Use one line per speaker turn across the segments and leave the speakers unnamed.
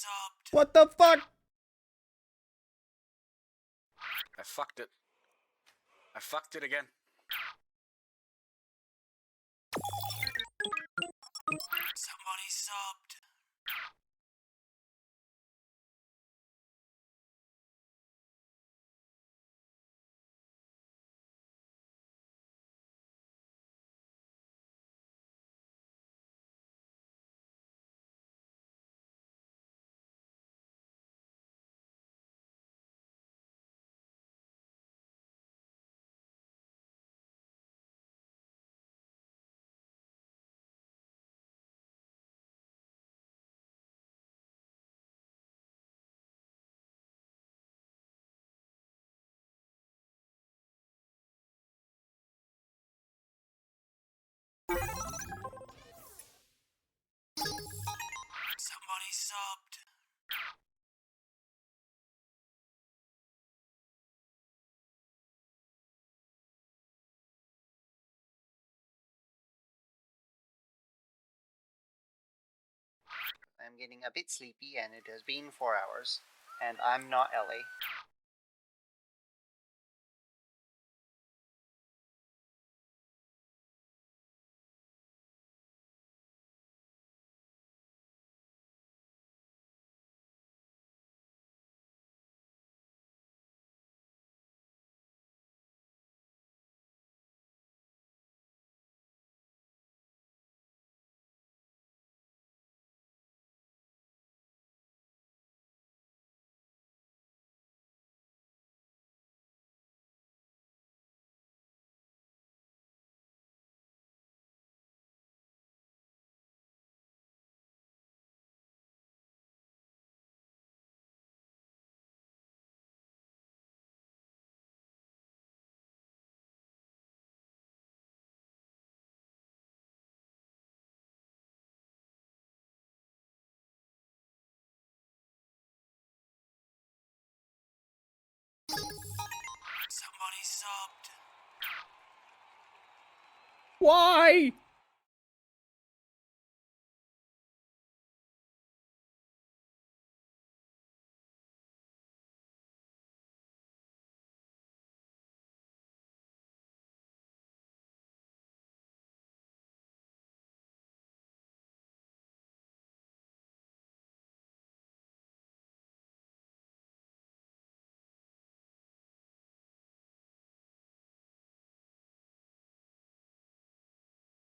subbed.
What the fuck?
I fucked it. I fucked it again.
Somebody subbed. Somebody subbed.
I'm getting a bit sleepy, and it has been 4 hours, and I'm not Ellie.
Somebody subbed.
Why?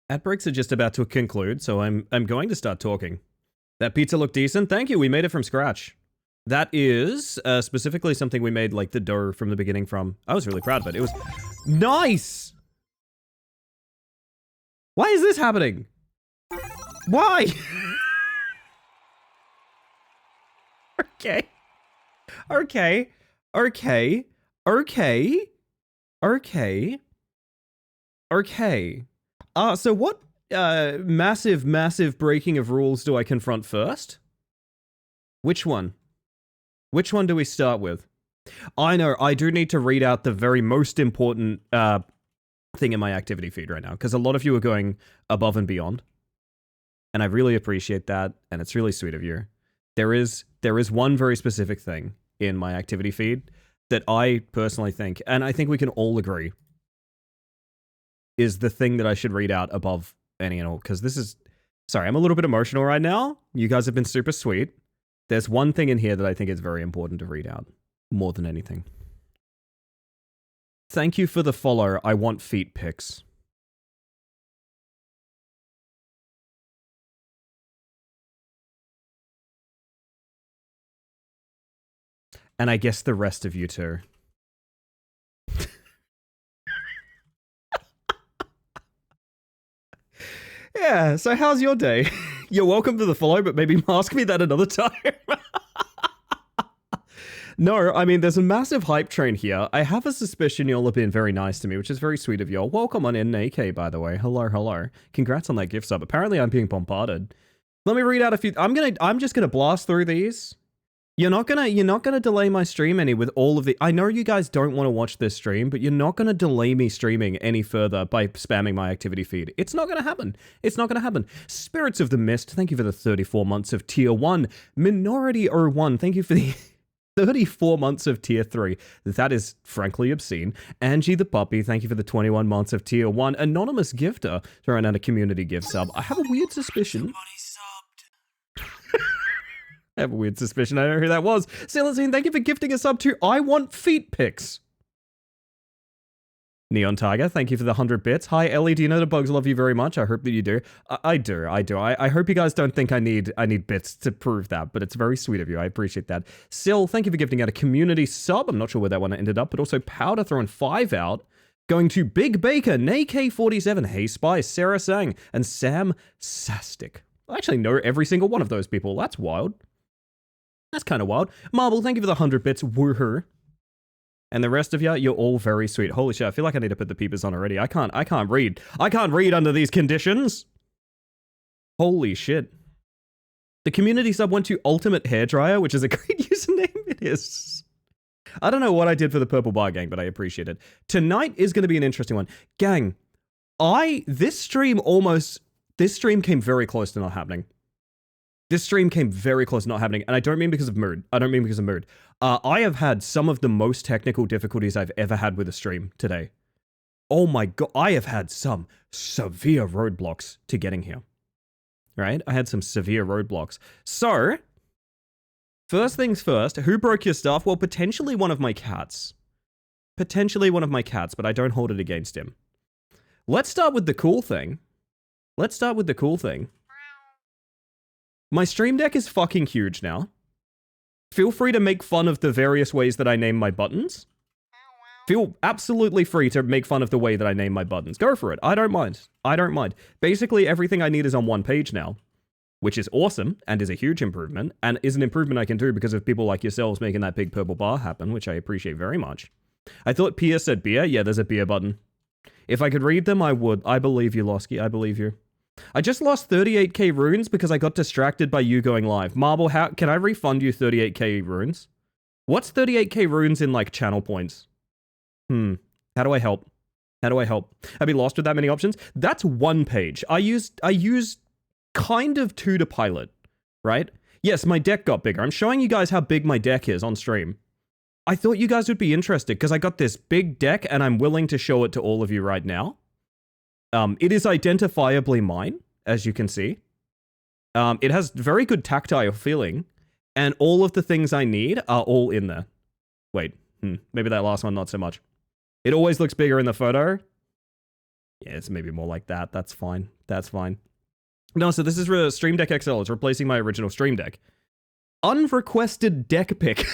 Ad breaks are just about to conclude, so I'm going to start talking. That pizza looked decent. Thank you. We made it from scratch. That is specifically something we made like the dough from the beginning from. I was really proud of it. It was nice. Why is this happening? Why? Okay. Okay. Okay. Okay. Okay. Okay. So what massive breaking of rules do I confront first? Which one? Which one do we start with? I know, I do need to read out the very most important thing in my activity feed right now, because a lot of you are going above and beyond. And I really appreciate that, and it's really sweet of you. There is one very specific thing in my activity feed that I personally think, and I think we can all agree, is the thing that I should read out above any and all, because this is... Sorry, I'm a little bit emotional right now. You guys have been super sweet. There's one thing in here that I think is very important to read out, more than anything. Thank you for the follow. I want feet pics. And I guess the rest of you too. Yeah, so how's your day? You're welcome to the follow, but maybe ask me that another time. No, I mean, there's a massive hype train here. I have a suspicion y'all have been very nice to me, which is very sweet of y'all. Welcome on in, AK, by the way. Hello, hello. Congrats on that gift sub. Apparently I'm being bombarded. Let me read out a few. I'm just gonna blast through these. You're not gonna delay my stream any with all of the. I know you guys don't want to watch this stream, but you're not gonna delay me streaming any further by spamming my activity feed. It's not gonna happen. It's not gonna happen. Spirits of the Mist, thank you for the 34 months of tier 1. Minority 01, thank you for the 34 months of tier 3. That is frankly obscene. Angie the Puppy, thank you for the 21 months of tier 1. Anonymous Gifter, throwing out a community gift sub. I have a weird suspicion.
Somebody subbed.
I have a weird suspicion. I don't know who that was. Celestine, thank you for gifting a sub to I Want Feet Pics. Neon Tiger, thank you for the 100 bits. Hi, Ellie. Do you know the bugs love you very much? I hope that you do. I do. I hope you guys don't think I need bits to prove that, but it's very sweet of you. I appreciate that. Sil, thank you for gifting out a community sub. I'm not sure where that one ended up, but also Powder throwing 5 out. Going to Big Baker, NayK47, Hey Spice, Sarah Sang, and Sam Sastic. I actually know every single one of those people. That's wild. That's kind of wild. Marble, thank you for the 100 bits. Woohoo. And the rest of you, you're all very sweet. Holy shit, I feel like I need to put the peepers on already. I can't read. I can't read under these conditions. Holy shit. The community sub went to Ultimate Hairdryer, which is a great username. It is. I don't know what I did for the Purple Bar Gang, but I appreciate it. Tonight is going to be an interesting one. Gang, this stream came very close to not happening. This stream came very close to not happening, and I don't mean because of mood. I have had some of the most technical difficulties I've ever had with a stream today. Oh my god, I have had some severe roadblocks to getting here. Right? I had some severe roadblocks. So, first things first, who broke your stuff? Well, potentially one of my cats. Potentially one of my cats, but I don't hold it against him. Let's start with the cool thing. My stream deck is fucking huge now. Feel free to make fun of the various ways that I name my buttons. Feel absolutely free to make fun of the way that I name my buttons. Go for it. I don't mind. Basically, everything I need is on one page now, which is awesome and is a huge improvement, and is an improvement I can do because of people like yourselves making that big purple bar happen, which I appreciate very much. I thought Pia said beer. Yeah, there's a beer button. If I could read them, I would. I believe you, Losky. I believe you. I just lost 38k runes because I got distracted by you going live. Marble, how can I refund you 38k runes? What's 38k runes in, like, channel points? How do I help? I'd be lost with that many options. That's one page. I used kind of 2 to pilot, right? Yes, my deck got bigger. I'm showing you guys how big my deck is on stream. I thought you guys would be interested because I got this big deck and I'm willing to show it to all of you right now. It is identifiably mine, as you can see. It has very good tactile feeling, and all of the things I need are all in there. Wait, maybe that last one not so much. It always looks bigger in the photo. Yeah, it's maybe more like that. That's fine. No, so this is Stream Deck XL. It's replacing my original Stream Deck. Unrequested deck pick.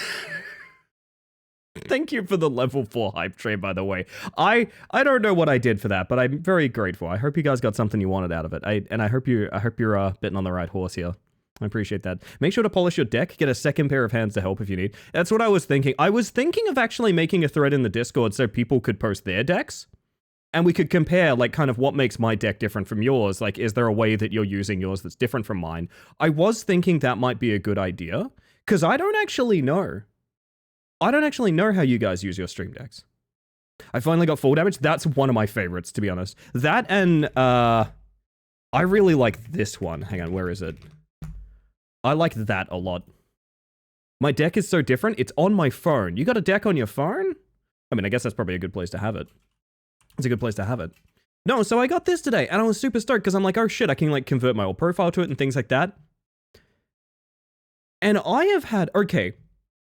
Thank you for the level 4 hype train, by the way. I don't know what I did for that, but I'm very grateful. I hope you guys got something you wanted out of it. I hope you're betting on the right horse here. I appreciate that. Make sure to polish your deck. Get a second pair of hands to help if you need. That's what I was thinking. I was thinking of actually making a thread in the Discord so people could post their decks. And we could compare, like, kind of what makes my deck different from yours. Like, is there a way that you're using yours that's different from mine? I was thinking that might be a good idea. Because I don't actually know. How you guys use your stream decks. I finally got full damage. That's one of my favorites, to be honest. That and, I really like this one. Hang on, where is it? I like that a lot. My deck is so different. It's on my phone. You got a deck on your phone? I mean, I guess that's probably a good place to have it. It's a good place to have it. No, so I got this today, and I was super stoked because I'm like, oh shit, I can, like, convert my old profile to it and things like that. And I have had, okay,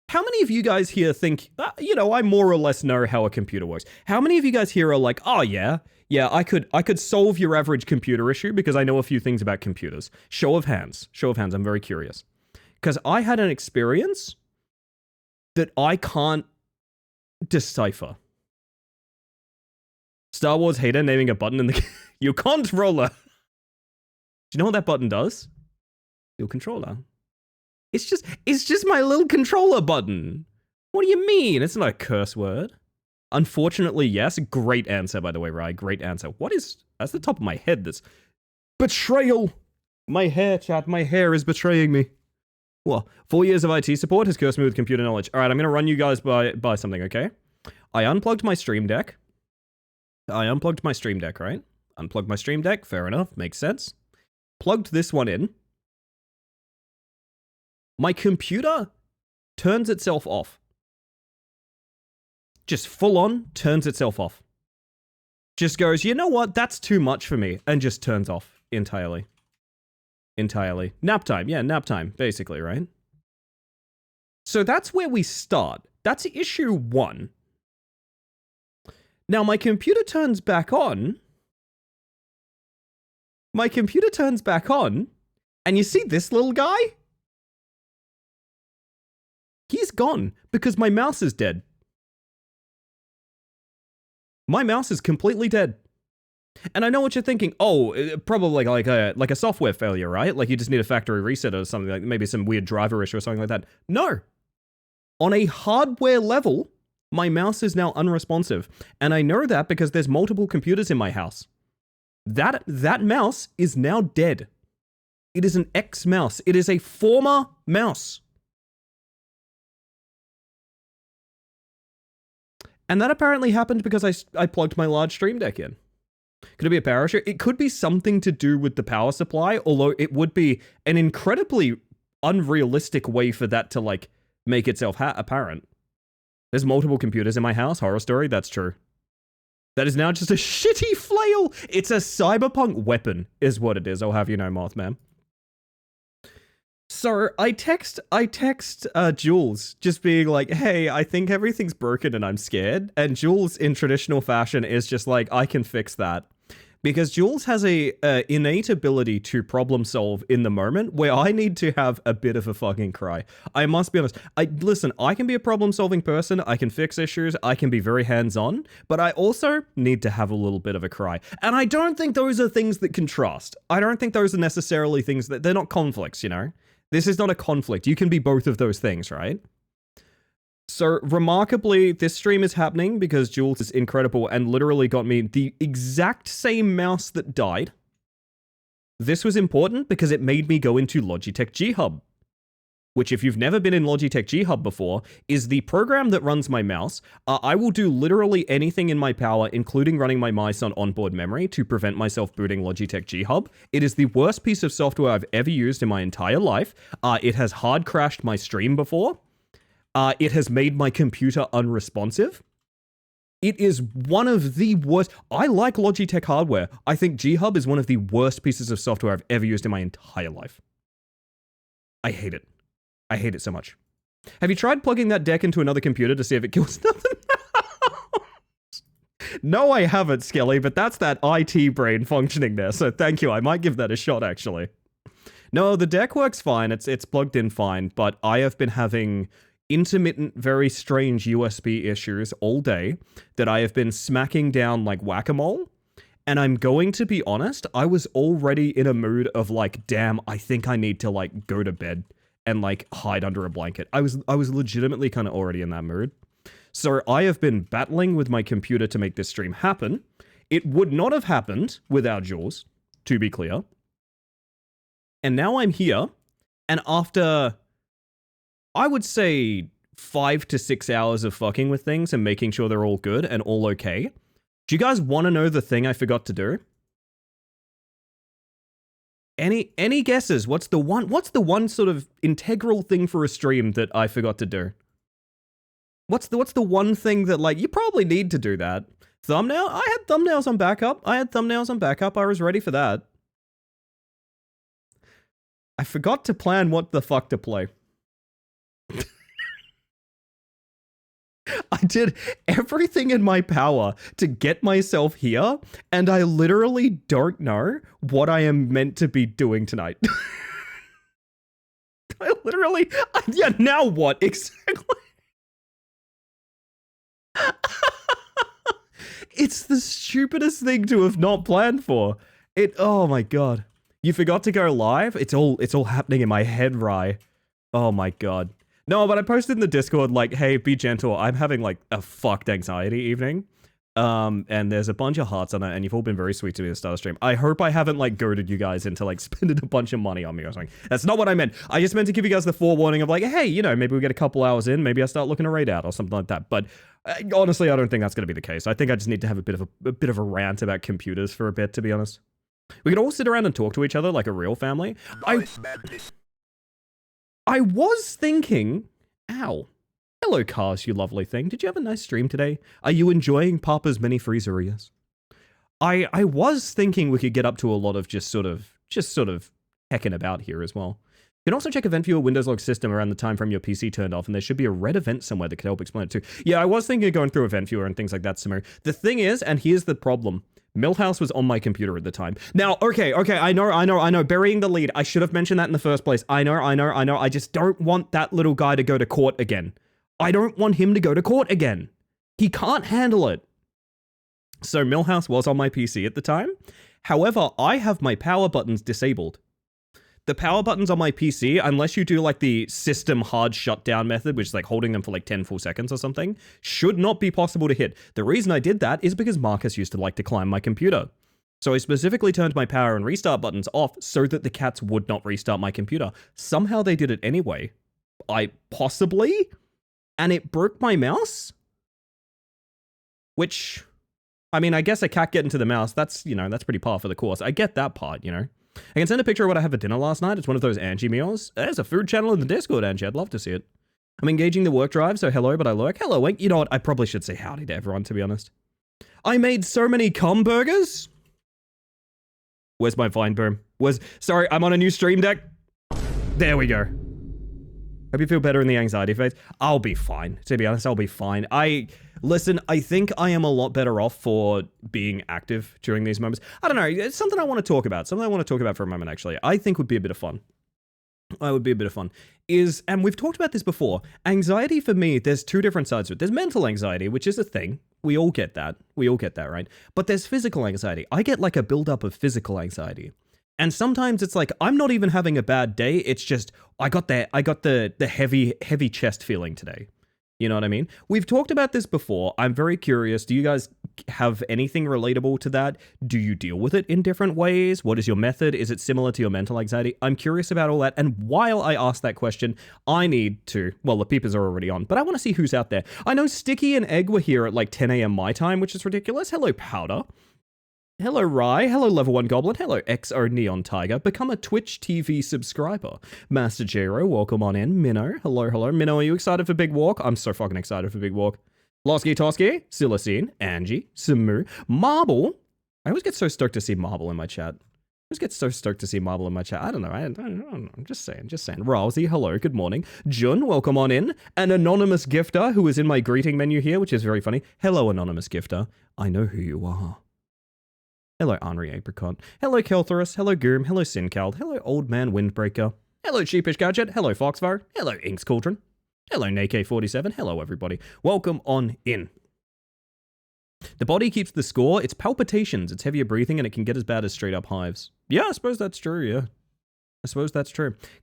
how many of you guys here think, I more or less know how a computer works? How many of you guys here are like, oh yeah, I could solve your average computer issue because I know a few things about computers. Show of hands, I'm very curious. Because I had an experience that I can't decipher. Star Wars hater naming a button in the your controller. Do you know what that button does? Your controller. It's just my little controller button. What do you mean? It's not a curse word. Unfortunately, yes. Great answer, by the way, Rye. Great answer. That's the top of my head. That's betrayal. My hair, chat. My hair is betraying me. Well, 4 years of IT support has cursed me with computer knowledge. All right, I'm going to run you guys by something, okay? I unplugged my Stream Deck. Right? Unplugged my Stream Deck, fair enough, makes sense. Plugged this one in. My computer turns itself off. Just full on turns itself off. Just goes, you know what, that's too much for me, and just turns off entirely. Nap time, yeah, nap time, basically, right? So that's where we start. That's issue 1. Now my computer turns back on. And you see this little guy? He's gone because my mouse is dead. My mouse is completely dead. And I know what you're thinking. Oh, probably like a software failure, right? Like you just need a factory reset or something, like maybe some weird driver issue or something like that. No. On a hardware level, my mouse is now unresponsive. And I know that because there's multiple computers in my house. That mouse is now dead. It is an ex-mouse. It is a former mouse. And that apparently happened because I plugged my large Stream Deck in. Could it be a power issue? It could be something to do with the power supply, although it would be an incredibly unrealistic way for that to, like, make itself apparent. There's multiple computers in my house. Horror story, that's true. That is now just a shitty flail. It's a cyberpunk weapon, is what it is. I'll have you know, Mothman. So I text Jules, just being like, hey, I think everything's broken and I'm scared. And Jules, in traditional fashion, is just like, I can fix that. Because Jules has a innate ability to problem solve in the moment where I need to have a bit of a fucking cry. I must be honest. Listen, I can be a problem solving person. I can fix issues. I can be very hands-on, but I also need to have a little bit of a cry. And I don't think those are things that contrast. I don't think those are necessarily things that they're not conflicts, you know? This is not a conflict. You can be both of those things, right? So, remarkably, this stream is happening because Jules is incredible and literally got me the exact same mouse that died. This was important because it made me go into Logitech G Hub, which, if you've never been in Logitech G Hub before, is the program that runs my mouse. I will do literally anything in my power, including running my mice on onboard memory, to prevent myself booting Logitech G Hub. It is the worst piece of software I've ever used in my entire life. It has hard crashed my stream before. It has made my computer unresponsive. It is one of the worst. I like Logitech hardware. I think G Hub is one of the worst pieces of software I've ever used in my entire life. I hate it. I hate it so much. Have you tried plugging that deck into another computer to see if it kills nothing else? No, I haven't, Skelly, but that's that IT brain functioning there, so thank you. I might give that a shot, actually. No, the deck works fine. It's plugged in fine, but I have been having intermittent, very strange USB issues all day that I have been smacking down like whack-a-mole. And I'm going to be honest, I was already in a mood of like, damn, I think I need to like go to bed and like hide under a blanket. I was legitimately kind of already in that mood. So I have been battling with my computer to make this stream happen. It would not have happened without Jules, to be clear. And now I'm here, and after, I would say, 5 to 6 hours of fucking with things and making sure they're all good and all okay, do you guys want to know the thing I forgot to do? Any guesses? What's the one sort of integral thing for a stream that I forgot to do? What's the one thing that, like, you probably need to do that? Thumbnail? I had thumbnails on backup. I was ready for that. I forgot to plan what the fuck to play. I did everything in my power to get myself here, and I literally don't know what I am meant to be doing tonight. Yeah, now what? Exactly. It's the stupidest thing to have not planned for. Oh my god. You forgot to go live? It's all happening in my head, Rye. Oh my god. No, but I posted in the Discord like, hey, be gentle. I'm having like a fucked anxiety evening. And there's a bunch of hearts on it, and you've all been very sweet to me at the start of the stream. I hope I haven't, like, goaded you guys into, like, spending a bunch of money on me or something. That's not what I meant. I just meant to give you guys the forewarning of, like, hey, you know, maybe we get a couple hours in, maybe I start looking to raid out or something like that. But honestly, I don't think that's going to be the case. I think I just need to have a bit of a rant about computers for a bit, to be honest. We could all sit around and talk to each other like a real family. I was thinking, ow. Hello, Cars, you lovely thing. Did you have a nice stream today? Are you enjoying Papa's mini freezerias? I was thinking we could get up to a lot of just sort of hecking about here as well. You can also check Event Viewer Windows Log System around the time frame your PC turned off, and there should be a red event somewhere that could help explain it too. Yeah, I was thinking of going through Event Viewer and things like that, Samir. The thing is, and here's the problem, Millhouse was on my computer at the time. Now, okay, I know, burying the lead. I should have mentioned that in the first place. I know. I just don't want that little guy to go to court again. I don't want him to go to court again. He can't handle it. So Millhouse was on my PC at the time. However, I have my power buttons disabled. The power buttons on my PC, unless you do like the system hard shutdown method, which is like holding them for like 10 full seconds or something, should not be possible to hit. The reason I did that is because Marcus used to like to climb my computer. So I specifically turned my power and restart buttons off so that the cats would not restart my computer. Somehow they did it anyway. And it broke my mouse? Which, I mean, I guess a cat getting to the mouse, that's pretty par for the course. I get that part, you know. I can send a picture of what I had for dinner last night. It's one of those Angie meals. There's a food channel in the Discord, Angie. I'd love to see it. I'm engaging the work drive, so hello, but I lurk. Hello, Wink. You know what? I probably should say howdy to everyone, to be honest. I made so many cum burgers. Where's my Vine boom? Sorry, I'm on a new stream deck. There we go. Hope you feel better in the anxiety phase. I'll be fine. To be honest, I'll be fine. Listen, I think I am a lot better off for being active during these moments. I don't know. It's something I want to talk about. Something I want to talk about for a moment, actually. I think would be a bit of fun. And we've talked about this before. Anxiety for me, there's two different sides to it. There's mental anxiety, which is a thing. We all get that. Right? But there's physical anxiety. I get like a buildup of physical anxiety. And sometimes it's like, I'm not even having a bad day. It's just, I got the heavy chest feeling today. You know what I mean? We've talked about this before. I'm very curious. Do you guys have anything relatable to that? Do you deal with it in different ways? What is your method? Is it similar to your mental anxiety? I'm curious about all that. And while I ask that question, I need to, well, the peepers are already on, but I want to see who's out there. I know Sticky and Egg were here at like 10 a.m. my time, which is ridiculous. Hello, Powder. Hello, Rye. Hello, Level 1 Goblin. Hello, XO Neon Tiger. Become a Twitch TV subscriber. Master Jero, welcome on in. Minnow, hello. Minnow, are you excited for Big Walk? I'm so fucking excited for Big Walk. Losky Tosky, Silicene, Angie, Samu, Marble. I always get so stoked to see Marble in my chat. I don't know. I'm just saying. Rousey, hello, good morning. Jun, welcome on in. An anonymous gifter who is in my greeting menu here, which is very funny. Hello, anonymous gifter. I know who you are. Hello, Henri Apricot. Hello, Kelthorus. Hello, Goom. Hello, Sincald. Hello, Old Man Windbreaker. Hello, Sheepish Gadget. Hello, Foxfire. Hello, Inks Cauldron. Hello, Nake47. Hello, everybody. Welcome on in. The body keeps the score. It's palpitations. It's heavier breathing, and it can get as bad as straight-up hives. Yeah, I suppose that's true, yeah.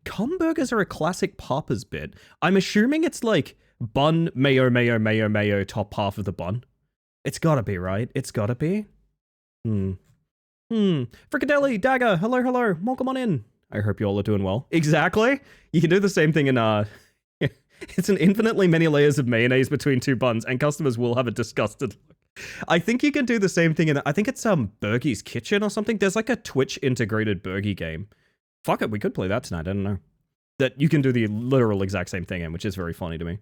Cum burgers are a classic Papa's bit. I'm assuming it's like bun, mayo, top half of the bun. It's gotta be, right? It's gotta be. Frikadelli, Dagger, hello, welcome on in. I hope you all are doing well. Exactly. You can do the same thing in, it's an infinitely many layers of mayonnaise between two buns, and customers will have a disgusted look. I think you can do the same thing in, I think it's, Bergie's Kitchen or something. There's like a Twitch integrated Bergie game. Fuck it, we could play that tonight, I don't know. That you can do the literal exact same thing in, which is very funny to me.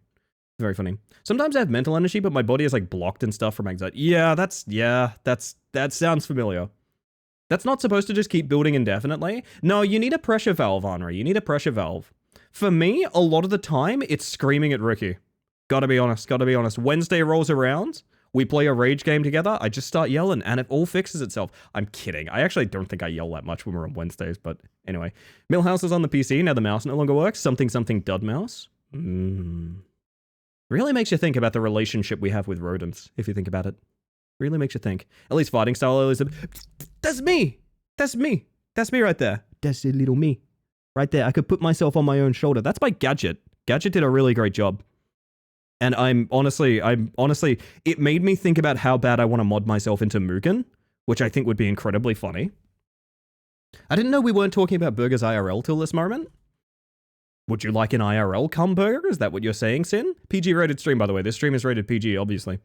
Very funny. Sometimes I have mental energy, but my body is like blocked and stuff from anxiety. That sounds familiar. That's not supposed to just keep building indefinitely. No, you need a pressure valve, Henri. You need a pressure valve. For me, a lot of the time, it's screaming at Ricky. Gotta be honest. Wednesday rolls around, we play a rage game together, I just start yelling, and it all fixes itself. I'm kidding. I actually don't think I yell that much when we're on Wednesdays, but anyway. Millhouse is on the PC, now the mouse no longer works. Something dud mouse. Really makes you think about the relationship we have with rodents, if you think about it. Really makes you think. At least fighting style is... That's me right there. That's a little me. Right there. I could put myself on my own shoulder. That's by Gadget. Gadget did a really great job. And I'm honestly, it made me think about how bad I want to mod myself into Mugen, which I think would be incredibly funny. I didn't know we weren't talking about burgers IRL till this moment. Would you like an IRL cum burger? Is that what you're saying, Sin? PG rated stream, by the way. This stream is rated PG, obviously.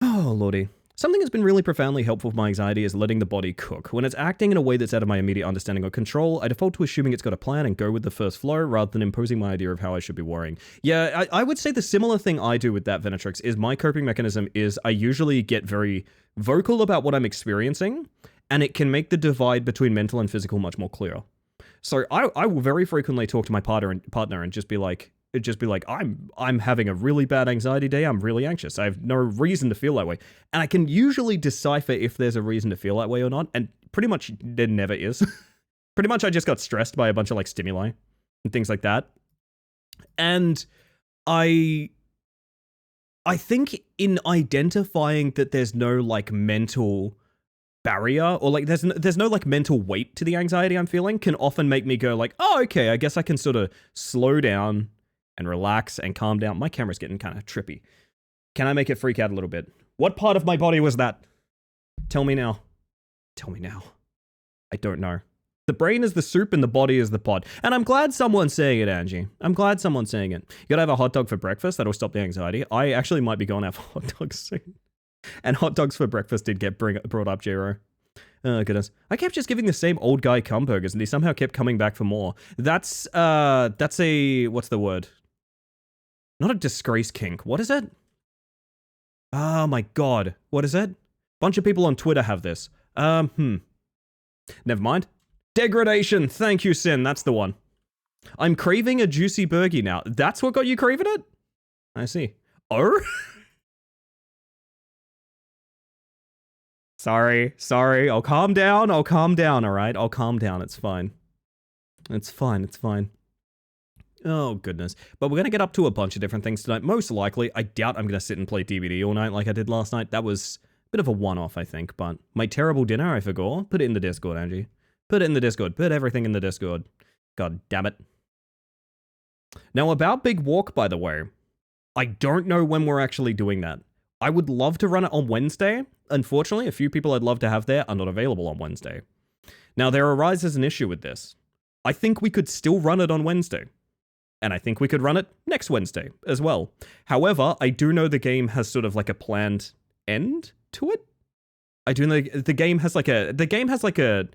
Oh, lordy. Something that's been really profoundly helpful for my anxiety is letting the body cook. When it's acting in a way that's out of my immediate understanding or control, I default to assuming it's got a plan and go with the first flow rather than imposing my idea of how I should be worrying. Yeah, I would say the similar thing I do with that, Venetrix, is my coping mechanism is I usually get very vocal about what I'm experiencing, and it can make the divide between mental and physical much more clear. So I will very frequently talk to my partner and just be like, I'm having a really bad anxiety day. I'm really anxious. I have no reason to feel that way. And I can usually decipher if there's a reason to feel that way or not. And pretty much there never is. Pretty much I just got stressed by a bunch of like stimuli and things like that. And I think in identifying that there's no like mental barrier or like there's no like mental weight to the anxiety I'm feeling can often make me go like, oh, okay, I guess I can sort of slow down and relax and calm down. My camera's getting kind of trippy. Can I make it freak out a little bit? What part of my body was that? Tell me now. Tell me now. I don't know. The brain is the soup and the body is the pot. And I'm glad someone's saying it, Angie. I'm glad someone's saying it. You gotta have a hot dog for breakfast. That'll stop the anxiety. I actually might be going to have hot dogs soon. And hot dogs for breakfast did get brought up, Jero. Oh, goodness. I kept just giving the same old guy cum burgers and he somehow kept coming back for more. That's a, what's the word? Not a disgrace kink. What is it? Oh my god. What is it? Bunch of people on Twitter have this. Never mind. Degradation. Thank you, Sin. That's the one. I'm craving a juicy burgie now. That's what got you craving it? I see. Oh? Sorry. I'll calm down, alright? I'll calm down. It's fine. It's fine. Oh, goodness. But we're going to get up to a bunch of different things tonight. Most likely, I doubt I'm going to sit and play DBD all night like I did last night. That was a bit of a one-off, I think. But my terrible dinner, I forgot. Put it in the Discord, Angie. Put it in the Discord. Put everything in the Discord. God damn it. Now, about Big Walk, by the way, I don't know when we're actually doing that. I would love to run it on Wednesday. Unfortunately, a few people I'd love to have there are not available on Wednesday. Now, there arises an issue with this. I think we could still run it on Wednesday. And I think we could run it next Wednesday as well. However, I do know the game has sort of like a planned end to it. I do know the game has like a,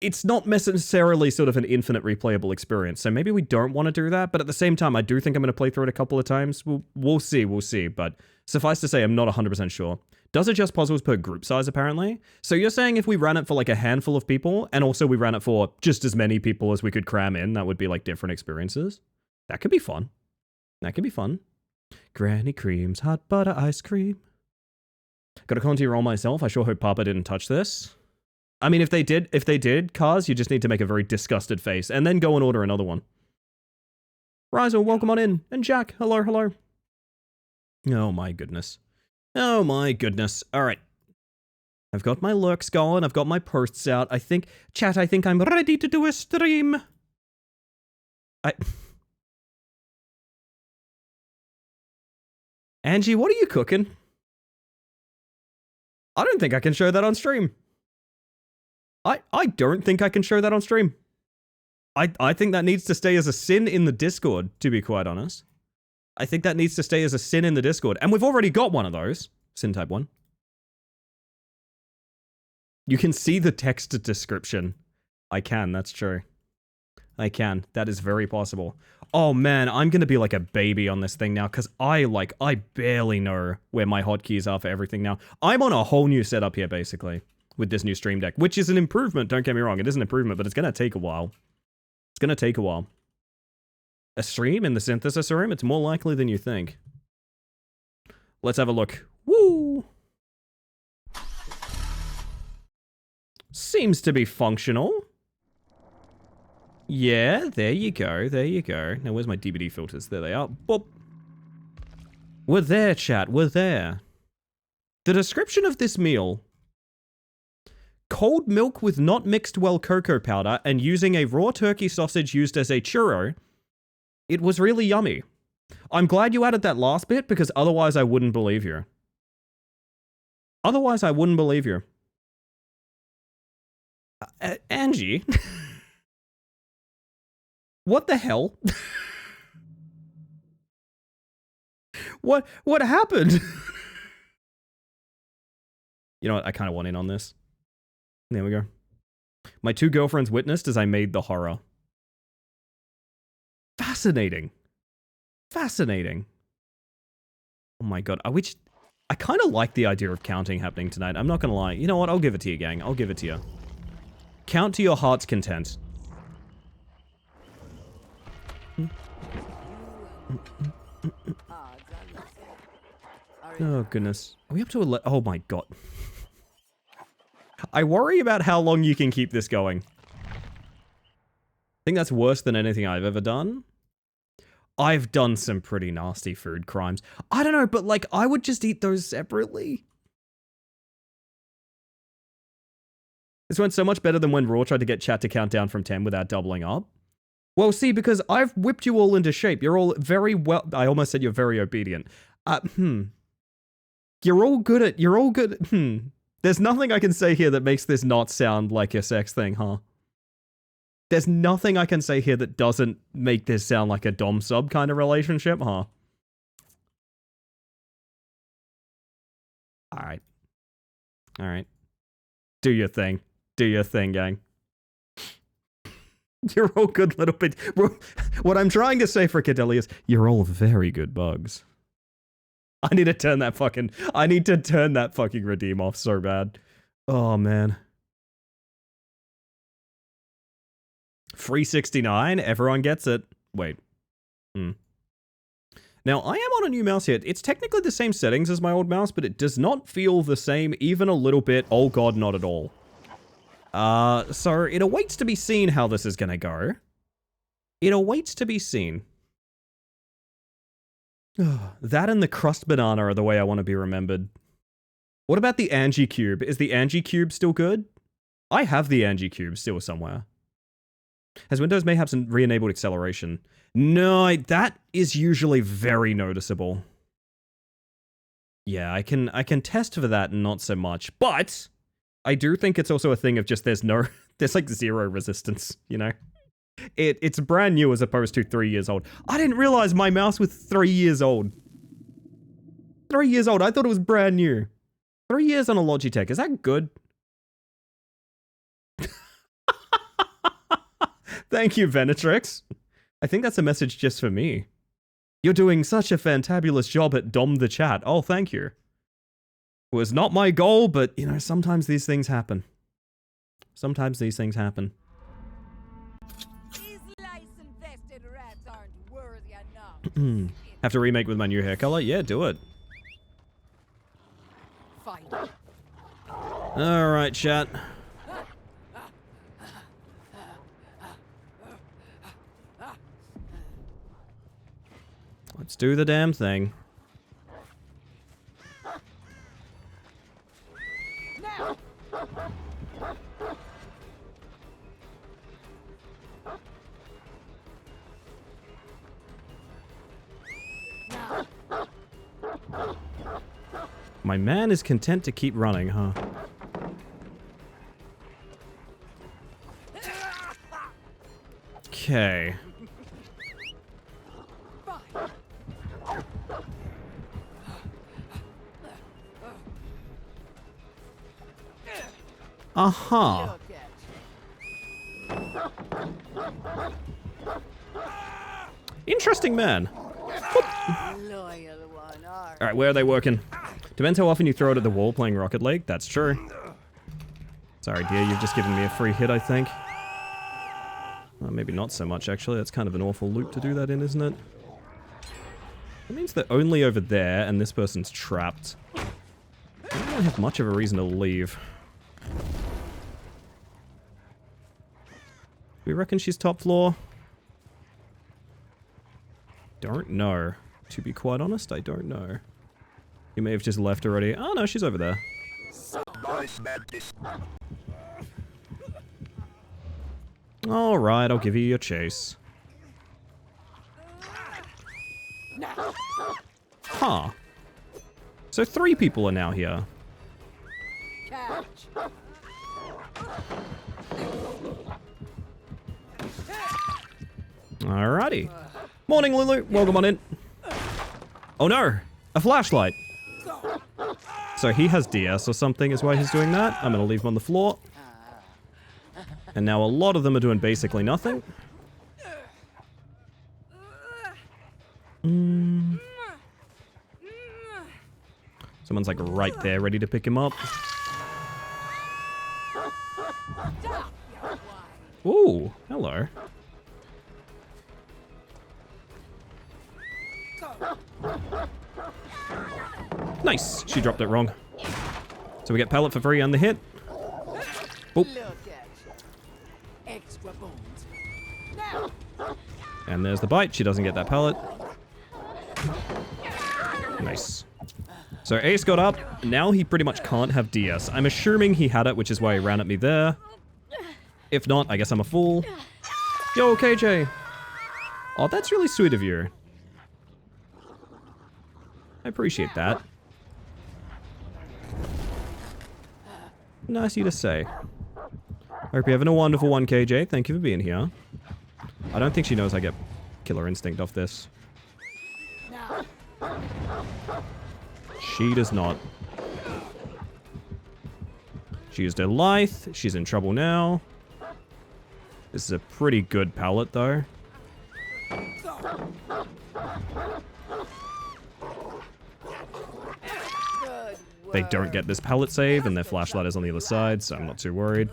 it's not necessarily sort of an infinite replayable experience. So maybe we don't want to do that. But at the same time, I do think I'm going to play through it a couple of times. We'll see. But suffice to say, I'm not 100% sure. Does adjust puzzles per group size, apparently? So you're saying if we ran it for like a handful of people, and also we ran it for just as many people as we could cram in, that would be like different experiences? That could be fun. Granny Cream's hot butter ice cream. Got a Conti roll myself. I sure hope Papa didn't touch this. I mean, if they did, Cars, you just need to make a very disgusted face, and then go and order another one. Rizel, welcome on in. And Jack, hello. Oh my goodness. All right. I've got my lurks going. I've got my posts out. I think I'm ready to do a stream. Angie, what are you cooking? I don't think I can show that on stream. I don't think I can show that on stream. I think that needs to stay as a sin in the Discord, to be quite honest. I think that needs to stay as a sin in the Discord. And we've already got one of those. Sin type 1. You can see the text description. I can, that's true. I can. That is very possible. Oh man, I'm gonna be like a baby on this thing now, because I barely know where my hotkeys are for everything now. I'm on a whole new setup here, basically, with this new Stream Deck, which is an improvement, don't get me wrong. It is an improvement, but it's gonna take a while. A stream in the synthesis room? It's more likely than you think. Let's have a look. Woo! Seems to be functional. Yeah, there you go. Now, where's my DVD filters? There they are. Boop. We're there, chat. We're there. The description of this meal. Cold milk with not mixed well cocoa powder and using a raw turkey sausage used as a churro. It was really yummy. I'm glad you added that last bit because otherwise I wouldn't believe you. Otherwise I wouldn't believe you. Angie? What the hell? What happened? You know what? I kind of want in on this. There we go. My 2 girlfriends witnessed as I made the horror. Fascinating. Fascinating. Oh my god. I kind of like the idea of counting happening tonight. I'm not gonna lie. You know what? I'll give it to you, gang. I'll give it to you. Count to your heart's content. Oh, goodness. Are we up to 11? Oh, my God. I worry about how long you can keep this going. I think that's worse than anything I've ever done. I've done some pretty nasty food crimes. I don't know, but, like, I would just eat those separately. This went so much better than when Raw tried to get chat to count down from 10 without doubling up. Well, see, because I've whipped you all into shape. You're all very well... I almost said you're very obedient. You're all good. There's nothing I can say here that makes this not sound like a sex thing, huh? There's nothing I can say here that doesn't make this sound like a dom-sub kind of relationship, huh? Alright. Do your thing. Do your thing, gang. You're all good little bit. What I'm trying to say for Cadelli is, you're all very good bugs. I need to turn that fucking redeem off so bad. Oh, man. Free 69, everyone gets it. Wait. Now, I am on a new mouse here. It's technically the same settings as my old mouse, but it does not feel the same even a little bit. Oh god, not at all. So it awaits to be seen how this is gonna go. It awaits to be seen. That and the crust banana are the way I want to be remembered. What about the Angie cube? Is the Angie cube still good? I have the Angie cube still somewhere. Has Windows mayhaps re-enabled acceleration? No, that is usually very noticeable. Yeah, I can test for that and not so much, but I do think it's also a thing of just there's like zero resistance, you know? It's brand new as opposed to 3 years old. I didn't realize my mouse was 3 years old. 3 years old, I thought it was brand new. 3 years on a Logitech, is that good? Thank you, Venetrix. I think that's a message just for me. You're doing such a fantabulous job at Dom the chat. Oh, thank you. It was not my goal, but, you know, sometimes these things happen. Sometimes these things happen.
These lice-infested rats aren't worthy enough.
Have to remake with my new hair color? Yeah, do it.
Fine.
Alright, chat. Let's do the damn thing.
Now.
My man is content to keep running, huh? Okay. Uh-huh. Interesting man. Alright, where are they working? Depends how often you throw it at the wall playing Rocket League. That's true. Sorry, dear, you've just given me a free hit, I think. Well, maybe not so much, actually. That's kind of an awful loop to do that in, isn't it? That means they're only over there, and this person's trapped. I don't really have much of a reason to leave. Do we reckon she's top floor? Don't know. To be quite honest, I don't know. You may have just left already. Oh no, she's over there. Alright, I'll give you your chase. Huh. So 3 people are now here.
Catch.
Alrighty. Morning, Lulu. Welcome on in. Oh no, a flashlight. So he has DS or something is why he's doing that. I'm gonna leave him on the floor. And now a lot of them are doing basically nothing. Someone's like right there ready to pick him up. Ooh, hello. Nice. She dropped it wrong. So we get pallet for free and the hit.
Look at you. Extra bones. Now.
And there's the bite. She doesn't get that pallet. Nice. So Ace got up. Now he pretty much can't have DS. I'm assuming he had it, which is why he ran at me there. If not, I guess I'm a fool. Yo, KJ. Oh, that's really sweet of you. I appreciate that. Nice of you to say. I hope you're having a wonderful one, KJ. Thank you for being here. I don't think she knows I get killer instinct off this. She does not. She used her Lithe. She's in trouble now. This is a pretty good pallet, though. They don't get this pallet save, and their flashlight is on the other side, so I'm not too worried.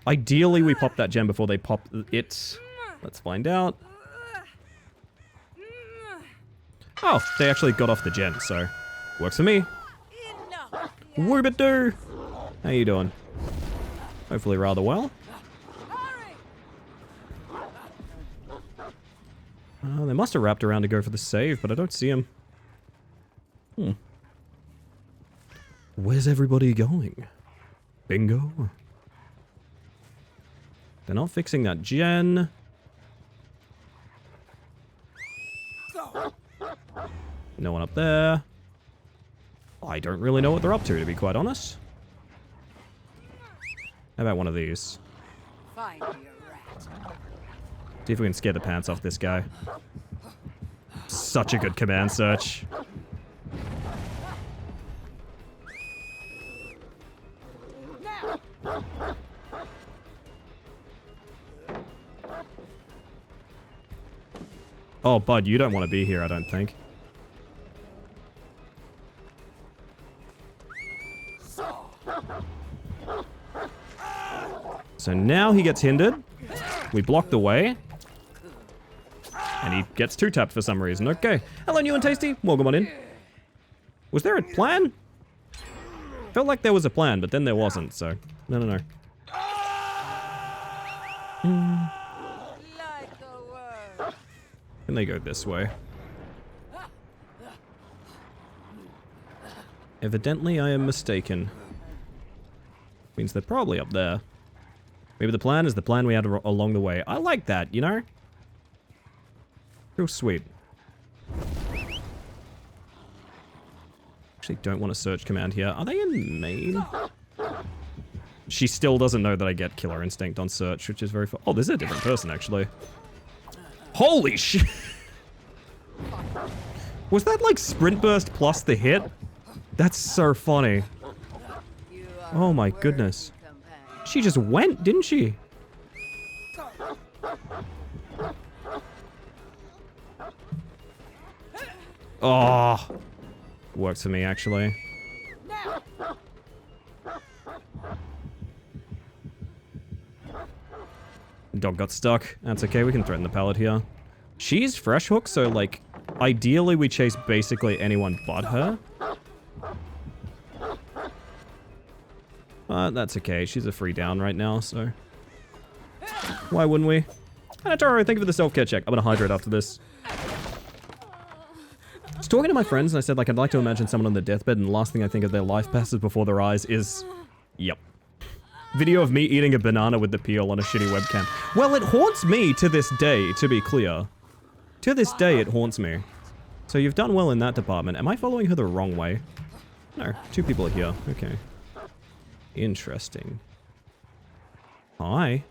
Ideally, we pop that gem before they pop it. Let's find out. Oh, they actually got off the gen, so works for me. Woobidoo! How you doing? Hopefully rather well. They must have wrapped around to go for the save, but I don't see him. Where's everybody going? Bingo. They're not fixing that gen. No one up there. I don't really know what they're up to be quite honest. How about one of these?
Find me a rat.
See if we can scare the pants off this guy. Such a good command search. Oh, bud, you don't want to be here, I don't think. So now he gets hindered. We block the way. And he gets 2-tapped for some reason. Okay. Hello, New and Tasty. Welcome on in. Was there a plan? Felt like there was a plan, but then there wasn't, so... No.
Like a word.
Can they go this way? Evidently, I am mistaken. Means they're probably up there. Maybe the plan is the plan we had along the way. I like that, you know? Real sweet. Actually, don't want a search command here. Are they in main? She still doesn't know that I get killer instinct on search, which is very fun. Oh, this is a different person, actually. Holy shit! Was that like sprint burst plus the hit? That's so funny. Oh my goodness. She just went, didn't she? Oh. Works for me, actually. Dog got stuck. That's okay, we can threaten the pallet here. She's fresh hook, so like, ideally we chase basically anyone but her. That's okay, she's a free down right now, so... Why wouldn't we? Anatoro, thank you for the self-care check. I'm gonna hydrate after this. I was talking to my friends and I said, like, I'd like to imagine someone on their deathbed and the last thing I think of their life passes before their eyes is... Yep. Video of me eating a banana with the peel on a shitty webcam. Well, it haunts me to this day, to be clear. To this day, it haunts me. So you've done well in that department. Am I following her the wrong way? No, 2 people are here. Okay. Interesting. Hi.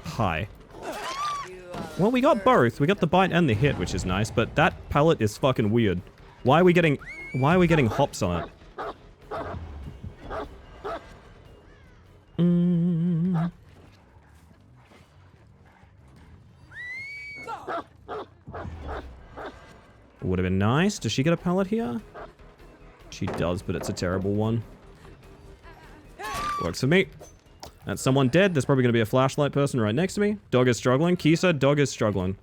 Hi. Well, we got both. We got the bite and the hit, which is nice, but that pallet is fucking weird. Why are we getting hops on it? Would have been nice. Does she get a pallet here? She does, but it's a terrible one. Works for me. That's someone dead. There's probably going to be a flashlight person right next to me. Dog is struggling. Kisa, dog is struggling.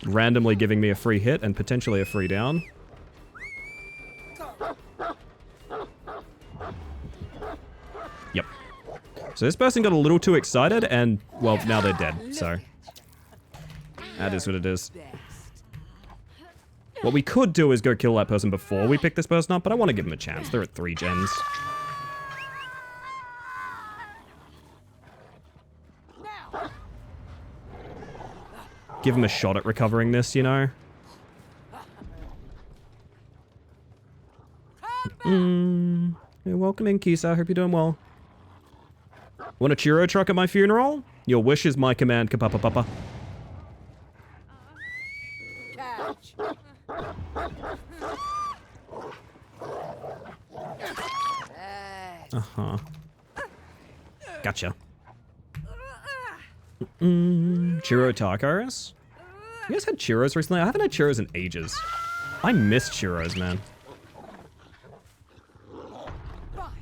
Randomly giving me a free hit and potentially a free down. Yep. So this person got a little too excited and, well, now they're dead. So that is what it is. What we could do is go kill that person before we pick this person up, but I want to give them a chance. They're at 3 gens. Give them a shot at recovering this, you know? You're welcome in, Kisa. Hope you're doing well. Want a churro truck at my funeral? Your wish is my command, kapapa papa.
Catch.
Uh-huh. Gotcha. Churro tacos? You guys had churros recently? I haven't had churros in ages. I miss churros, man.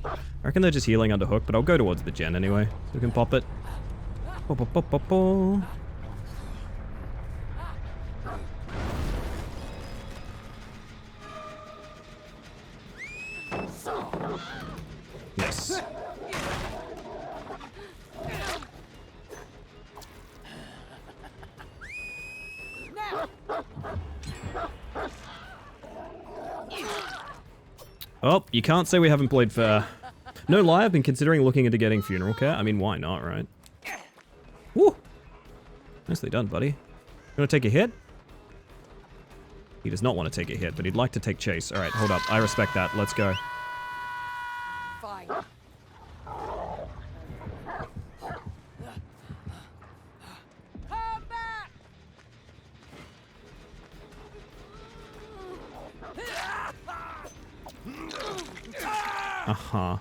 I reckon they're just healing under hook, but I'll go towards the gen anyway, so we can pop it. Pop, pop, pop, pop, pop. Yes. Oh, you can't say we haven't played fair. No lie, I've been considering looking into getting funeral care. I mean, why not, right? Woo! Nicely done, buddy. You want to take a hit? He does not want to take a hit, but he'd like to take chase. Alright, hold up. I respect that. Let's go.
Fine. Come back.
Uh-huh.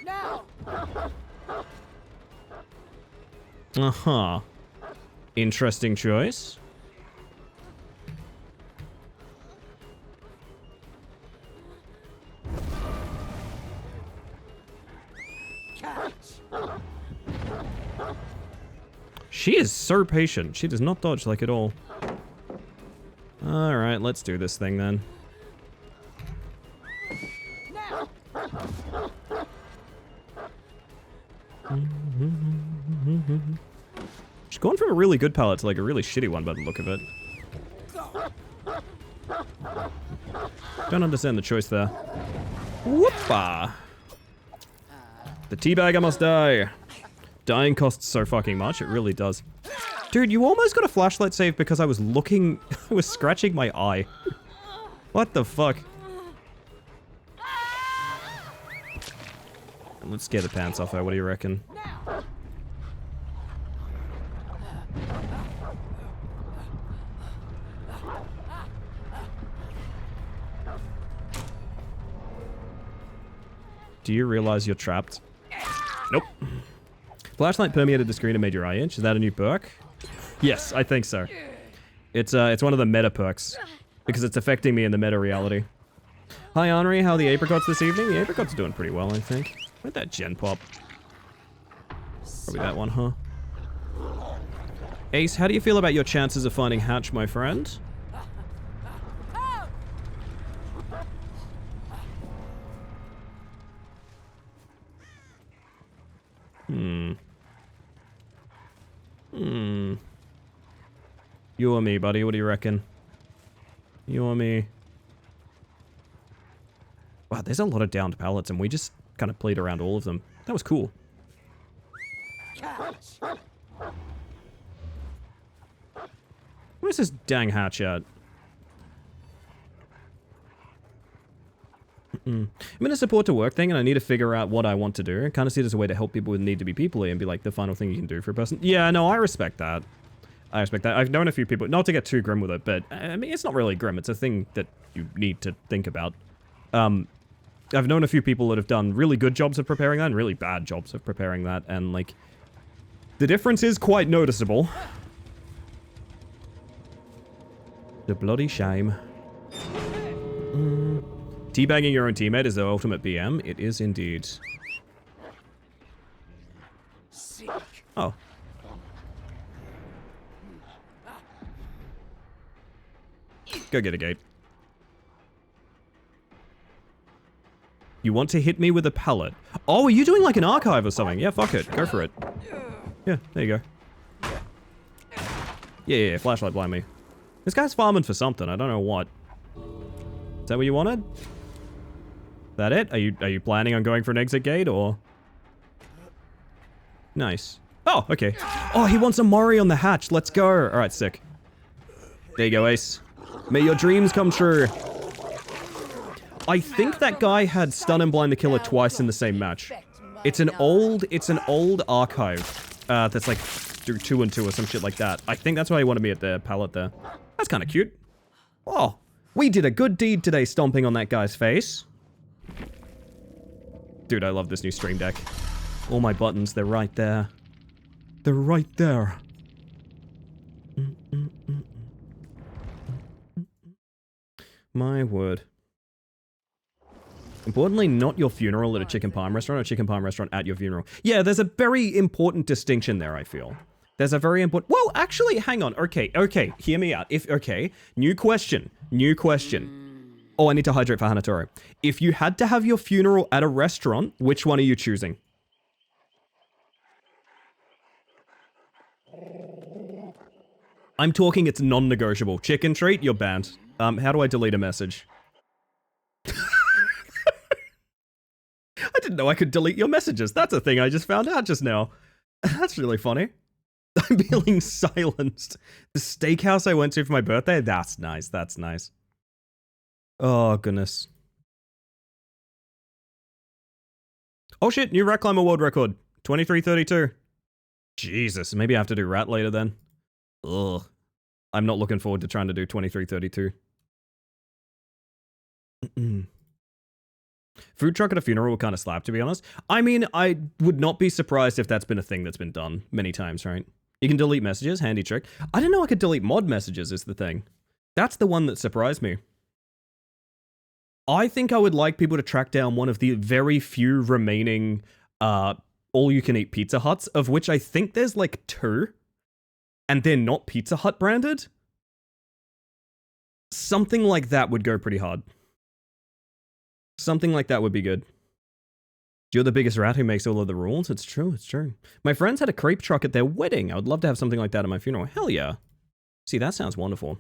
Now.
Uh-huh. Interesting choice.
Catch.
She is so patient. She does not dodge like at all. Alright, let's do this thing then.
Now.
She's gone from a really good palette to like a really shitty one by the look of it. Don't understand the choice there. Whoopa! The teabagger must die. Dying costs so fucking much, it really does. Dude, you almost got a flashlight save because I was looking... I was scratching my eye. What the fuck? Let's scare the pants off her, what do you reckon? Do you realize you're trapped? Nope. Flashlight permeated the screen and made your eye itch. Is that a new perk? Yes, I think so. It's one of the meta perks. Because it's affecting me in the meta reality. Hi Henri, how are the apricots this evening? The apricots are doing pretty well, I think. Where'd that gen pop? Probably that one, huh? Ace, how do you feel about your chances of finding Hatch, my friend? You or me, buddy? What do you reckon? You or me? Wow, there's a lot of downed pallets, and we just kind of played around all of them. That was cool.
Catch.
Where's this dang hatch at? I'm in a support to work thing, and I need to figure out what I want to do. I kind of see it as a way to help people with need to be people and be like the final thing you can do for a person. Yeah, no, I respect that. I respect that. I've known a few people, not to get too grim with it, but I mean, it's not really grim. It's a thing that you need to think about. I've known a few people that have done really good jobs of preparing that and really bad jobs of preparing that, and like, the difference is quite noticeable. The bloody shame. Teabagging your own teammate is the ultimate BM. It is indeed.
Sick.
Oh. Go get a gate. You want to hit me with a pellet? Oh, are you doing like an archive or something? Yeah, fuck it. Go for it. Yeah, there you go. Yeah, flashlight blind me. This guy's farming for something. I don't know what. Is that what you wanted? That it? Are you planning on going for an exit gate or? Nice. Oh, okay. Oh, he wants a Mori on the hatch. Let's go. All right, sick. There you go, Ace. May your dreams come true. I think that guy had stun and blind the killer twice in the same match. It's an old archive that's like through 2 and 2 or some shit like that. I think that's why he wanted me at the pallet there. That's kind of cute. Oh, we did a good deed today stomping on that guy's face. Dude, I love this new stream deck. All my buttons, they're right there. They're right there. My word. Importantly, not your funeral at a chicken parm restaurant, or a chicken parm restaurant at your funeral. Yeah, there's a very important distinction there, I feel. There's a very important... Well, actually, hang on. Okay, hear me out. New question. Oh, I need to hydrate for Hanatori. If you had to have your funeral at a restaurant, which one are you choosing? I'm talking it's non-negotiable. Chicken treat, you're banned. How do I delete a message? I didn't know I could delete your messages. That's a thing I just found out just now. That's really funny. I'm feeling silenced. The steakhouse I went to for my birthday? That's nice. That's nice. Oh, goodness. Oh, shit. New Rat Climber world record. 23:32. Jesus. Maybe I have to do Rat later then. Ugh. I'm not looking forward to trying to do 23:32. Food truck at a funeral will kind of slap, to be honest. I mean, I would not be surprised if that's been a thing that's been done many times, right? You can delete messages, handy trick. I didn't know I could delete mod messages is the thing. That's the one that surprised me. I think I would like people to track down one of the very few remaining all-you-can-eat Pizza Huts, of which I think there's like 2, and they're not Pizza Hut branded. Something like that would go pretty hard. Something like that would be good. You're the biggest rat who makes all of the rules? It's true, it's true. My friends had a crepe truck at their wedding. I would love to have something like that at my funeral. Hell yeah. See, that sounds wonderful.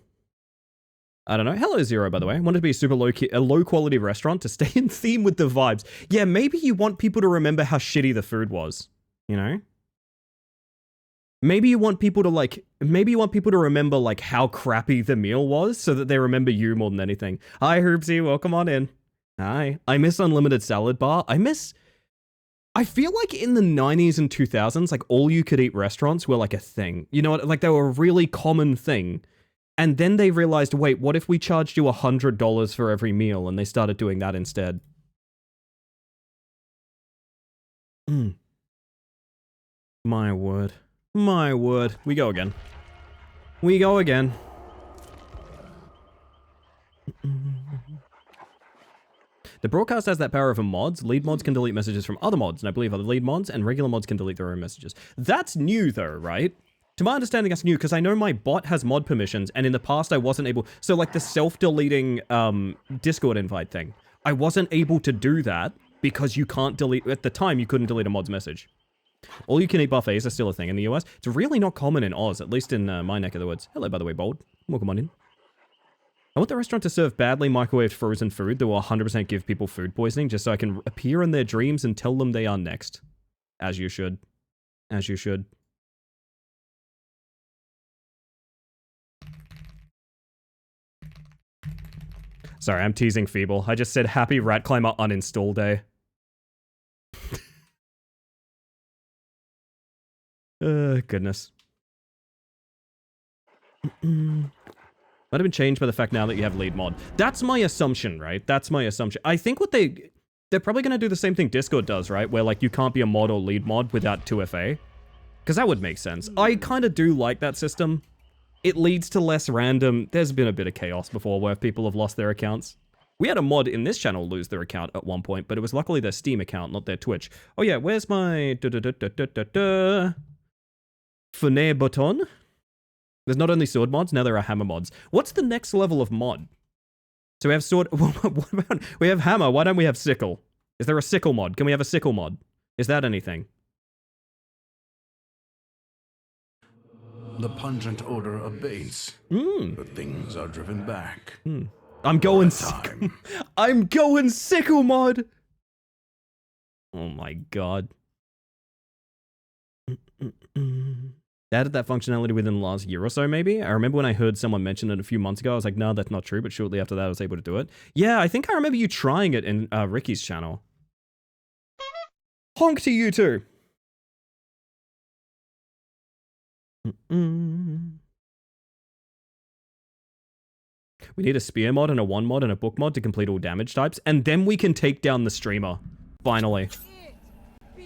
I don't know. Hello, Zero, by the way. I wanted to be a super low-quality restaurant to stay in theme with the vibes. Yeah, maybe you want people to remember how shitty the food was. You know? Maybe you want people to remember, like, how crappy the meal was so that they remember you more than anything. Hi, Herbsy. Welcome on in. Hi. I miss unlimited salad bar. I feel like in the 90s and 2000s, like, all-you-could-eat restaurants were, like, a thing. You know what? Like, they were a really common thing. And then they realized, wait, what if we charged you $100 for every meal? And they started doing that instead. My word. My word. We go again. We go again. The broadcast has that power over mods. Lead mods can delete messages from other mods, and I believe other lead mods and regular mods can delete their own messages. That's new though, right? To my understanding, that's new, because I know my bot has mod permissions, and in the past I wasn't able... So, like, the self-deleting Discord invite thing. I wasn't able to do that, because you can't delete... At the time, you couldn't delete a mod's message. All-you-can-eat buffets are still a thing in the US. It's really not common in Oz, at least in my neck of the woods. Hello, by the way, Bold. Welcome on in. I want the restaurant to serve badly microwaved frozen food that will 100% give people food poisoning just so I can appear in their dreams and tell them they are next. As you should. As you should. Sorry, I'm teasing Feeble. I just said happy Rat Climber uninstall day. Goodness. Might have been changed by the fact now that you have lead mod. That's my assumption, right? That's my assumption. I think what they're probably going to do the same thing Discord does, right? Where like you can't be a mod or lead mod without 2FA. Because that would make sense. I kind of do like that system. It leads to less random. There's been a bit of chaos before where people have lost their accounts. We had a mod in this channel lose their account at one point, but it was luckily their Steam account, not their Twitch. Oh yeah, where's my Funne button? There's not only sword mods, now there are hammer mods. What's the next level of mod? So we have sword. What about we have hammer? Why don't we have sickle? Is there a sickle mod? Can we have a sickle mod? Is that anything?
The pungent odor abates, but things are driven back.
I'm going
Time.
I'm going sickle mod. Oh my god. They added that functionality within the last year or so, maybe? I remember when I heard someone mention it a few months ago, I was like, no, that's not true, but shortly after that, I was able to do it. Yeah, I think I remember you trying it in Ricky's channel. Honk to you too! We need a spear mod and a one mod and a book mod to complete all damage types, and then we can take down the streamer. Finally.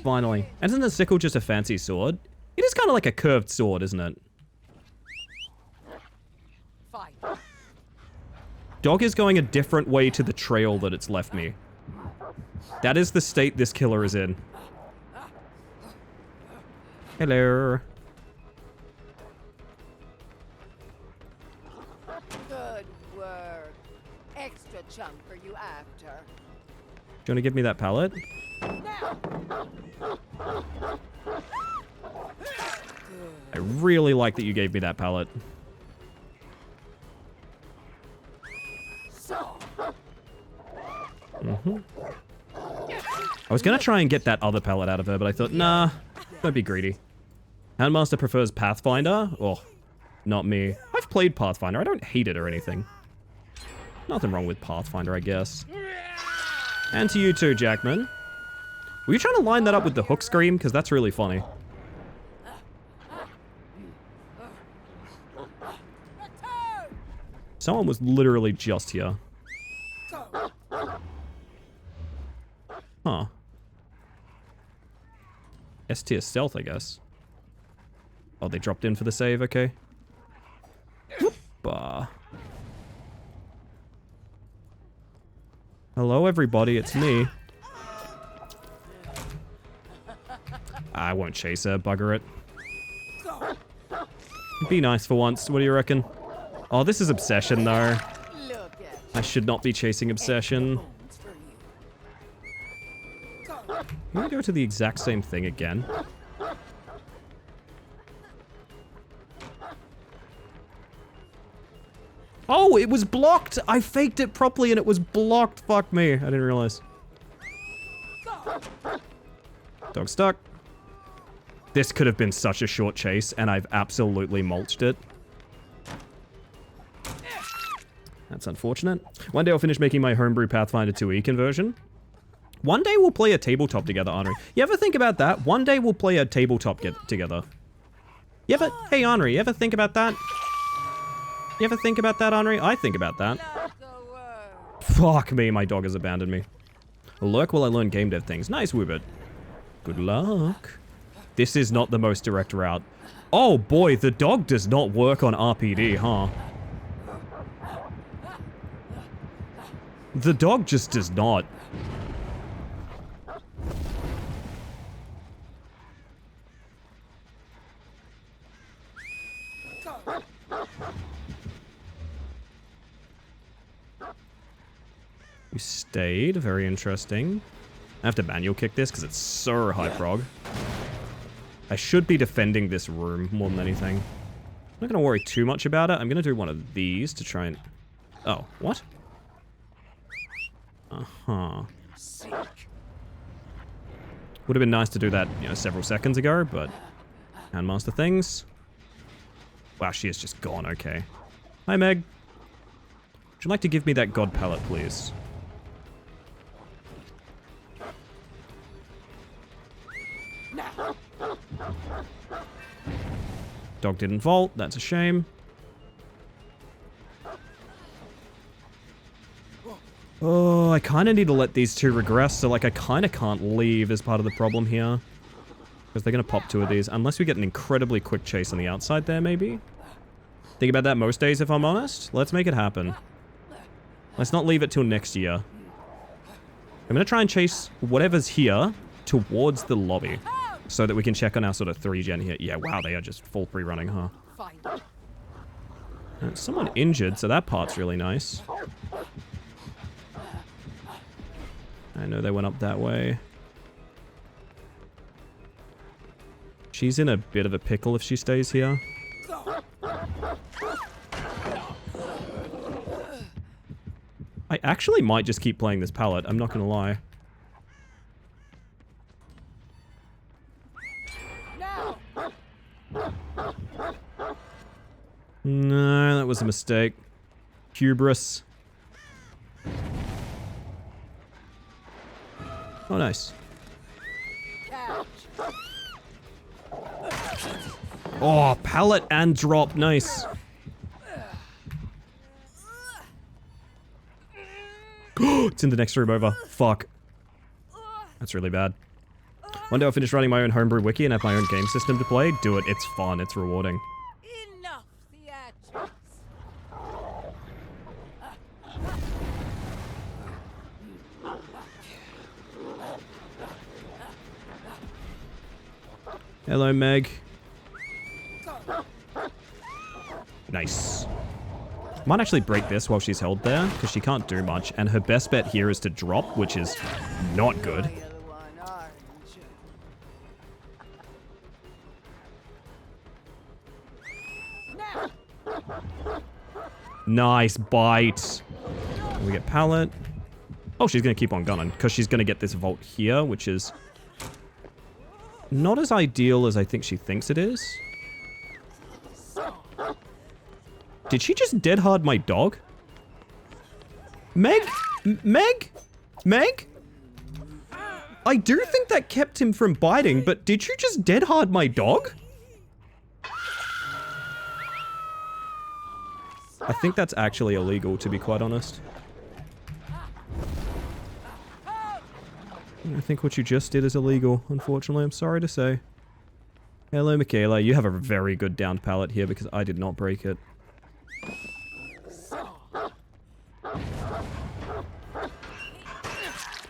Finally. Isn't the sickle just a fancy sword? It is kind of like a curved sword, isn't it?
Fight.
Dog is going a different way to the trail that it's left me. That is the state this killer is in. Hello.
Good work. Extra chunk for you after.
Do you want to give me that pallet?
Now.
I really like that you gave me that pallet.
So.
I was gonna try and get that other pallet out of her, but I thought, nah, don't be greedy. Handmaster prefers Pathfinder? Oh, not me. I've played Pathfinder. I don't hate it or anything. Nothing wrong with Pathfinder, I guess. And to you too, Jackman. Were you trying to line that up with the hook scream? Because that's really funny.
Return.
Someone was literally just here.
Go.
Huh. S tier stealth, I guess. Oh, they dropped in for the save, okay. Whoop-ah. Hello, everybody, it's me. I won't chase her, bugger it. Be nice for once, what do you reckon? Oh, this is Obsession, though.
Look at
I should not be chasing Obsession.
bones for you. Go.
Can we go to the exact same thing again? Oh, it was blocked! I faked it properly and it was blocked. Fuck me. I didn't realize. Dog stuck. This could have been such a short chase and I've absolutely mulched it. That's unfortunate. One day I'll finish making my homebrew Pathfinder 2e conversion. One day we'll play a tabletop together, Henri. You ever think about that? One day we'll play a tabletop together. You ever... Hey, Henri, you ever think about that? You ever think about that, Henri? I think about that.
Love the world.
Fuck me, my dog has abandoned me. Lurk while I learn game dev things. Nice, Woobit. Good luck. This is not the most direct route. Oh boy, the dog does not work on RPD, huh? The dog just does not. You stayed. Very interesting. I have to manual kick this because it's so high prog. I should be defending this room more than anything. I'm not going to worry too much about it. I'm going to do one of these to try and... Oh, what? Uh-huh. Would have been nice to do that, you know, several seconds ago, but... Handmaster things. Wow, she is just gone, okay. Hi, Meg. Would you like to give me that god pallet, please? Dog didn't vault, that's a shame. Oh, I kind of need to let these two regress, so like I kind of can't leave as part of the problem here. Because they're going to pop two of these, unless we get an incredibly quick chase on the outside there, maybe? Think about that most days, if I'm honest. Let's make it happen. Let's not leave it till next year. I'm going to try and chase whatever's here towards the lobby. So that we can check on our sort of 3-gen here. Yeah, wow, they are just full pre-running, huh? Someone injured, so that part's really nice. I know they went up that way. She's in a bit of a pickle if she stays here. I actually might just keep playing this pallet, I'm not gonna lie. No, that was a mistake. Hubris. Oh, nice. Oh, pallet and drop. Nice. It's in the next room over. Fuck. That's really bad. One day I'll finish writing my own homebrew wiki and have my own game system to play. Do it. It's fun. It's rewarding.
Enough theatrics.
Hello, Meg. Nice. Might actually break this while she's held there, because she can't do much, and her best bet here is to drop, which is not good. Nice bite. We get pallet. Oh, she's going to keep on gunning, because she's going to get this vault here, which is not as ideal as I think she thinks it is. Did she just dead hard my dog? Meg? Meg? Meg? I do think that kept him from biting, but did you just dead hard my dog? I think that's actually illegal, to be quite honest. I think what you just did is illegal, unfortunately. I'm sorry to say. Hello, Michaela. You have a very good downed pallet here because I did not break it.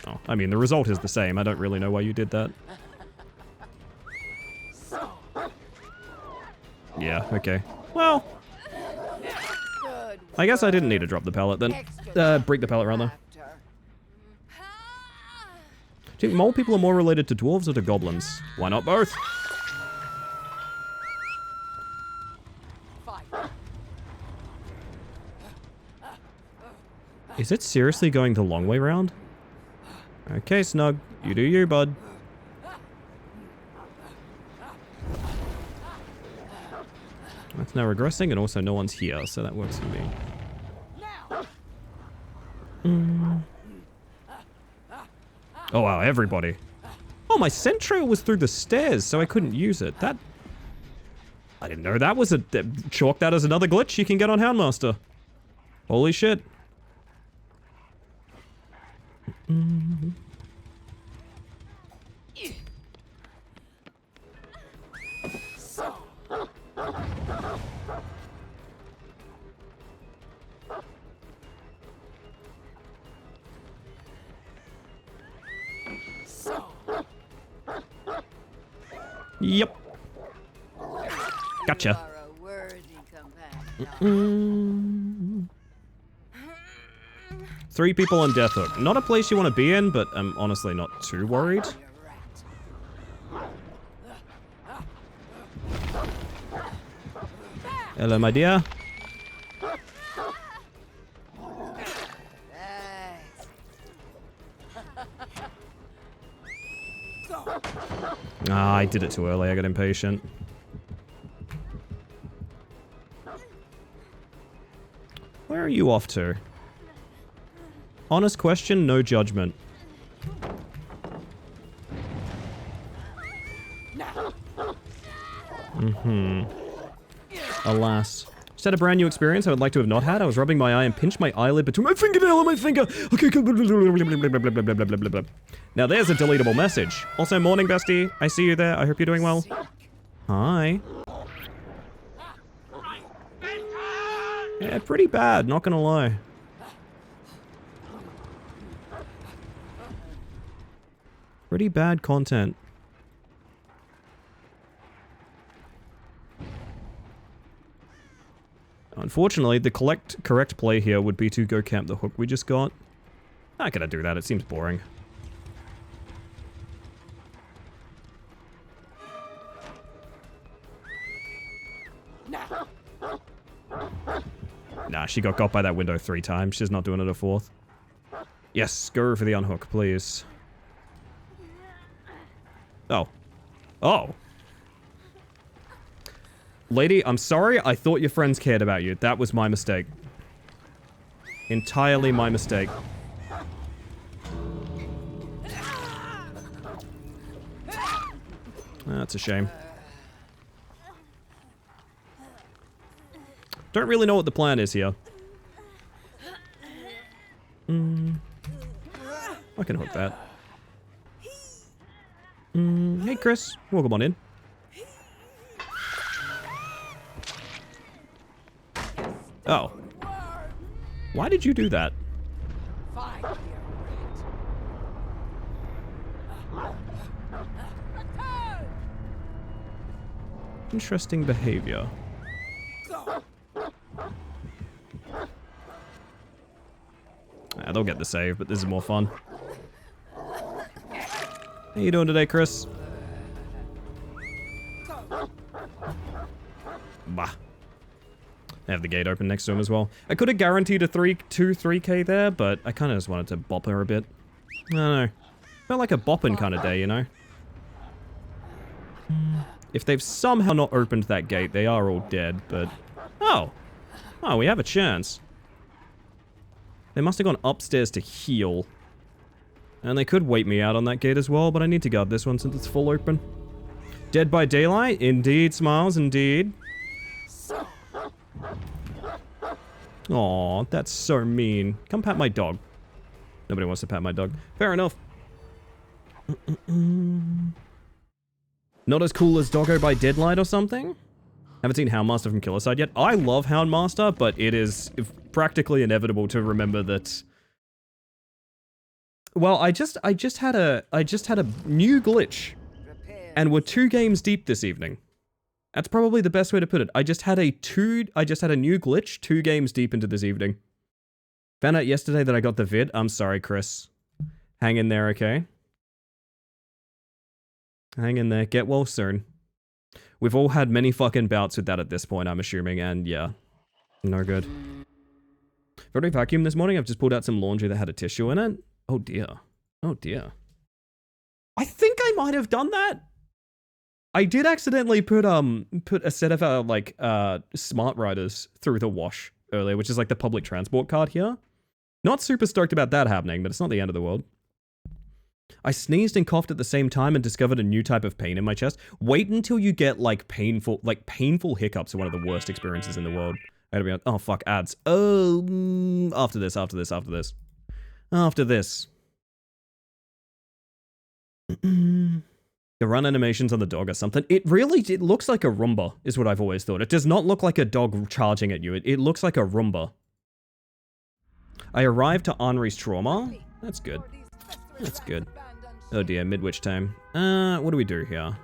Oh, I mean, the result is the same. I don't really know why you did that. Yeah, okay. Well, I guess I didn't need to drop the pallet then. Break the pallet, rather. Do you think mole people are more related to dwarves or to goblins? Why not both? Is it seriously going the long way round? Okay, Snug. You do you, bud. That's now regressing, and also no one's here, so that works for me. Oh wow, everybody. Oh, my Centro was through the stairs, so I couldn't use it. That... I didn't know that was a... Chalk that as another glitch you can get on Houndmaster. Holy shit. Yep. Gotcha. Three people on Death Hook. Not a place you want to be in, but I'm honestly not too worried. Hello, my dear. Ah, I did it too early. I got impatient. Where are you off to? Honest question, no judgment. Alas. Just had a brand new experience I would like to have not had. I was rubbing my eye and pinched my eyelid between my fingernail and my finger. Okay, now there's a deletable message. Also, morning, bestie. I see you there. I hope you're doing well. Hi. Yeah, pretty bad, not gonna lie. Pretty bad content. Unfortunately, the correct play here would be to go camp the hook we just got. How could I do that? It seems boring. Nah, she got by that window 3 times. She's not doing it a 4th. Yes, go for the unhook, please. Oh. Oh. Lady, I'm sorry. I thought your friends cared about you. That was my mistake. Entirely my mistake. That's a shame. Don't really know what the plan is here. I can hook that. Hey, Chris. Welcome on in. Oh. Why did you do that? Interesting behavior. They'll get the save, but this is more fun. How you doing today, Chris? Bah. I have the gate open next to him as well. I could have guaranteed a 3K there, but I kind of just wanted to bop her a bit. I don't know. Felt like a bopping kind of day, you know? If they've somehow not opened that gate, they are all dead, but... Oh! Oh, we have a chance. They must have gone upstairs to heal. And they could wait me out on that gate as well, but I need to guard this one since it's full open. Dead by daylight? Indeed, Smiles, indeed. Aw, that's so mean. Come pat my dog. Nobody wants to pat my dog. Fair enough. Not as cool as Doggo by Deadlight or something? Haven't seen Houndmaster from Killercide yet. I love Houndmaster, but it is practically inevitable to remember that... Well, I just had a new glitch, and we're 2 games deep this evening. That's probably the best way to put it. I just had a new glitch 2 games deep into this evening. Found out yesterday that I got the vid. I'm sorry, Chris. Hang in there, okay? Hang in there. Get well soon. We've all had many fucking bouts with that at this point, I'm assuming, and yeah. No good. Very vacuum this morning. I've just pulled out some laundry that had a tissue in it. Oh dear. Oh dear. I think I might have done that. I did accidentally put a set of smart riders through the wash earlier, which is like the public transport card here. Not super stoked about that happening, but it's not the end of the world. I sneezed and coughed at the same time and discovered a new type of pain in my chest. Wait until you get painful hiccups are one of the worst experiences in the world. I gotta be like, oh fuck, ads. Oh, after this. The run animations on the dog or something. It looks like a Roomba, is what I've always thought. It does not look like a dog charging at you. It looks like a Roomba. I arrived to Henri's trauma. That's good. That's good. Oh dear, midwich time. What do we do here?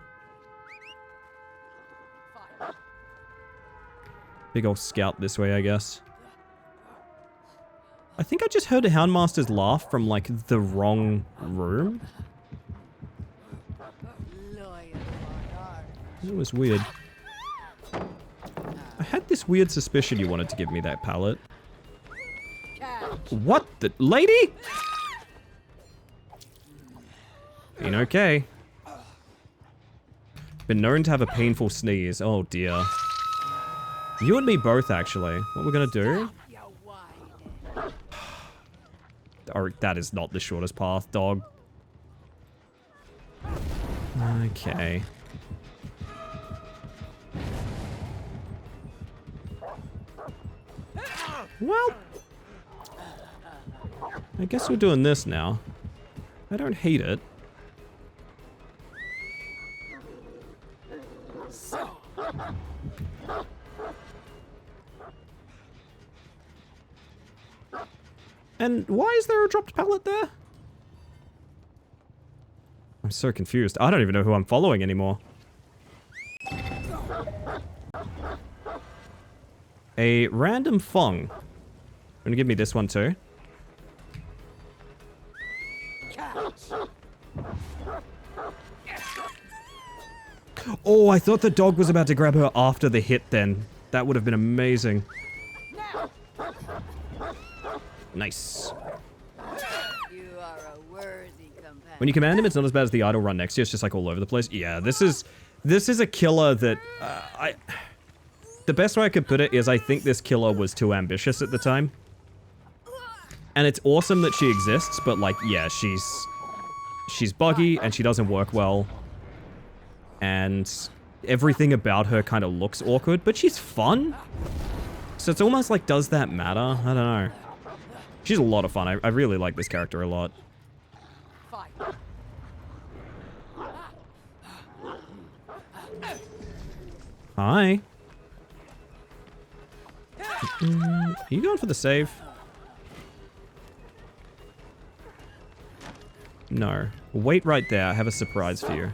Big ol' scout this way, I guess. I think I just heard a Houndmaster's laugh from, like, the wrong room. It was weird. I had this weird suspicion you wanted to give me that pallet. What the... Lady? Been okay. Been known to have a painful sneeze. Oh dear. You and me both, actually. What we're gonna do?
You whining.
Oh, that is not the shortest path, dog. Okay. Well, I guess we're doing this now. I don't hate it. And why is there a dropped pallet there? I'm so confused. I don't even know who I'm following anymore. A random Fong. Gonna give me this one too. Oh, I thought the dog was about to grab her after the hit then. That would have been amazing. Nice.
You are a worthy companion.
When you command him, it's not as bad as the idle run next to you. It's just like all over the place. Yeah, this is a killer that the best way I could put it is I think this killer was too ambitious at the time. And it's awesome that she exists, but like, yeah, she's buggy and she doesn't work well. And everything about her kind of looks awkward, but she's fun. So it's almost like, does that matter? I don't know. She's a lot of fun. I really like this character a lot.
Fight.
Hi. Are you going for the save? No. Wait right there. I have a surprise for you.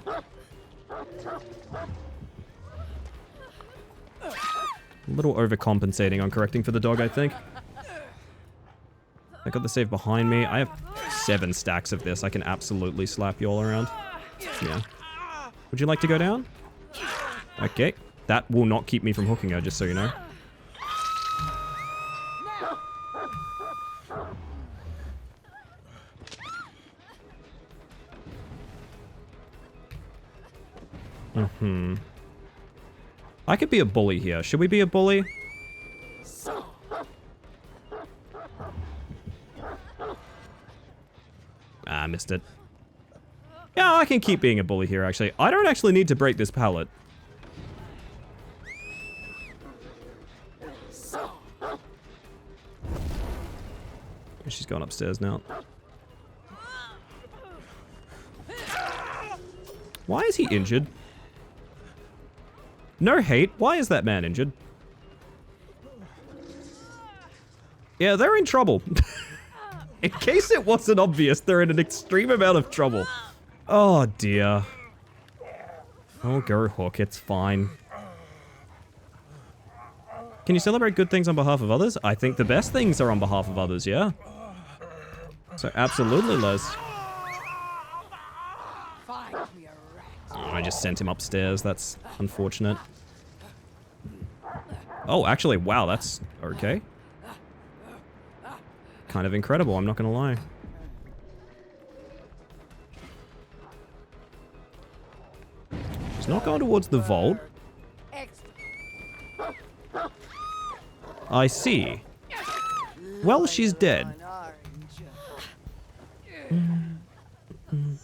A little overcompensating on correcting for the dog, I think. I got the save behind me. I have 7 stacks of this. I can absolutely slap you all around. Yeah. Would you like to go down? Okay. That will not keep me from hooking her, just so you know. I could be a bully here. Should we be a bully? Ah, missed it. Yeah, I can keep being a bully here, actually. I don't actually need to break this pallet. She's going upstairs now. Why is he injured? No hate. Why is that man injured? Yeah, they're in trouble. In case it wasn't obvious, they're in an extreme amount of trouble. Oh, dear. Oh, go Hook. It's fine. Can you celebrate good things on behalf of others? I think the best things are on behalf of others, yeah. So, absolutely, Les.
Fight me a rat.
Oh, I just sent him upstairs. That's unfortunate. Oh, actually, wow, that's okay. Kind of incredible, I'm not gonna lie. She's not going towards the vault.
Extra.
I see. Well, she's dead.
One orange.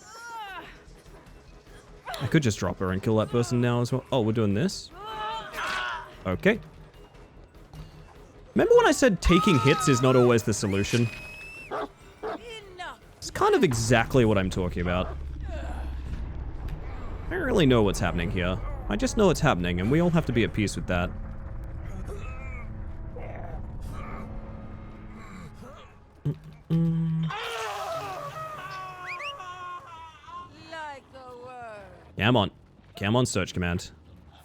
I could just drop her and kill that person now as well. Oh, we're doing this? Okay. Remember when I said taking hits is not always the solution? It's kind of exactly what I'm talking about. I don't really know what's happening here. I just know it's happening, and we all have to be at peace with that.
Like a word.
Come on. Come on, search command.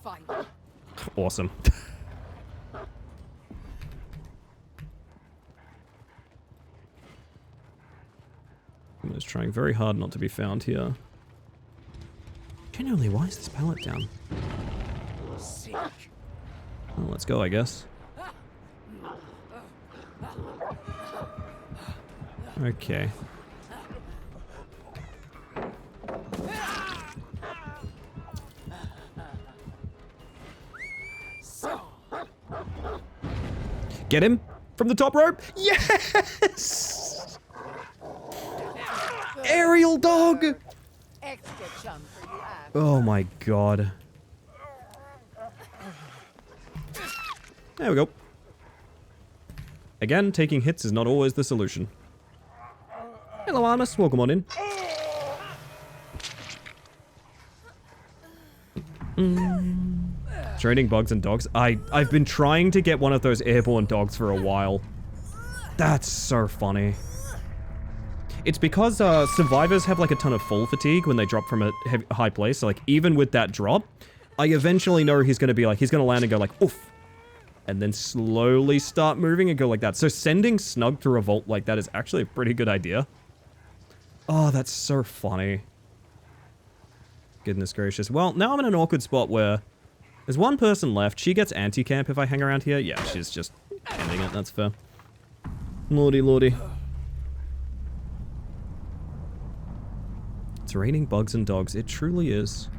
Fight.
Awesome. I'm just trying very hard not to be found here. Genuinely, why is this pallet down?
Sick.
Well, let's go, I guess. Okay. Get him from the top rope. Yes! Aerial dog.
Extra chumper, you ask.
Oh my god. There we go. Again, taking hits is not always the solution. Hello, Armus. Welcome on in. Training bugs and dogs. I've been trying to get one of those airborne dogs for a while. That's so funny. It's because survivors have like a ton of fall fatigue when they drop from a high place. So like even with that drop, I eventually know he's gonna land and go like oof. And then slowly start moving and go like that. So sending Snug through a vault like that is actually a pretty good idea. Oh, that's so funny. Goodness gracious. Well, now I'm in an awkward spot where there's one person left. She gets anti-camp if I hang around here. Yeah, she's just ending it. That's fair. Lordy, lordy. It's raining bugs and dogs. It truly is.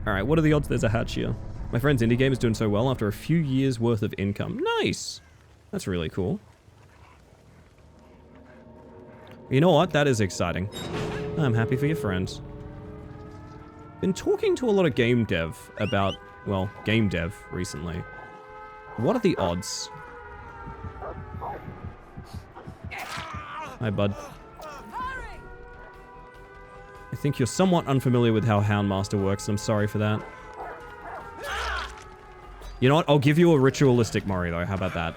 Alright, what are the odds there's a hatch here? My friend's indie game is doing so well after a few years worth of income. Nice! That's really cool. You know what? That is exciting. I'm happy for your friends. Been talking to a lot of game dev about, well, game dev recently. What are the odds? Hi, bud. I think you're somewhat unfamiliar with how Houndmaster works, and I'm sorry for that. You know what? I'll give you a ritualistic Mori, though. How about that?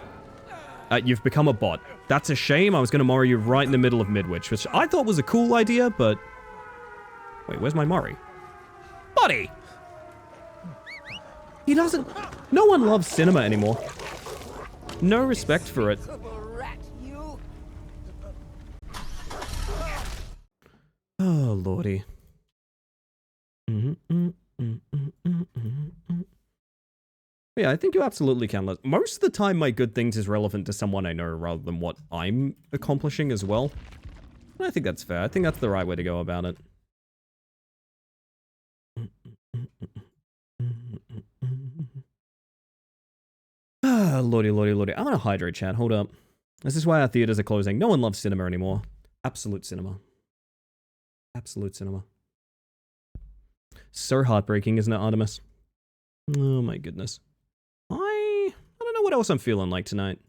You've become a bot. That's a shame. I was going to Mori you right in the middle of Midwich, which I thought was a cool idea, but... Wait, where's my Mori? Buddy! He doesn't... No one loves cinema anymore. No respect for it.
Rat, you.
Oh, lordy. Yeah, I think you absolutely can. Most of the time, my good things is relevant to someone I know rather than what I'm accomplishing as well. And I think that's fair. I think that's the right way to go about it. Ah, lordy, lordy, lordy. I'm gonna hydrate, chat. Hold up. This is why our theaters are closing. No one loves cinema anymore. Absolute cinema. Absolute cinema. So heartbreaking, isn't it, Artemis? Oh my goodness. I don't know what else I'm feeling like tonight.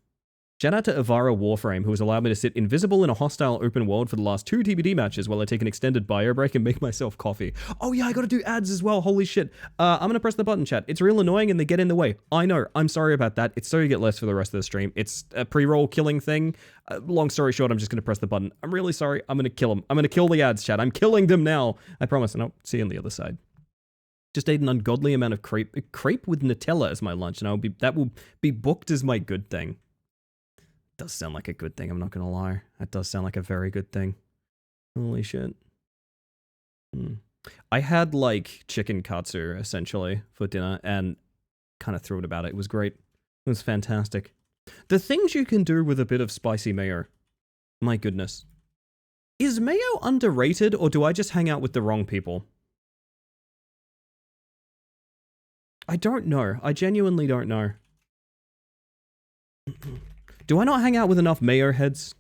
Shout out to Ivara Warframe, who has allowed me to sit invisible in a hostile open world for the last 2 TBD matches while I take an extended bio break and make myself coffee. Oh yeah, I gotta do ads as well, holy shit. I'm gonna press the button, chat. It's real annoying and they get in the way. I know, I'm sorry about that. It's so you get less for the rest of the stream. It's a pre-roll killing thing. Long story short, I'm just gonna press the button. I'm really sorry, I'm gonna kill them. I'm gonna kill the ads, chat. I'm killing them now. I promise, and I'll see you on the other side. Just ate an ungodly amount of crepe with Nutella as my lunch, and that will be booked as my good thing. Does sound like a good thing, I'm not gonna lie. That does sound like a very good thing. Holy shit. I had like chicken katsu essentially for dinner and kind of threw it about it. It was great. It was fantastic. The things you can do with a bit of spicy mayo. My goodness. Is mayo underrated or do I just hang out with the wrong people? I don't know. I genuinely don't know. Do I not hang out with enough mayo heads?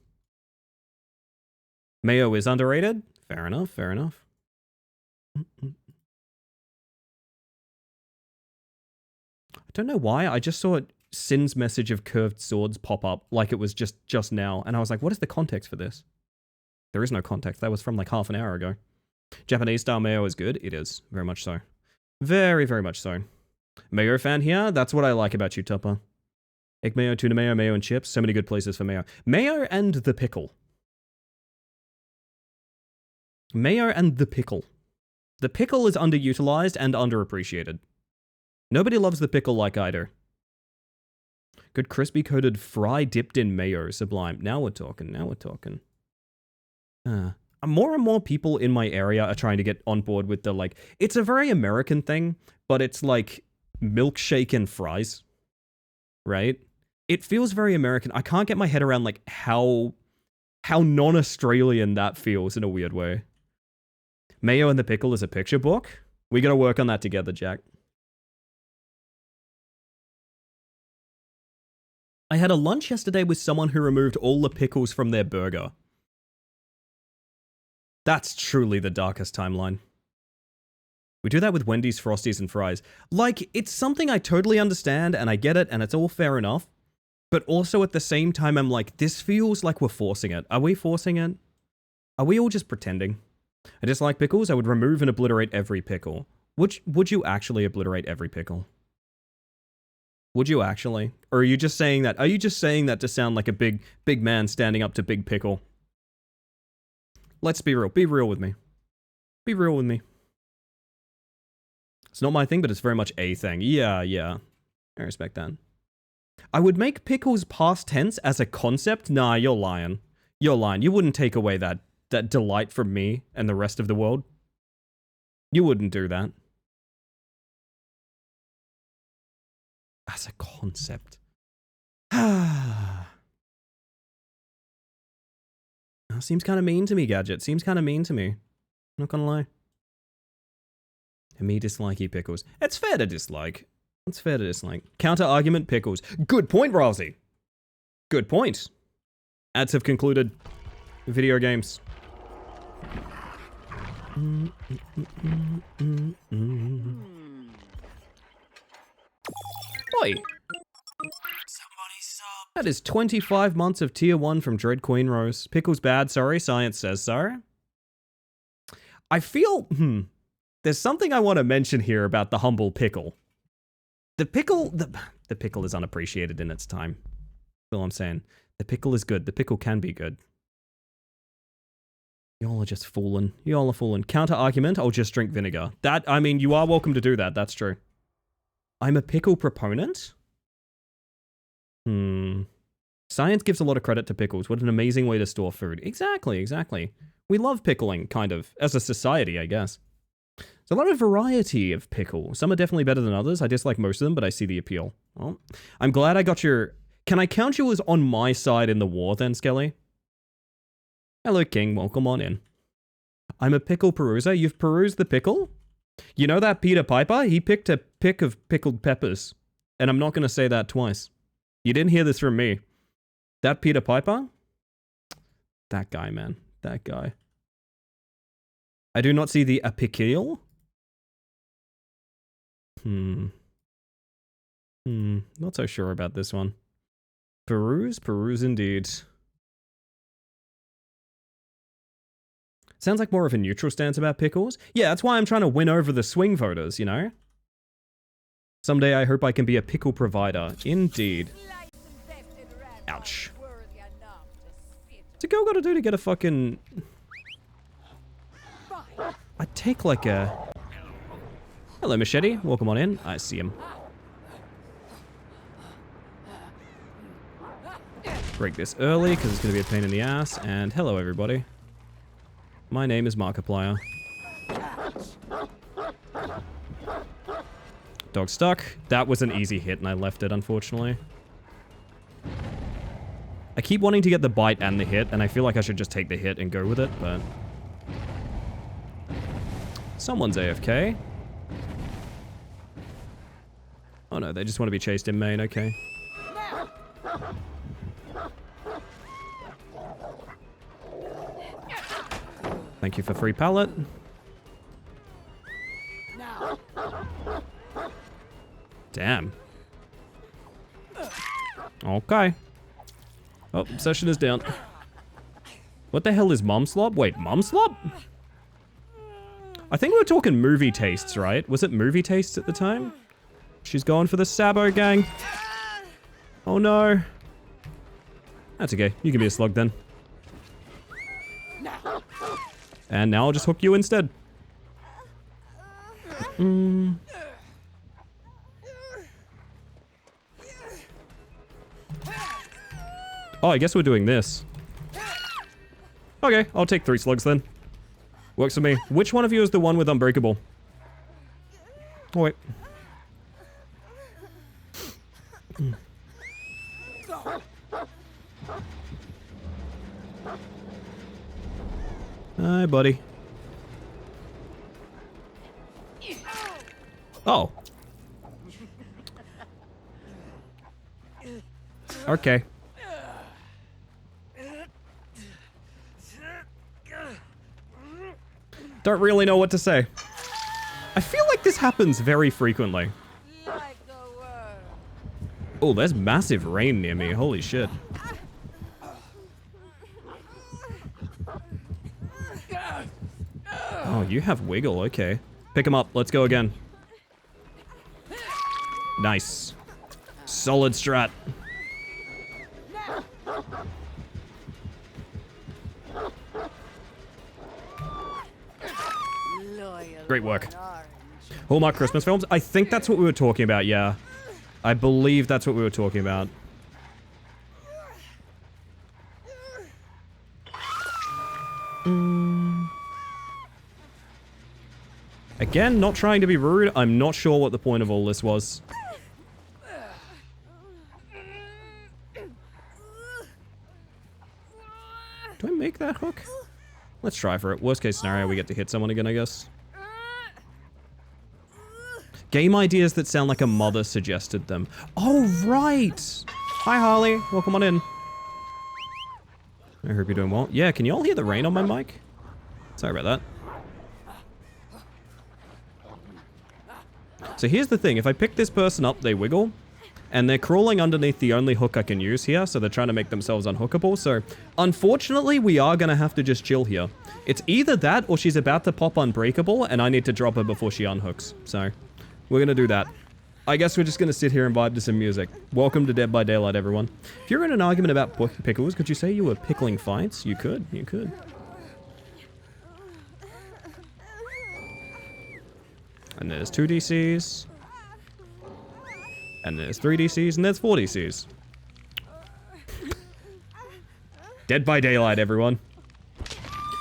Mayo is underrated? Fair enough, fair enough. I don't know why, I just saw Sin's message of curved swords pop up like it was just now, and I was like, what is the context for this? There is no context, that was from like half an hour ago. Japanese style mayo is good? It is, very much so. Very, very much so. Mayo fan here? That's what I like about you, Tupper. Egg mayo, tuna mayo, mayo and chips. So many good places for mayo. Mayo and the pickle. Mayo and the pickle. The pickle is underutilized and underappreciated. Nobody loves the pickle like I do. Good crispy coated fry dipped in mayo. Sublime. Now we're talking. Now we're talking. More and more people in my area are trying to get on board with the like... It's a very American thing, but it's like milkshake and fries. Right? It feels very American. I can't get my head around like how non-Australian that feels in a weird way. Mayo and the Pickle is a picture book. We gotta work on that together, Jack. I had a lunch yesterday with someone who removed all the pickles from their burger. That's truly the darkest timeline. We do that with Wendy's, Frosties, and fries. Like, it's something I totally understand, and I get it, and it's all fair enough. But also at the same time, I'm like, this feels like we're forcing it. Are we forcing it? Are we all just pretending? I dislike pickles. I would remove and obliterate every pickle. Would you actually obliterate every pickle? Would you actually? Or are you just saying that? Are you just saying that to sound like a big man standing up to Big Pickle? Let's be real. Be real with me. Be real with me. It's not my thing, but it's very much a thing. Yeah. I respect that. I would make pickles past tense as a concept. Nah, you're lying. You're lying. You wouldn't take away that delight from me and the rest of the world. You wouldn't do that. As a concept. Seems kind of mean to me, Gadget. Seems kind of mean to me. Not gonna lie. And me dislikey pickles. It's fair to dislike. It's fair to dislike. Counter argument pickles. Good point, Rousey. Good point. Ads have concluded. Video games. Oi.
Somebody sub.
That is 25 months of tier 1 from Dread Queen Rose. Pickles bad, sorry. Science says so. I feel, there's something I want to mention here about the humble pickle. The pickle is unappreciated in its time. That's all I'm saying. The pickle is good. The pickle can be good. Y'all are just fooling. Y'all are fooling. Counter argument, I'll just drink vinegar. That, I mean, you are welcome to do that. That's true. I'm a pickle proponent? Science gives a lot of credit to pickles. What an amazing way to store food. Exactly. We love pickling, kind of, as a society, I guess. There's a lot of variety of pickle. Some are definitely better than others. I dislike most of them, but I see the appeal. Well, I'm glad I got your... Can I count you as on my side in the war then, Skelly? Hello, King. Welcome on in. I'm a pickle peruser. You've perused the pickle? You know that Peter Piper? He picked a pick of pickled peppers. And I'm not going to say that twice. You didn't hear this from me. That Peter Piper? That guy, man. That guy. I do not see the apicil. Not so sure about this one. Peruse indeed. Sounds like more of a neutral stance about pickles. Yeah, that's why I'm trying to win over the swing voters, you know? Someday I hope I can be a pickle provider. Indeed. Ouch. What's a girl gotta do to get a fucking... I'd take like a... Hello, Machete. Welcome on in. I see him. Break this early, because it's going to be a pain in the ass. And hello, everybody. My name is Markiplier. Dog stuck. That was an easy hit, and I left it, unfortunately. I keep wanting to get the bite and the hit, and I feel like I should just take the hit and go with it, but... Someone's AFK. Oh no, they just want to be chased in main, okay. Thank you for free pallet. Damn. Okay. Oh, obsession is down. What the hell is Mom Slop? Wait, Mom Slop? I think we were talking movie tastes, right? Was it movie tastes at the time? She's going for the Sabo gang. Oh no. That's okay. You can be a slug then. And now I'll just hook you instead. Oh, I guess we're doing this. Okay, I'll take 3 slugs then. Works for me. Which one of you is the one with Unbreakable? Oh, wait. Hi, buddy. Oh. Okay. Don't really know what to say. I feel like this happens very frequently.
Like a worm.
Oh, there's massive rain near me. Holy shit. Oh, you have wiggle. Okay. Pick him up. Let's go again. Nice. Solid strat.
Loyal
Great work.
one, orange.
Hallmark Christmas films? I think that's what we were talking about, yeah. I believe that's what we were talking about. Again, not trying to be rude. I'm not sure what the point of all this was. Do I make that hook? Let's try for it. Worst case scenario, we get to hit someone again, I guess. Game ideas that sound like a mother suggested them. Oh, right! Hi, Harley. Welcome on in. I hope you're doing well. Yeah, can you all hear the rain on my mic? Sorry about that. So here's the thing. If I pick this person up, they wiggle. And they're crawling underneath the only hook I can use here, so they're trying to make themselves unhookable. So, unfortunately, we are going to have to just chill here. It's either that, or she's about to pop unbreakable, and I need to drop her before she unhooks. So, we're going to do that. I guess we're just going to sit here and vibe to some music. Welcome to Dead by Daylight, everyone. If you're in an argument about pickles, could you say you were pickling fights? You could. You could. And there's 2 DCs. And there's 3 DCs, and there's 4 DCs. Dead by Daylight, everyone.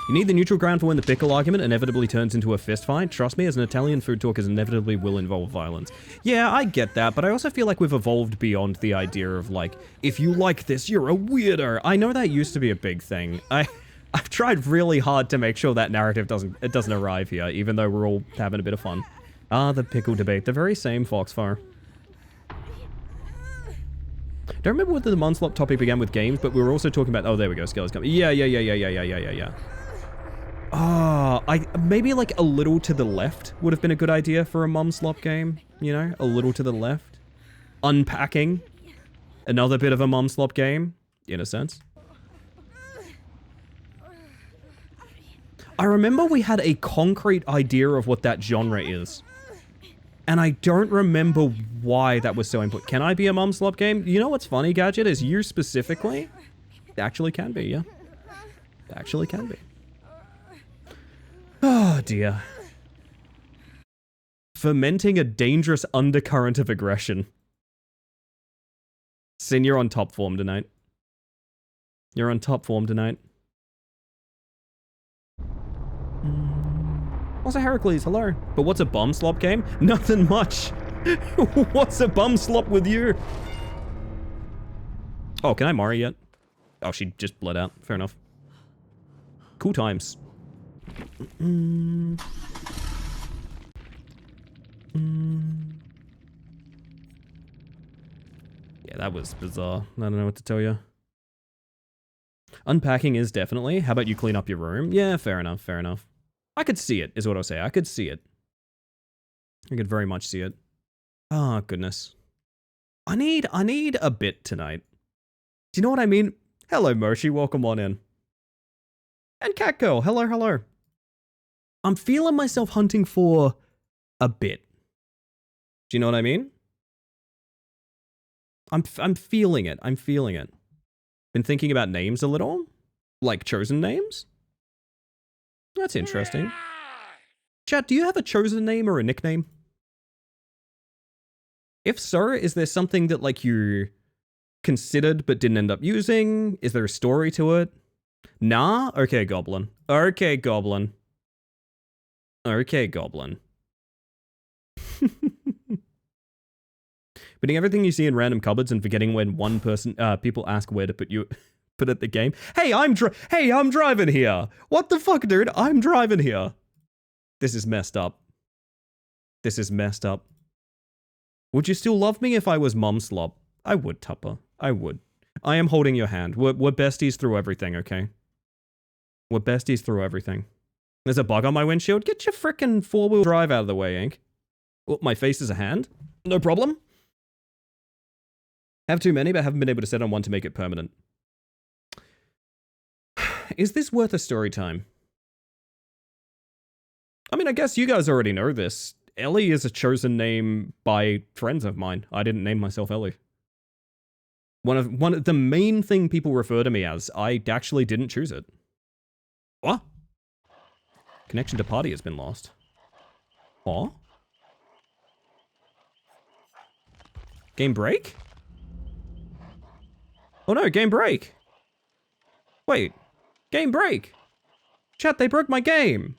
You need the neutral ground for when the pickle argument inevitably turns into a fist fight. Trust me, as an Italian, food talkers inevitably will involve violence. Yeah, I get that, but I also feel like we've evolved beyond the idea of, like, if you like this, you're a weirdo. I know that used to be a big thing. I've tried really hard to make sure that narrative doesn't arrive here, even though we're all having a bit of fun. Ah, the pickle debate. The very same, Foxfire. Don't remember whether the Munslop topic began with games, but we were also talking about... Oh, there we go. Scales coming. Yeah. Ah, maybe like a little to the left would have been a good idea for a Mumslop game. You know, a little to the left. Unpacking. Another bit of a Mumslop game, in a sense. I remember we had a concrete idea of what that genre is. And I don't remember why that was so important. Can I be a Mumslop game? You know what's funny, Gadget, is you specifically... It actually can be, yeah. It actually can be. Oh, dear. Fermenting a dangerous undercurrent of aggression. Sin, you're on top form tonight. You're on top form tonight. Also, Heracles, hello. But what's a bum slop game? Nothing much. What's a bum slop with you? Oh, can I Mari yet? Oh, she just bled out. Fair enough. Cool times. Yeah, that was bizarre. I don't know what to tell you. Unpacking is definitely. How about you clean up your room? Yeah, fair enough, fair enough. I could see it, is what I'll say. I could see it. I could very much see it. Oh, goodness. I need a bit tonight. Do you know what I mean? Hello, Moshi. Welcome on in. And Catgirl. Hello, hello. I'm feeling myself hunting for a bit. Do you know what I mean? I'm feeling it. I'm feeling it. Been thinking about names a little. Like chosen names. That's interesting. Chat, do you have a chosen name or a nickname? If so, is there something that like you considered but didn't end up using? Is there a story to it? Nah? Okay, Goblin. Okay, Goblin. Okay, Goblin. Putting everything you see in random cupboards and forgetting when one person, people ask where to put at the game. Hey, I'm driving here. What the fuck, dude? I'm driving here. This is messed up. This is messed up. Would you still love me if I was Mumslop? I would, Tupper. I would. I am holding your hand. We're besties through everything, okay? We're besties through everything. There's a bug on my windshield. Get your frickin' four-wheel drive out of the way, Ink. Oh, my face is a hand. No problem. Have too many, but haven't been able to set on one to make it permanent. Is this worth a story time? I mean, I guess you guys already know this. Ellie is a chosen name by friends of mine. I didn't name myself Ellie. One of the main thing people refer to me as, I actually didn't choose it. What? Connection to party has been lost. What? Game break? Oh no, game break. Wait, game break. Chat, they broke my game.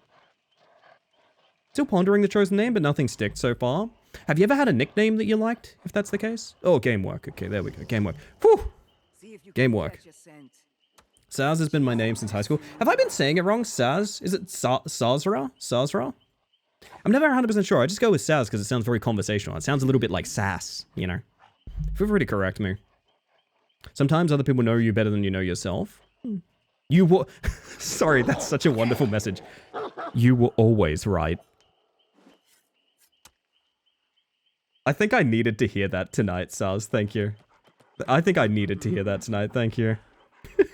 Still pondering the chosen name, but nothing sticked so far. Have you ever had a nickname that you liked, if that's the case? Oh, game work. Okay, there we go. Game work. Whew. Game work. Saz has been my name since high school. Have I been saying it wrong? Saz? Is it Sazra? Sazra? I'm never 100% sure. I just go with Saz because it sounds very conversational. It sounds a little bit like sass, you know? Feel free to correct me. Sometimes other people know you better than you know yourself. You were... Sorry, that's such a wonderful message. You were always right. I think I needed to hear that tonight, Saz. Thank you. I think I needed to hear that tonight. Thank you. I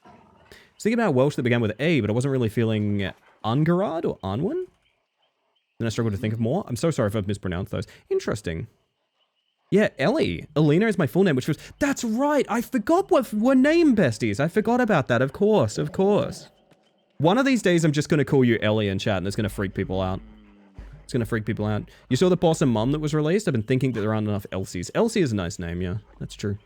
was thinking about Welsh that began with A, but I wasn't really feeling Angarad or Anwen. Then I struggled to think of more. I'm so sorry if I've mispronounced those. Interesting. Yeah, Ellie. Alina is my full name, which was... That's right. I forgot what we're name besties. I forgot about that. Of course. Of course. One of these days, I'm just going to call you Ellie in chat, and it's going to freak people out. It's going to freak people out. You saw the Boss and Mum that was released? I've been thinking that there aren't enough Elsies. Elsie is a nice name, yeah. That's true.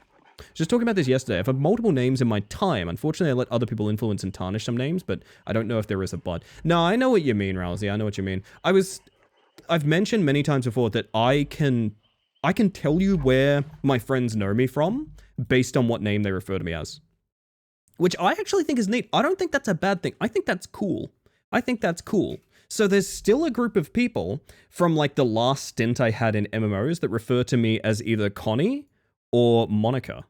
Just talking about this yesterday. I've had multiple names in my time. Unfortunately, I let other people influence and tarnish some names, but I don't know if there is a but. No, I know what you mean, Rousey. I know what you mean. I've mentioned many times before that I can tell you where my friends know me from based on what name they refer to me as. Which I actually think is neat. I don't think that's a bad thing. I think that's cool. I think that's cool. So there's still a group of people from like the last stint I had in MMOs that refer to me as either Connie or Monica,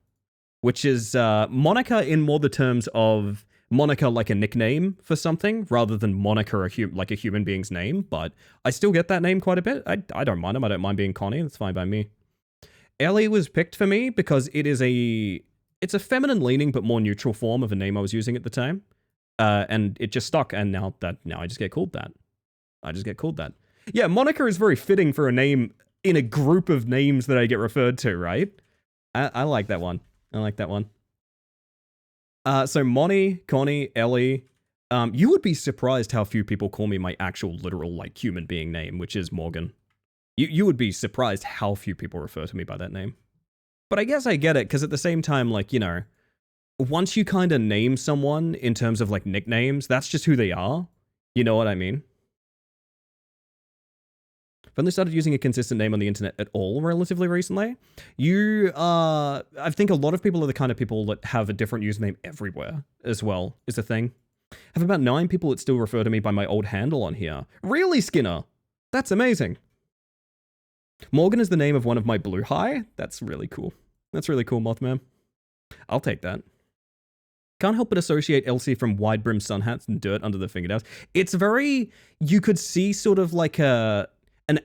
which is Monica in more the terms of Monica like a nickname for something rather than Monica like a human being's name. But I still get that name quite a bit. I don't mind them. I don't mind being Connie. That's fine by me. Ellie was picked for me because it's a feminine leaning but more neutral form of a name I was using at the time. And it just stuck, and now I just get called that. Yeah, Monica is very fitting for a name in a group of names that I get referred to, right? I like that one. I like that one. So Moni, Connie, Ellie, you would be surprised how few people call me my actual literal like human being name, which is Morgan. You would be surprised how few people refer to me by that name. But I guess I get it, because at the same time, like, you know, once you kind of name someone in terms of like nicknames, that's just who they are. You know what I mean? I've only started using a consistent name on the internet at all relatively recently. I think a lot of people are the kind of people that have a different username everywhere as well, is a thing. I have about 9 people that still refer to me by my old handle on here. Really, Skinner? That's amazing. Morgan is the name of one of my blue high. That's really cool. That's really cool, Mothman. I'll take that. Can't help but associate Elsie from wide brim sun hats and dirt under the fingernails. It's very, you could see sort of like an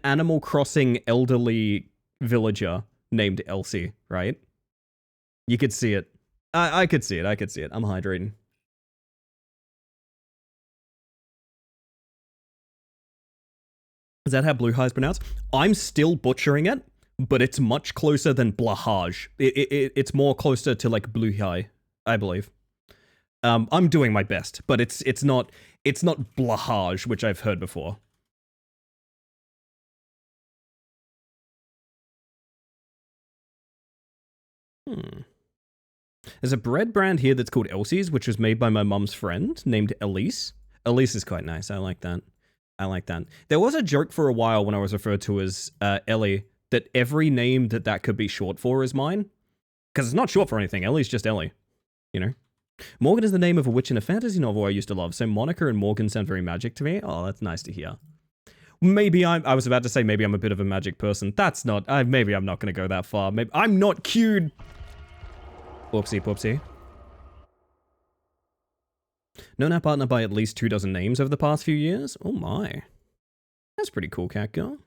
Animal Crossing elderly villager named Elsie, right? You could see it. I could see it. I could see it. I'm hydrating. Is that how blue high is pronounced? I'm still butchering it, but it's much closer than blahage. It's more closer to like blue high, I believe. I'm doing my best, but it's not blahage, which I've heard before. There's a bread brand here that's called Elsie's, which was made by my mum's friend named Elise. Elise is quite nice. I like that. I like that. There was a joke for a while when I was referred to as Ellie that every name that could be short for is mine. Because it's not short for anything. Ellie's just Ellie. You know? Morgan is the name of a witch in a fantasy novel I used to love, so Monica and Morgan sound very magic to me. Oh, that's nice to hear. Maybe I was about to say maybe I'm a bit of a magic person. That's not, maybe I'm not going to go that far. Maybe I'm not cued. Whoopsie poopsie. Known our partner by at least 24 names over the past few years? Oh my. That's pretty cool, cat girl.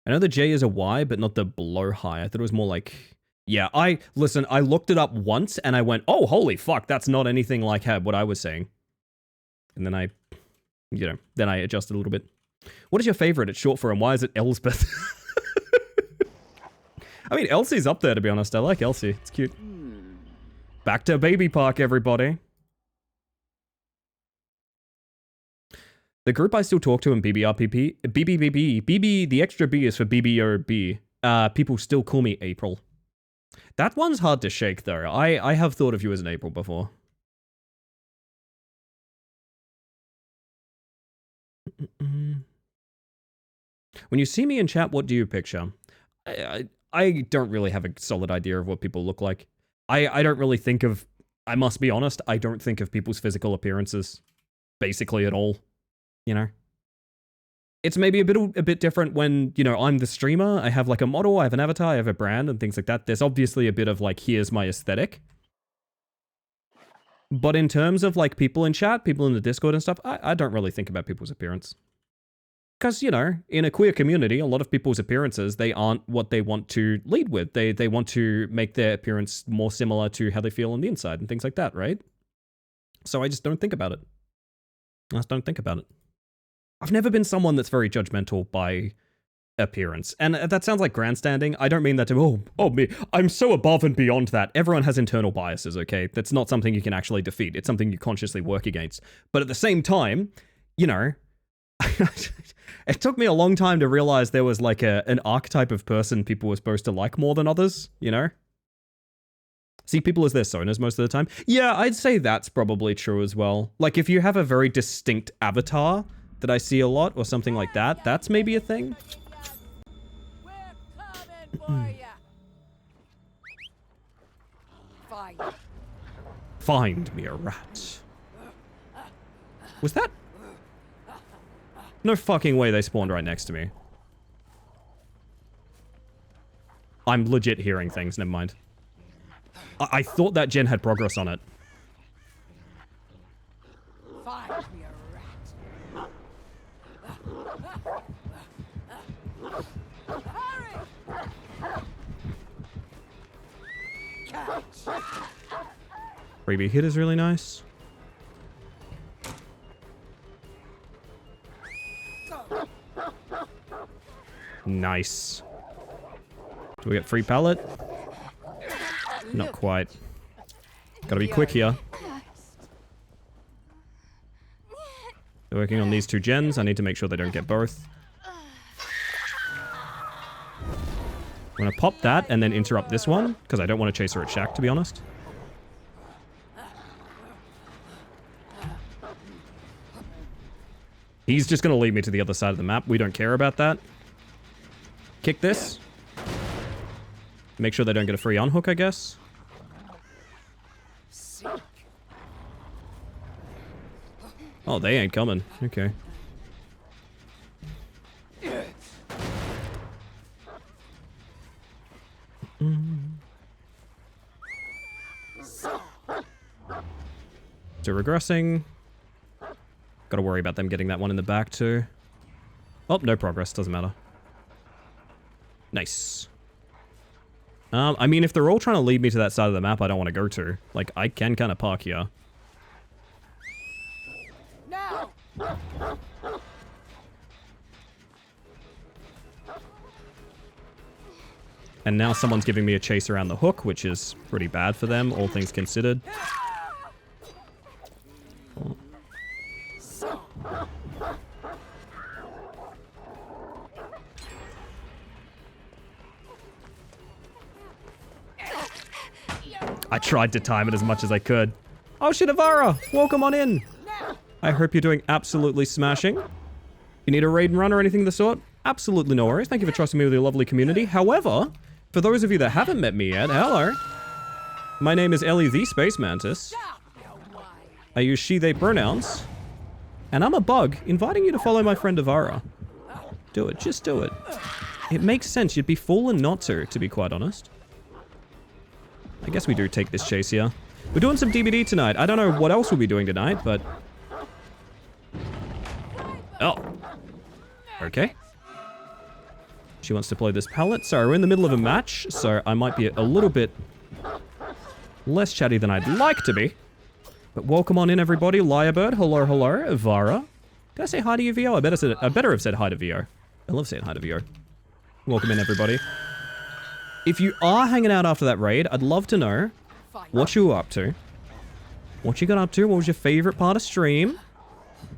I know the J is a Y, but not the blowhigh. I thought it was more like... Yeah, listen, I looked it up once and I went, oh, holy fuck, that's not anything like what I was saying. And then I, then I adjusted a little bit. What is your favorite? It's short for, and why is it Elsbeth? I mean, Elsie's up there, to be honest. I like Elsie. It's cute. Back to Baby Park, everybody. The group I still talk to in BBRPP, BB, the extra B is for BBRB. People still call me April. That one's hard to shake, though. I have thought of you as an April before. When you see me in chat, what do you picture? I don't really have a solid idea of what people look like. I don't really think of... I must be honest, I don't think of people's physical appearances. Basically at all. You know? It's maybe a bit different when, I'm the streamer, I have like a model, I have an avatar, I have a brand and things like that. There's obviously a bit of like, here's my aesthetic. But in terms of like people in chat, people in the Discord and stuff, I don't really think about people's appearance. Because, in a queer community, a lot of people's appearances, they aren't what they want to lead with. They want to make their appearance more similar to how they feel on the inside and things like that, right? So I just don't think about it. I just don't think about it. I've never been someone that's very judgmental by appearance. And that sounds like grandstanding. I don't mean that to, oh, me, I'm so above and beyond that. Everyone has internal biases, okay? That's not something you can actually defeat. It's something you consciously work against. But at the same time, it took me a long time to realize there was like an archetype of person people were supposed to like more than others, See people as their soners most of the time. Yeah, I'd say that's probably true as well. Like if you have a very distinct avatar that I see a lot or something like that, that's maybe a thing.
We're coming for ya.
Find me a rat. Was that? No fucking way they spawned right next to me. I'm legit hearing things, never mind. I thought that gen had progress on it.
Find me a rat. Hurry! Catch!
Freebie hit is really nice. Nice. Do we get free pallet? Not quite. Gotta be quick here. They're working on these two gens. I need to make sure they don't get both. I'm gonna pop that and then interrupt this one, because I don't want to chase her at Shack, to be honest. He's just gonna lead me to the other side of the map. We don't care about that. Kick this. Make sure they don't get a free unhook, I guess. Oh, they ain't coming. Okay. So regressing. Gotta worry about them getting that one in the back too. Oh, no progress. Doesn't matter. Nice. I mean, if they're all trying to lead me to that side of the map I don't want to go to, like, I can kind of park here.
Now!
And now someone's giving me a chase around the hook, which is pretty bad for them, all things considered. Oh. I tried to time it as much as I could. Oh shit, Avara! Welcome on in! I hope you're doing absolutely smashing. You need a raid and run or anything of the sort? Absolutely no worries. Thank you for trusting me with your lovely community. However, for those of you that haven't met me yet, hello. My name is Ellie the Space Mantis. I use she, they pronouns. And I'm a bug, inviting you to follow my friend Avara. Do it, just do it. It makes sense, you'd be fooling not to be quite honest. I guess we do take this chase here. We're doing some DBD tonight. I don't know what else we'll be doing tonight, but... Oh. Okay. She wants to play this pallet. Sorry, we're in the middle of a match, so I might be a little bit less chatty than I'd like to be. But welcome on in, everybody. Lyrebird, hello, hello. Vara. Did I say hi to you, VO? I better have said hi to VO. I love saying hi to VO. Welcome in, everybody. If you are hanging out after that raid, I'd love to know what you were up to. What you got up to? What was your favorite part of stream?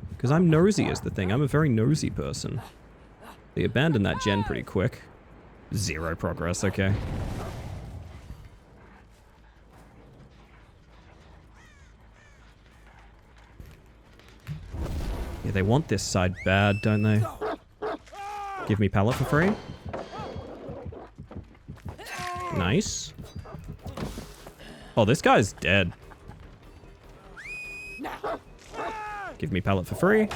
Because I'm nosy is the thing. I'm a very nosy person. They abandoned that gen pretty quick. 0 progress, okay. Yeah, they want this side bad, don't they? Give me pallet for free. Nice. Oh, this guy's dead. Give me pallet for free.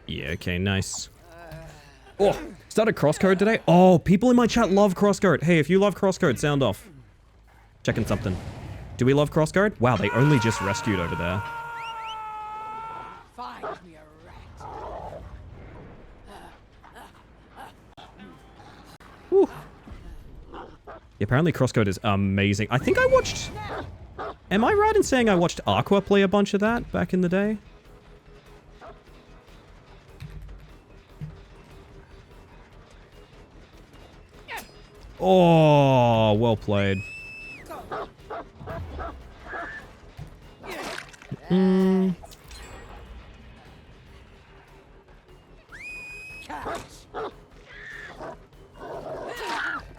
Yeah, okay, nice. Oh, is that a crosscode today? Oh, people in my chat love crosscode. Hey, if you love crosscode, sound off. Checking something. Do we love crosscode? Wow, they only just rescued over there.
Find me a rat.
Whew. Apparently crosscode is amazing. I think I watched... Am I right in saying I watched Aqua play a bunch of that back in the day? Oh, well played.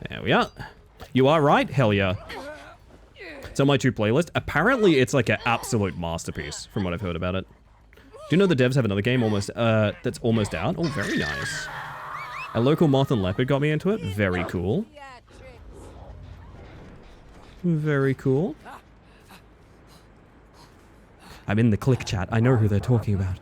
There we are. You are right? Hell yeah. It's on my 2 playlist. Apparently, it's like an absolute masterpiece, from what I've heard about it. Do you know the devs have another game that's almost out? Oh, very nice. A local Moth and Leopard got me into it. Very cool. Very cool. I'm in the click chat. I know who they're talking about.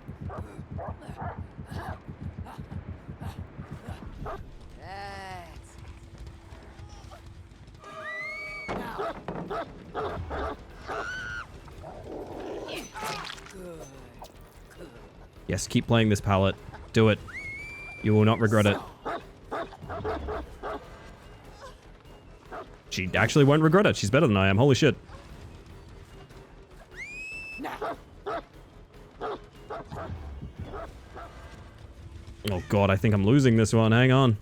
Yes, keep playing this palette. Do it. You will not regret it. She actually won't regret it. She's better than I am. Holy shit. Oh god, I think I'm losing this one. Hang on.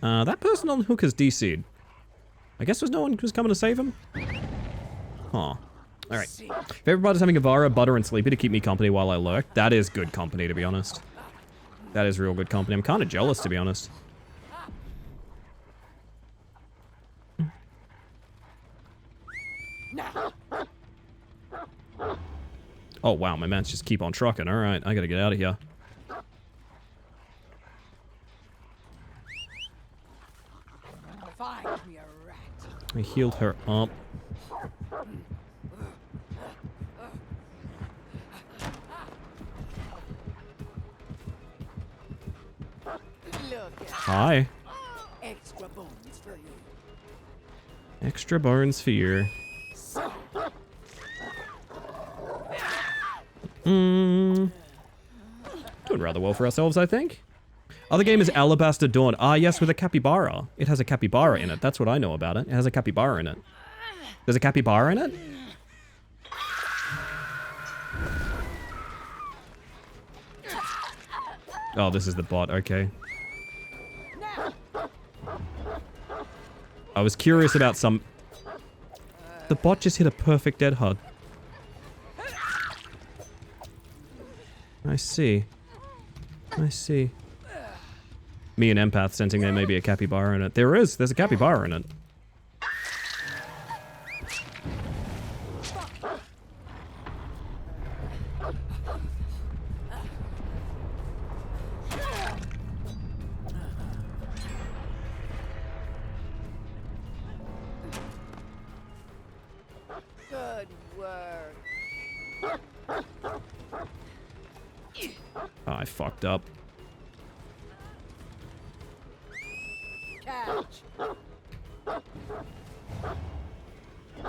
That person on the hook has DC'd. I guess there's no one who's coming to save him? Huh. Alright. If everybody's having a Vara, Butter, and Sleepy to keep me company while I lurk, that is good company, to be honest. That is real good company. I'm kind of jealous, to be honest. Oh, wow, my mans just keep on trucking. Alright, I gotta get out of here.
Find me a rat.
I healed her up.
Look at
Hi.
extra bones for you.
Extra bones for you. Doing rather well for ourselves, I think. Other game is Alabaster Dawn. Ah, yes, with a capybara. It has a capybara in it. That's what I know about it. It has a capybara in it. There's a capybara in it? Oh, this is the bot. Okay. I was curious about some... The bot just hit a perfect dead hard. I see. I see. Me and Empath sensing there may be a capybara in it. There is. There's a capybara in it.
Good work.
Oh, I fucked up.
Catch.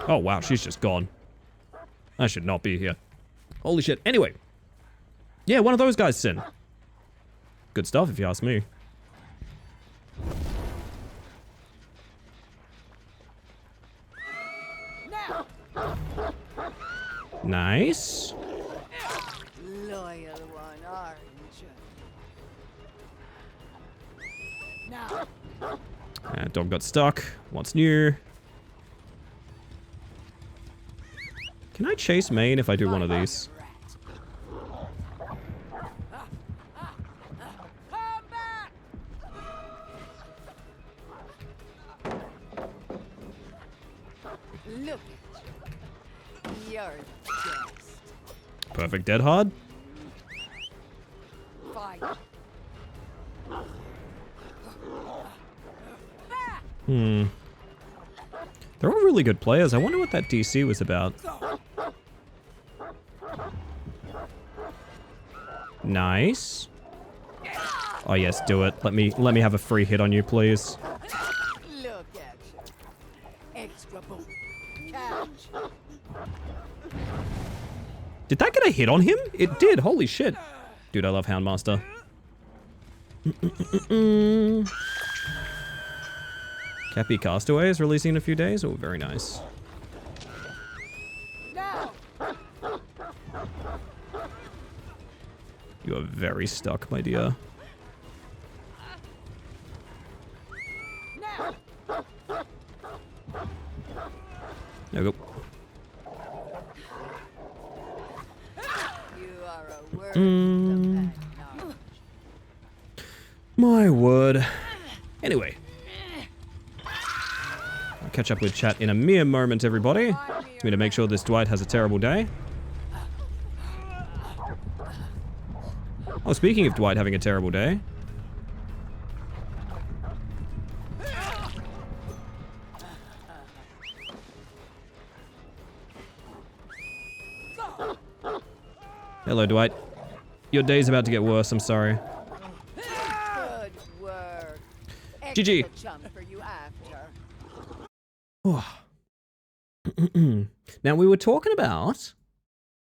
Oh, wow, she's just gone. I should not be here. Holy shit. Anyway. Yeah, one of those guys, Sin. Good stuff, if you ask me.
Now.
Nice.
Loyal one, aren't you? Now.
Dog got stuck. What's new? Can I chase Maine if I do one of these?
Come back! Look at you. You're the best.
Perfect dead hard.
Fight.
They're all really good players. I wonder what that DC was about. Nice. Oh yes, do it. Let me have a free hit on you, please.
Look at you. Extra boom. Catch.
Did that get a hit on him? It did. Holy shit. Dude, I love Houndmaster. Cappy Castaway is releasing in a few days. Oh, very nice.
Now.
You are very stuck, my dear.
Now.
There we go.
You are a word companion.
My word. Anyway. I'll catch up with chat in a mere moment, everybody. I'm going to make sure this Dwight has a terrible day. Oh, speaking of Dwight having a terrible day. Hello, Dwight. Your day's about to get worse, I'm sorry.
Good work.
GG.
Extra chump for you after.
Now, we were talking about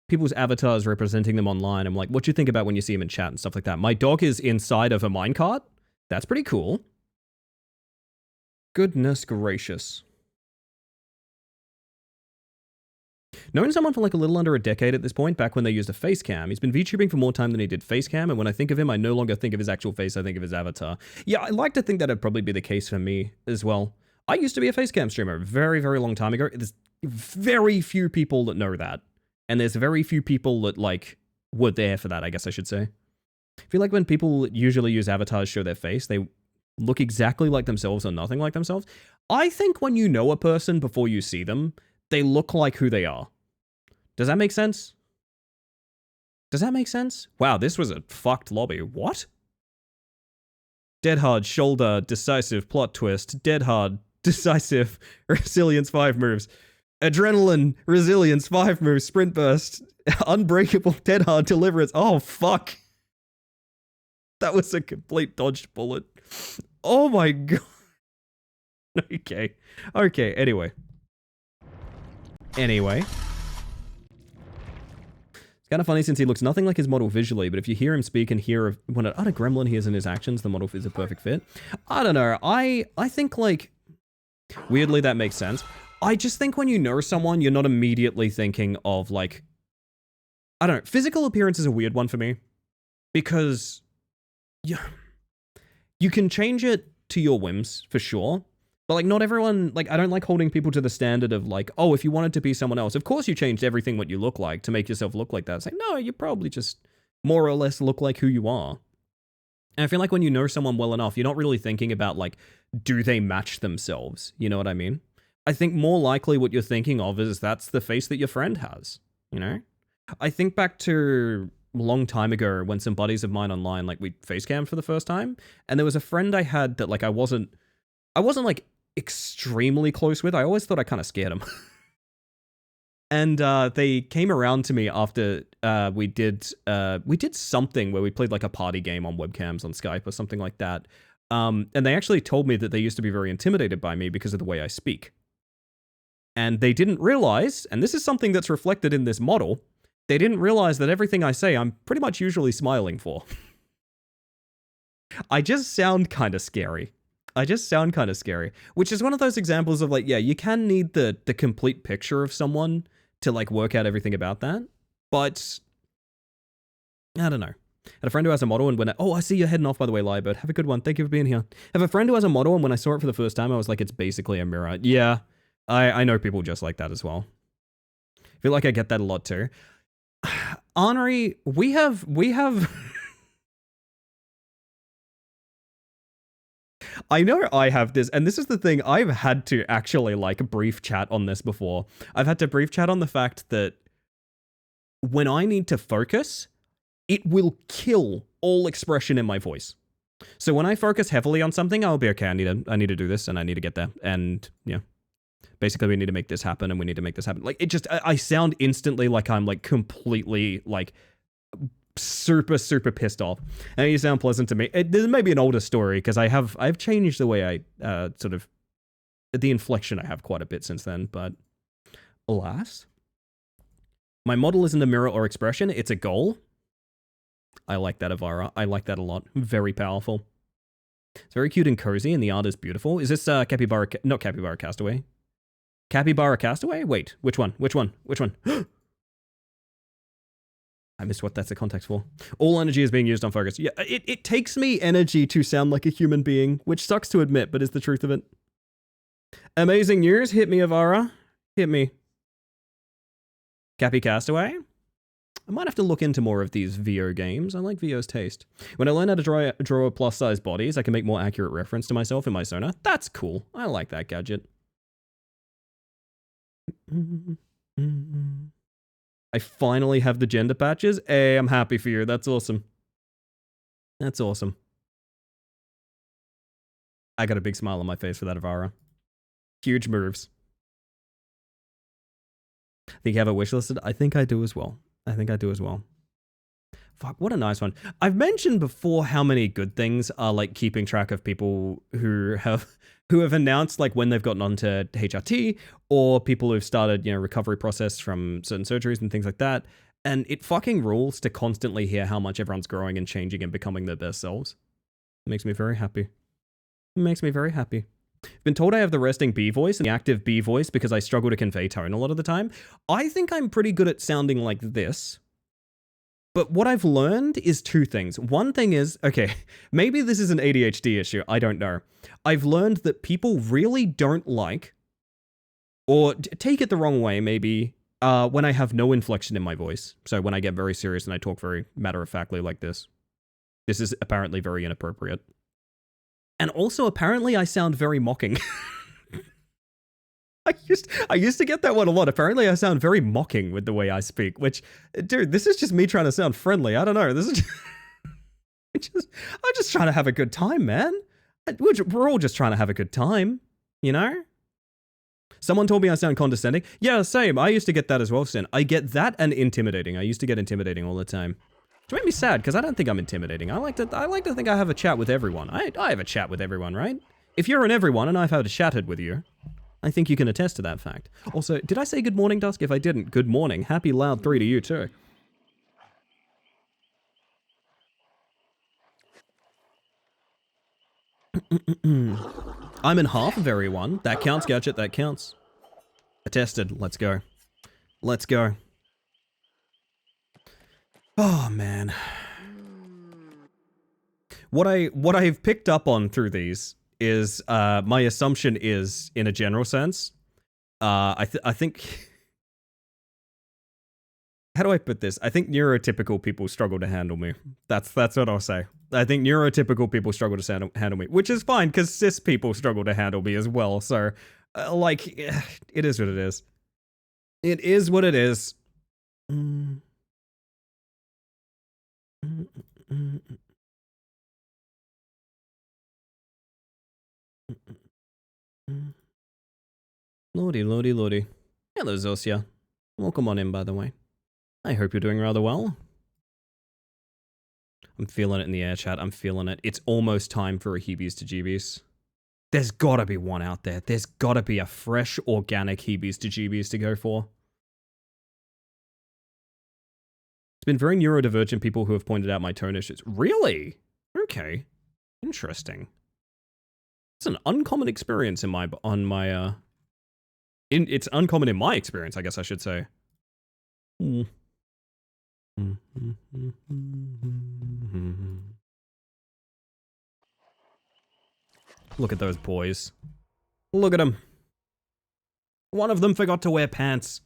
people's avatars representing them online. I'm like, what do you think about when you see them in chat and stuff like that? My dog is inside of a minecart. That's pretty cool. Goodness gracious. Knowing someone for like a little under a decade at this point, back when they used a face cam, he's been VTubing for more time than he did face cam, and when I think of him, I no longer think of his actual face, I think of his avatar. Yeah, I like to think that'd probably be the case for me as well. I used to be a face cam streamer a very, very long time ago. There's very few people that know that. And there's very few people that, like, were there for that, I guess I should say. I feel like when people usually use avatars show their face, they look exactly like themselves or nothing like themselves. I think when you know a person before you see them, they look like who they are. Does that make sense? Does that make sense? Wow, this was a fucked lobby. What? Dead hard, shoulder, decisive, plot twist, dead hard, decisive, resilience 5 moves. Adrenaline, resilience, 5 moves, sprint burst, unbreakable, dead hard, deliverance. Oh, fuck. That was a complete dodged bullet. Oh my god. Okay. Okay, anyway. It's kind of funny since he looks nothing like his model visually, but if you hear him speak and hear what an utter gremlin he is in his actions, the model is a perfect fit. I don't know. I think, like, weirdly that makes sense. I just think when you know someone, you're not immediately thinking of, like, I don't know. Physical appearance is a weird one for me because you can change it to your whims for sure. But, like, not everyone, like, I don't like holding people to the standard of, like, oh, if you wanted to be someone else, of course you changed everything what you look like to make yourself look like that. It's like, no, you probably just more or less look like who you are. And I feel like when you know someone well enough, you're not really thinking about, like, do they match themselves? You know what I mean? I think more likely what you're thinking of is that's the face that your friend has, you know? I think back to a long time ago when some buddies of mine online, like, we face cam for the first time, and there was a friend I had that, like, I wasn't, like, extremely close with. I always thought I kind of scared him. And they came around to me after we did something where we played like a party game on webcams on Skype or something like that. And they actually told me that they used to be very intimidated by me because of the way I speak. And they didn't realize, and this is something that's reflected in this model, they didn't realize that everything I say, I'm pretty much usually smiling for. I just sound kind of scary. Which is one of those examples of like, yeah, you can need the complete picture of someone to like work out everything about that. But I don't know. I had a friend who has a model, and when I see you're heading off, by the way, Lyrebird. Have a good one. Thank you for being here. I have a friend who has a model, and when I saw it for the first time, I was like, it's basically a mirror. Yeah, I know people just like that as well. I feel like I get that a lot too. Henri, we have I know I have this, and this is the thing, I've had to actually like brief chat on this before. I've had to brief chat on the fact that when I need to focus, it will kill all expression in my voice. So when I focus heavily on something, I'll be okay, I need to do this, and I need to get there, and yeah. Basically, we need to make this happen, and we need to make this happen. Like, it just, I sound instantly like I'm, like, completely, like, super, super pissed off. And you sound pleasant to me. There may be an older story, because I've changed the way I, sort of, the inflection I have quite a bit since then, but alas. My model isn't a mirror or expression, it's a goal. I like that, Avara. I like that a lot. Very powerful. It's very cute and cozy, and the art is beautiful. Is this, Capybara, not Capybara Castaway? Capybara Castaway? Wait, which one? I missed what that's the context for. All energy is being used on focus. Yeah, it takes me energy to sound like a human being, which sucks to admit, but is the truth of it. Amazing news. Hit me, Avara. Hit me. Cappy Castaway? I might have to look into more of these VO games. I like VO's taste. When I learn how to draw plus-size bodies, I can make more accurate reference to myself in my Sona. That's cool. I like that gadget. I finally have the gender patches. Hey, I'm happy for you. That's awesome. That's awesome. I got a big smile on my face for that, Avara. Huge moves. Think you have a wish listed? I think I do as well. Fuck, what a nice one. I've mentioned before how many good things are like keeping track of people who have announced like when they've gotten onto HRT, or people who've started, recovery process from certain surgeries and things like that. And it fucking rules to constantly hear how much everyone's growing and changing and becoming their best selves. It makes me very happy. I've been told I have the resting B voice and the active B voice because I struggle to convey tone a lot of the time. I think I'm pretty good at sounding like this. But what I've learned is two things. One thing is, okay, maybe this is an ADHD issue, I don't know. I've learned that people really don't like, or take it the wrong way maybe, when I have no inflection in my voice. So when I get very serious and I talk very matter-of-factly like this. This is apparently very inappropriate. And also, apparently, I sound very mocking. I used to get that one a lot. Apparently, I sound very mocking with the way I speak, which, dude, this is just me trying to sound friendly. I don't know. This is I'm just trying to have a good time, man. We're all just trying to have a good time, you know? Someone told me I sound condescending. Yeah, same. I used to get that as well, Sin. I get that and intimidating. I used to get intimidating all the time. Which made me sad, because I don't think I'm intimidating. I like to think I have a chat with everyone. I have a chat with everyone, right? If you're an everyone and I've had a chatted with you, I think you can attest to that fact. Also, did I say good morning, Dusk? If I didn't, good morning. Happy Loud 3 to you too. I'm in half of everyone. That counts, Gadget, that counts. Attested. Let's go. Let's go. Oh, man. What I've picked up on through these is, my assumption is, in a general sense, I think... How do I put this? I think neurotypical people struggle to handle me. That's what I'll say. I think neurotypical people struggle to handle me, which is fine, because cis people struggle to handle me as well, so, it is what it is. It is what it is. Lordy. Hello, Zosia. Welcome on in, by the way. I hope you're doing rather well. I'm feeling it in the air, chat. I'm feeling it. It's almost time for a Heebies to Jeebies. There's gotta be one out there. There's gotta be a fresh, organic Heebies to Jeebies to go for. It's been very neurodivergent people who have pointed out my tone issues. Really? Okay. Interesting. It's an uncommon experience in my, it's uncommon in my experience, I guess I should say. Look at those boys. Look at them. One of them forgot to wear pants.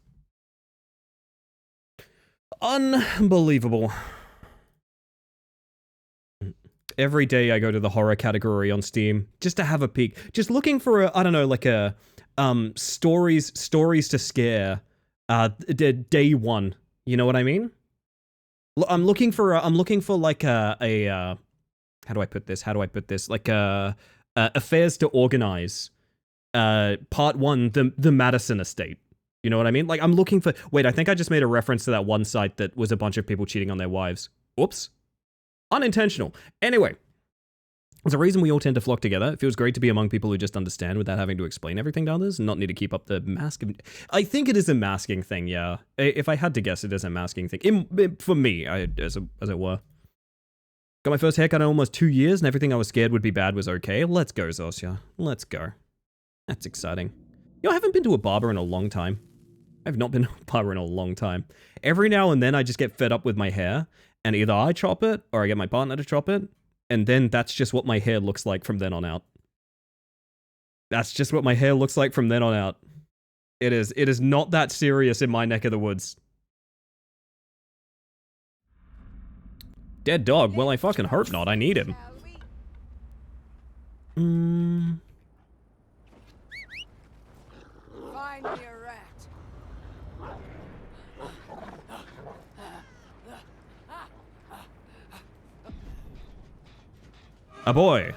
Unbelievable. Every day I go to the horror category on Steam just to have a peek. Just looking for a, I don't know, like a stories to scare day one. You know what I mean? I'm looking for like a how do I put this? Like affairs to organize. Part 1, the Madison estate. You know what I mean? Like I'm looking for, wait, I think I just made a reference to that one site that was a bunch of people cheating on their wives. Whoops. Unintentional. Anyway, there's a reason we all tend to flock together. It feels great to be among people who just understand without having to explain everything to others and not need to keep up the mask. I think it is a masking thing, yeah. If I had to guess, it is a masking thing. For me, as it were. Got my first haircut in almost 2 years and everything I was scared would be bad was okay. Let's go, Zosya. Let's go. That's exciting. You know, I haven't been to a barber in a long time. I've not been to a barber in a long time. Every now and then I just get fed up with my hair and either I chop it or I get my partner to chop it. And then that's just what my hair looks like from then on out. That's just what my hair looks like from then on out. It is not that serious in my neck of the woods. Dead dog? Well, I fucking hope not. I need him.
Find me a rat.
A boy.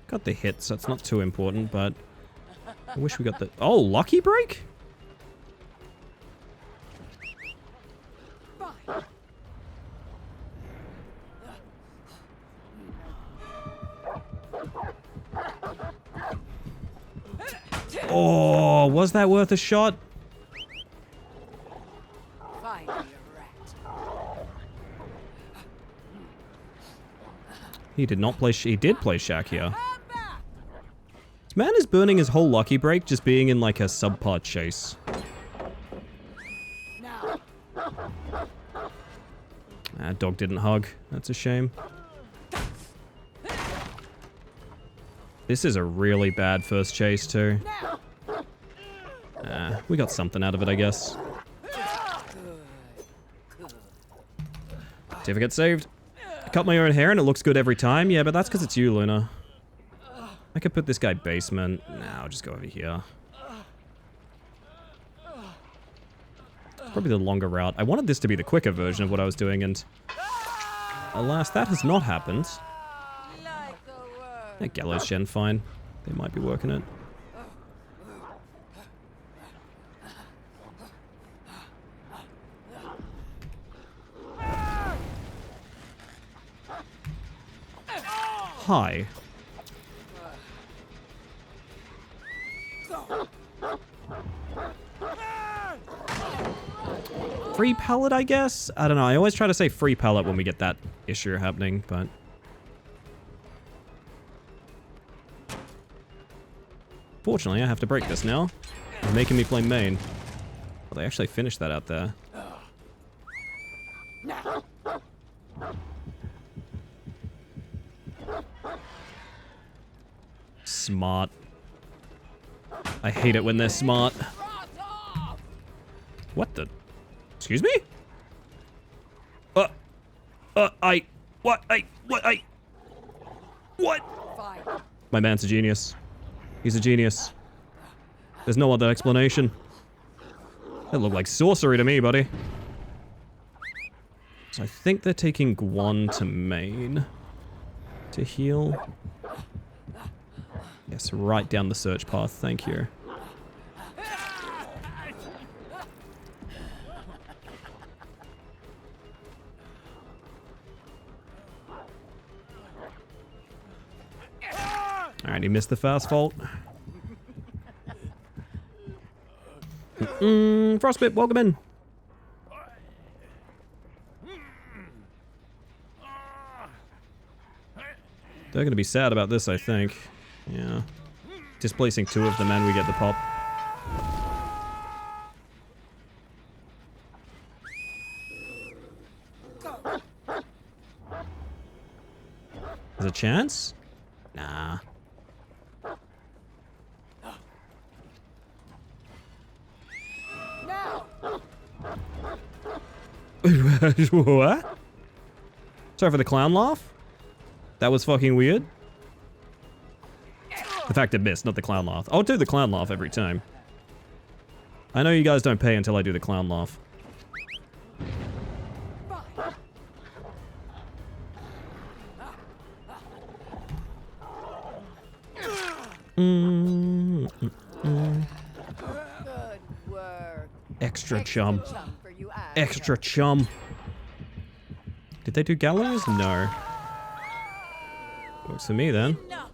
Got the hit, so it's not too important, but I wish we got the... Oh, lucky break? Oh, was that worth a shot?
Find me a rat.
He did not play... He did play Shaq here. This man is burning his whole lucky break just being in like a subpar chase. Ah, dog didn't hug. That's a shame. This is a really bad first chase too. We got something out of it, I guess. Certificate saved. I cut my own hair and it looks good every time. Yeah, but that's because it's you, Luna. I could put this guy basement. Nah, I'll just go over here. Probably the longer route. I wanted this to be the quicker version of what I was doing, and alas, that has not happened. That gallows gen fine. They might be working it. Hi. Free pallet, I guess? I don't know. I always try to say free pallet when we get that issue happening, but... Fortunately, I have to break this now. They're making me play main. Well, they actually finished that out there. Smart. I hate it when they're smart. What the? Excuse me? What? My man's a genius. He's a genius. There's no other explanation. That looked like sorcery to me, buddy. So I think they're taking Guan to main to heal. Yes, right down the search path. Thank you. Alright, he missed the fast fault. Frostbit, welcome in. They're gonna be sad about this, I think. Yeah. Displacing 2 of them and we get the pop. There's a chance? Nah. What? Sorry for the clown laugh? That was fucking weird. The fact it missed, not the clown laugh. I'll do the clown laugh every time. I know you guys don't pay until I do the clown laugh.
Good work.
Extra chum.
For you, Ash.
Extra chum. Did they do gallows? No. Works for me then.
Enough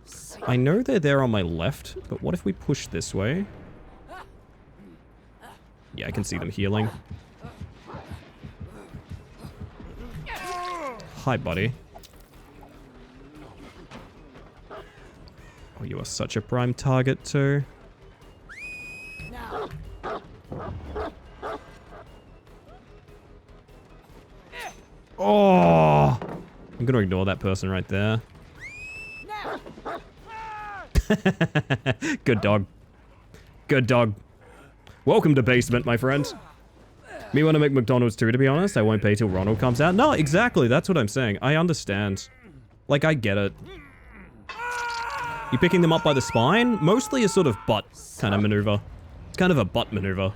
theatrics.
I know they're there on my left, but what if we push this way? Yeah, I can see them healing. Hi, buddy. Oh, you are such a prime target, too. Oh! I'm gonna ignore that person right there. Good dog. Good dog. Welcome to basement, my friend. Me want to make McDonald's too, to be honest. I won't pay till Ronald comes out. No, exactly. That's what I'm saying. I understand. Like, I get it. You picking them up by the spine? Mostly a sort of butt kind of maneuver. It's kind of a butt maneuver.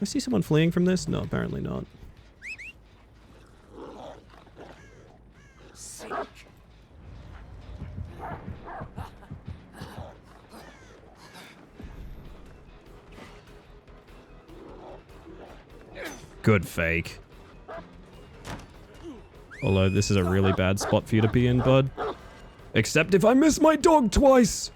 I see someone fleeing from this? No, apparently not. Good fake. Although this is a really bad spot for you to be in, bud. Except if I miss my dog twice!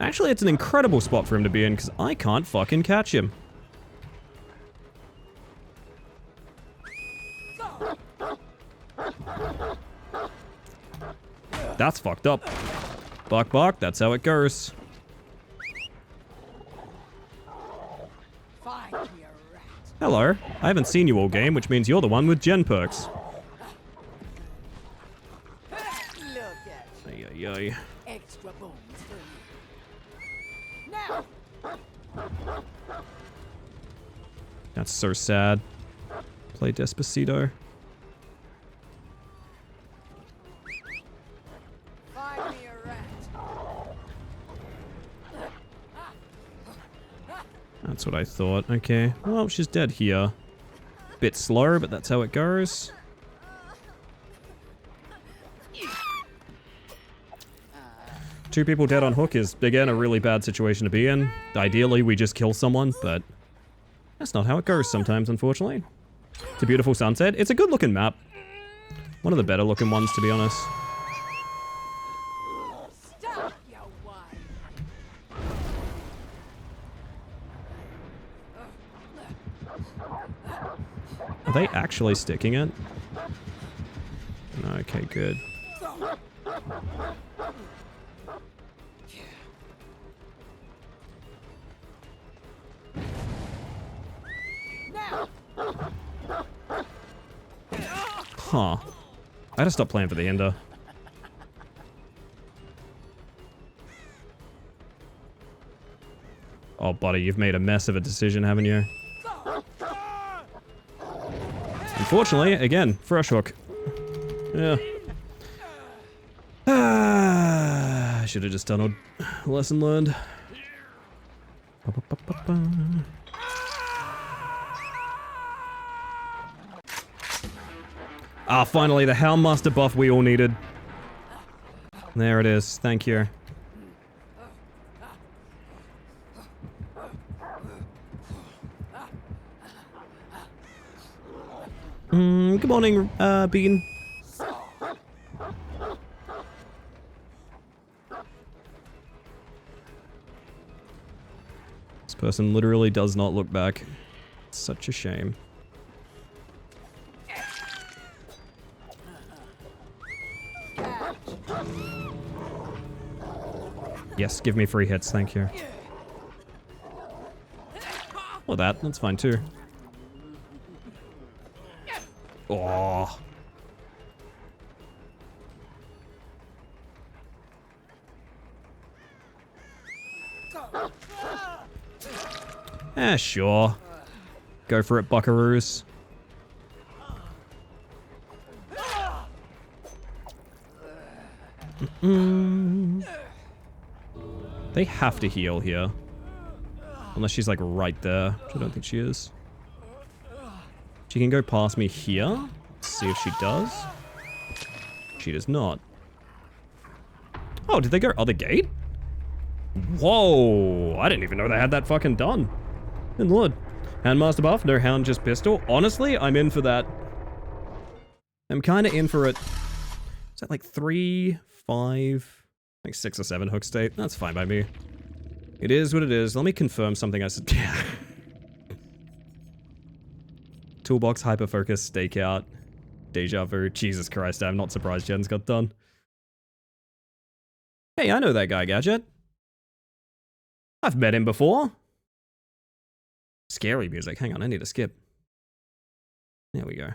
Actually, it's an incredible spot for him to be in, because I can't fucking catch him. That's fucked up. Bark, bark, that's how it goes. Hello. I haven't seen you all game, which means you're the one with gen perks.
Look at
Ay, ay, ay.
extra bones for you. Now.
That's so sad. Play Despacito.
Find me a rat.
That's what I thought. Okay. Well, she's dead here. Bit slow, but that's how it goes. Two people dead on hook is, again, a really bad situation to be in. Ideally, we just kill someone, but that's not how it goes sometimes, unfortunately. It's a beautiful sunset. It's a good-looking map. One of the better-looking ones, to be honest.
Stop, you wine.
Are they actually sticking it? Okay, good. Huh. I had to stop playing for the Ender. Oh, buddy, you've made a mess of a decision, haven't you? I'm Unfortunately, again, fresh hook. Yeah. Should have just done a lesson learned. Ah, finally, the Houndmaster buff we all needed. There it is. Thank you. Good morning, Bean. This person literally does not look back. It's such a shame. Yes, give me free hits, thank you. Well, that's fine too. Oh. Sure. Go for it, buckaroos. They have to heal here. Unless she's like right there, which I don't think she is. She can go past me here. Let's see if she does. She does not. Oh, did they go other gate? Whoa, I didn't even know they had that fucking done. Good lord. Houndmaster buff, no hound, just pistol. Honestly, I'm in for that. I'm kind of in for it. Is that like 3, 5, like 6 or 7 hook state? That's fine by me. It is what it is. Let me confirm something I said. Toolbox, hyperfocus, stakeout, deja vu. Jesus Christ, I'm not surprised Jen's got done. Hey, I know that guy, Gadget. I've met him before. Scary music. Hang on, I need to skip. There we go.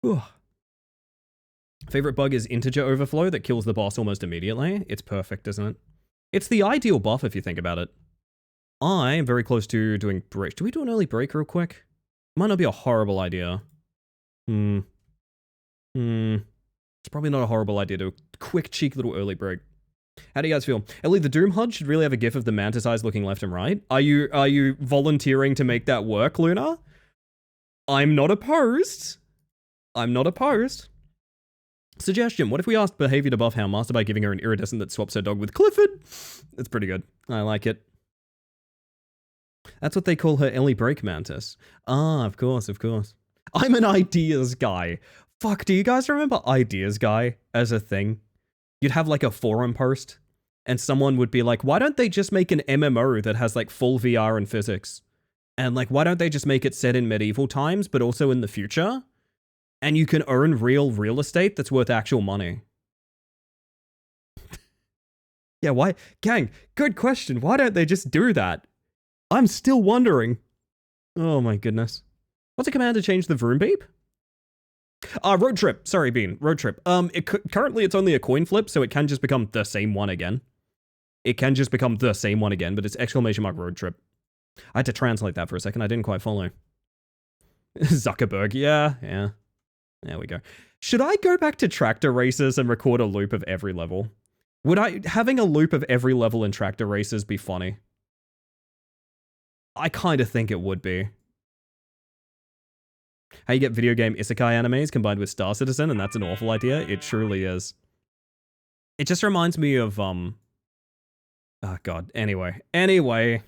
Whew. Favorite bug is integer overflow that kills the boss almost immediately. It's perfect, isn't it? It's the ideal buff if you think about it. I am very close to doing break. Do we do an early break real quick? Might not be a horrible idea. It's probably not a horrible idea to do a quick, cheeky little early break. How do you guys feel? Ellie, the Doom HUD should really have a gif of the mantis eyes looking left and right. Are you volunteering to make that work, Luna? I'm not opposed. I'm not opposed. Suggestion, what if we asked Behavior to buff Houndmaster by giving her an iridescent that swaps her dog with Clifford? It's pretty good. I like it. That's what they call her Ellie Break Mantis. Ah, of course, of course. I'm an ideas guy. Fuck, do you guys remember ideas guy as a thing? You'd have like a forum post and someone would be like, why don't they just make an MMO that has like full VR and physics? And like, why don't they just make it set in medieval times, but also in the future? And you can earn real estate that's worth actual money. Yeah, why? Gang, good question. Why don't they just do that? I'm still wondering. Oh my goodness. What's a command to change the vroom beep? Road trip. Sorry, Bean. Road trip. Currently it's only a coin flip, so it can just become the same one again. It can just become the same one again, but it's exclamation mark road trip. I had to translate that for a second. I didn't quite follow. Zuckerberg. Yeah. There we go. Should I go back to tractor races and record a loop of every level? Would having a loop of every level in tractor races be funny? I kind of think it would be. How you get video game isekai animes combined with Star Citizen, and that's an awful idea. It truly is. It just reminds me of, oh god, anyway.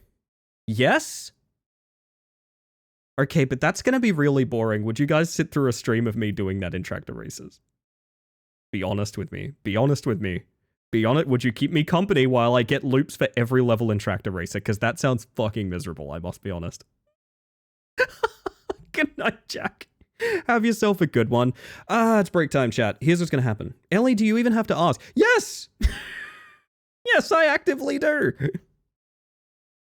Yes? Okay, but that's gonna be really boring. Would you guys sit through a stream of me doing that in tractor races? Be honest with me. Be honest with me. Be honest. Would you keep me company while I get loops for every level in Tractor Racer? Because that sounds fucking miserable, I must be honest. Good night, Jack. Have yourself a good one. It's break time, chat. Here's what's gonna happen. Ellie, do you even have to ask? Yes! Yes, I actively do.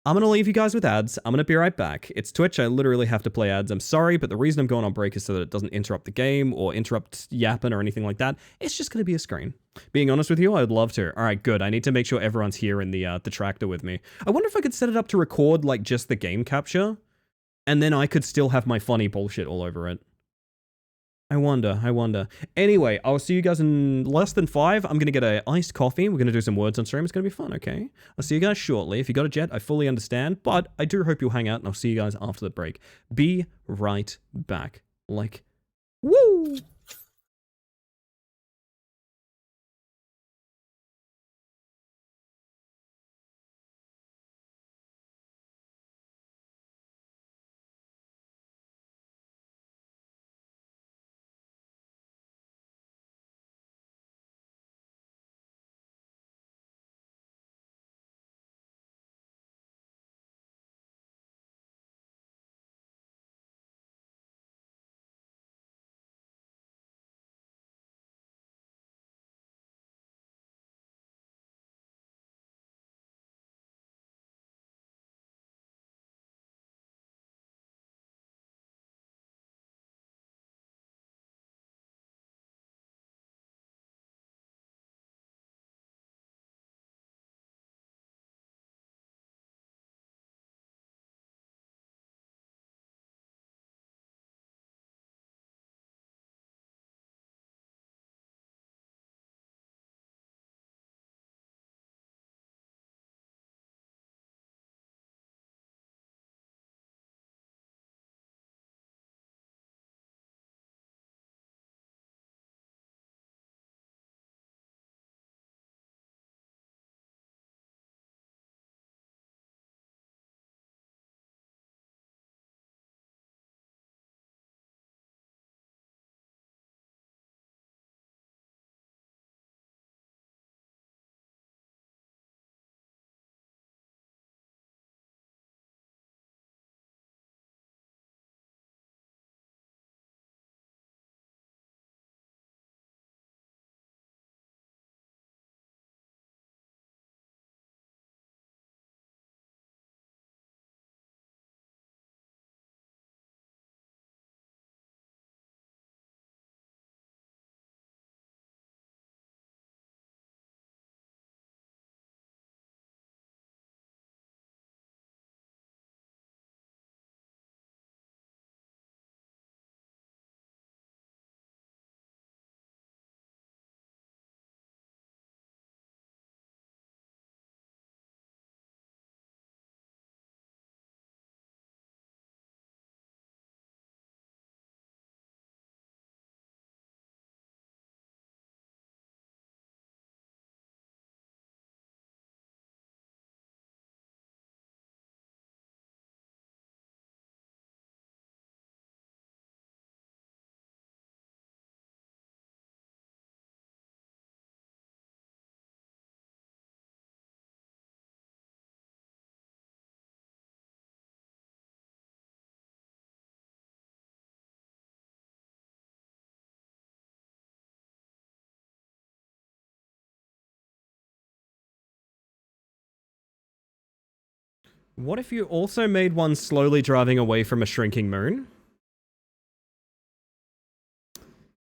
I'm gonna leave you guys with ads. I'm gonna be right back. It's Twitch. I literally have to play ads. I'm sorry, but the reason I'm going on break is so that it doesn't interrupt the game or interrupt yapping or anything like that. It's just gonna be a screen. Being honest with you, I'd love to. All right, good. I need to make sure everyone's here in the tractor with me. I wonder if I could set it up to record like just the game capture, and then I could still have my funny bullshit all over it. I wonder. Anyway, I'll see you guys in less than 5. I'm going to get a iced coffee. We're going to do some words on stream. It's going to be fun, okay? I'll see you guys shortly. If you got a jet, I fully understand, but I do hope you'll hang out, and I'll see you guys after the break. Be right back. Like, woo! What if you also made one slowly driving away from a shrinking moon?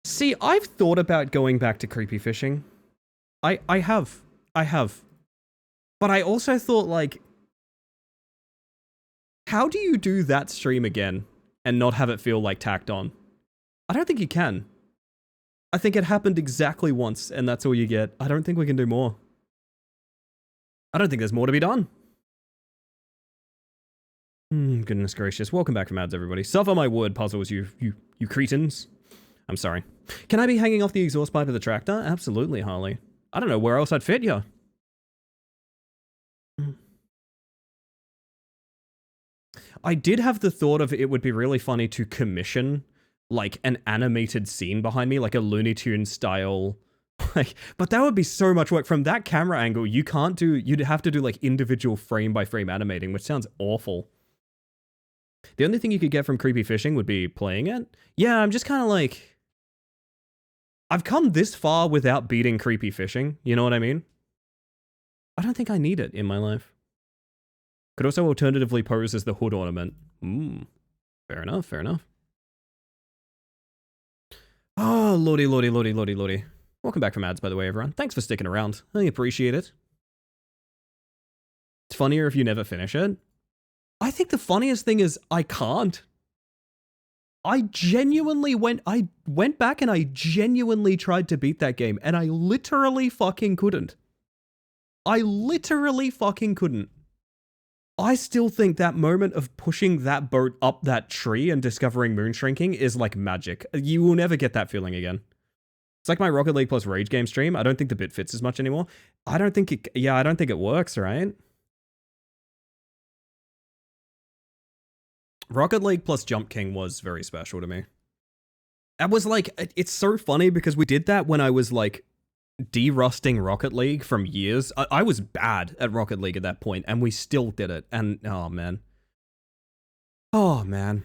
See, I've thought about going back to creepy fishing. I have. But I also thought, like, how do you do that stream again and not have it feel like tacked on? I don't think you can. I think it happened exactly once and that's all you get. I don't think we can do more. I don't think there's more to be done. Goodness gracious. Welcome back from ads, everybody. Suffer my word, puzzles, you cretins. I'm sorry. Can I be hanging off the exhaust pipe of the tractor? Absolutely, Harley. I don't know where else I'd fit you. I did have the thought of it would be really funny to commission, like, an animated scene behind me, like a Looney Tunes style. Like, but that would be so much work. From that camera angle, you'd have to do, like, individual frame-by-frame animating, which sounds awful. The only thing you could get from creepy fishing would be playing it. Yeah, I'm just kind of like... I've come this far without beating creepy fishing, you know what I mean? I don't think I need it in my life. Could also alternatively pose as the hood ornament. Fair enough, fair enough. Oh, lordy. Welcome back from ads, by the way, everyone. Thanks for sticking around. I appreciate it. It's funnier if you never finish it. I think the funniest thing is I can't. I went back and I genuinely tried to beat that game, and I literally fucking couldn't. I literally fucking couldn't. I still think that moment of pushing that boat up that tree and discovering moon shrinking is like magic. You will never get that feeling again. It's like my Rocket League plus Rage Game stream. I don't think the bit fits as much anymore. I don't think it works, right? Rocket League plus Jump King was very special to me. It was like, it's so funny because we did that when I was like de-rusting Rocket League from years. I was bad at Rocket League at that point, and we still did it. And oh man. Oh man.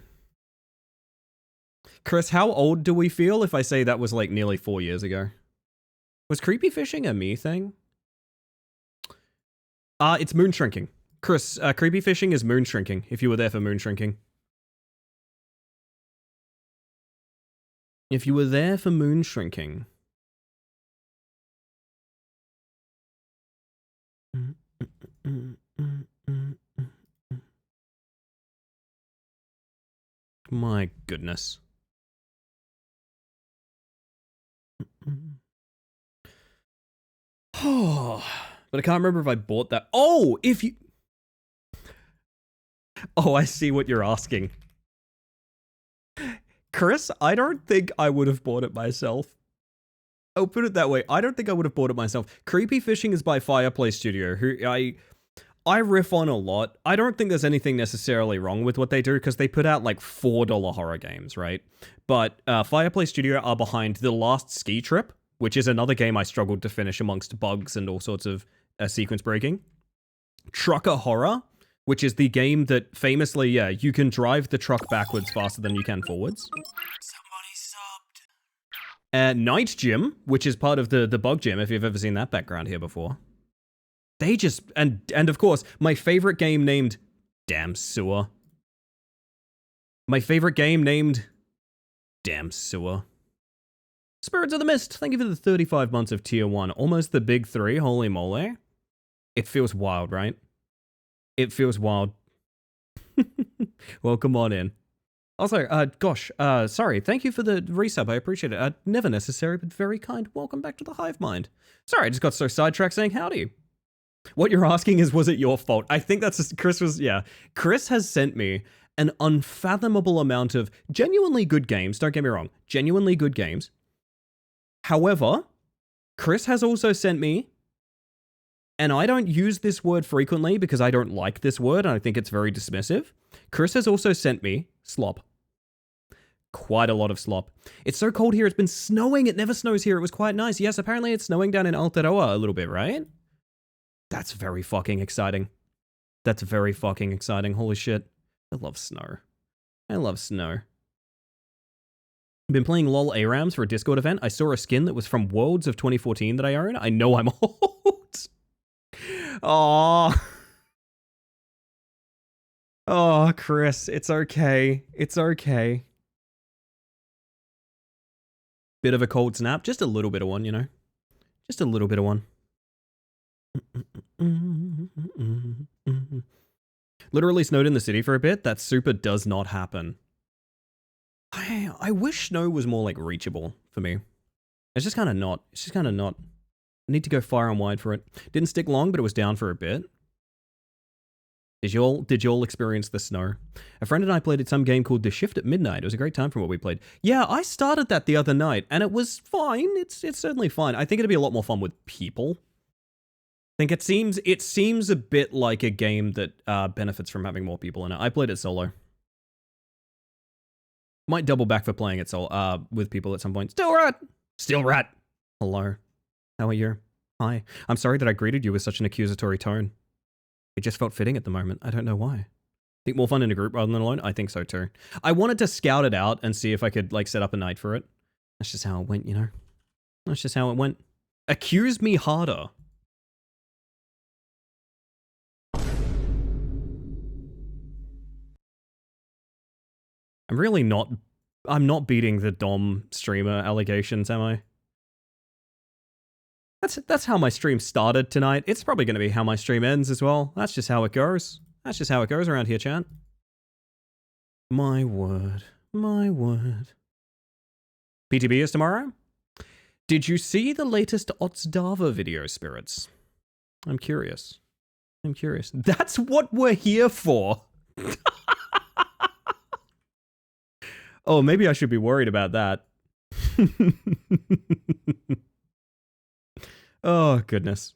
Chris, how old do we feel if I say that was like nearly 4 years ago? Was creepy fishing a me thing? It's moon shrinking. Chris, creepy fishing is moon shrinking, if you were there for moon shrinking. If you were there for moon shrinking. My goodness. Oh, but I can't remember if I bought that. Oh, if you... Oh, I see what you're asking. Chris, I don't think I would have bought it myself. I'll put it that way. I don't think I would have bought it myself. Creepy Fishing is by Fireplay Studio, who I riff on a lot. I don't think there's anything necessarily wrong with what they do, because they put out like $4 horror games, right? But Fireplay Studio are behind The Last Ski Trip, which is another game I struggled to finish amongst bugs and all sorts of sequence breaking. Trucker Horror, which is the game that famously, yeah, you can drive the truck backwards faster than you can forwards.
Somebody subbed.
Night Gym, which is part of the Bug Gym, if you've ever seen that background here before. They just, and of course, my favorite game named Damn Sewer. My favorite game named Damn Sewer. Spirits of the Mist, thank you for the 35 months of tier 1. Almost the big 3, holy moly. It feels wild, right? It feels wild. Welcome on in. Also, gosh, sorry, thank you for the resub, I appreciate it. Never necessary, but very kind. Welcome back to the Hive Mind. Sorry, I just got so sidetracked saying howdy. What you're asking is, was it your fault? I think that's, Chris was, yeah. Chris has sent me an unfathomable amount of genuinely good games, don't get me wrong, genuinely good games. However, Chris has also sent me, and I don't use this word frequently because I don't like this word and I think it's very dismissive. Chris has also sent me slop. Quite a lot of slop. It's so cold here, it's been snowing. It never snows here. It was quite nice. Yes, apparently it's snowing down in Aotearoa a little bit, right? That's very fucking exciting. That's very fucking exciting. Holy shit. I love snow. I love snow. Been playing LOL ARAMs for a Discord event. I saw a skin that was from Worlds of 2014 that I own. I know I'm old. Aww. Oh, Chris, it's okay. It's okay. Bit of a cold snap. Just a little bit of one, you know? Just a little bit of one. Literally snowed in the city for a bit. That super does not happen. I wish snow was more like reachable for me. It's just kind of not. It's just kind of not. I need to go far and wide for it. Didn't stick long, but it was down for a bit. Did you all experience the snow? A friend and I played at some game called The Shift at Midnight. It was a great time from what we played. Yeah, I started that the other night, and it was fine. It's certainly fine. I think it'd be a lot more fun with people. I think it seems a bit like a game that benefits from having more people in it. I played it solo. Might double back for playing it solo with people at some point. Still rat. Hello. How are you? Hi. I'm sorry that I greeted you with such an accusatory tone. It just felt fitting at the moment. I don't know why. Think more fun in a group rather than alone? I think so too. I wanted to scout it out and see if I could like set up a night for it. That's just how it went, you know? That's just how it went. Accuse me harder. I'm not beating the Dom streamer allegations, am I? That's how my stream started tonight. It's probably going to be how my stream ends as well. That's just how it goes. That's just how it goes around here, chat. My word. My word. PTB is tomorrow? Did you see the latest Otzdava video, Spirits? I'm curious. I'm curious. That's what we're here for. Oh, maybe I should be worried about that. Oh, goodness.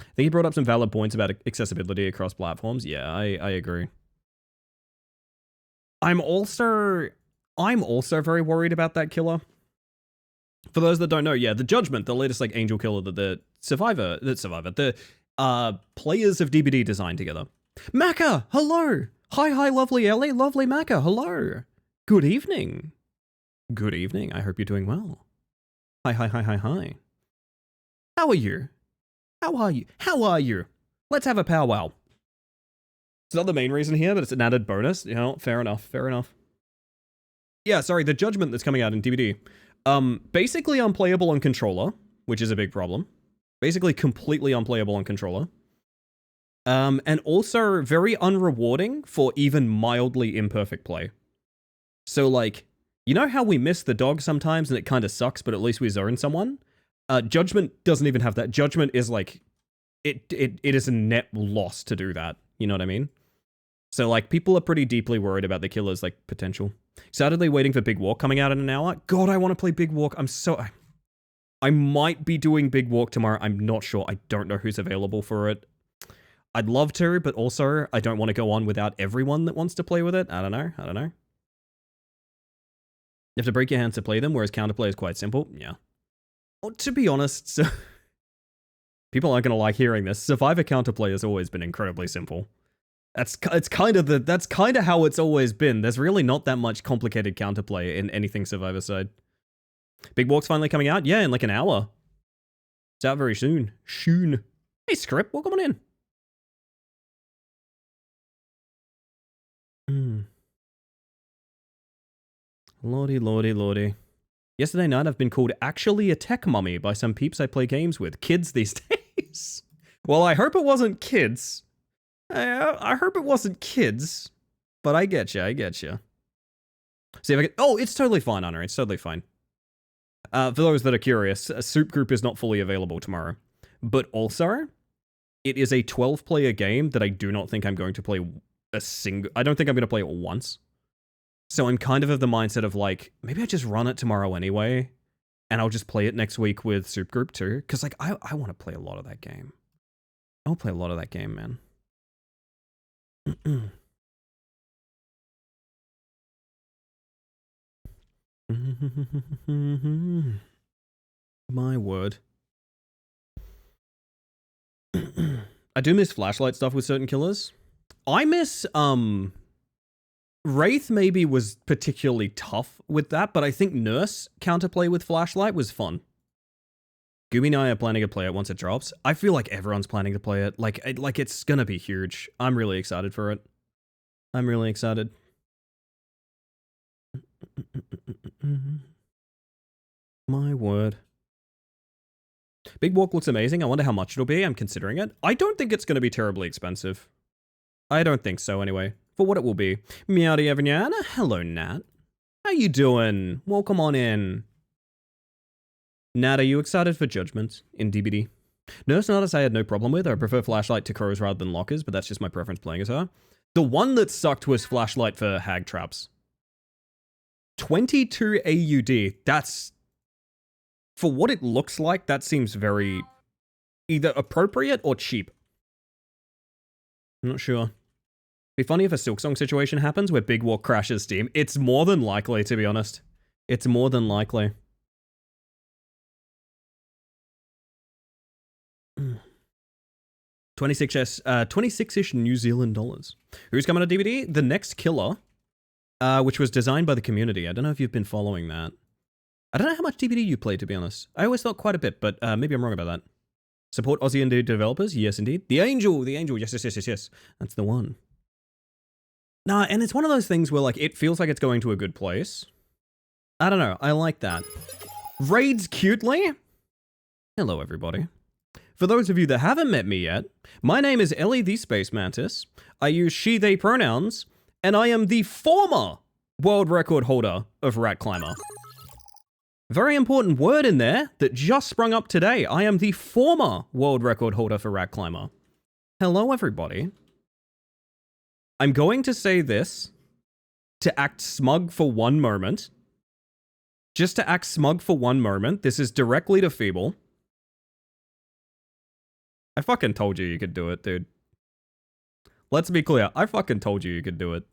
I think he brought up some valid points about accessibility across platforms. Yeah, I agree. I'm also very worried about that killer. For those that don't know, yeah, the Judgment, the latest like angel killer that the players of DBD designed together. Macca, hello. Hi, lovely Ellie, lovely Macca, hello. Good evening. Good evening. I hope you're doing well. Hi. How are you? How are you? Let's have a powwow. It's not the main reason here, but it's an added bonus. You know, fair enough. Yeah, sorry, the Judgment that's coming out in DBD. Basically unplayable on controller, which is a big problem. Basically completely unplayable on controller. And also very unrewarding for even mildly imperfect play. So like, you know how we miss the dog sometimes and it kind of sucks, but at least we zone someone? Judgment doesn't even have that. Judgment is like, it is a net loss to do that. You know what I mean? So like, people are pretty deeply worried about the killer's like potential. Excitedly waiting for Big Walk coming out in an hour. God, I want to play Big Walk. I might be doing Big Walk tomorrow. I'm not sure. I don't know who's available for it. I'd love to, but also I don't want to go on without everyone that wants to play with it. I don't know. You have to break your hands to play them, whereas counterplay is quite simple. Yeah. Well, to be honest, so people aren't going to like hearing this. Survivor counterplay has always been incredibly simple. That's kind of how it's always been. There's really not that much complicated counterplay in anything Survivor side. Big Walk's finally coming out? Yeah, in like an hour. It's out very soon. Hey, Script, welcome on in. Lordy. Yesterday night I've been called actually a tech mummy by some peeps I play games with. Kids these days. Well, I hope it wasn't kids. I hope it wasn't kids. But I get you. See if I can... Oh, it's totally fine, Honor. It's totally fine. For those that are curious, Soup Group is not fully available tomorrow. But also, it is a 12-player game that I do not think I'm going to play I don't think I'm going to play it once. So I'm kind of the mindset of like, maybe I just run it tomorrow anyway, and I'll just play it next week with Soup Group too. Because like, I want to play a lot of that game. I'll play a lot of that game, man. My word. I do miss flashlight stuff with certain killers. I miss, Wraith maybe was particularly tough with that, but I think Nurse counterplay with flashlight was fun. Gooby and I are planning to play it once it drops. I feel like everyone's planning to play it. Like it's gonna be huge. I'm really excited for it. I'm really excited. My word. Big Walk looks amazing. I wonder how much it'll be. I'm considering it. I don't think it's gonna be terribly expensive. I don't think so, anyway. For what it will be. Meowdy Evanyan. Hello, Nat. How you doing? Welcome on in. Nat, are you excited for Judgment in DBD? Nurse Notice I had no problem with. I prefer Flashlight to Crows rather than Lockers, but that's just my preference playing as her. The one that sucked was Flashlight for Hag Traps. 22 AUD. That's... For what it looks like, that seems very... either appropriate or cheap. I'm not sure. Be funny if a Silksong situation happens where Big Walk crashes Steam. It's more than likely, to be honest. It's more than likely. $26-ish New Zealand dollars. Who's coming to DVD? The Next Killer, which was designed by the community. I don't know if you've been following that. I don't know how much DVD you play, to be honest. I always thought quite a bit, but maybe I'm wrong about that. Support Aussie indie developers? Yes, indeed. The Angel! Yes. That's the one. Nah, and it's one of those things where, like, it feels like it's going to a good place. I don't know. I like that. Raids cutely? Hello, everybody. For those of you that haven't met me yet, my name is Ellie the Space Mantis. I use she, they pronouns, and I am the former world record holder of Rat Climber. Very important word in there that just sprung up today. I am the former world record holder for Rat Climber. Hello, everybody. I'm going to say this to act smug for one moment. Just to act smug for one moment. This is directly to Feeble. I fucking told you could do it, dude. Let's be clear. I fucking told you could do it.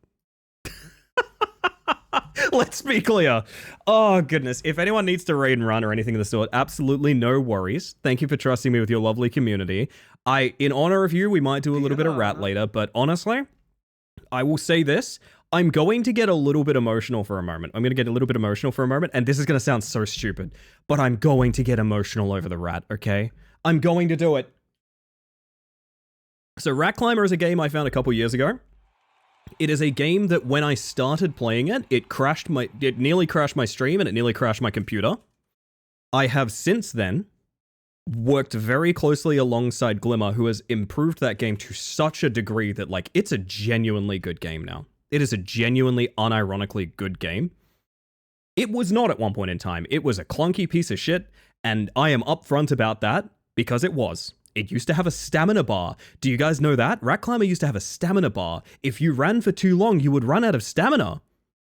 Let's be clear. Oh, goodness. If anyone needs to raid and run or anything of the sort, absolutely no worries. Thank you for trusting me with your lovely community. In honor of you, we might do a little bit of rat later, but honestly, I will say this. I'm going to get a little bit emotional for a moment. I'm going to get a little bit emotional for a moment, and this is going to sound so stupid, but I'm going to get emotional over the rat, okay? I'm going to do it. So Rat Climber is a game I found a couple years ago. It is a game that when I started playing it, it nearly crashed my stream and it nearly crashed my computer. I have since then worked very closely alongside Glimmer, who has improved that game to such a degree that, like, it's a genuinely good game now. It is a genuinely, unironically good game. It was not at one point in time. It was a clunky piece of shit, and I am upfront about that because it was. It used to have a stamina bar. Do you guys know that? Rat Climber used to have a stamina bar. If you ran for too long, you would run out of stamina,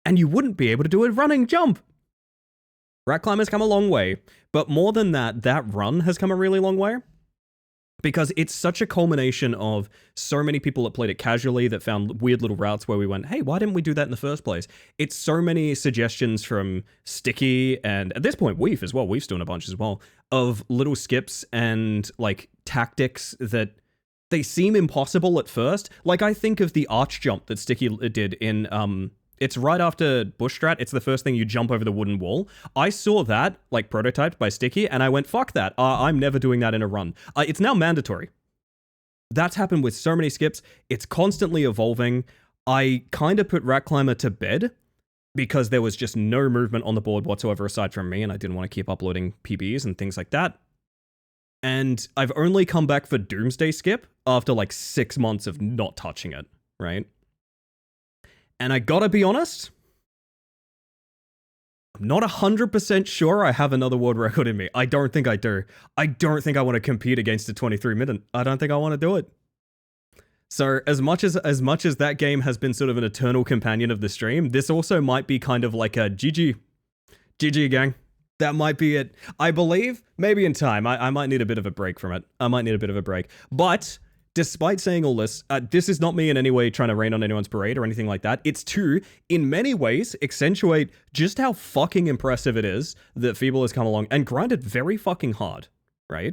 and you wouldn't be able to do a running jump. Rat Climber's come a long way, but more than that, that run has come a really long way. Because it's such a culmination of so many people that played it casually that found weird little routes where we went, hey, why didn't we do that in the first place? It's so many suggestions from Sticky and at this point Weef as well, Weef's doing a bunch as well, of little skips and like tactics that they seem impossible at first. Like I think of the arch jump that Sticky did in it's right after Bush Strat. It's the first thing you jump over the wooden wall. I saw that, like, prototyped by Sticky, and I went, fuck that. I'm never doing that in a run. It's now mandatory. That's happened with so many skips. It's constantly evolving. I kind of put Rat Climber to bed because there was just no movement on the board whatsoever aside from me, and I didn't want to keep uploading PBs and things like that. And I've only come back for Doomsday Skip after, like, 6 months of not touching it, right? And I gotta be honest, I'm not 100% sure I have another world record in me. I don't think I do. I don't think I want to compete against a 23 minute. I don't think I want to do it. So as much as that game has been sort of an eternal companion of the stream, this also might be kind of like a GG gang. That might be it. I believe maybe in time. I might need a bit of a break from it. I might need a bit of a break. But despite saying all this, this is not me in any way trying to rain on anyone's parade or anything like that. It's to, in many ways, accentuate just how fucking impressive it is that Feeble has come along and grinded very fucking hard, right?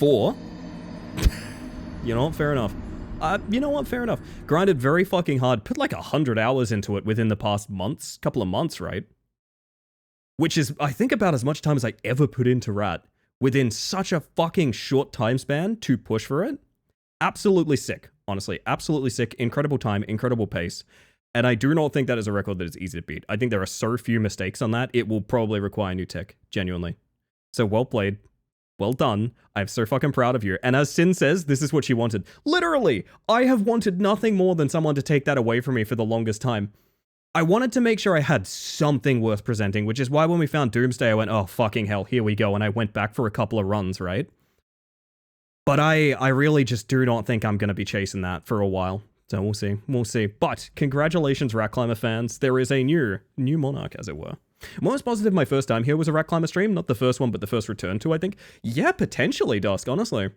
You know what? Fair enough. Fair enough. Grinded very fucking hard. Put like 100 hours into it within the past couple of months, right? Which is, I think, about as much time as I ever put into Rat within such a fucking short time span to push for it. Absolutely sick, honestly. Absolutely sick. Incredible time, incredible pace. And I do not think that is a record that is easy to beat. I think there are so few mistakes on that, it will probably require new tech, genuinely. So well played. Well done. I'm so fucking proud of you. And as Sin says, this is what she wanted. Literally, I have wanted nothing more than someone to take that away from me for the longest time. I wanted to make sure I had something worth presenting, which is why when we found Doomsday, I went, oh, fucking hell, here we go. And I went back for a couple of runs, right? But I really just do not think I'm going to be chasing that for a while. So we'll see. We'll see. But congratulations, Rat Climber fans. There is a new monarch, as it were. Most positive my first time here was a Rat Climber stream. Not the first one, but the first return to, I think. Yeah, potentially, Dusk, honestly.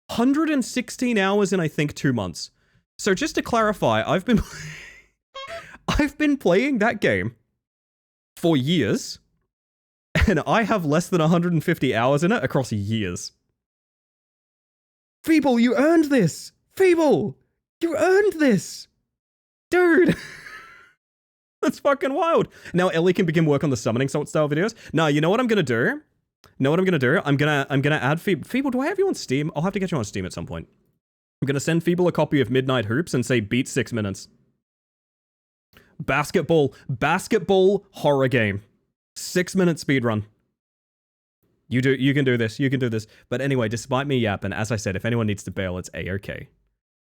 116 hours in, I think, 2 months. So just to clarify, I've been playing that game for years. And I have less than 150 hours in it across years. Feeble, you earned this! Feeble! You earned this! Dude! That's fucking wild. Now Ellie can begin work on the summoning salt style videos. Now, you know what I'm gonna do? I'm gonna add Feeble. Feeble, do I have you on Steam? I'll have to get you on Steam at some point. I'm gonna send Feeble a copy of Midnight Hoops and say beat 6 minutes. Basketball horror game. 6 minute speedrun. You can do this. But anyway, despite me yapping, as I said, if anyone needs to bail, it's A-OK.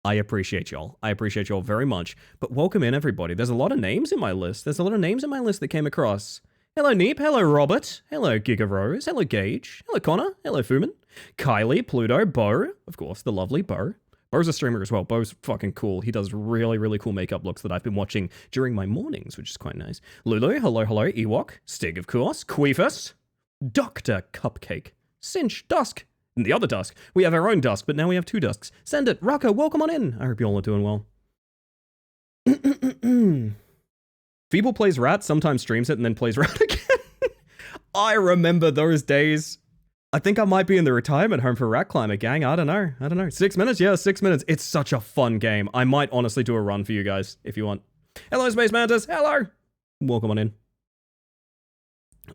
I appreciate y'all. I appreciate y'all very much. But welcome in, everybody. There's a lot of names in my list. There's a lot of names in my list that came across. Hello, Neep. Hello, Robert. Hello, Giga Rose. Hello, Gage. Hello, Connor. Hello, Fumin. Kylie, Pluto, Bo. Of course, the lovely Bo. Bo's a streamer as well. Bo's fucking cool. He does really, really cool makeup looks that I've been watching during my mornings, which is quite nice. Lulu, hello, hello. Ewok. Stig, of course. Queefus. Dr. Cupcake. Cinch, Dusk. And the other Dusk. We have our own Dusk, but now we have two Dusks. Send it. Rocco, welcome on in. I hope you all are doing well. Feeble plays Rat, sometimes streams it, and then plays Rat again. I remember those days. I think I might be in the retirement home for Rat Climber, gang. I don't know. 6 minutes? Yeah, 6 minutes. It's such a fun game. I might honestly do a run for you guys, if you want. Hello, Space Mantis. Hello. Welcome on in.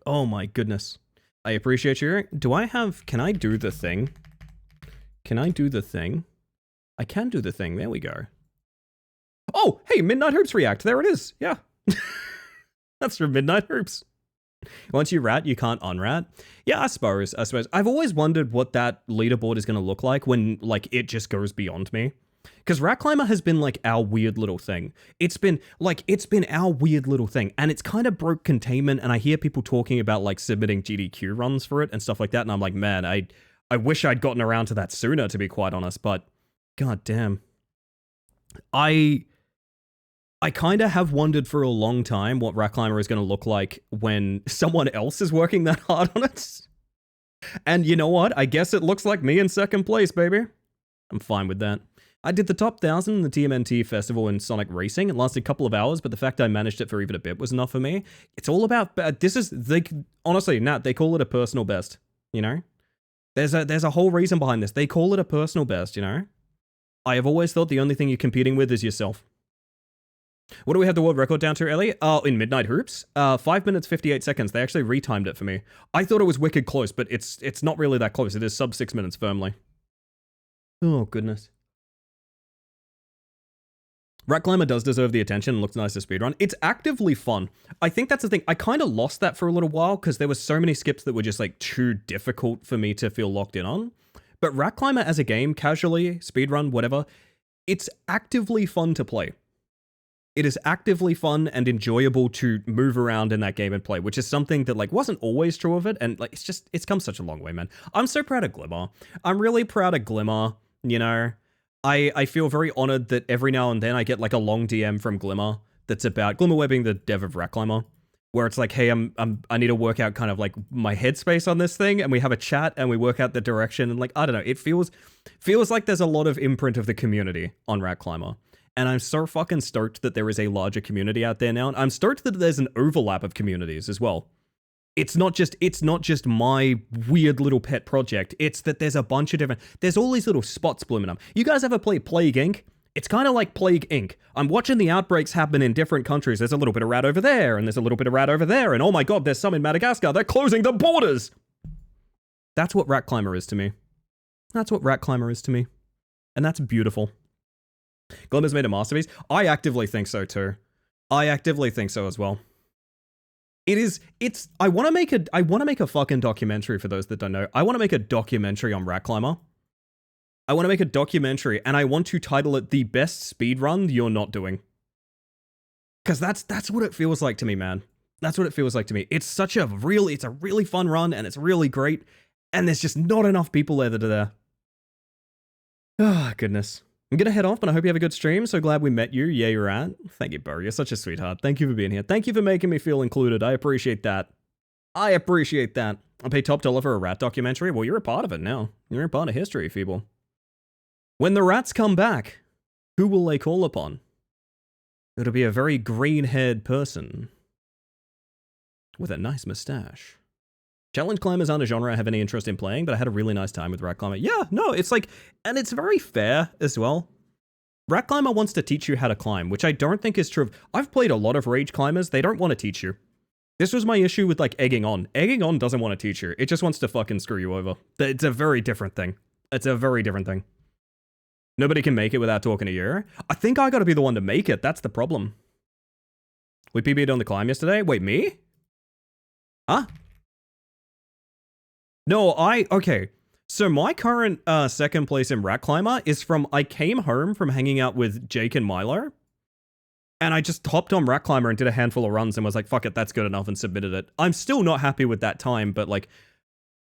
Oh my goodness. I appreciate you. Can I do the thing? Can I do the thing? I can do the thing. There we go. Oh, hey, Midnight Hoops React. There it is. Yeah. That's from Midnight Hoops. Once you rat, you can't unrat. Yeah, I suppose. I've always wondered what that leaderboard is going to look like when, like, it just goes beyond me. Because Rat Climber has been, like, our weird little thing. It's been our weird little thing. And it's kind of broke containment, and I hear people talking about, like, submitting GDQ runs for it and stuff like that, and I'm like, man, I wish I'd gotten around to that sooner, to be quite honest, but god damn. I kind of have wondered for a long time what Rat Climber is going to look like when someone else is working that hard on it. And you know what? I guess it looks like me in second place, baby. I'm fine with that. I did the top 1,000 in the TMNT festival in Sonic Racing. It lasted a couple of hours, but the fact I managed it for even a bit was enough for me. It's all about, honestly, Nat, they call it a personal best, you know? There's a whole reason behind this. They call it a personal best, you know? I have always thought the only thing you're competing with is yourself. What do we have the world record down to, Ellie? In Midnight Hoops? 5 minutes, 58 seconds. They actually retimed it for me. I thought it was wicked close, but it's not really that close. It is sub 6 minutes firmly. Oh, goodness. Rat Climber does deserve the attention and looks nice to speedrun. It's actively fun. I think that's the thing. I kind of lost that for a little while because there were so many skips that were just like too difficult for me to feel locked in on. But Rat Climber as a game, casually, speedrun, whatever, it's actively fun to play. It is actively fun and enjoyable to move around in that game and play, which is something that like wasn't always true of it. And like, it's come such a long way, man. I'm so proud of Glimmer. I'm really proud of Glimmer, you know. I feel very honored that every now and then I get like a long DM from Glimmer that's about Glimmerware being the dev of Rat Climber, where it's like, hey, I need to work out kind of like my headspace on this thing, and we have a chat and we work out the direction, and like I don't know, it feels like there's a lot of imprint of the community on Rat Climber, and I'm so fucking stoked that there is a larger community out there now, and I'm stoked that there's an overlap of communities as well. It's not just my weird little pet project. It's that there's a bunch of different... There's all these little spots blooming up. You guys ever play Plague Inc? It's kind of like Plague Inc. I'm watching the outbreaks happen in different countries. There's a little bit of rat over there, and there's a little bit of rat over there, and oh my god, there's some in Madagascar. They're closing the borders! That's what Rat Climber is to me. That's what Rat Climber is to me. And that's beautiful. Glimmer's made a masterpiece? I actively think so too. I actively think so as well. I want to make a fucking documentary for those that don't know. I want to make a documentary on Rat Climber. I want to make a documentary, and I want to title it The Best Speedrun You're Not Doing. Because that's what it feels like to me, man. That's what it feels like to me. It's a really fun run, and it's really great, and there's just not enough people there that are there. Oh, goodness. I'm gonna head off, but I hope you have a good stream. So glad we met you. Yeah, you're at. Thank you, Bo. You're such a sweetheart. Thank you for being here. Thank you for making me feel included. I appreciate that. I appreciate that. I'll pay top dollar for a rat documentary. Well, you're a part of it now. You're a part of history, Feeble. When the rats come back, who will they call upon? It'll be a very green-haired person with a nice mustache. Challenge climbers aren't a genre I have any interest in playing, but I had a really nice time with Rat Climber. Yeah, no, it's like, and it's very fair as well. Rat Climber wants to teach you how to climb, which I don't think is true. I've played a lot of Rage Climbers. They don't want to teach you. This was my issue with like Egging On. Egging On doesn't want to teach you. It just wants to fucking screw you over. It's a very different thing. It's a very different thing. Nobody can make it without talking to you. I think I gotta be the one to make it. That's the problem. We PB'd on the climb yesterday? Wait, me? Huh? No, okay. So my current second place in Rat Climber is from, I came home from hanging out with Jake and Milo, and I just hopped on Rat Climber and did a handful of runs and was like, fuck it, that's good enough, and submitted it. I'm still not happy with that time, but like,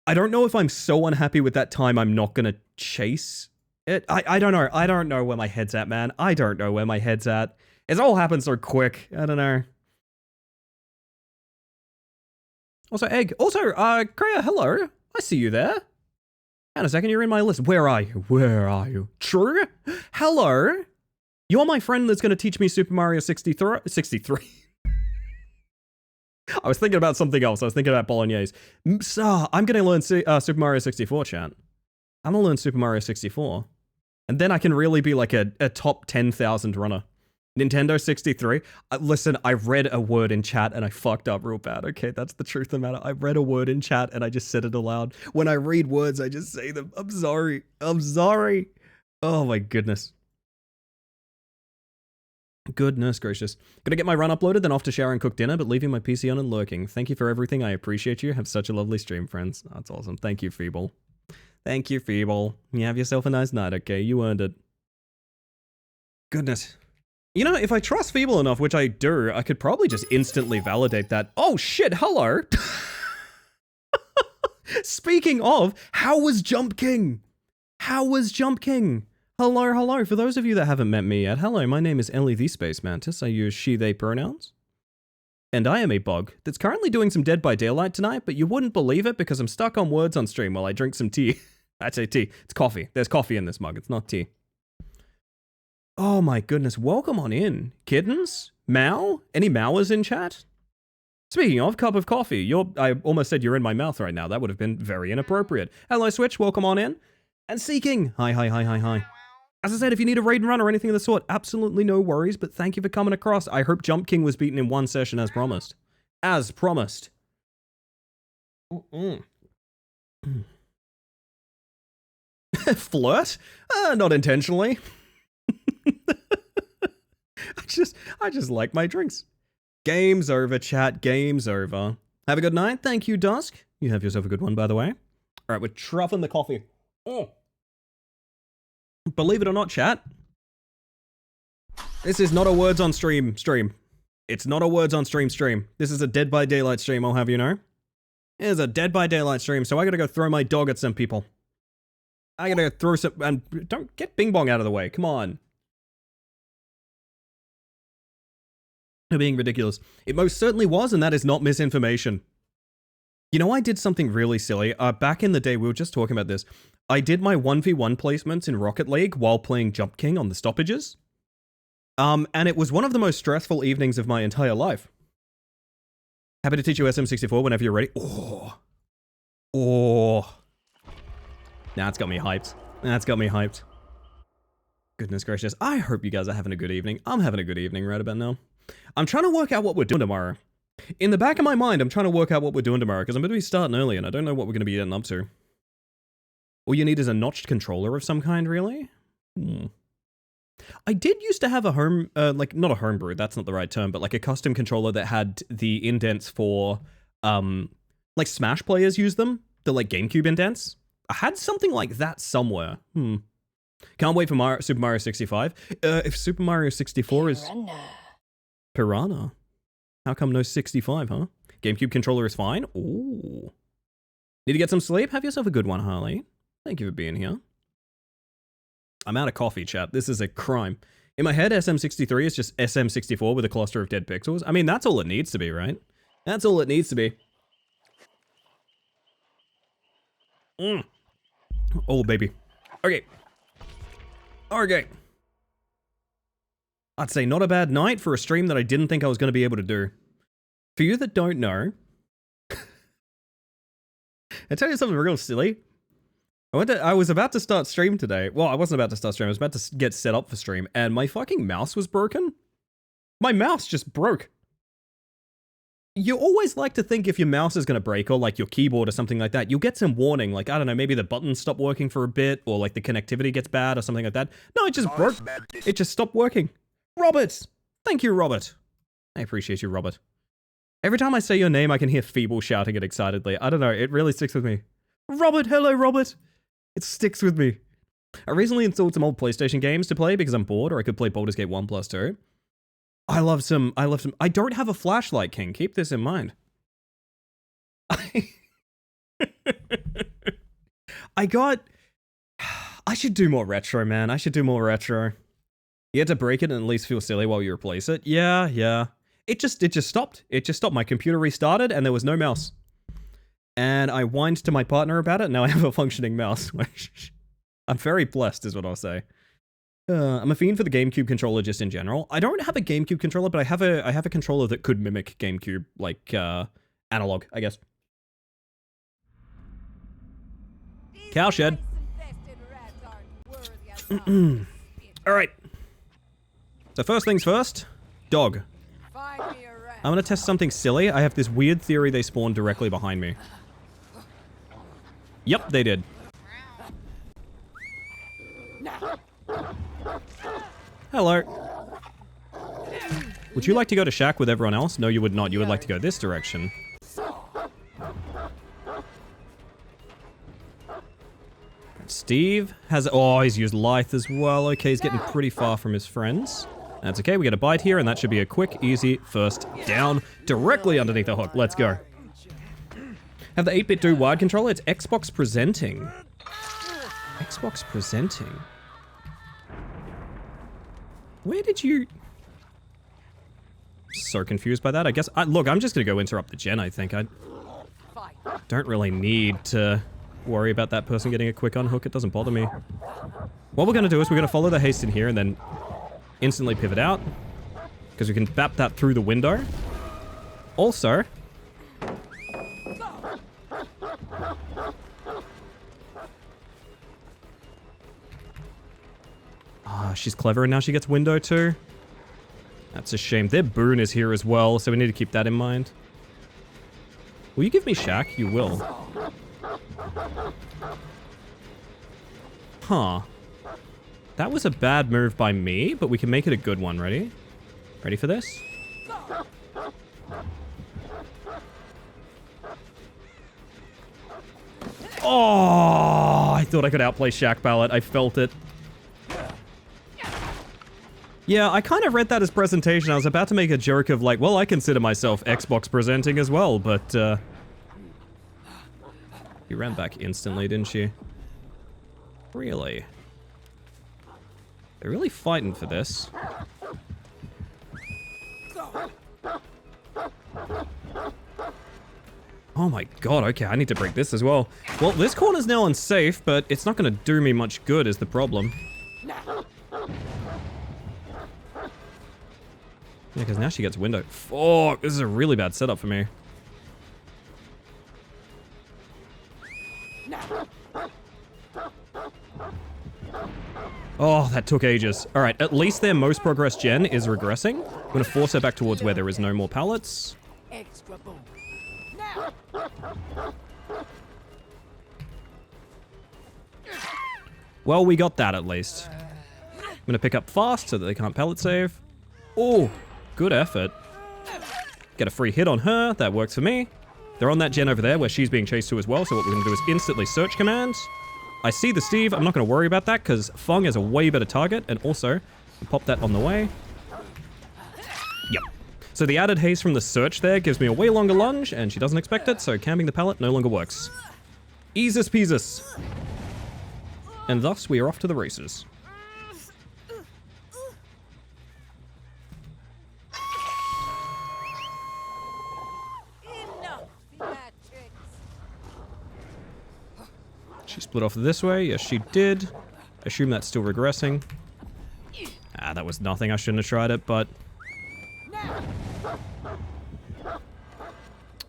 I don't know if I'm so unhappy with that time I'm not gonna chase it. I don't know. I don't know where my head's at, man. I don't know where my head's at. It all happens so quick. I don't know. Also, Egg. Also, Kreia, hello. I see you there. Hang on a second, you're in my list. Where are you? Where are you? True? Hello? You're my friend that's going to teach me Super Mario 63? 63. I was thinking about something else. I was thinking about Bolognese. So, I'm going to learn Super Mario 64, chat. I'm going to learn Super Mario 64. And then I can really be like a top 10,000 runner. Nintendo 63. Listen, I read a word in chat and I fucked up real bad. Okay, that's the truth of the matter. I read a word in chat and I just said it aloud. When I read words, I just say them. I'm sorry. I'm sorry. Oh my goodness. Goodness gracious. Gonna get my run uploaded, then off to shower and cook dinner, but leaving my PC on and lurking. Thank you for everything. I appreciate you. Have such a lovely stream, friends. That's awesome. Thank you, Feeble. Thank you, Feeble. You have yourself a nice night, okay? You earned it. Goodness. You know, if I trust Feeble enough, which I do, I could probably just instantly validate that. Oh shit, hello! Speaking of, how was Jump King? How was Jump King? Hello, hello. For those of you that haven't met me yet, hello, my name is Ellie the Space Mantis. I use she, they pronouns. And I am a bug that's currently doing some Dead by Daylight tonight, but you wouldn't believe it because I'm stuck on words on stream while I drink some tea. I say tea. It's coffee. There's coffee in this mug. It's not tea. Oh my goodness, welcome on in. Kittens? Mao? Any Mowers in chat? Speaking of, cup of coffee. I almost said you're in my mouth right now. That would have been very inappropriate. Hello, Switch. Welcome on in. And Seeking. Hi, hi, hi, hi, hi. As I said, if you need a raid and run or anything of the sort, absolutely no worries, but thank you for coming across. I hope Jump King was beaten in one session as promised. As promised. Flirt? Not intentionally. I just like my drinks. Game's over, chat. Game's over. Have a good night. Thank you, Dusk. You have yourself a good one, by the way. Alright, we're troughing the coffee. Oh. Believe it or not, chat. This is not a words on stream. It's not a words on stream. This is a Dead by Daylight stream, I'll have you know. It is a Dead by Daylight stream, so I gotta go throw my dog at some people. I gotta go throw some... And don't get Bing Bong out of the way. Come on. You're being ridiculous. It most certainly was, and that is not misinformation. You know, I did something really silly. Back in the day, we were just talking about this. I did my 1v1 placements in Rocket League while playing Jump King on the stoppages. And it was one of the most stressful evenings of my entire life. Happy to teach you SM64 whenever you're ready. Oh. That's got me hyped. Goodness gracious. I hope you guys are having a good evening. I'm having a good evening right about now. I'm trying to work out what we're doing tomorrow. In the back of my mind, I'm trying to work out what we're doing tomorrow because I'm going to be starting early and I don't know what we're going to be getting up to. All you need is a notched controller of some kind, really? I did used to have a home, not a homebrew, that's not the right term, but like a custom controller that had the indents for, like Smash players use them, the like GameCube indents. I had something like that somewhere. Can't wait for Super Mario 65. If Super Mario 64 is... Piranha? How come no 65, huh? GameCube controller is fine? Ooh. Need to get some sleep? Have yourself a good one, Harley. Thank you for being here. I'm out of coffee, chat. This is a crime. In my head, SM63 is just SM64 with a cluster of dead pixels. I mean, that's all it needs to be, right? That's all it needs to be. Oh, baby. Okay. I'd say not a bad night for a stream that I didn't think I was going to be able to do. For you that don't know, I'll tell you something real silly. I was about to start stream today. Well, I wasn't about to start stream. I was about to get set up for stream, and my fucking mouse was broken. My mouse just broke. You always like to think if your mouse is going to break, or like your keyboard or something like that, you'll get some warning, like, I don't know, maybe the buttons stop working for a bit, or like the connectivity gets bad or something like that. No, it just broke. It just stopped working. Robert! Thank you, Robert. I appreciate you, Robert. Every time I say your name, I can hear Feeble shouting it excitedly. I don't know, it really sticks with me. Robert, hello, Robert. It sticks with me. I recently installed some old PlayStation games to play because I'm bored, or I could play Baldur's Gate 1 plus 2. I love some. I don't have a flashlight, King. Keep this in mind. I should do more retro, man. I should do more retro. You had to break it and at least feel silly while you replace it. Yeah. It just stopped. It just stopped. My computer restarted and there was no mouse. And I whined to my partner about it, and now I have a functioning mouse. I'm very blessed, is what I'll say. I'm a fiend for the GameCube controller just in general. I don't have a GameCube controller, but I have a controller that could mimic GameCube, like, analog, I guess. Cowshed. Alright. So first things first, dog. I'm gonna test something silly. I have this weird theory they spawned directly behind me. Yep, they did. Hello. Would you like to go to Shack with everyone else? No, you would not. You would like to go this direction. Steve has... Oh, he's used Lithe as well. Okay, he's getting pretty far from his friends. That's okay, we get a bite here, and that should be a quick, easy first down directly underneath the hook. Let's go. Have the 8-bit do wide controller. It's Xbox presenting. Xbox presenting. Where did you... So confused by that. I guess... look, I'm just gonna go interrupt the gen, I think. I don't really need to worry about that person getting a quick unhook. It doesn't bother me. What we're gonna do is we're gonna follow the haste in here and then instantly pivot out. Because we can bap that through the window. Also... she's clever and now she gets window too. That's a shame. Their boon is here as well, so we need to keep that in mind. Will you give me Shack? You will. Huh. That was a bad move by me, but we can make it a good one. Ready? Ready for this? Oh, I thought I could outplay Shack Ballot. I felt it. Yeah, I kind of read that as presentation. I was about to make a joke of like, well, I consider myself Xbox presenting as well, but, you ran back instantly, didn't she? Really? They're really fighting for this. Oh my god, okay, I need to break this as well. Well, this corner's now unsafe, but it's not gonna do me much good is the problem. Yeah, because now she gets window. Fuck, this is a really bad setup for me. Oh, that took ages. Alright, at least their most progressed gen is regressing. I'm gonna force her back towards where there is no more pallets.
Extra boom.
Well, we got that at least. I'm gonna pick up fast so that they can't pallet save. Oh, good effort. Get a free hit on her. That works for me. They're on that gen over there where she's being chased to as well, so what we're gonna do is instantly search command. I see the Steve. I'm not gonna worry about that because Fung is a way better target, and also pop that on the way. Yep. So the added haste from the search there gives me a way longer lunge, and she doesn't expect it, so camping the pallet no longer works. Easus peasus. And thus we are off to the races. She split off this way. Yes, she did. Assume that's still regressing. Ah, that was nothing. I shouldn't have tried it, but...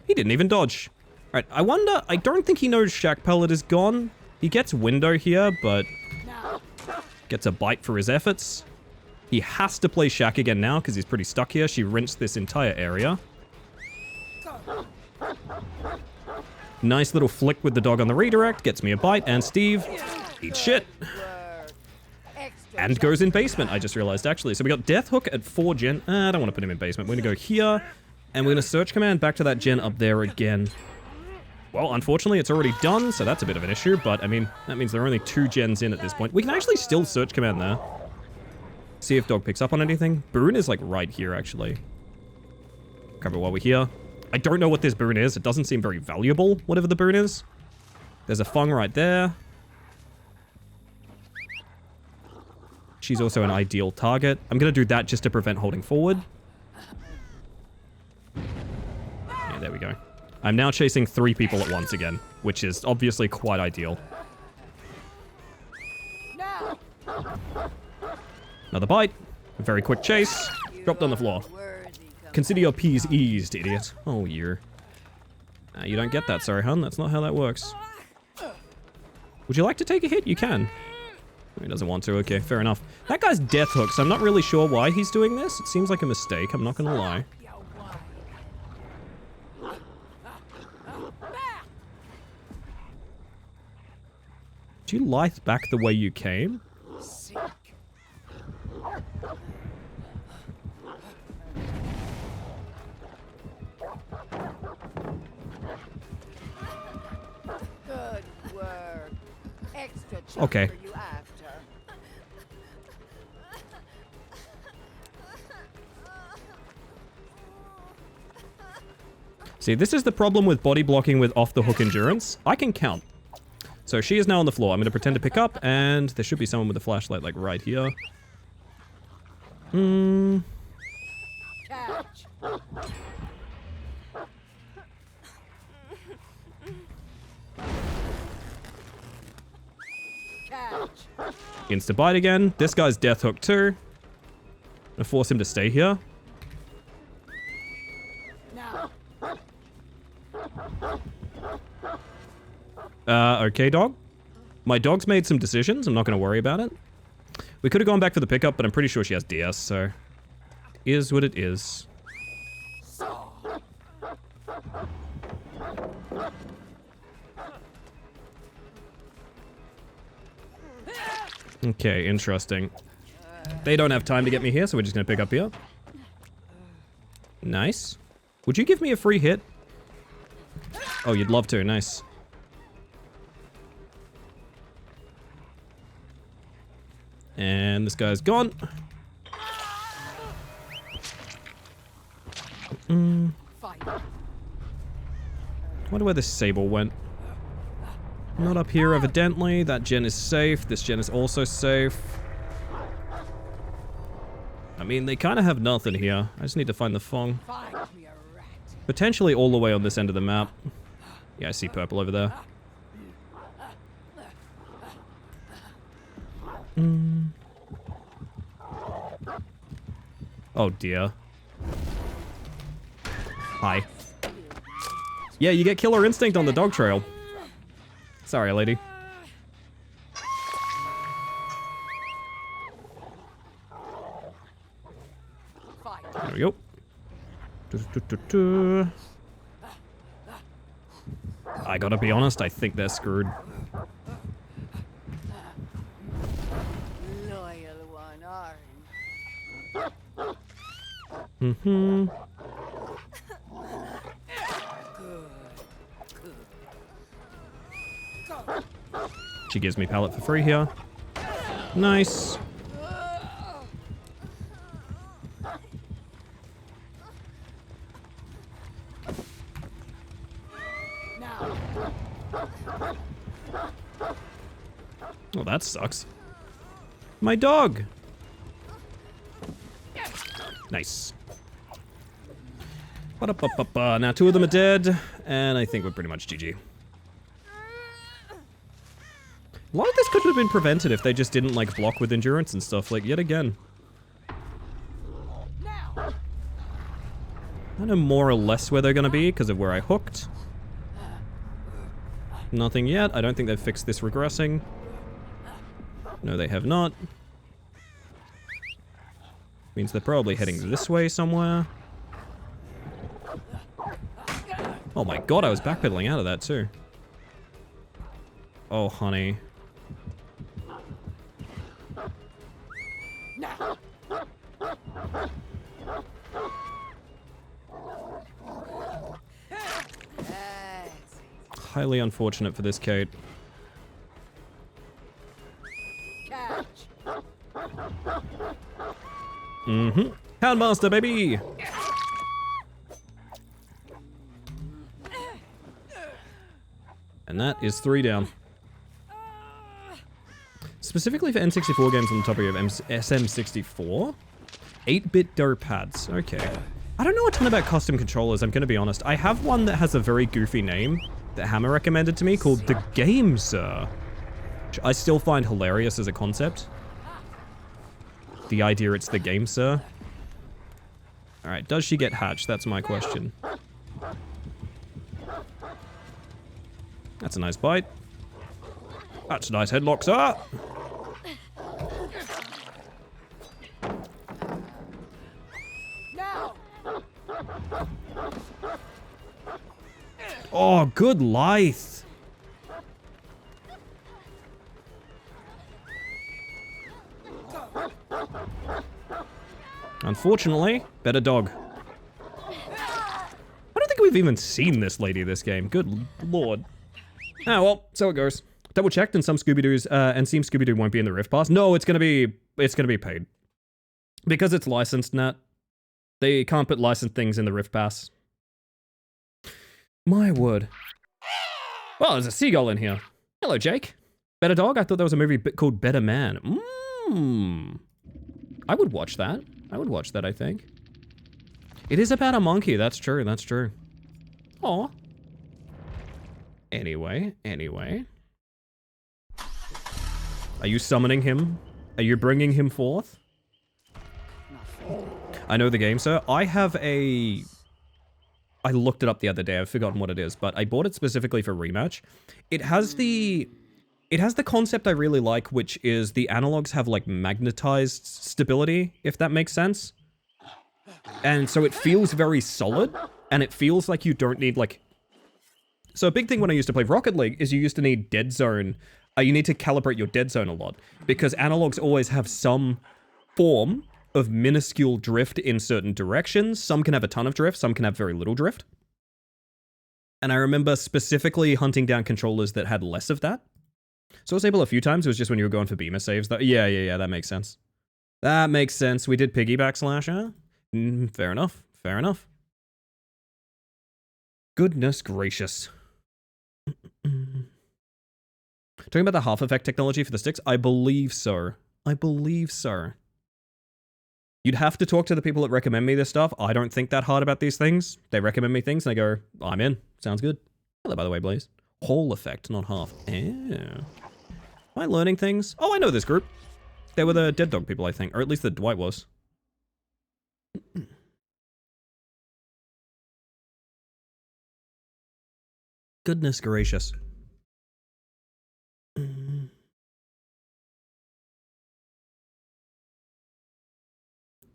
He didn't even dodge. Alright, I wonder... I don't think he knows Shack Pellet is gone. He gets window here, but... Gets a bite for his efforts. He has to play Shack again now, because he's pretty stuck here. She rinsed this entire area. Nice little flick with the dog on the redirect. Gets me a bite, and Steve eats shit. And goes in basement, I just realized, actually. So we got Death Hook at 4 gen. I don't want to put him in basement. We're going to go here, and we're going to search command back to that gen up there again. Well, unfortunately, it's already done, so that's a bit of an issue, but, I mean, that means there are only 2 gens in at this point. We can actually still search command there. See if dog picks up on anything. Boon is, like, right here, actually. Cover while we're here. I don't know what this boon is. It doesn't seem very valuable, whatever the boon is. There's a Fung right there. She's also an ideal target. I'm going to do that just to prevent holding forward. Yeah, there we go. I'm now chasing 3 people at once again, which is obviously quite ideal. Another bite. A very quick chase. Dropped on the floor. Consider your P's eased, idiot. Oh, you don't get that, sorry, hun. That's not how that works. Would you like to take a hit? You can. He doesn't want to. Okay, fair enough. That guy's death hook, so I'm not really sure why he's doing this. It seems like a mistake, I'm not gonna lie. Do you lithe back the way you came?
Good work. Extra chunk
Okay.
for you after.
See, this is the problem with body blocking with off-the-hook endurance. I can count. So she is now on the floor. I'm going to pretend to pick up, and there should be someone with a flashlight, like, right here.
Catch. Catch.
Insta-bite again. This guy's death hook, too. Gonna force him to stay here.
Now.
Okay, dog. My dog's made some decisions. I'm not going to worry about it. We could have gone back for the pickup, but I'm pretty sure she has DS, so... Is what it is. Okay, interesting. They don't have time to get me here, so we're just going to pick up here. Nice. Would you give me a free hit? Oh, you'd love to. Nice. And this guy's gone.
Fight.
Wonder where this Sable went. Not up here, evidently. That gen is safe. This gen is also safe. I mean, they kind of have nothing here. I just need to find the Fong.
Find me a rat.
Potentially all the way on this end of the map. Yeah, I see purple over there. Oh dear. Hi. Yeah, you get killer instinct on the dog trail. Sorry, lady.
Fight.
There we go. I gotta be honest, I think they're screwed.
Loyal one, aren't
Mm-hmm. She gives me pallet for free here. Nice.
now.
Well, that sucks. My dog. Nice. Ba-da-ba-ba-ba. Now 2 of them are dead, and I think we're pretty much GG. A lot of this could have been prevented if they just didn't, like, block with endurance and stuff, like, yet again.
Now.
I know more or less where they're gonna be because of where I hooked. Nothing yet. I don't think they've fixed this regressing. No, they have not. Means they're probably heading this way somewhere. Oh my god, I was backpedaling out of that too. Oh, honey.
Now.
highly unfortunate for this Kate.
Catch.
Mm-hmm. Houndmaster, baby! And that is 3 down. Specifically for N64 games on the topic of SM64? 8-bit dough pads. Okay. I don't know a ton about custom controllers, I'm gonna be honest. I have one that has a very goofy name that Hammer recommended to me called The Game Sir, which I still find hilarious as a concept. The idea it's The Game Sir. Alright, does she get hatched? That's my question. That's a nice bite. That's a nice headlock, sir!
Now.
Oh, good lithe! Unfortunately, better dog. I don't think we've even seen this lady this game. Good lord. Ah, well, so it goes. Double checked, and some Scooby-Doo's, and Team Scooby-Doo won't be in the Rift Pass. No, it's gonna be paid. Because it's licensed, Nat. They can't put licensed things in the Rift Pass. My word. Well, there's a seagull in here. Hello, Jake. Better Dog? I thought there was a movie called Better Man. I would watch that. I would watch that, I think. It is about a monkey. That's true. That's true. Aw. Anyway. Are you summoning him? Are you bringing him forth? I know the game, sir. I looked it up the other day. I've forgotten what it is, but I bought it specifically for Rematch. It has the concept I really like, which is the analogs have like magnetized stability, if that makes sense. And so it feels very solid, and it feels like you don't need like... So a big thing when I used to play Rocket League is you used to need dead zone. You need to calibrate your dead zone a lot, because analogs always have some form of minuscule drift in certain directions. Some can have a ton of drift, some can have very little drift. And I remember specifically hunting down controllers that had less of that. So I was able a few times, it was just when you were going for beamer saves. Yeah, that makes sense. That makes sense. We did piggyback slasher. Fair enough. Goodness gracious. Talking about the half effect technology for the sticks? I believe so. You'd have to talk to the people that recommend me this stuff. I don't think that hard about these things. They recommend me things and I go, I'm in. Sounds good. Hello, by the way, Blaze. Whole effect, not half. Am I learning things? Oh, I know this group. They were the Dead Dog people, I think. Or at least the Dwight was. Goodness gracious.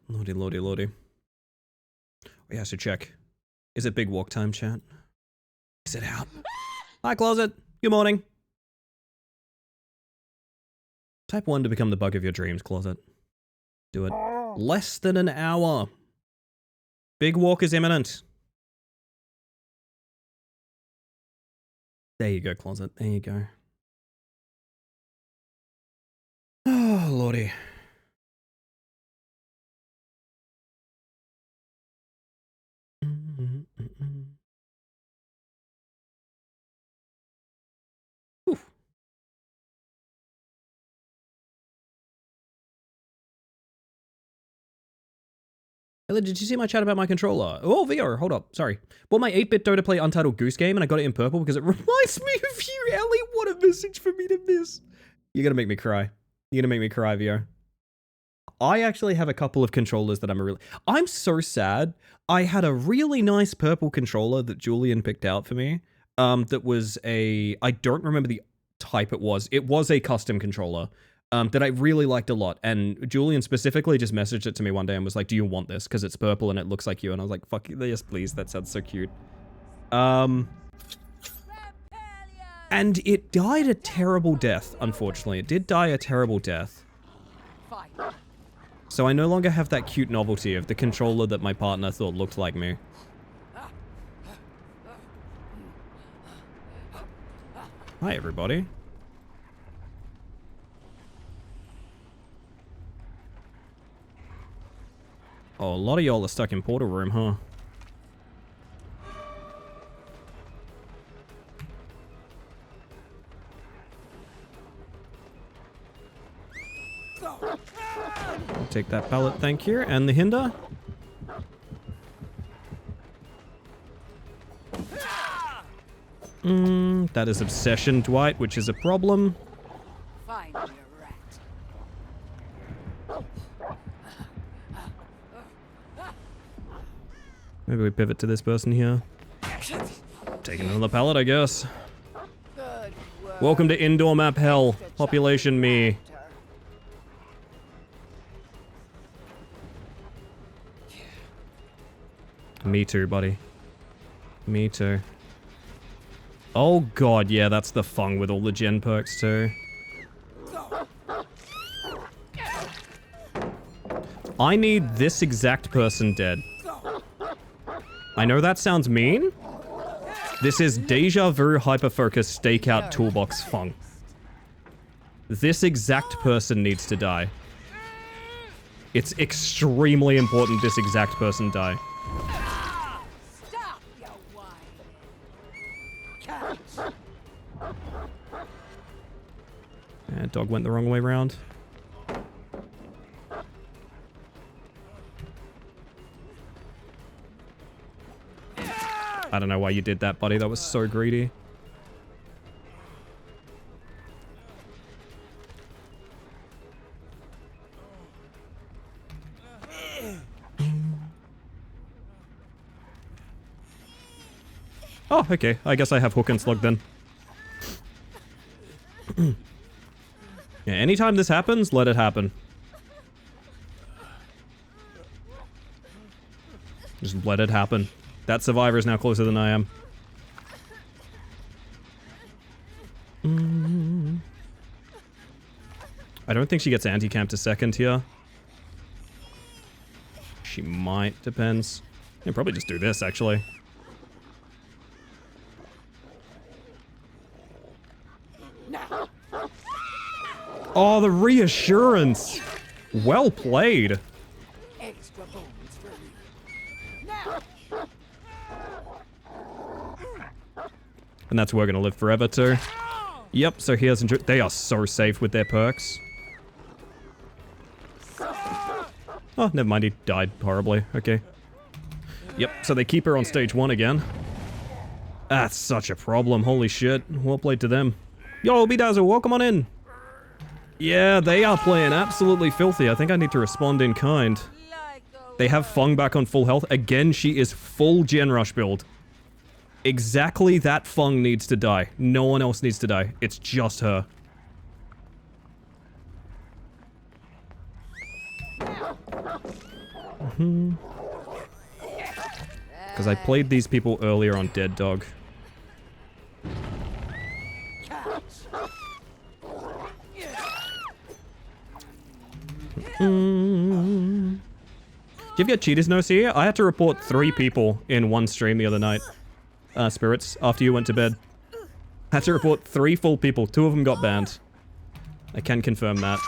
Lordy. Oh, yeah, so check. Is it big walk time, chat? Is it out? Hi, Closet. Good morning. Type 1 to become the bug of your dreams, Closet. Do it. Less than an hour. Big walk is imminent. There you go, Closet. There you go. Oh, lordy. Hello, did you see my chat about my controller? Oh, VR, hold up, sorry. Bought my 8-bit Dota Play Untitled Goose Game and I got it in purple because it reminds me of you, Ellie. What a message for me to miss. You're gonna make me cry. VR. I actually have a couple of controllers that I'm so sad. I had a really nice purple controller that Julian picked out for me. That was I don't remember the type it was. It was a custom controller. That I really liked a lot, and Julian specifically just messaged it to me one day and was like, do you want this? Because it's purple and it looks like you, and I was like, fuck yes please, that sounds so cute. And it died a terrible death, unfortunately. It did die a terrible death. So I no longer have that cute novelty of the controller that my partner thought looked like me. Hi, everybody. Oh, a lot of y'all are stuck in portal room, huh? I'll take that pallet, thank you. And the hinder? That is obsession, Dwight, which is a problem.
Find your rat.
Maybe we pivot to this person here. Taking another pallet, I guess.
Good work.
Welcome to indoor map hell. Population me. Me too, buddy. Me too. Oh god, yeah, that's the Fung with all the gen perks too. I need this exact person dead. I know that sounds mean. This is Deja Vu Hyperfocus Stakeout Toolbox Fung. This exact person needs to die. It's extremely important this exact person die.
Stop, you whining. Catch.
Dog went the wrong way round. I don't know why you did that, buddy. That was so greedy. Oh, okay. I guess I have hook and slug then. Yeah, anytime this happens, let it happen. Just let it happen. That survivor is now closer than I am. I don't think she gets anti-camp to second here. She might, depends. Yeah, probably just do this, actually. Oh, the reassurance! Well played.
Extra bones for you. Now.
And that's where we're gonna live forever too. Yep, so here's... They are so safe with their perks. Oh, never mind, he died horribly. Okay. Yep, so they keep her on stage 1 again. That's such a problem, holy shit. Well played to them. Yo, Bedazzle, welcome on in. Yeah, they are playing absolutely filthy. I think I need to respond in kind.
Like a
They have Fung back on full health. Again, she is full Gen Rush build. Exactly that Fung needs to die. No one else needs to die. It's just her. Because I played these people earlier on Dead Dog. Do you ever get cheaters notes here? I had to report 3 people in one stream the other night. Spirits, after you went to bed. Had to report 3 full people. 2 of them got banned. I can confirm that.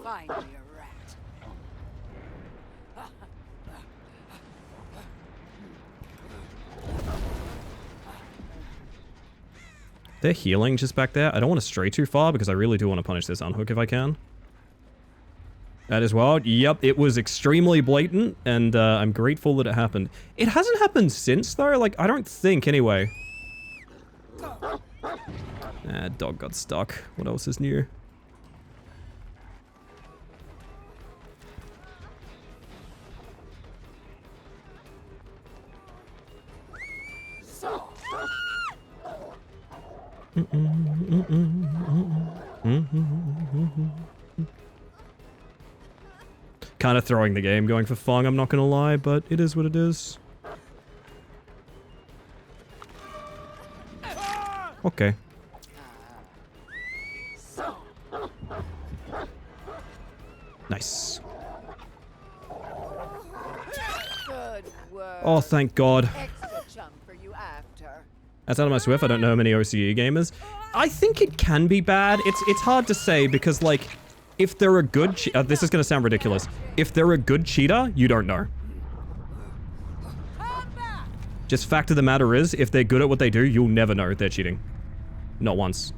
Find your rat.
They're healing just back there. I don't want to stray too far because I really do want to punish this unhook if I can. That is wild. Yep, it was extremely blatant, and I'm grateful that it happened. It hasn't happened since, though. Like, I don't think, anyway. Dog got stuck. What else is new? Kind of throwing the game, going for Fung, I'm not gonna lie, but it is what it is. Okay. Nice.
Good work.
Oh, thank God.
Extra chump for you after.
Outside of my Swift, I don't know many OCE gamers. I think it can be bad. It's hard to say because, like, if they're a good this is gonna sound ridiculous. If they're a good cheater, you don't know. Just fact of the matter is, if they're good at what they do, you'll never know they're cheating. Not once.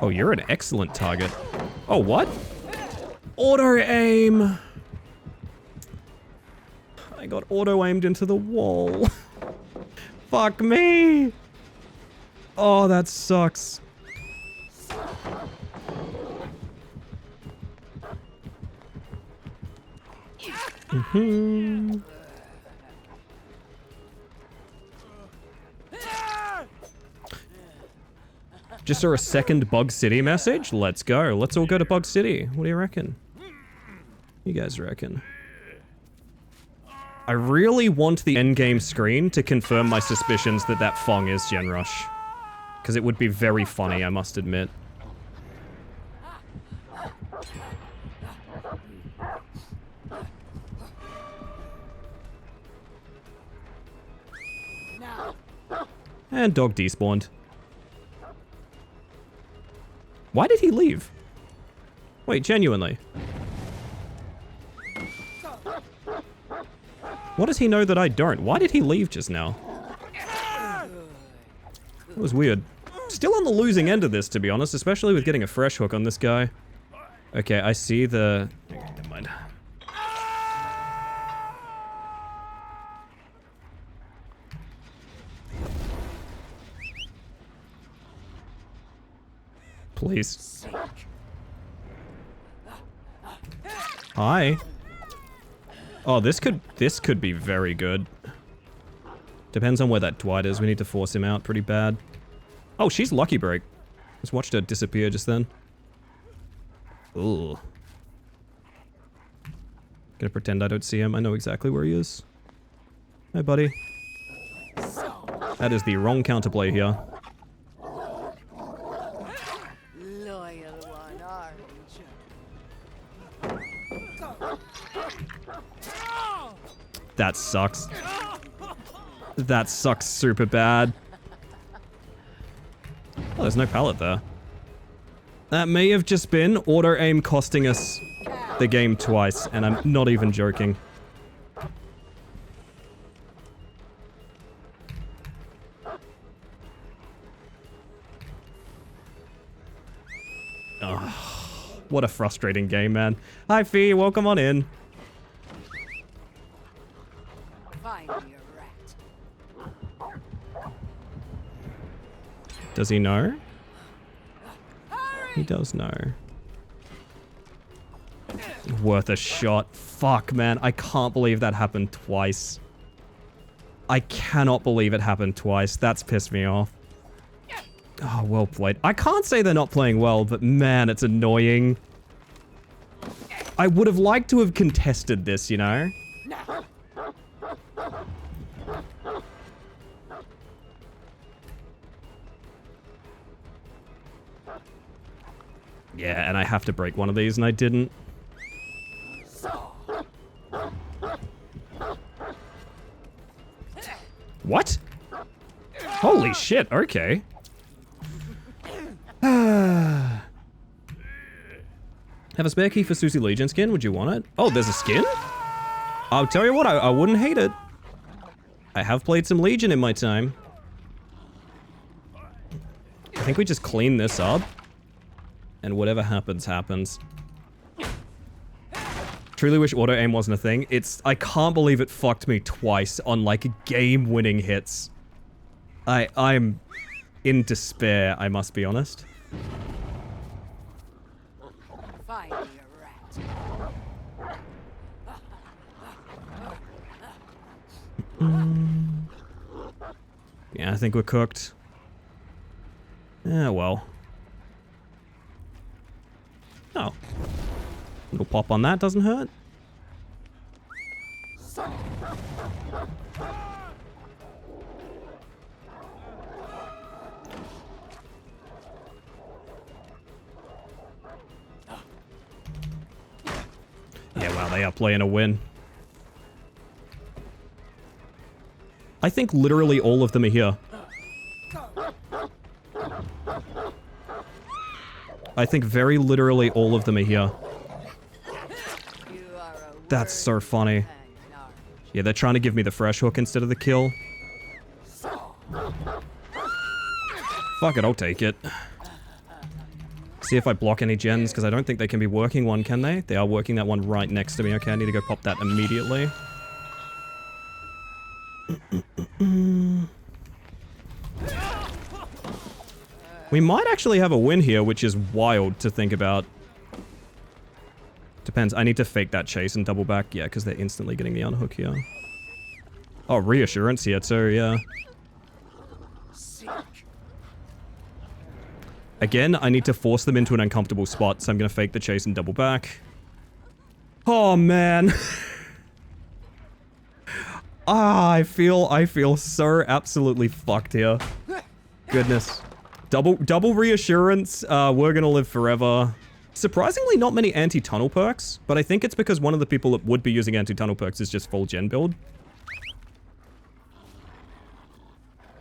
Oh, you're an excellent target. Oh, what? Auto aim. I got auto aimed into the wall. Fuck me. Oh, that sucks. Just saw a second Bug City message? Let's go. Let's all go to Bug City. What do you reckon? You guys reckon? I really want the endgame screen to confirm my suspicions that that Fong is Genrush. Because it would be very funny, I must admit. And dog despawned. Why did he leave? Wait, genuinely. What does he know that I don't? Why did he leave just now? That was weird. Still on the losing end of this, to be honest, especially with getting a fresh hook on this guy. Okay, I see the... Okay, never mind. Please. Hi. Oh, this could be very good. Depends on where that Dwight is. We need to force him out pretty bad. Oh, she's Lucky Break. Just watched her disappear just then. Ooh. Gonna pretend I don't see him. I know exactly where he is. Hi, buddy. That is the wrong counterplay here.
Loyal one, aren't you?
That sucks. That sucks super bad. Oh, there's no pallet there. That may have just been auto-aim costing us the game twice, and I'm not even joking. Oh, what a frustrating game, man. Hi, Fee. Welcome on in.
Find me a rat.
Does he know? He does know. Worth a shot. Fuck, man. I can't believe that happened twice. I cannot believe it happened twice. That's pissed me off. Oh, well played. I can't say they're not playing well, but man, it's annoying. I would have liked to have contested this, you know? Yeah, and I have to break one of these, and I didn't. What? Holy shit, okay. Have a spare key for Susie Legion skin? Would you want it? Oh, there's a skin? I'll tell you what, I wouldn't hate it. I have played some Legion in my time. I think we just clean this up. And whatever happens, happens. Truly wish auto aim wasn't a thing. I can't believe it fucked me twice on like game-winning hits. I'm in despair, I must be honest.
Find me a rat.
Yeah, I think we're cooked. Yeah, well. Oh. Little pop on that doesn't hurt. they are playing a win. I think literally all of them are here. I think very literally all of them are here. That's so funny. Yeah, they're trying to give me the fresh hook instead of the kill. Fuck it, I'll take it. See if I block any gens, because I don't think they can be working one, can they? They are working that one right next to me. Okay, I need to go pop that immediately. We might actually have a win here, which is wild to think about. Depends. I need to fake that chase and double back. Yeah, because they're instantly getting the unhook here. Oh, reassurance here too, yeah. Again, I need to force them into an uncomfortable spot, so I'm going to fake the chase and double back. Oh, man. I feel so absolutely fucked here. Goodness. Double reassurance. We're going to live forever. Surprisingly, not many anti-tunnel perks, but I think it's because one of the people that would be using anti-tunnel perks is just full gen build.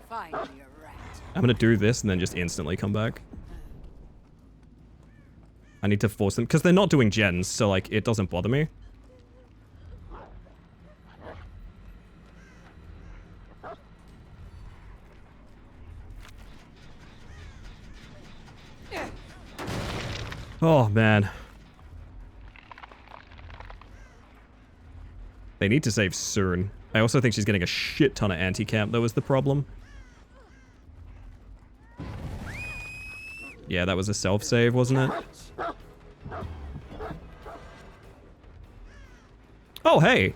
Find me a rat.
I'm going to do this and then just instantly come back. I need to force them, because they're not doing gens, so, like, it doesn't bother me. Oh, man. They need to save soon. I also think she's getting a shit ton of anti-camp, though, is the problem. Yeah, that was a self-save, wasn't it? Oh, hey!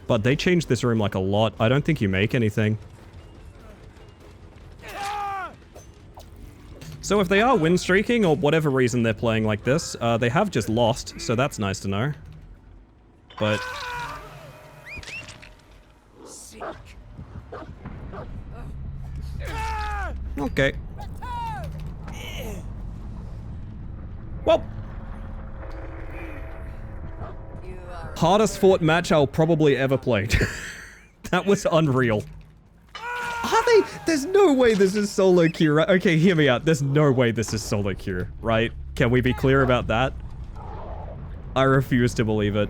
But they changed this room like a lot. I don't think you make anything. So if they are win streaking or whatever reason they're playing like this, they have just lost, so that's nice to know. But... okay. Well... hardest fought match I'll probably ever play. That was unreal. Are they? There's no way this is solo queue, right? Okay, hear me out. There's no way this is solo queue, right? Can we be clear about that? I refuse to believe it.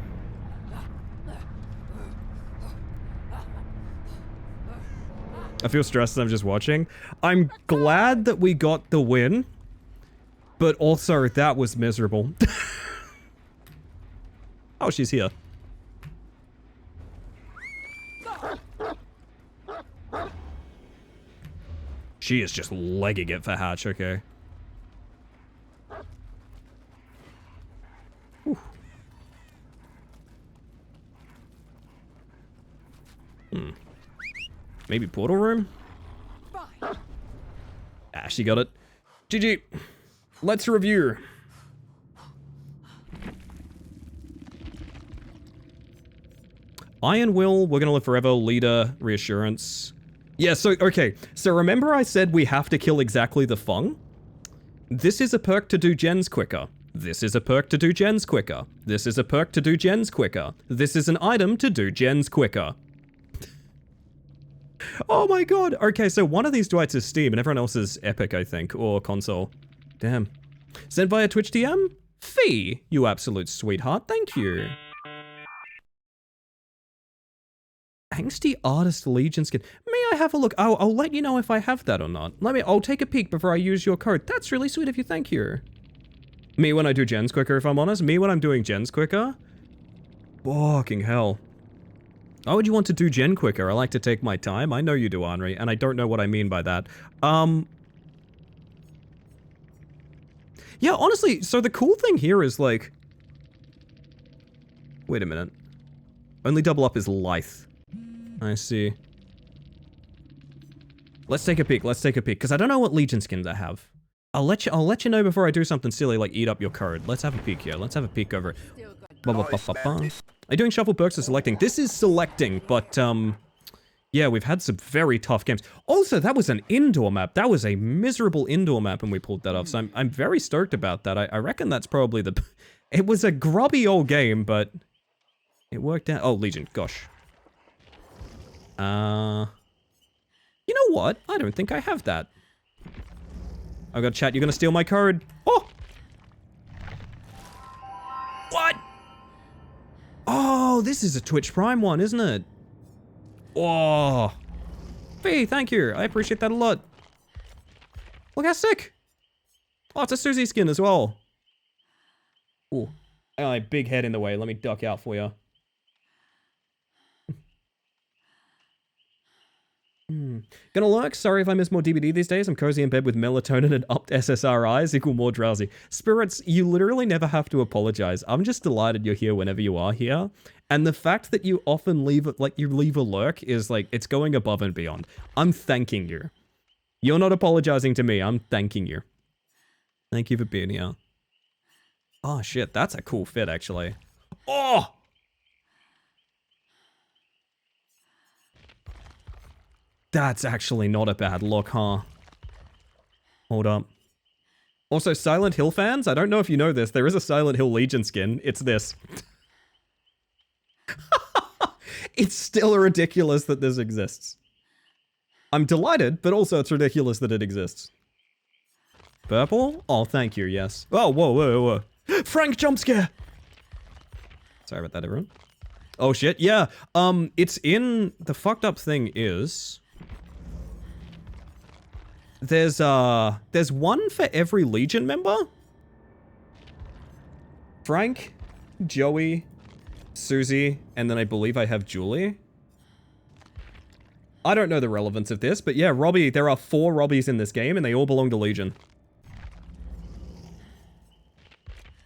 I feel stressed that I'm just watching. I'm glad that we got the win, but also that was miserable. Oh, she's here. She is just legging it for Hatch, okay. Whew. Maybe portal room? Ah, she got it. GG. Let's review. Iron Will, We're Gonna Live Forever, Leader, Reassurance. Yeah, so, okay. So remember I said we have to kill exactly the Fung? This is a perk to do gens quicker. This is a perk to do gens quicker. This is a perk to do gens quicker. This is an item to do gens quicker. Oh my god. Okay, so one of these Dwights is Steam and everyone else is Epic, I think, or console. Damn. Sent via Twitch DM? Fee, you absolute sweetheart. Thank you. Angsty Artist Legion skin. May I have a look? I'll let you know if I have that or not. I'll take a peek before I use your code. That's really sweet of you, thank you. Me when I do gens quicker, if I'm honest. Me when I'm doing gens quicker. Fucking hell. Why would you want to do gen quicker? I like to take my time. I know you do, Henri, and I don't know what I mean by that. Yeah, honestly, so the cool thing here is like... Wait a minute. Only double up is Lithe. I see. Let's take a peek, because I don't know what Legion skins I have. I'll let you know before I do something silly like eat up your code. Let's have a peek here. Let's have a peek over it.
Still gonna
Ba-ba-ba-ba-ba. Are you doing shuffle perks or selecting? This is selecting, but yeah, we've had some very tough games. Also, that was an indoor map. That was a miserable indoor map, and we pulled that off. So I'm very stoked about that. I reckon that's probably the. It was a grubby old game, but it worked out. Oh, Legion, gosh. You know what? I don't think I have that. I got chat. You're gonna steal my code. Oh. What? Oh, this is a Twitch Prime one, isn't it? Oh. Fee, thank you. I appreciate that a lot. Look how sick. Oh, it's a Susie skin as well. Ooh. Oh, big head in the way. Let me duck out for you. Gonna lurk. Sorry if I miss more DBD these days. I'm cozy in bed with melatonin and upped SSRIs equal more drowsy. Spirits, you literally never have to apologize. I'm just delighted you're here whenever you are here. And the fact that you often leave a lurk is like, it's going above and beyond. I'm thanking you. You're not apologizing to me. I'm thanking you. Thank you for being here. Oh shit, that's a cool fit actually. Oh! That's actually not a bad look, huh? Hold up. Also, Silent Hill fans, I don't know if you know this, there is a Silent Hill Legion skin. It's this. It's still ridiculous that this exists. I'm delighted, but also it's ridiculous that it exists. Purple? Oh, thank you, yes. Oh, whoa, whoa, whoa. Frank jump scare! Sorry about that, everyone. Oh shit, yeah. It's in... The fucked up thing is... There's one for every Legion member. Frank, Joey, Susie, and then I believe I have Julie. I don't know the relevance of this, but yeah, Robbie, there are 4 Robbies in this game, and they all belong to Legion.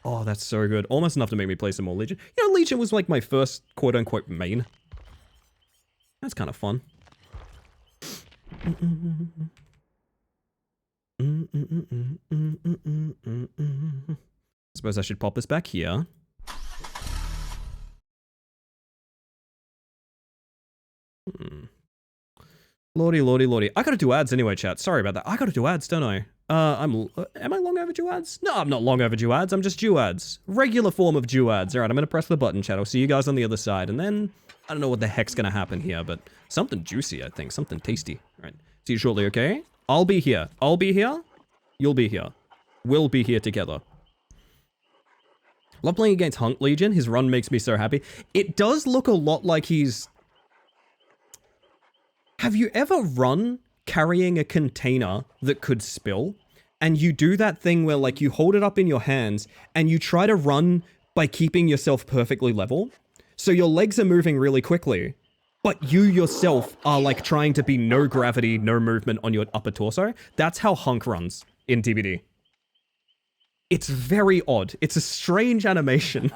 Oh, that's so good. Almost enough to make me play some more Legion. You know, Legion was like my first quote-unquote main. That's kind of fun. Suppose I should pop this back here. Lordy, lordy, lordy. I gotta do ads anyway, chat. Sorry about that. I gotta do ads, don't I? Am I long overdue ads? No, I'm not long overdue ads. I'm just due ads. Regular form of due ads. Alright, I'm gonna press the button, chat. I'll see you guys on the other side. And then, I don't know what the heck's gonna happen here, but something juicy, I think. Something tasty. Alright. See you shortly, okay? I'll be here. I'll be here. You'll be here. We'll be here together. Love playing against Hunk Legion. His run makes me so happy. It does look a lot like he's... Have you ever run carrying a container that could spill? And you do that thing where like you hold it up in your hands and you try to run by keeping yourself perfectly level. So your legs are moving really quickly, but you yourself are like trying to be no gravity, no movement on your upper torso. That's how Hunk runs in DBD. It's very odd. It's a strange animation.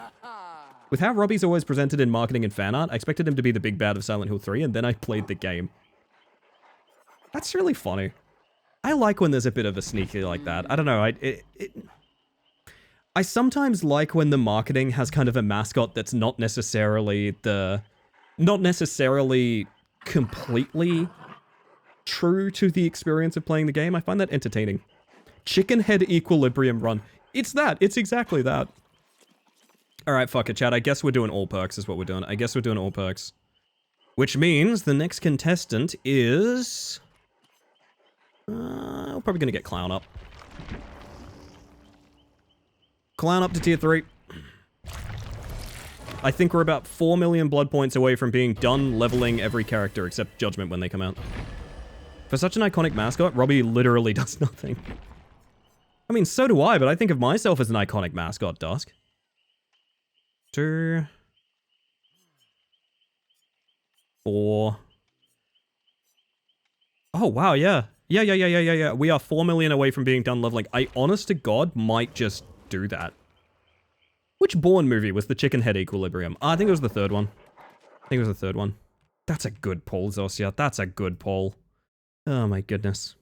With how Robbie's always presented in marketing and fan art, I expected him to be the big bad of Silent Hill 3, and then I played the game. That's really funny. I like when there's a bit of a sneaky like that. I don't know, I sometimes like when the marketing has kind of a mascot that's not necessarily completely true to the experience of playing the game. I find that entertaining. Chicken head equilibrium run. It's that. It's exactly that. Alright, fuck it, chat. I guess we're doing all perks is what we're doing. I guess we're doing all perks. Which means the next contestant is... we're probably gonna get Clown up. Clown up to tier 3. I think we're about 4 million blood points away from being done leveling every character except Judgment when they come out. For such an iconic mascot, Robbie literally does nothing. I mean, so do I, but I think of myself as an iconic mascot, Dusk. 2... 4... Oh, wow, yeah. Yeah. We are 4 million away from being done leveling. I, honest to God, might just do that. Which Bourne movie was the chicken head equilibrium? I think it was the third one. That's a good pull, Zosia. That's a good pull. Oh my goodness.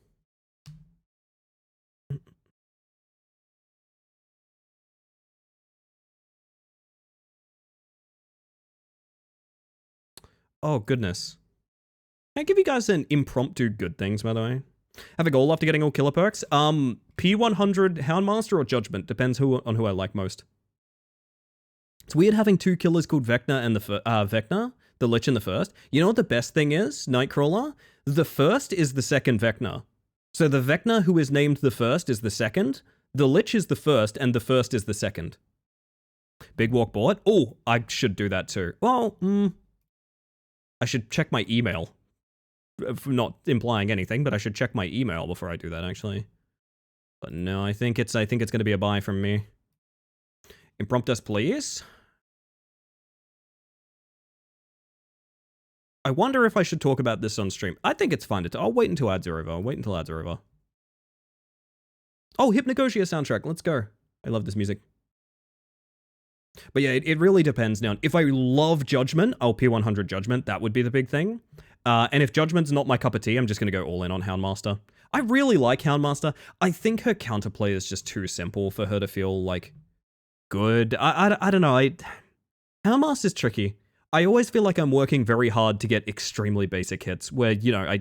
Oh, goodness. Can I give you guys an impromptu good things, by the way? Have a goal after getting all killer perks? P100 Houndmaster or Judgment? Depends on who I like most. It's weird having two killers called Vecna and Vecna, the Lich in the first. You know what the best thing is, Nightcrawler? The first is the second Vecna. So the Vecna who is named the first is the second, the Lich is the first, and the first is the second. Big Walk bought? Oh, I should do that too. Well, I should check my email. Not implying anything, but I should check my email before I do that, actually. But no, I think it's going to be a buy from me. Impromptus, please. I wonder if I should talk about this on stream. I think it's fine to I'll wait until ads are over. I'll wait until ads are over. Oh, Hypnagogia soundtrack. Let's go. I love this music. But yeah, it really depends now. If I love Judgment, I'll P100 Judgment. That would be the big thing. And if Judgment's not my cup of tea, I'm just going to go all in on Houndmaster. I really like Houndmaster. I think her counterplay is just too simple for her to feel, like, good. I don't know. Houndmaster's tricky. I always feel like I'm working very hard to get extremely basic hits where, you know,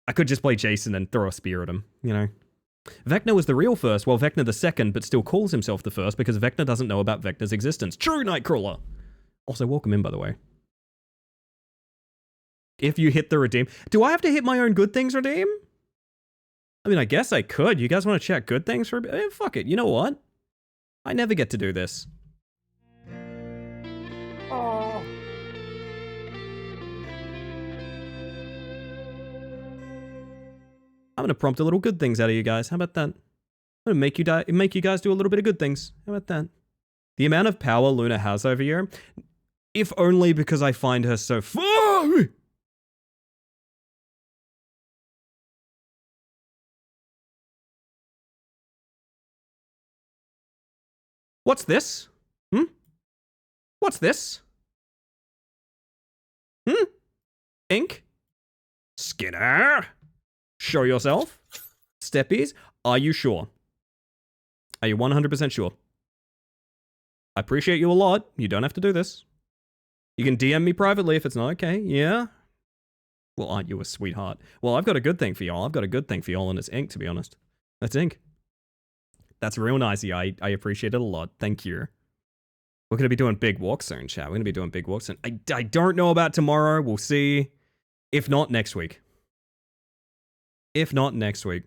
I could just play Jason and throw a spear at him, you know? Vecna was the real first, while Vecna the second, but still calls himself the first because Vecna doesn't know about Vecna's existence. True, Nightcrawler! Also, welcome in, by the way. If you hit the redeem... Do I have to hit my own good things redeem? I mean, I guess I could. You guys want to check good things for... fuck it. You know what? I never get to do this.
Oh.
I'm going to prompt a little good things out of you guys. How about that? I'm going to make you guys do a little bit of good things. How about that? The amount of power Luna has over you, if only because I find her so fun. What's this? What's this? Ink? Skinner? Show yourself. Steppies, are you sure? Are you 100% sure? I appreciate you a lot. You don't have to do this. You can DM me privately if it's not okay. Yeah? Well, aren't you a sweetheart? Well, I've got a good thing for y'all. I've got a good thing for y'all, and it's ink, to be honest. That's ink. That's real nicey. I appreciate it a lot. Thank you. We're going to be doing big walks soon, chat. We're going to be doing big walks soon. I don't know about tomorrow. We'll see. If not, next week. If not, next week.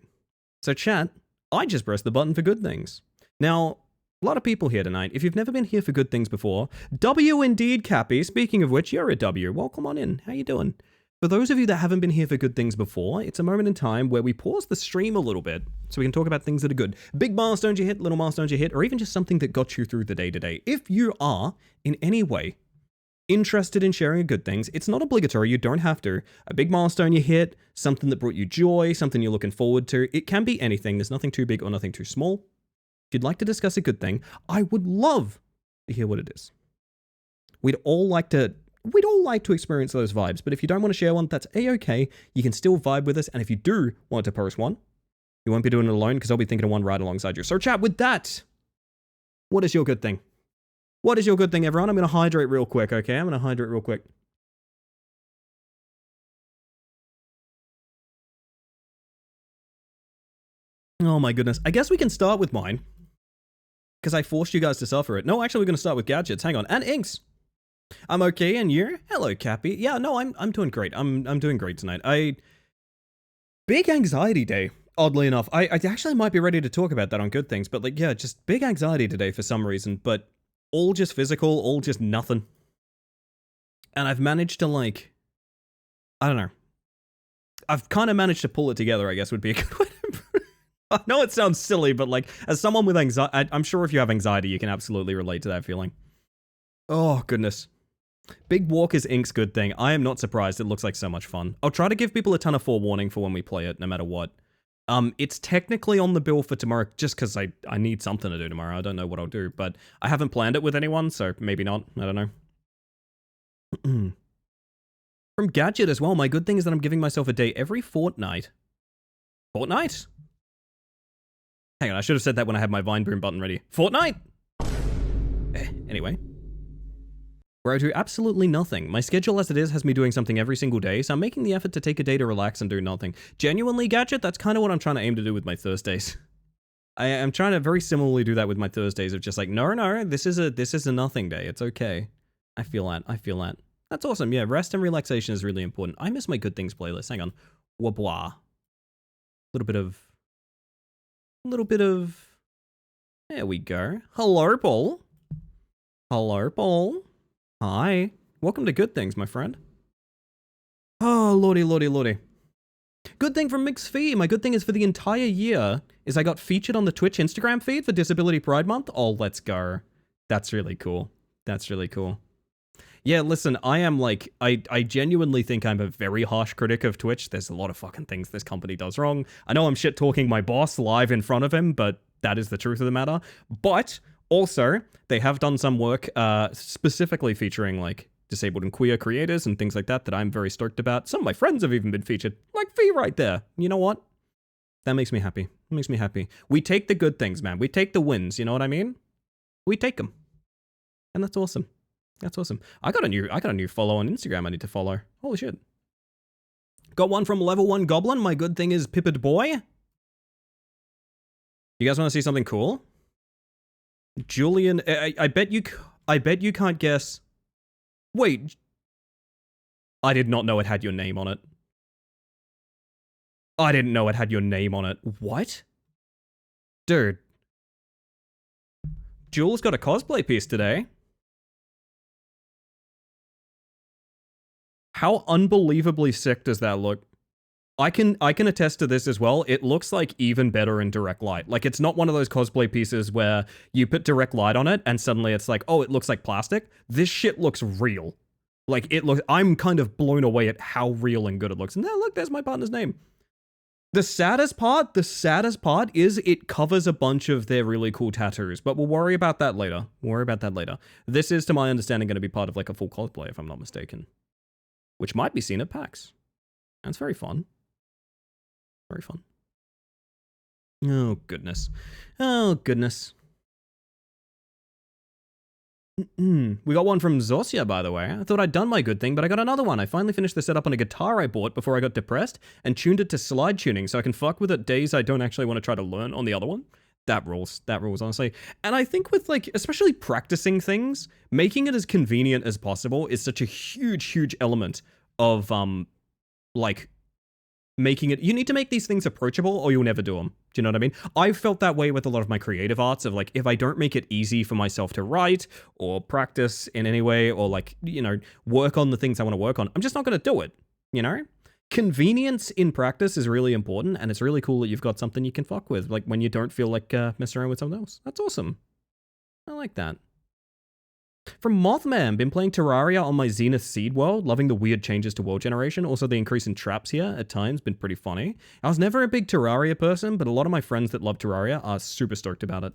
So, chat, I just pressed the button for good things. Now, a lot of people here tonight. If you've never been here for good things before, W indeed, Cappy. Speaking of which, you're a W. Welcome on in. How you doing? For those of you that haven't been here for good things before, it's a moment in time where we pause the stream a little bit so we can talk about things that are good. Big milestones you hit, little milestones you hit, or even just something that got you through the day-to-day. If you are, in any way, interested in sharing good things, it's not obligatory, you don't have to. A big milestone you hit, something that brought you joy, something you're looking forward to. It can be anything, there's nothing too big or nothing too small. If you'd like to discuss a good thing, I would love to hear what it is. We'd all like to experience those vibes, but if you don't want to share one, that's a-okay. You can still vibe with us, and if you do want to post one, you won't be doing it alone, because I'll be thinking of one right alongside you. So chat, with that, what is your good thing? What is your good thing, everyone? I'm going to hydrate real quick, okay? I'm going to hydrate real quick. Oh my goodness. I guess we can start with mine, because I forced you guys to suffer it. No, actually, we're going to start with gadgets. Hang on. And inks. I'm okay, and you? Hello, Cappy. Yeah, no, I'm doing great. I'm doing great tonight. Big anxiety day, oddly enough. I actually might be ready to talk about that on good things, but like, yeah, just big anxiety today for some reason, but all just physical, all just nothing. And I've managed to, like, I don't know. I've kind of managed to pull it together, I guess would be a good way to put it. I know it sounds silly, but like, as someone with anxiety, I'm sure if you have anxiety, you can absolutely relate to that feeling. Oh, goodness. Big Walk is Ink's good thing. I am not surprised. It looks like so much fun. I'll try to give people a ton of forewarning for when we play it, no matter what. It's technically on the bill for tomorrow, just because I need something to do tomorrow. I don't know what I'll do, but I haven't planned it with anyone, so maybe not. I don't know. From Gadget as well, my good thing is that I'm giving myself a day every fortnight. Fortnight? Hang on, I should have said that when I had my Vine Boom button ready. Fortnight? Anyway. where I do absolutely nothing. My schedule as it is has me doing something every single day, so I'm making the effort to take a day to relax and do nothing. Genuinely, Gadget, that's kind of what I'm trying to aim to do with my Thursdays. I'm trying to very similarly do that with my Thursdays of just like, no, this is a nothing day. It's okay. I feel that. That's awesome. Yeah, rest and relaxation is really important. I miss my good things playlist. Hang on. Wabwa. Little bit of. There we go. Hello, Paul. Hello, Paul. Hi. Welcome to Good Things, my friend. Oh, lordy. Good thing from Mixed Fee. My good thing is for the entire year is I got featured on the Twitch Instagram feed for Disability Pride Month. Oh, let's go. That's really cool. Yeah, listen, I am like, I genuinely think I'm a very harsh critic of Twitch. There's a lot of fucking things this company does wrong. I know I'm shit talking my boss live in front of him, but that is the truth of the matter. But also, they have done some work specifically featuring like disabled and queer creators and things like that I'm very stoked about. Some of my friends have even been featured, like Fee right there. You know what? That makes me happy. We take the good things, man. We take the wins, you know what I mean? We take them. And that's awesome. I got a new follow on Instagram I need to follow. Holy shit. Got one from Level 1 Goblin. My good thing is Pipped Boy. You guys want to see something cool? Julian, I bet you can't guess. Wait. I did not know it had your name on it. I didn't know it had your name on it. What? Dude. Jules got a cosplay piece today. How unbelievably sick does that look? I can attest to this as well. It looks like even better in direct light. Like it's not one of those cosplay pieces where you put direct light on it and suddenly it's like, oh, it looks like plastic. This shit looks real. Like it looks, I'm kind of blown away at how real and good it looks. And there, look, there's my partner's name. The saddest part is it covers a bunch of their really cool tattoos, but we'll worry about that later. This is, to my understanding, going to be part of like a full cosplay, if I'm not mistaken. Which might be seen at PAX. That's very fun. Very fun. Oh, goodness. We got one from Zosia, by the way. I thought I'd done my good thing, but I got another one. I finally finished the setup on a guitar I bought before I got depressed and tuned it to slide tuning so I can fuck with it days I don't actually want to try to learn on the other one. That rules, honestly. And I think with, like, especially practicing things, making it as convenient as possible is such a huge element of, like, making it... You need to make these things approachable or you'll never do them. Do you know what I mean? I've felt that way with a lot of my creative arts of, like, if I don't make it easy for myself to write or practice in any way or, like, you know, work on the things I want to work on, I'm just not going to do it, you know? Convenience in practice is really important, and it's really cool that you've got something you can fuck with, like when you don't feel like messing around with something else. That's awesome. I like that. From Mothman, been playing Terraria on my Zenith Seed world, loving the weird changes to world generation, also the increase in traps here at times, been pretty funny. I was never a big Terraria person, but a lot of my friends that love Terraria are super stoked about it.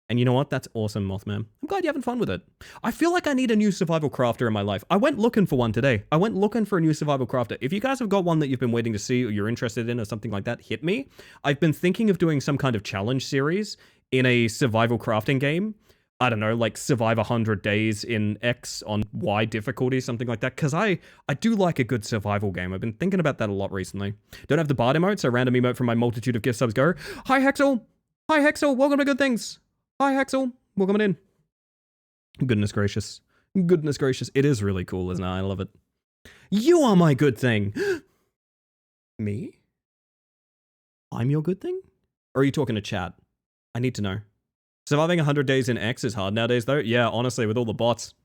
And you know what? That's awesome, Mothman. I'm glad you're having fun with it. I feel like I need a new survival crafter in my life. I went looking for one today. I went looking for a new survival crafter. If you guys have got one that you've been waiting to see or you're interested in or something like that, hit me. I've been thinking of doing some kind of challenge series in a survival crafting game. I don't know, like survive 100 days in X on Y difficulty, something like that. Because I do like a good survival game. I've been thinking about that a lot recently. Don't have the bard emote, so random emote from my multitude of gift subs go. Hi, Hexel. Hi, Hexel. Welcome to Good Things. Hi, Hexel. Welcome in. Goodness gracious. Goodness gracious. It is really cool, isn't it? I love it. You are my good thing. Me? I'm your good thing? Or are you talking to chat? I need to know. Surviving 100 days in X is hard nowadays, though. Yeah, honestly, with all the bots.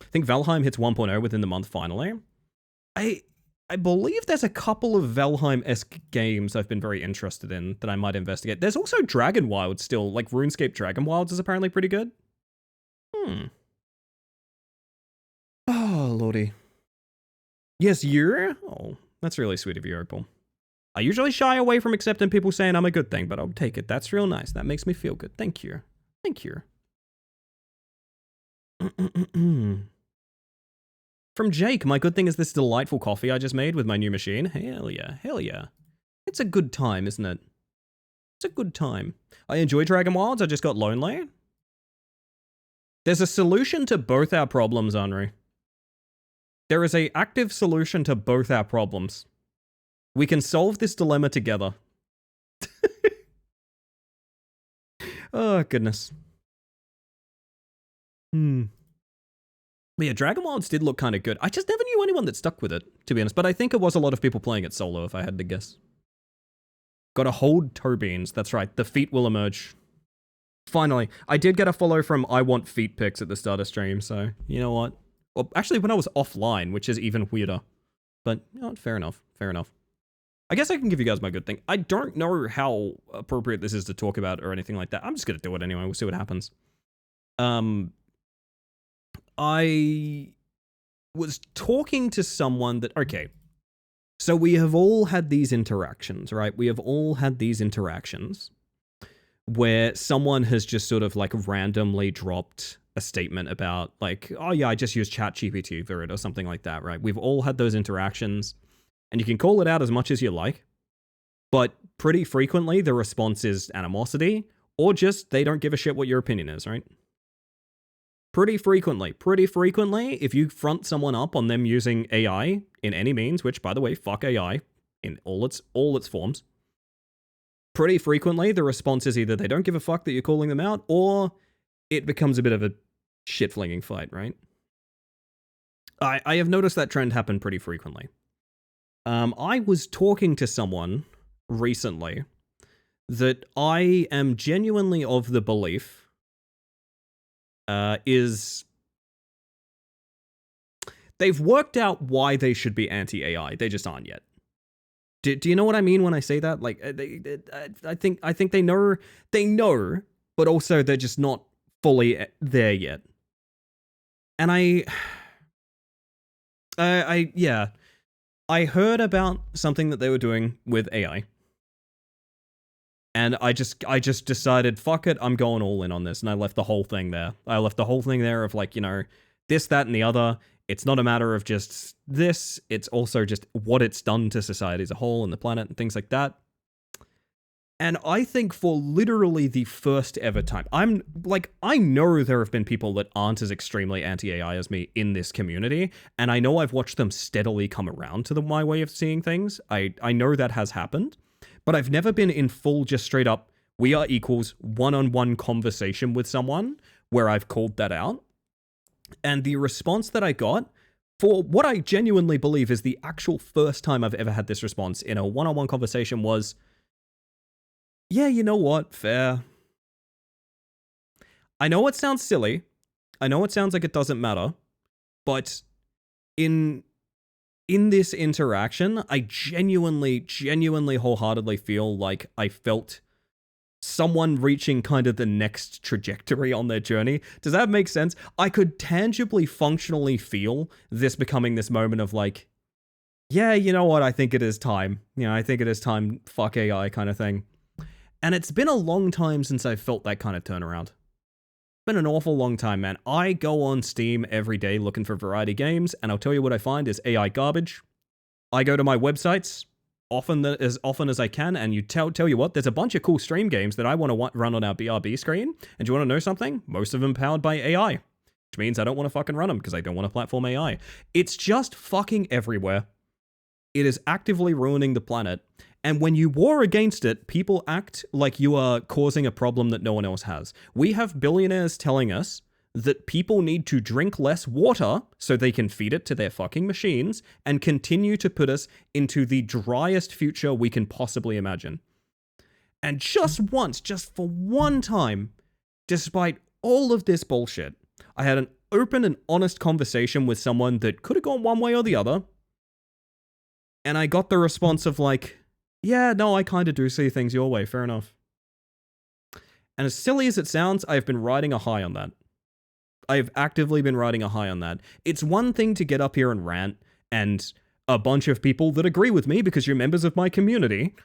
I think Valheim hits 1.0 within the month, finally. I believe there's a couple of Valheim-esque games I've been very interested in that I might investigate. There's also Dragon Wilds still. Like, RuneScape Dragon Wilds is apparently pretty good. Oh, lordy. Yes, you're? Oh, that's really sweet of you, Opal. I usually shy away from accepting people saying I'm a good thing, but I'll take it. That's real nice. That makes me feel good. Thank you. Thank you. From Jake, my good thing is this delightful coffee I just made with my new machine. Hell yeah, hell yeah. It's a good time, isn't it? It's a good time. I enjoy Dragon Wilds, I just got lonely. There's a solution to both our problems, Henri. There is a active solution to both our problems. We can solve this dilemma together. Oh, goodness. But yeah, Dragon Wilds did look kind of good. I just never knew anyone that stuck with it, to be honest. But I think it was a lot of people playing it solo, if I had to guess. Gotta hold toe beans. That's right. The feet will emerge. Finally. I did get a follow from I Want Feet Pics at the start of stream, so you know what? Well, actually, when I was offline, which is even weirder. But, you know what? Fair enough. Fair enough. I guess I can give you guys my good thing. I don't know how appropriate this is to talk about or anything like that. I'm just gonna do it anyway. We'll see what happens. I was talking to someone that... Okay. So we have all had these interactions, right? We have all had these interactions where someone has just sort of like randomly dropped a statement about like, oh yeah, I just use ChatGPT for it or something like that, right? We've all had those interactions. And you can call it out as much as you like, but pretty frequently the response is animosity, or just they don't give a shit what your opinion is, right? Pretty frequently, if you front someone up on them using AI in any means, which by the way, fuck AI in all its forms, pretty frequently the response is either they don't give a fuck that you're calling them out, or it becomes a bit of a shit-flinging fight, right? I have noticed that trend happen pretty frequently. I was talking to someone recently that I am genuinely of the belief is they've worked out why they should be anti-AI. They just aren't yet. Do you know what I mean when I say that? Like, I think they know, but also they're just not fully there yet. And yeah. I heard about something that they were doing with AI. And I just decided, fuck it, I'm going all in on this. And I left the whole thing there. I left the whole thing there of like, you know, this, that, and the other. It's not a matter of just this. It's also just what it's done to society as a whole and the planet and things like that. And I think for literally the first ever time, I know there have been people that aren't as extremely anti-AI as me in this community, and I know I've watched them steadily come around to my way of seeing things. I know that has happened, but I've never been in full just straight up, we are equals, one-on-one conversation with someone where I've called that out. And the response that I got, for what I genuinely believe is the actual first time I've ever had this response in a one-on-one conversation was, yeah, you know what? Fair. I know it sounds silly. I know it sounds like it doesn't matter. But in this interaction, I genuinely wholeheartedly feel like I felt someone reaching kind of the next trajectory on their journey. Does that make sense? I could tangibly, functionally feel this becoming this moment of like, yeah, you know what? I think it is time. You know, I think it is time. Fuck AI kind of thing. And it's been a long time since I've felt that kind of turnaround. It's been an awful long time, man. I go on Steam every day looking for variety games, and I'll tell you what I find is AI garbage. I go to my websites as often as I can, and you tell you what, there's a bunch of cool stream games that I want to run on our BRB screen, and do you want to know something? Most of them powered by AI, which means I don't want to fucking run them because I don't want to platform AI. It's just fucking everywhere. It is actively ruining the planet. And when you war against it, people act like you are causing a problem that no one else has. We have billionaires telling us that people need to drink less water so they can feed it to their fucking machines and continue to put us into the driest future we can possibly imagine. And just once, just for one time, despite all of this bullshit, I had an open and honest conversation with someone that could have gone one way or the other. And I got the response of like, yeah, no, I kind of do see things your way, fair enough. And as silly as it sounds, I've been riding a high on that. I've actively been riding a high on that. It's one thing to get up here and rant, and a bunch of people that agree with me because you're members of my community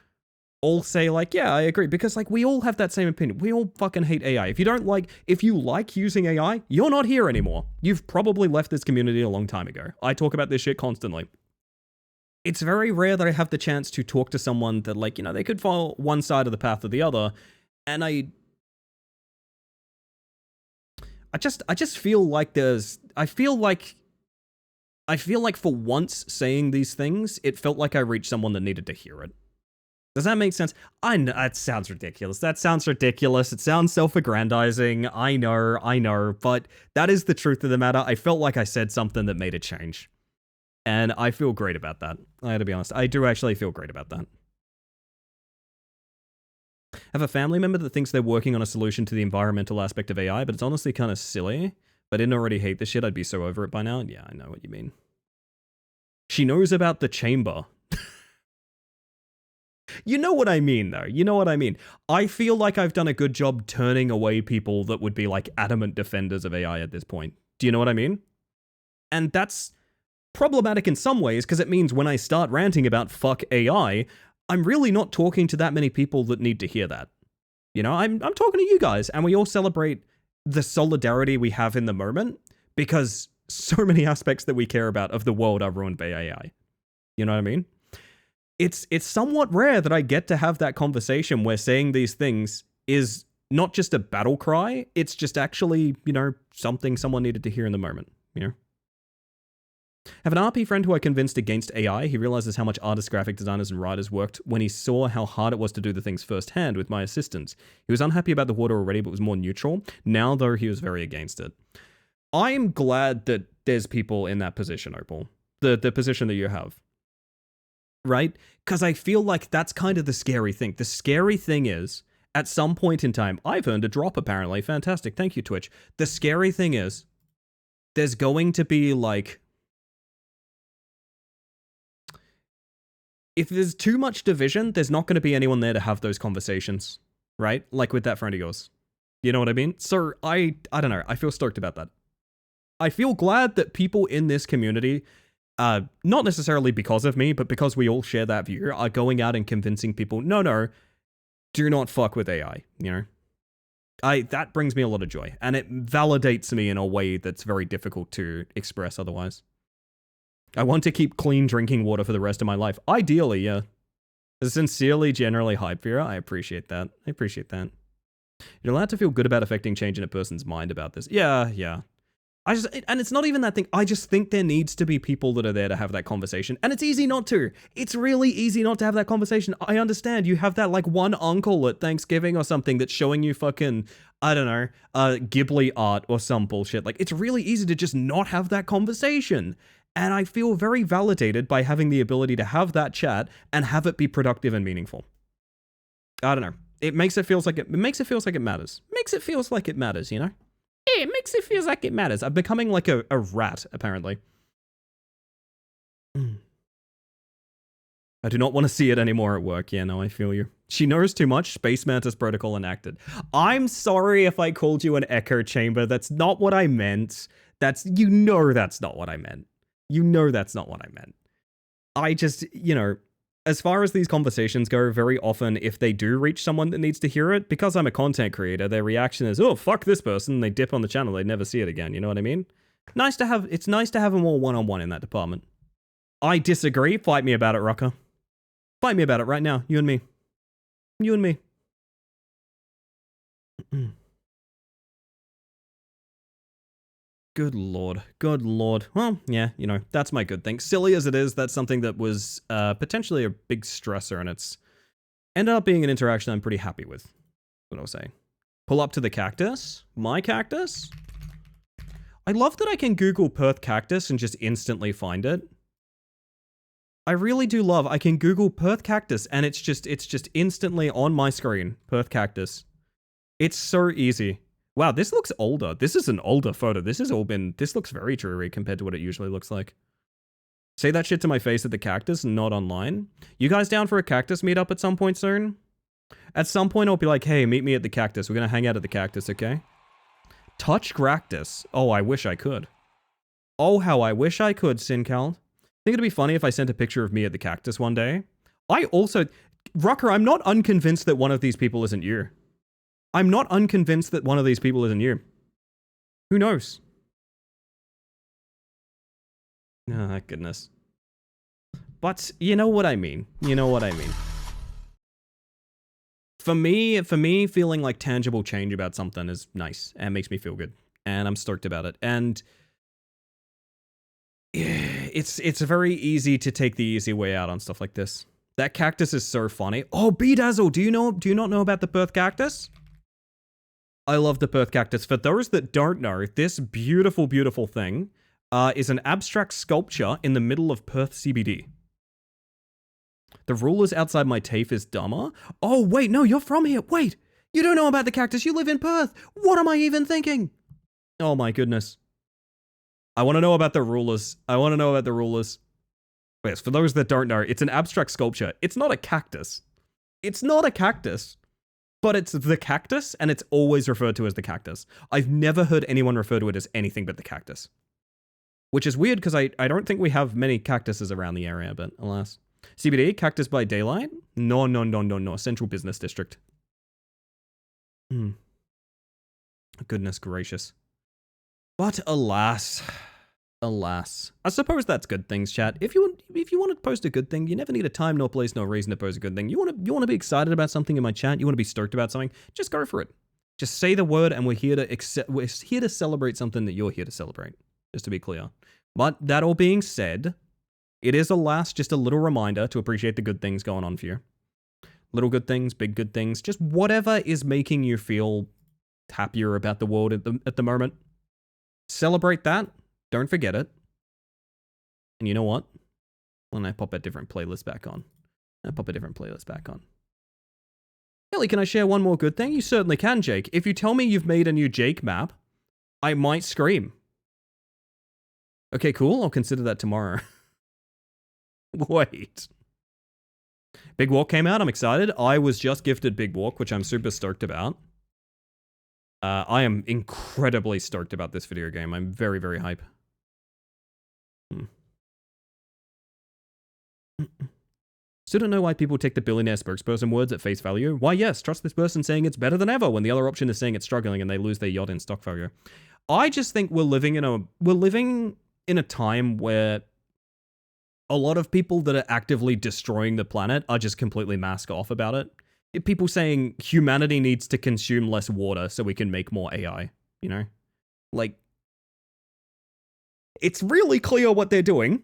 all say like, yeah, I agree, because like we all have that same opinion. We all fucking hate AI. If you like using AI, you're not here anymore. You've probably left this community a long time ago. I talk about this shit constantly. It's very rare that I have the chance to talk to someone that, like, you know, they could follow one side of the path or the other, and I just feel like I feel like for once saying these things, it felt like I reached someone that needed to hear it. Does that make sense? I know, that sounds ridiculous. That sounds ridiculous. It sounds self-aggrandizing. I know, but that is the truth of the matter. I felt like I said something that made a change. And I feel great about that. I gotta be honest. I do actually feel great about that. I have a family member that thinks they're working on a solution to the environmental aspect of AI, but it's honestly kind of silly. If I didn't already hate this shit, I'd be so over it by now. Yeah, I know what you mean. She knows about the chamber. You know what I mean, though. You know what I mean. I feel like I've done a good job turning away people that would be like adamant defenders of AI at this point. Do you know what I mean? And that's problematic in some ways, because it means when I start ranting about fuck AI, I'm really not talking to that many people that need to hear that. You know, I'm talking to you guys, and we all celebrate the solidarity we have in the moment, because so many aspects that we care about of the world are ruined by AI. You know what I mean? It's somewhat rare that I get to have that conversation where saying these things is not just a battle cry, it's just actually, you know, something someone needed to hear in the moment, you know? I have an RP friend who I convinced against AI. He realizes how much artists, graphic designers, and writers worked when he saw how hard it was to do the things firsthand with my assistance. He was unhappy about the water already, but was more neutral. Now, though, he was very against it. I'm glad that there's people in that position, Opal. The position that you have. Right? Because I feel like that's kind of the scary thing. The scary thing is, at some point in time, I've earned a drop apparently. Fantastic. Thank you, Twitch. The scary thing is, there's going to be like, if there's too much division, there's not going to be anyone there to have those conversations, right? Like with that friend of yours. You know what I mean? So I don't know. I feel stoked about that. I feel glad that people in this community, not necessarily because of me, but because we all share that view, are going out and convincing people, no, do not fuck with AI, you know? That brings me a lot of joy, and it validates me in a way that's very difficult to express otherwise. I want to keep clean drinking water for the rest of my life. Ideally, yeah. Sincerely, generally hype, Vera. I appreciate that. You're allowed to feel good about affecting change in a person's mind about this. Yeah. And it's not even that thing. I just think there needs to be people that are there to have that conversation. And it's easy not to. It's really easy not to have that conversation. I understand. You have that like one uncle at Thanksgiving or something that's showing you fucking, I don't know, Ghibli art or some bullshit. Like, it's really easy to just not have that conversation. And I feel very validated by having the ability to have that chat and have it be productive and meaningful. I don't know. It makes it feels like it matters. Makes it feels like it matters, you know? Yeah, it makes it feels like it matters. I'm becoming like a rat, apparently. I do not want to see it anymore at work. Yeah, no, I feel you. She knows too much. Space Mantis Protocol enacted. I'm sorry if I called you an echo chamber. That's not what I meant. That's not what I meant. I just, you know, as far as these conversations go, very often if they do reach someone that needs to hear it, because I'm a content creator, their reaction is, oh, fuck this person. They dip on the channel. They never see it again. You know what I mean? It's nice to have a more one-on-one in that department. I disagree. Fight me about it, Rucker. Fight me about it right now. You and me. Good lord. Well, yeah, you know, that's my good thing. Silly as it is, that's something that was potentially a big stressor, and it's ended up being an interaction I'm pretty happy with. What I'll say. Pull up to the cactus. My cactus? I love that I can Google Perth cactus and just instantly find it. I really do love, I can Google Perth cactus and it's just instantly on my screen. Perth cactus. It's so easy. Wow, this looks older. This is an older photo. This looks very dreary compared to what it usually looks like. Say that shit to my face at the cactus, not online. You guys down for a cactus meetup at some point soon? At some point I'll be like, hey, meet me at the cactus. We're gonna hang out at the cactus, okay? Touch Gractus. Oh, I wish I could. Oh, how I wish I could, Sincal. Think it'd be funny if I sent a picture of me at the cactus one day? Rucker, I'm not unconvinced that one of these people isn't you. Who knows? Oh, goodness. But you know what I mean. For me, feeling like tangible change about something is nice and makes me feel good. and I'm stoked about it. And it's very easy to take the easy way out on stuff like this. That cactus is so funny. Oh, Bedazzle, do you not know about the Perth cactus? I love the Perth cactus. For those that don't know, this beautiful, beautiful thing is an abstract sculpture in the middle of Perth CBD. The rulers outside my TAFE is dumber. Oh, wait, no, you're from here. Wait, you don't know about the cactus. You live in Perth. What am I even thinking? Oh my goodness. I want to know about the rulers. Yes, for those that don't know, it's an abstract sculpture. It's not a cactus. It's not a cactus. But it's the cactus, and it's always referred to as the cactus. I've never heard anyone refer to it as anything but the cactus. Which is weird, because I don't think we have many cactuses around the area, but alas. CBD, Cactus by Daylight? No. Central Business District. Goodness gracious. But alas. I suppose that's good things, chat. If you want to post a good thing, you never need a time, nor place, nor reason to post a good thing. You want to be excited about something in my chat. You want to be stoked about something. Just go for it. Just say the word, and we're here to celebrate something that you're here to celebrate. Just to be clear. But that all being said, it is alas just a little reminder to appreciate the good things going on for you. Little good things, big good things, just whatever is making you feel happier about the world at the moment. Celebrate that. Don't forget it. And you know what? When I pop a different playlist back on. Ellie, can I share one more good thing? You certainly can, Jake. If you tell me you've made a new Jake map, I might scream. Okay, cool. I'll consider that tomorrow. Wait. Big Walk came out. I'm excited. I was just gifted Big Walk, which I'm super stoked about. I am incredibly stoked about this video game. I'm very, very hype. Still don't know why people take the billionaire spokesperson words at face value. Why, yes, trust this person saying it's better than ever when the other option is saying it's struggling and they lose their yacht in stock value. I just think we're living in a time where a lot of people that are actively destroying the planet are just completely mask off about it. People saying humanity needs to consume less water so we can make more AI, you know? Like, it's really clear what they're doing.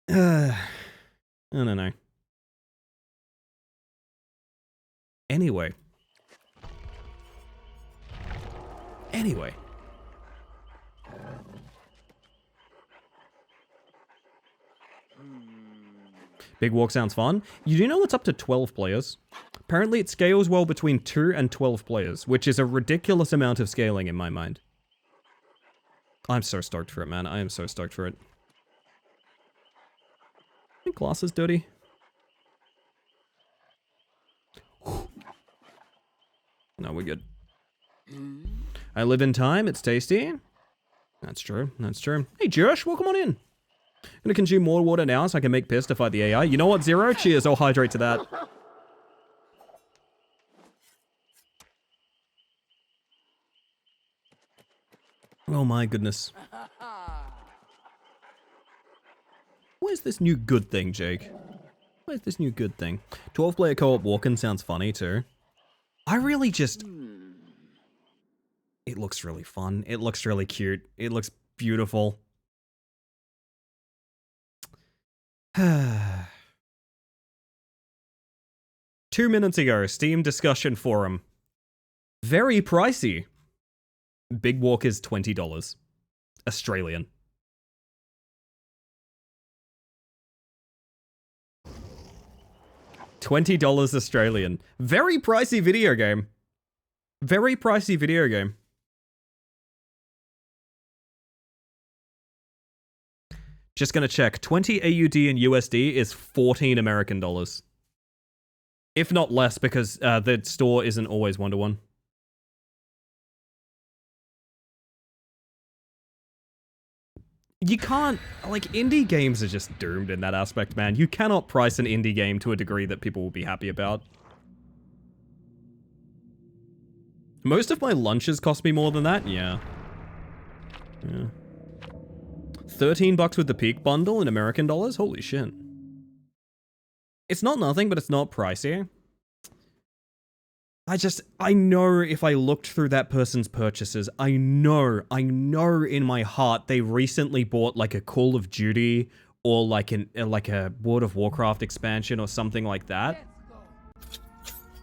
I don't know. Anyway. Big Walk sounds fun. You do know it's up to 12 players? Apparently it scales well between 2 and 12 players, which is a ridiculous amount of scaling in my mind. I'm so stoked for it, man. I am so stoked for it. I think glass is dirty. No, we're good. I live in time. It's tasty. That's true. Hey, Josh, welcome on in. I'm gonna consume more water now so I can make piss to fight the AI. You know what, Zero? Cheers, I'll hydrate to that. Oh my goodness. Where's this new good thing, Jake? Where's this new good thing? 12-player co-op walking sounds funny too. I really just... It looks really fun. It looks really cute. It looks beautiful. 2 minutes ago, Steam discussion forum. Very pricey. Big Walk is $20. Australian. $20 Australian. Very pricey video game. Very pricey video game. Just gonna check. 20 AUD in USD is 14 American dollars. If not less, because the store isn't always one-to-one. You can't, like, indie games are just doomed in that aspect, man. You cannot price an indie game to a degree that people will be happy about. Most of my lunches cost me more than that, yeah. 13 bucks with the Peak bundle in American dollars? Holy shit. It's not nothing, but it's not pricey. I know if I looked through that person's purchases, I know in my heart they recently bought like a Call of Duty or like a World of Warcraft expansion or something like that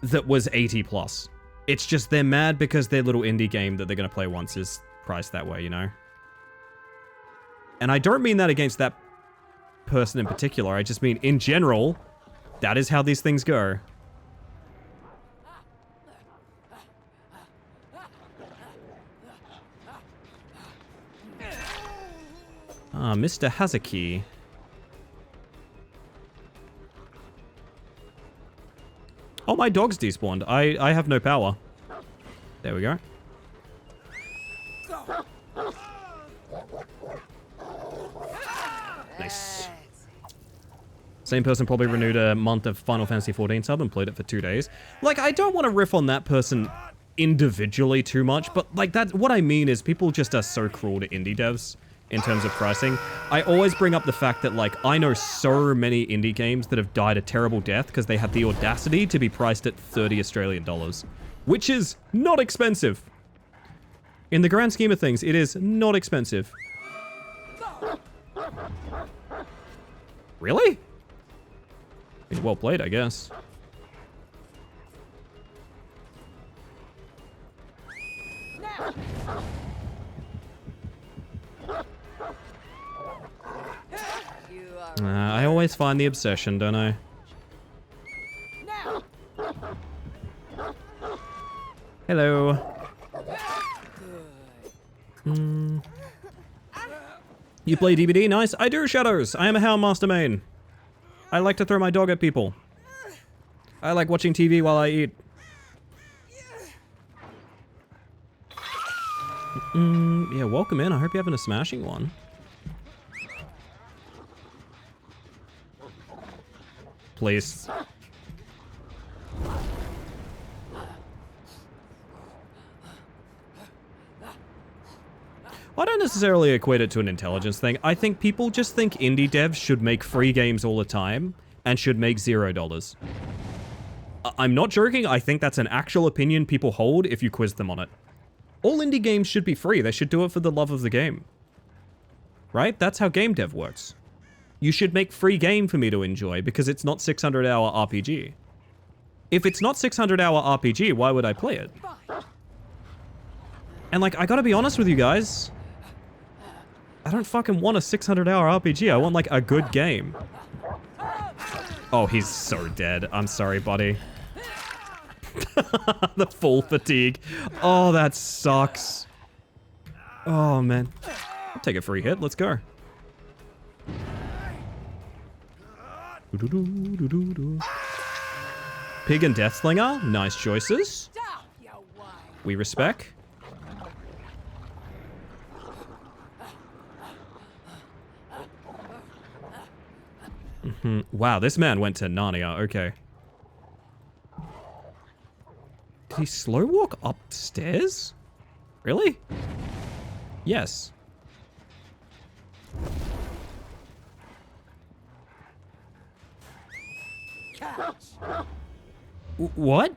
that was 80 plus. It's just they're mad because their little indie game that they're going to play once is priced that way, you know? And I don't mean that against that person in particular, I just mean in general, that is how these things go. Ah, Mr. Hazaki. Oh, my dog's despawned. I have no power. There we go. Nice. Same person probably renewed a month of Final Fantasy XIV sub and played it for 2 days. Like, I don't want to riff on that person individually too much, but like that, what I mean is people just are so cruel to indie devs in terms of pricing. I always bring up the fact that like, I know so many indie games that have died a terrible death because they had the audacity to be priced at 30 Australian dollars, which is not expensive. In the grand scheme of things, it is not expensive. Really? Well played, I guess. I always find the obsession, don't I? Hello. You play DBD? Nice. I do, Shadows. I am a Houndmaster main. I like to throw my dog at people. I like watching TV while I eat. Yeah, welcome in. I hope you're having a smashing one. Please. I don't necessarily equate it to an intelligence thing. I think people just think indie devs should make free games all the time and should make $0. I'm not joking. I think that's an actual opinion people hold if you quiz them on it. All indie games should be free. They should do it for the love of the game. Right? That's how game dev works. You should make free game for me to enjoy because it's not 600-hour RPG. If it's not 600-hour RPG, why would I play it? And like, I gotta be honest with you guys. I don't fucking want a 600-hour RPG. I want like a good game. Oh, he's so dead. I'm sorry, buddy. The full fatigue. Oh, that sucks. Oh, man. I'll take a free hit. Let's go. Pig and Deathslinger. Nice choices. We respect. Wow, this man went to Narnia. Okay. Did he slow walk upstairs? Really? Yes. What?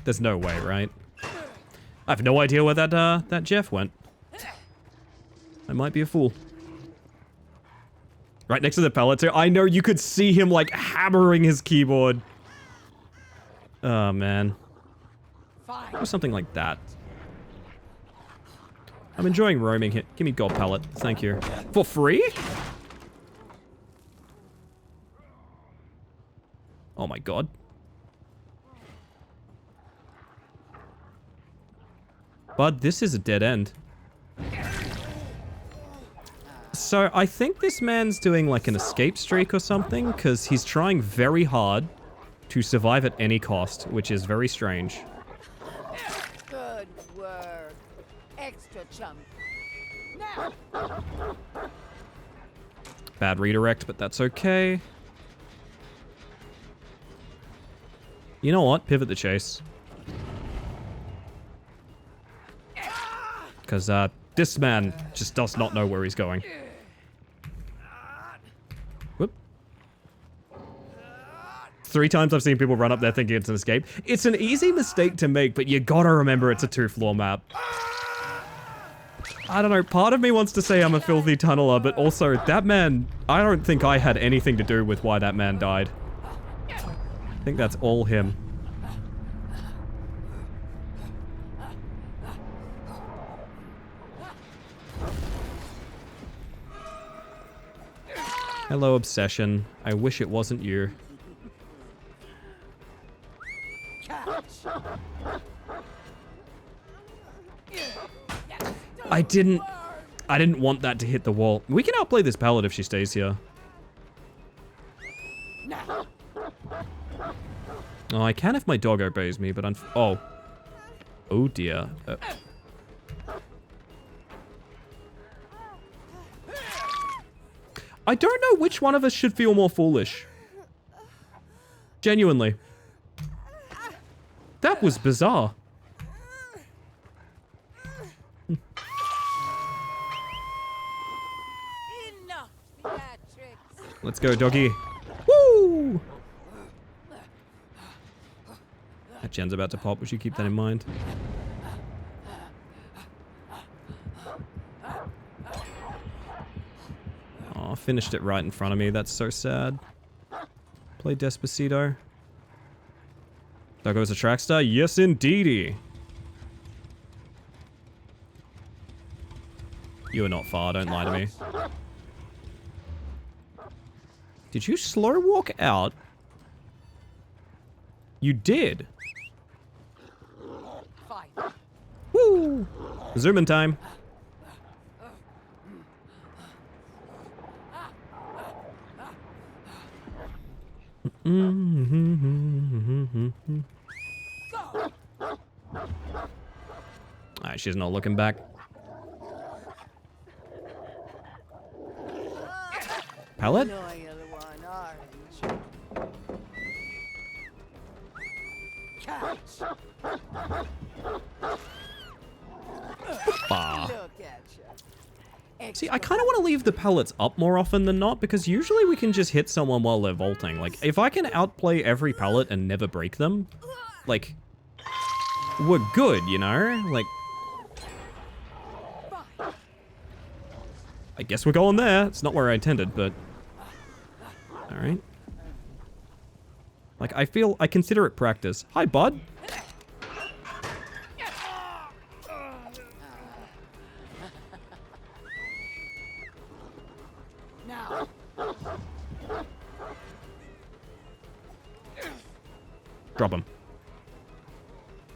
There's no way, right? I have no idea where that Jeff went. I might be a fool. Right next to the pellet too. I know, you could see him like hammering his keyboard. Oh man. Or something like that. I'm enjoying roaming here. Give me gold pellet. Thank you. For free? Oh my god. Bud, this is a dead end. So I think this man's doing like an escape streak or something, because he's trying very hard to survive at any cost, which is very strange.
Good work. Extra chump. Now.
Bad redirect, but that's okay. You know what? Pivot the chase. Because this man just does not know where he's going. Whoop. 3 times I've seen people run up there thinking it's an escape. It's an easy mistake to make, but you gotta remember it's a 2-floor map. I don't know, part of me wants to say I'm a filthy tunneler, but also, that man, I don't think I had anything to do with why that man died. I think that's all him. Hello, Obsession. I wish it wasn't you. I didn't want that to hit the wall. We can outplay this pallet if she stays here. Oh, I can if my dog obeys me, but oh. Oh dear. I don't know which one of us should feel more foolish. Genuinely. That was bizarre.
Enough theatrics.
Let's go, doggy. Woo! That gen's about to pop. We should keep that in mind. Oh, finished it right in front of me. That's so sad. Play Despacito. Doggo is a track star? Yes, indeedy. You are not far. Don't lie to me. Did you slow walk out? You did.
Fine.
Woo! Zoom in time. Alright, she's not looking back. Pallet?
Loyal one, orange. Catch.
Bah.
Look at you.
See, I kind of want to leave the pallets up more often than not, because usually we can just hit someone while they're vaulting. Like, if I can outplay every pallet and never break them, like, we're good, you know? Like, I guess we're going there. It's not where I intended, but... Alright. Like, I consider it practice. Hi, bud.
Now.
Drop him.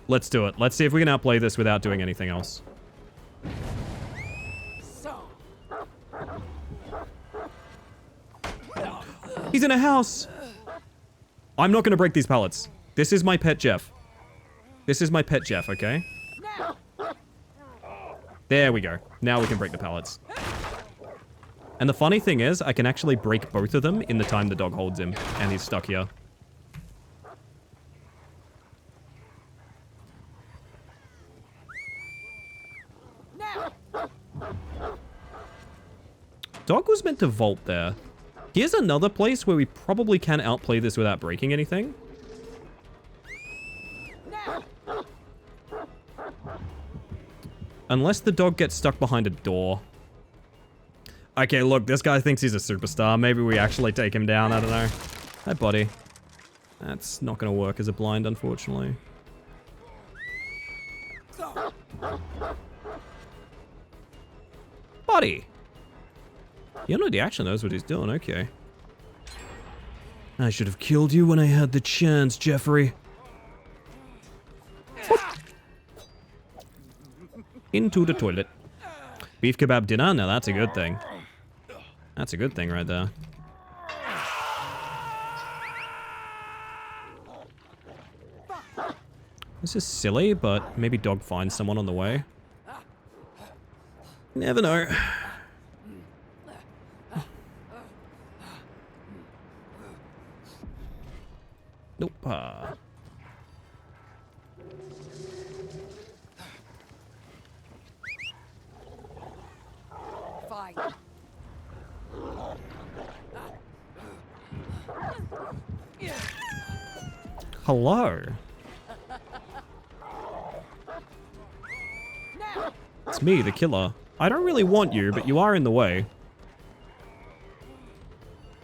Let's do it. Let's see if we can outplay this without doing anything else.
So.
He's in a house. I'm not going to break these pallets. This is my pet Jeff. This is my pet Jeff, okay? There we go. Now we can break the pallets. And the funny thing is, I can actually break both of them in the time the dog holds him, and he's stuck here. Dog was meant to vault there. Here's another place where we probably can outplay this without breaking anything. Unless the dog gets stuck behind a door. Okay, look, this guy thinks he's a superstar. Maybe we actually take him down, I don't know. Hi, buddy. That's not gonna work as a blind, unfortunately. Buddy! You know, he actually knows what he's doing, okay. I should have killed you when I had the chance, Jeffrey. Into the toilet. Beef kebab dinner? Now that's a good thing. That's a good thing right there. This is silly, but maybe dog finds someone on the way. Never know. Nope.
Fine.
Hello. It's me, the killer. I don't really want you, but you are in the way.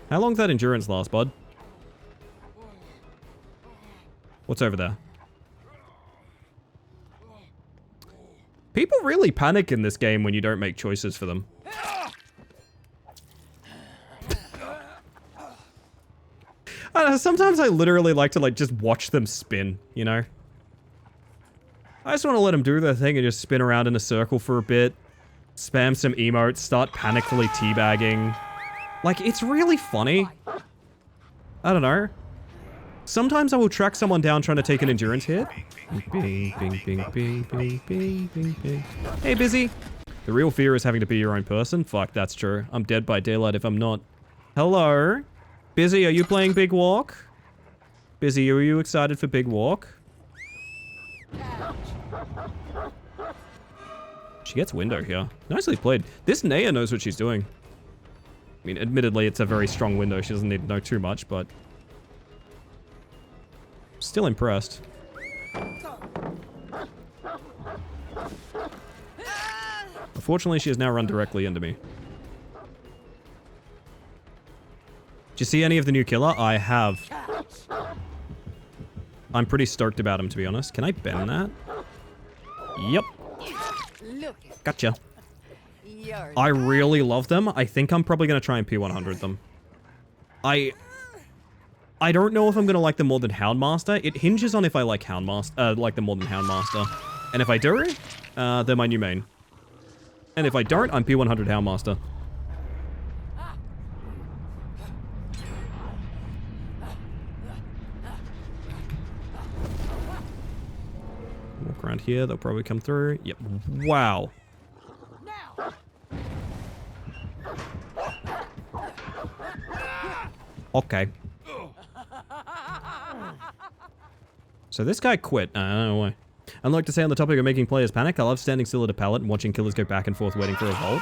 How long's that endurance last, bud? What's over there? People really panic in this game when you don't make choices for them. I don't know, sometimes I literally like to just watch them spin, you know? I just want to let them do their thing and just spin around in a circle for a bit. Spam some emotes, start panically teabagging. Like, it's really funny. I don't know. Sometimes I will track someone down trying to take an endurance hit. Bing, bing, bing, bing, bing, bing, bing, bing. Hey, Busy. The real fear is having to be your own person. Fuck, that's true. I'm dead by daylight if I'm not. Hello? Busy, are you playing Big Walk? Busy, are you excited for Big Walk? She gets window here. Nicely played. This Naya knows what she's doing. I mean, admittedly, it's a very strong window. She doesn't need to know too much, but... Still impressed. Unfortunately, she has now run directly into me. Did you see any of the new killer? I have. I'm pretty stoked about him, to be honest. Can I bend that? Yep. Gotcha. I really love them. I think I'm probably going to try and P100 them. I don't know if I'm going to like them more than Houndmaster. It hinges on if I like Houndmaster, like them more than Houndmaster. And if I do, they're my new main. And if I don't, I'm P100 Houndmaster. Walk around here, they'll probably come through. Yep. Wow. Okay. So this guy quit. I don't know why. I'd like to say on the topic of making players panic, I love standing still at a pallet and watching killers go back and forth waiting for a vault.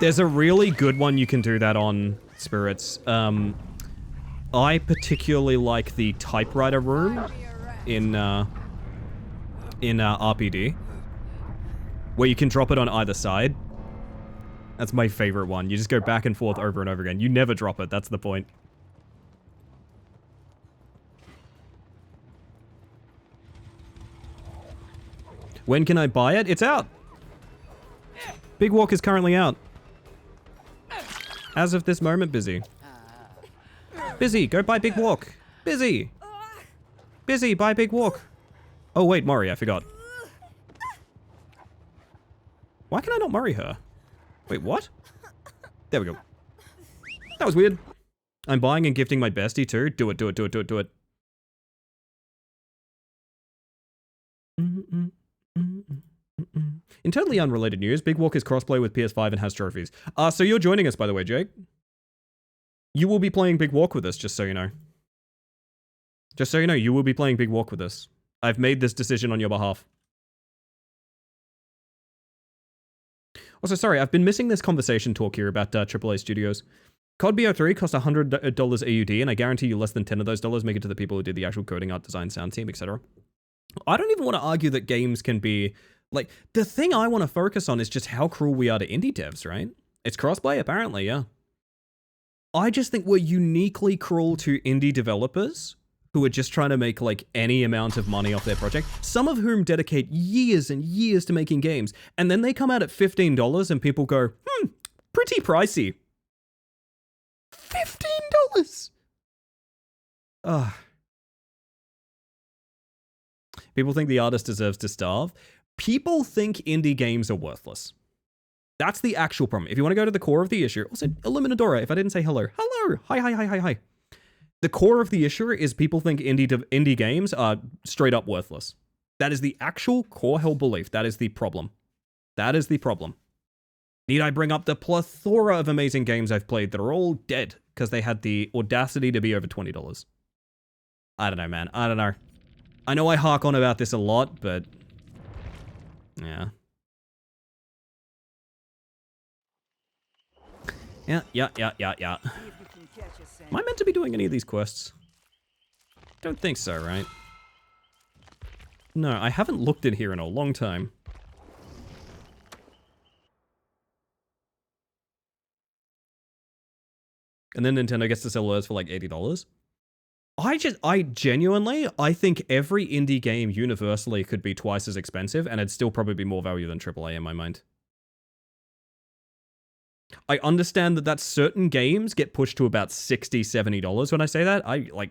There's a really good one you can do that on, Spirits. I particularly like the typewriter room in RPD, where you can drop it on either side. That's my favorite one. You just go back and forth over and over again. You never drop it. That's the point. When can I buy it? It's out. Big Walk is currently out. As of this moment, Busy. Busy, go buy Big Walk. Busy. Busy, buy Big Walk. Oh wait, Mori, I forgot. Why can I not Mori her? Wait, what? There we go. That was weird. I'm buying and gifting my bestie too. Do it, do it, do it, do it, do it. In totally unrelated news, Big Walk is crossplay with PS5 and has trophies. So you're joining us, by the way, Jake. You will be playing Big Walk with us, just so you know. Just so you know, you will be playing Big Walk with us. I've made this decision on your behalf. Also, sorry, I've been missing this conversation talk here about AAA studios. COD BO3 cost $100 AUD, and I guarantee you less than 10 of those dollars make it to the people who did the actual coding, art, design, sound team, etc. I don't even want to argue that games can be... Like, the thing I want to focus on is just how cruel we are to indie devs, right? It's crossplay, apparently, yeah. I just think we're uniquely cruel to indie developers who are just trying to make, like, any amount of money off their project, some of whom dedicate years and years to making games, and then they come out at $15 and people go, pretty pricey. $15! Ugh. People think the artist deserves to starve. People think indie games are worthless. That's the actual problem. If you want to go to the core of the issue, also, Eliminadora, if I didn't say hello. Hello! Hi. The core of the issue is people think indie games are straight up worthless. That is the actual core held belief. That is the problem. That is the problem. Need I bring up the plethora of amazing games I've played that are all dead because they had the audacity to be over $20? I don't know, man. I don't know. I know I hark on about this a lot, but... Yeah. Yeah. Am I meant to be doing any of these quests? Don't think so, right? No, I haven't looked in here in a long time. And then Nintendo gets to sell those for like $80. I genuinely, I think every indie game universally could be twice as expensive and it'd still probably be more value than AAA in my mind. I understand that certain games get pushed to about $60, $70 when I say that.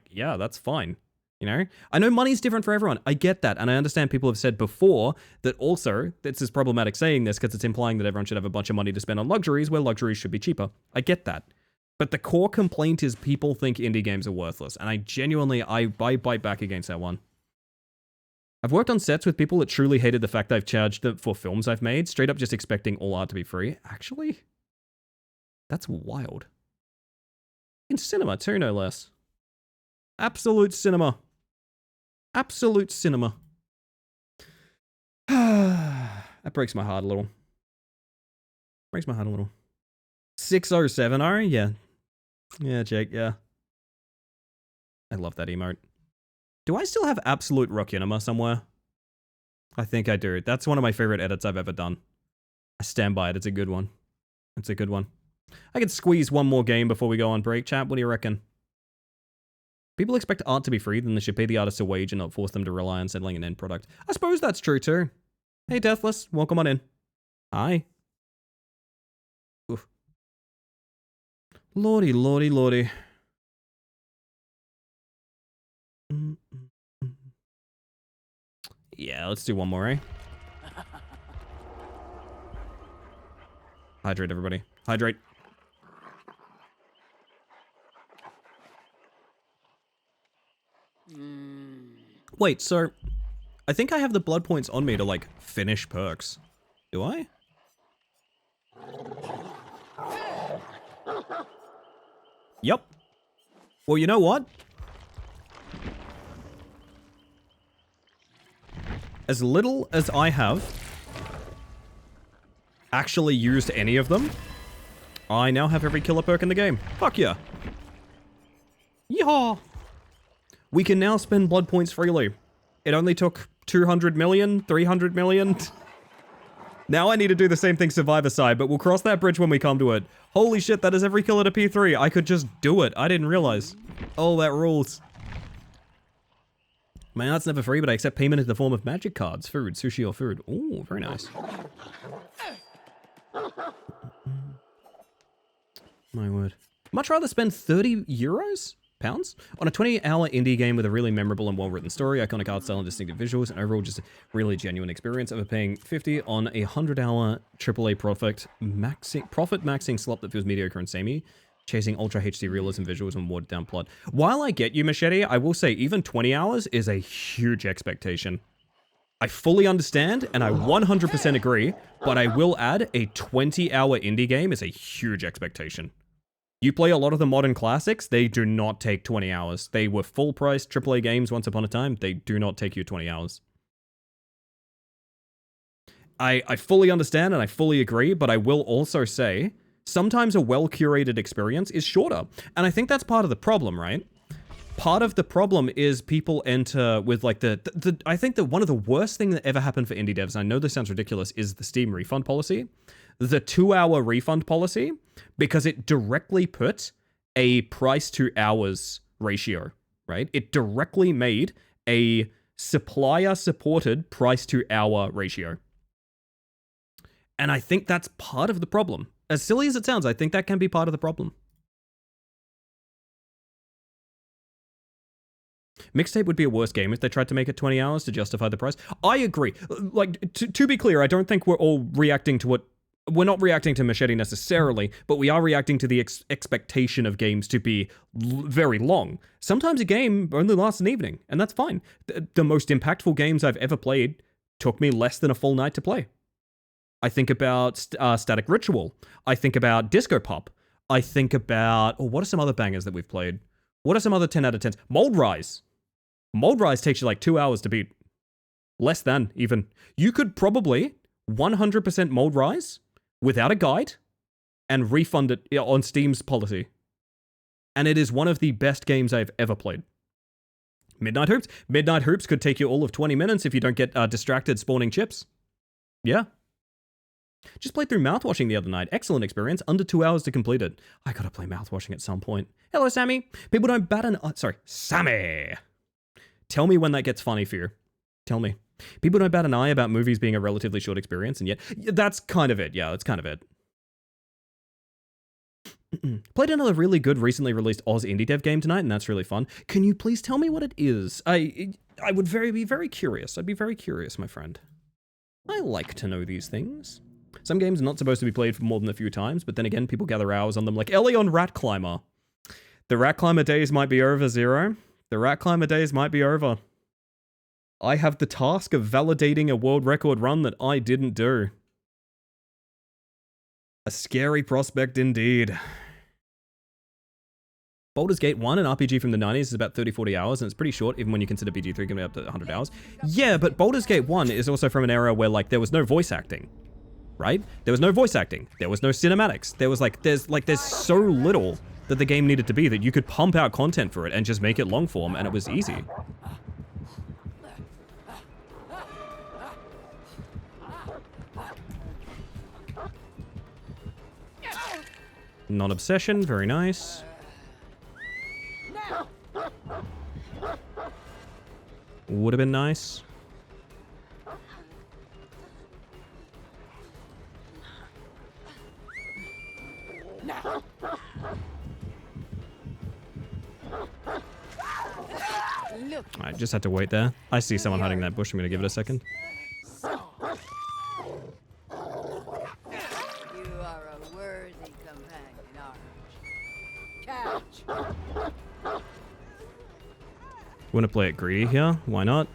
Yeah, that's fine. You know? I know money's different for everyone. I get that. And I understand people have said before that also, this is problematic saying this because it's implying that everyone should have a bunch of money to spend on luxuries where luxuries should be cheaper. I get that. But the core complaint is people think indie games are worthless. And I genuinely, I bite back against that one. I've worked on sets with people that truly hated the fact I've charged them for films I've made, straight up just expecting all art to be free. Actually, that's wild. In cinema too, no less. Absolute cinema. Absolute cinema. That breaks my heart a little. Breaks my heart a little. 6070, yeah. Yeah, Jake, yeah. I love that emote. Do I still have Absolute Rockinema somewhere? I think I do. That's one of my favorite edits I've ever done. I stand by it. It's a good one. It's a good one. I could squeeze one more game before we go on break, chat. What do you reckon? People expect art to be free, then they should pay the artists a wage and not force them to rely on settling an end product. I suppose that's true too. Hey, Deathless, welcome on in. Hi. Oof. Lordy, lordy, lordy. Yeah, let's do one more, eh? Hydrate, everybody. Hydrate. Wait, so I think I have the blood points on me to like finish perks. Do I? Yep. Well, you know what? As little as I have actually used any of them, I now have every killer perk in the game. Fuck yeah. Yeehaw. We can now spend blood points freely. It only took 200 million, 300 million. Now I need to do the same thing Survivor side, but we'll cross that bridge when we come to it. Holy shit, that is every killer to P3. I could just do it. I didn't realize. Oh, that rules. My art's never free, but I accept payment in the form of magic cards, food, sushi, or food. Ooh, very nice. My word. Much rather spend 30 euros? Pounds? On a 20-hour indie game with a really memorable and well-written story, iconic art style and distinctive visuals, and overall just a really genuine experience over paying 50 on a 100-hour AAA profit maxing slop that feels mediocre and samey, chasing ultra HD realism visuals and watered down plot. While I get you, Machete, I will say even 20 hours is a huge expectation. I fully understand, and I 100% agree, but I will add a 20-hour indie game is a huge expectation. You play a lot of the modern classics, they do not take 20 hours. They were full-priced AAA games once upon a time. They do not take you 20 hours. I fully understand and I fully agree, but I will also say, sometimes a well-curated experience is shorter. And I think that's part of the problem, right? Part of the problem is people enter with like I think that one of the worst things that ever happened for indie devs, and I know this sounds ridiculous, is the Steam refund policy. The 2-hour refund policy, because it directly put a price to hours ratio, right? It directly made a supplier supported price to hour ratio. And I think that's part of the problem. As silly as it sounds, I think that can be part of the problem. Mixtape would be a worse game if they tried to make it 20 hours to justify the price. I agree. Like, to be clear, I don't think we're all reacting to what... We're not reacting to Machete necessarily, but we are reacting to the expectation of games to be very long. Sometimes a game only lasts an evening, and that's fine. The most impactful games I've ever played took me less than a full night to play. I think about Static Ritual. I think about Disco Pop. I think about... Oh, what are some other bangers that we've played? What are some other 10 out of 10s? Mold Rise. Mold Rise takes you like 2 hours to beat. Less than, even. You could probably 100% Mold Rise without a guide and refund it on Steam's policy. And it is one of the best games I've ever played. Midnight Hoops? Midnight Hoops could take you all of 20 minutes if you don't get distracted spawning chips. Yeah. Just played through Mouthwashing the other night. Excellent experience. Under 2 hours to complete it. I gotta play Mouthwashing at some point. Hello, Sammy. People don't bat an eye. Sorry, Sammy. Tell me when that gets funny for you. Tell me. People don't bat an eye about movies being a relatively short experience, and yet that's kind of it. Yeah, that's kind of it. Played another really good recently released Oz indie dev game tonight, and that's really fun. Can you please tell me what it is? I would be very curious. I'd be very curious, my friend. I like to know these things. Some games are not supposed to be played for more than a few times, but then again, people gather hours on them like Ellie on Rat Climber. The Rat Climber days might be over, Zero. The Rat Climber days might be over. I have the task of validating a world record run that I didn't do. A scary prospect indeed. Baldur's Gate 1, an RPG from the 90s, is about 30-40 hours, and it's pretty short, even when you consider BG3 can be up to 100 hours. Yeah, but Baldur's Gate 1 is also from an era where, like, there was no voice acting. Right? There was no voice acting. There was no cinematics. There's so little that the game needed to be that you could pump out content for it and just make it long form, and it was easy. Non-obsession, very nice. Would have been nice. I just had to wait there. I see someone hiding in that bush. I'm gonna give it a second.
You are a worthy companion, Arch. Catch.
Want to play it greedy here? Why not?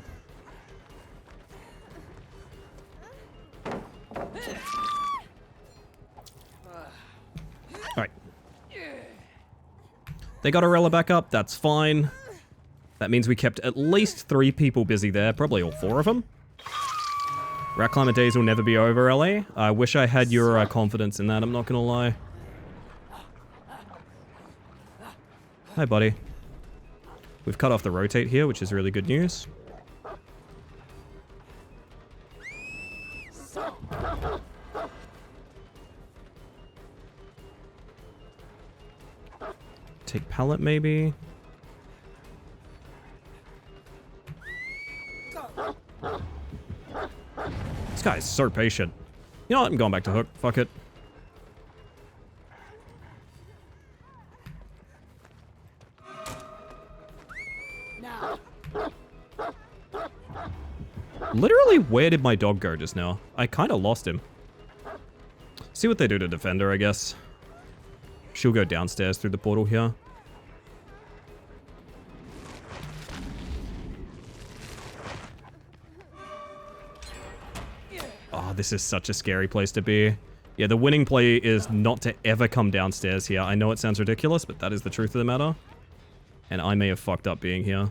Alright. They got Arella back up. That's fine. That means we kept at least 3 people busy there. Probably all 4 of them. Rat Climber days will never be over, LA. I wish I had your confidence in that, I'm not gonna lie. Hi, buddy. We've cut off the rotate here, which is really good news. Take pallet, maybe. This guy is so patient. You know what? I'm going back to hook. Fuck it. Literally, where did my dog go just now? I kind of lost him. See what they do to defend her, I guess. She'll go downstairs through the portal here. Oh, this is such a scary place to be. Yeah, the winning play is not to ever come downstairs here. I know it sounds ridiculous, but that is the truth of the matter. And I may have fucked up being here.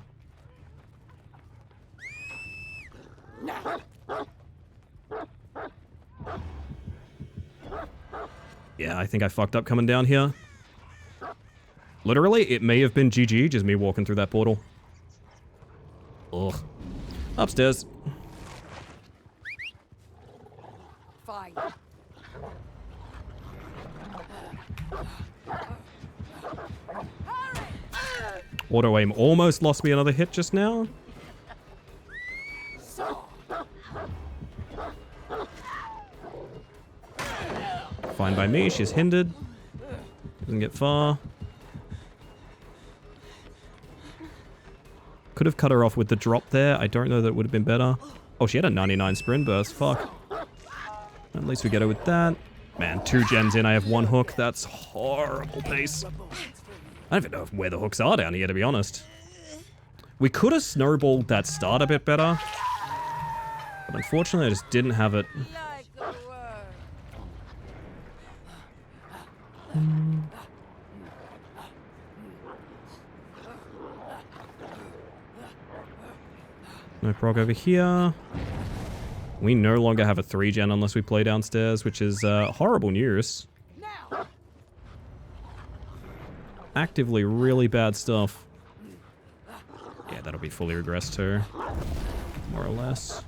Yeah, I think I fucked up coming down here. Literally, it may have been GG, just me walking through that portal. Ugh. Upstairs.
Fine.
Auto aim almost lost me another hit just now. Fine by me, she's hindered. Doesn't get far. Could have cut her off with the drop there. I don't know that it would have been better. Oh, she had a 99 sprint burst. Fuck. At least we get her with that. Man, 2 gens in, I have 1 hook. That's horrible pace. I don't even know where the hooks are down here, to be honest. We could have snowballed that start a bit better. But unfortunately, I just didn't have it.
Like a word.
No prog over here. We no longer have a 3-gen unless we play downstairs, which is horrible news. Actively really bad stuff. Yeah, That'll be fully regressed too. More or less.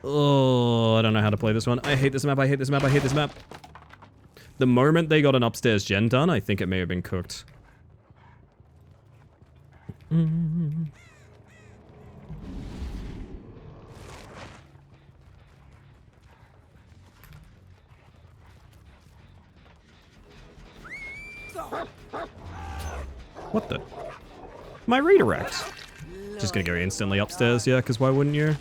Oh, I don't know how to play this one. I hate this map, I hate this map, I hate this map. The moment they got an upstairs gen done, I think it may have been cooked. What the? My redirect. Just gonna go instantly upstairs, yeah, because why wouldn't you?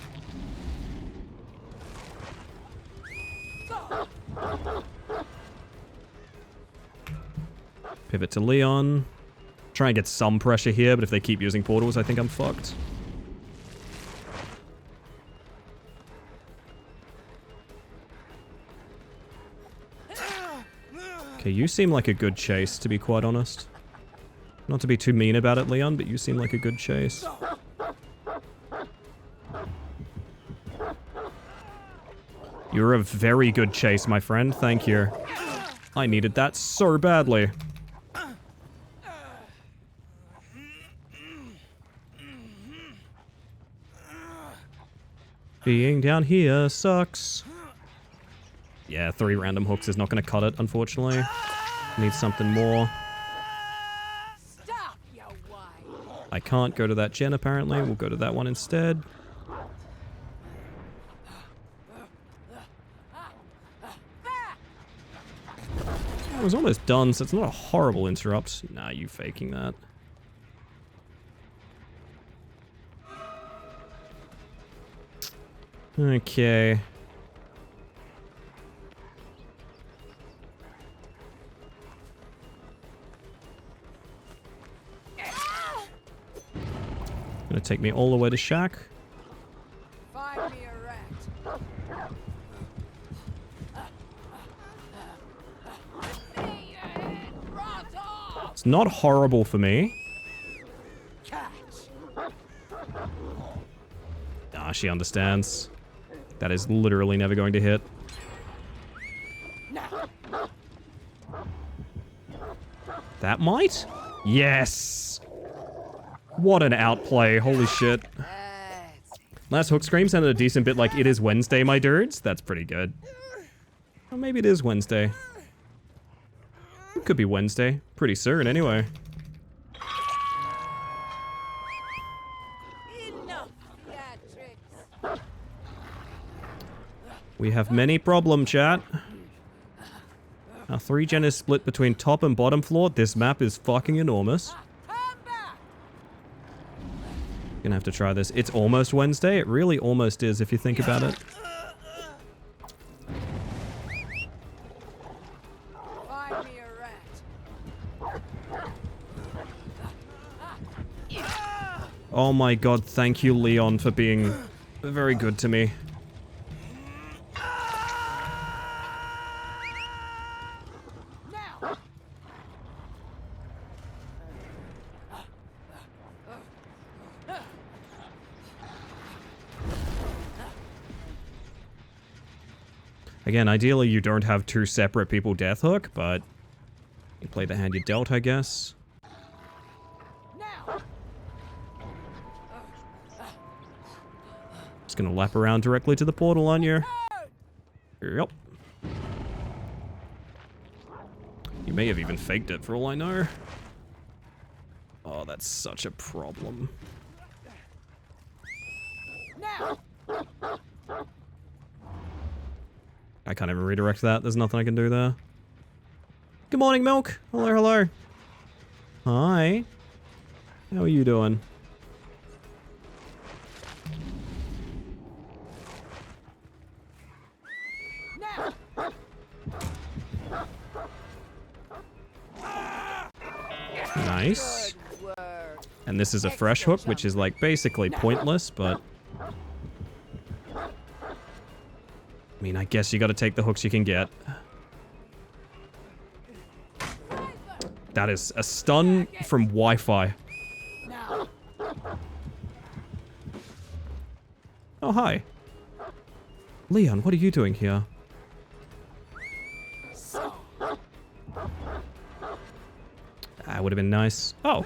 Pivot to Leon. Try and get some pressure here, but if they keep using portals, I think I'm fucked. Okay, you seem like a good chase, to be quite honest. Not to be too mean about it, Leon, but you seem like a good chase. You're a very good chase, my friend. Thank you. I needed that so badly. Being down here sucks. Yeah, 3 random hooks is not going to cut it, unfortunately. Need something more.
Stop, you whine.
I can't go to that gen, apparently. We'll go to that one instead. It was almost done, so it's not a horrible interrupt. Nah, you faking that. Okay. Gonna take me all the way to Shack.
Find me a rat. Lay your head, rot off.
It's not horrible for me.
Catch.
Ah, she understands. That is literally never going to hit. That might? Yes! What an outplay, holy shit. Last hook scream sounded a decent bit like "It is Wednesday, my dudes." That's pretty good. Or maybe it is Wednesday. It could be Wednesday. Pretty soon, anyway.
Enough theatrics.
We have many problem, chat. Our 3 gen is split between top and bottom floor. This map is fucking enormous.
Come back.
Gonna have to try this. It's almost Wednesday. It really almost is if you think about it.
Find me a rat.
Oh my god, thank you, Leon, for being very good to me.
Now.
Again, ideally you don't have 2 separate people death hook, but you play the hand you dealt, I guess.
Now.
Just gonna lap around directly to the portal, aren't you? Yep. You may have even faked it for all I know. Oh, that's such a problem.
Now.
I can't even redirect that. There's nothing I can do there. Good morning, Milk. Hello, hello. Hi. How are you doing?
Now.
Nice.
Good work.
And this is a fresh hook, which is like basically pointless, but... I mean, I guess you gotta take the hooks you can get. That is a stun from Wi-Fi.
Now.
Oh, hi. Leon, what are you doing here?
So.
That would have been nice. Oh.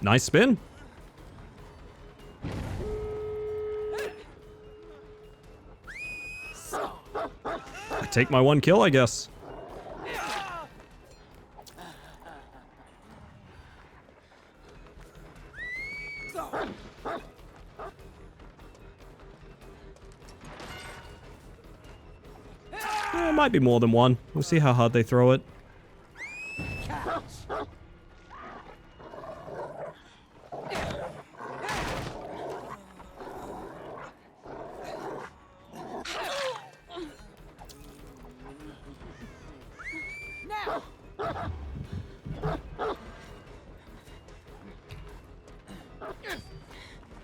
Nice spin. I take my 1 kill, I guess. It might be more than 1. We'll see how hard they throw it.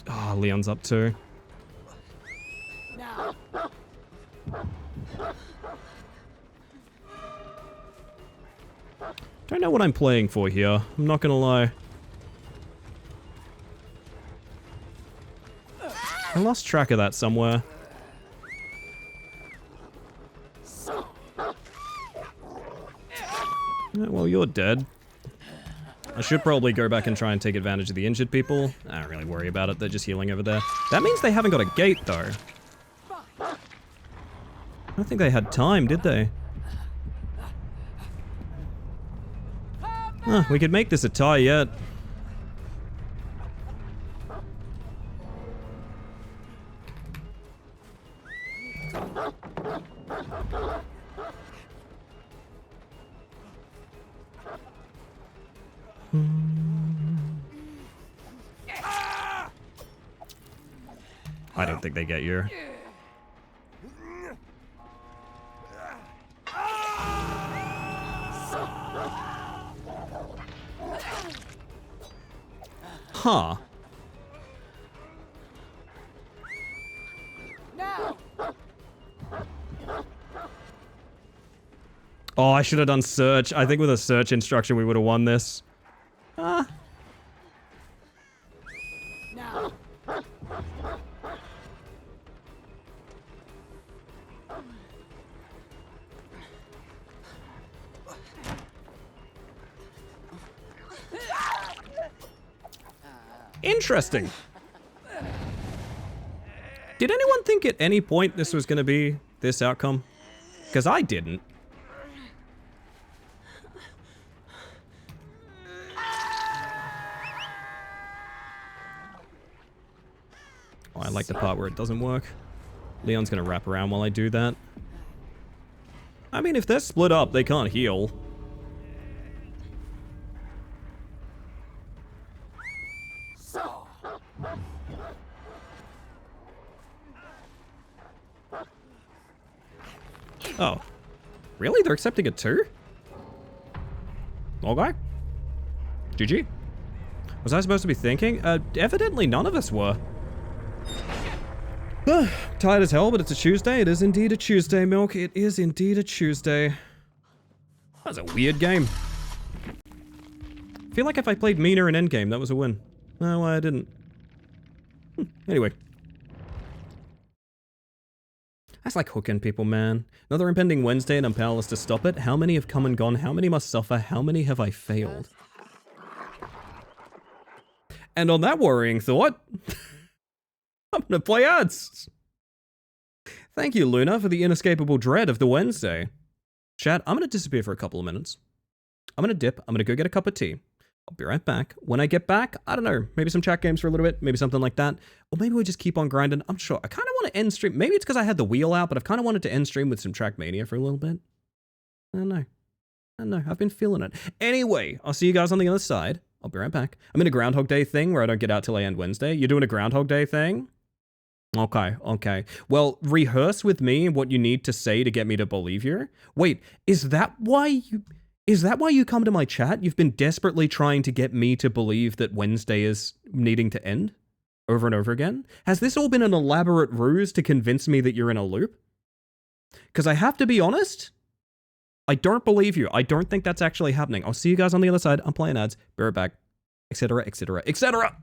Oh, Leon's up too. Don't know what I'm playing for here. I'm not gonna lie. I lost track of that somewhere. Well, you're dead. I should probably go back and try and take advantage of the injured people. I don't really worry about it, they're just healing over there. That means they haven't got a gate, though. I don't think they had time, did they? Huh, we could make this a tie yet. I don't think they get you. Huh. Oh, I should have done search. I think with a search instruction we would have won this. Ah. Interesting. Did anyone think at any point this was going to be this outcome? Because I didn't. Oh, I like the part where it doesn't work. Leon's going to wrap around while I do that. I mean, if they're split up, they can't heal. Oh. Really? They're accepting it too? Okay. GG. Was I supposed to be thinking? Evidently none of us were. Tired as hell, but it's a Tuesday. It is indeed a Tuesday, Milk. It is indeed a Tuesday. That was a weird game. I feel like if I played meaner in endgame, that was a win. No, I didn't. Anyway. That's like hooking people, man. Another impending Wednesday and I'm powerless to stop it. How many have come and gone? How many must suffer? How many have I failed? And on that worrying thought, I'm gonna play ads. Thank you, Luna, for the inescapable dread of the Wednesday. Chat, I'm gonna disappear for a couple of minutes. I'm gonna dip. I'm gonna go get a cup of tea. I'll be right back. When I get back, I don't know, maybe some chat games for a little bit, maybe something like that. Or maybe we just keep on grinding. I'm sure. I kind of want to end stream. Maybe it's because I had the wheel out, but I've kind of wanted to end stream with some Trackmania for a little bit. I don't know. I don't know. I've been feeling it. Anyway, I'll see you guys on the other side. I'll be right back. I'm in a Groundhog Day thing where I don't get out till I end Wednesday. You're doing a Groundhog Day thing? Okay, okay. Well, rehearse with me what you need to say to get me to believe you. Wait, is that why you come to my chat? You've been desperately trying to get me to believe that Wednesday is needing to end over and over again? Has this all been an elaborate ruse to convince me that you're in a loop? Because I have to be honest, I don't believe you. I don't think that's actually happening. I'll see you guys on the other side. I'm playing ads. Be right back. Etc, etc, etc.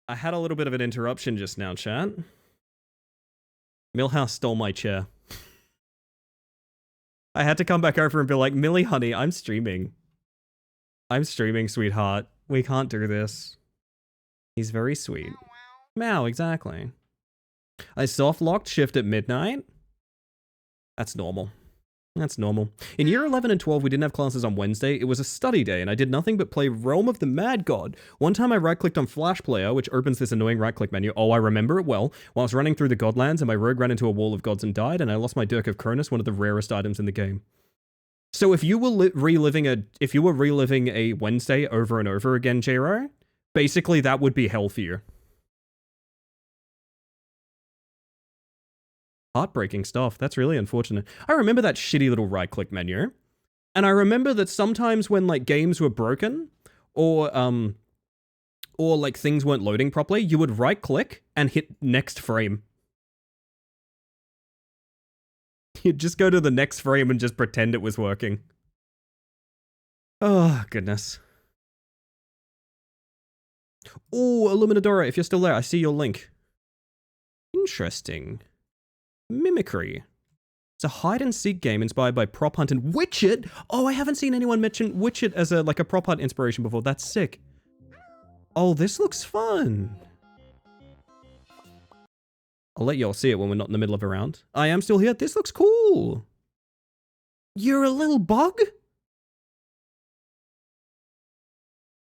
I had a little bit of an interruption just now, chat. Millhouse stole my chair. I had to come back over and be like, Millie, honey, I'm streaming. I'm streaming, sweetheart. We can't do this. He's very sweet. Meow, exactly. I soft-locked shift at midnight. That's normal. That's normal. In year 11 and 12, we didn't have classes on Wednesday. It was a study day, and I did nothing but play Realm of the Mad God. One time I right-clicked on Flash Player, which opens this annoying right-click menu. Oh, I remember it well. While I was running through the Godlands, and my rogue ran into a wall of gods and died, and I lost my Dirk of Cronus, one of the rarest items in the game. So if you were reliving a Wednesday over and over again, J-Ro, basically that would be hell for you. Heartbreaking stuff. That's really unfortunate. I remember that shitty little right-click menu. And I remember that sometimes when, like, games were broken, or like, things weren't loading properly, you would right-click and hit next frame. You'd just go to the next frame and just pretend it was working. Oh, goodness. Oh, Illuminadora, if you're still there, I see your link. Interesting. Mimicry. It's a hide-and-seek game inspired by Prop Hunt and Witchit. Oh, I haven't seen anyone mention Witchit as a prop hunt inspiration before. That's sick. Oh, this looks fun. I'll let y'all see it when we're not in the middle of a round. I am still here. This looks cool. You're a little bug?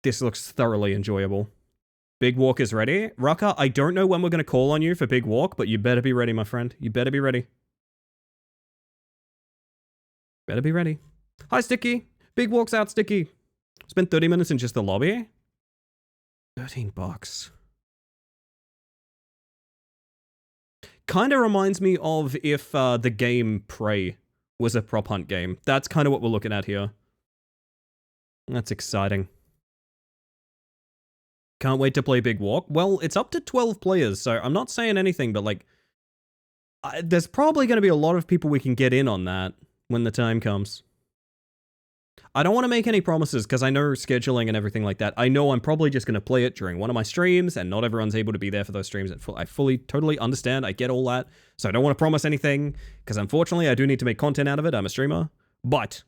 This looks thoroughly enjoyable. Big Walk is ready. Rucker, I don't know when we're going to call on you for Big Walk, but you better be ready, my friend. You better be ready. Better be ready. Hi, Sticky. Big Walk's out, Sticky. Spent 30 minutes in just the lobby. $13. Kind of reminds me of if the game Prey was a prop hunt game. That's kind of what we're looking at here. That's exciting. Can't wait to play Big Walk. Well, it's up to 12 players, so I'm not saying anything, but like, there's probably going to be a lot of people we can get in on that when the time comes. I don't want to make any promises because I know scheduling and everything like that. I know I'm probably just going to play it during one of my streams and not everyone's able to be there for those streams. I fully, totally understand. I get all that. So I don't want to promise anything because unfortunately I do need to make content out of it. I'm a streamer, but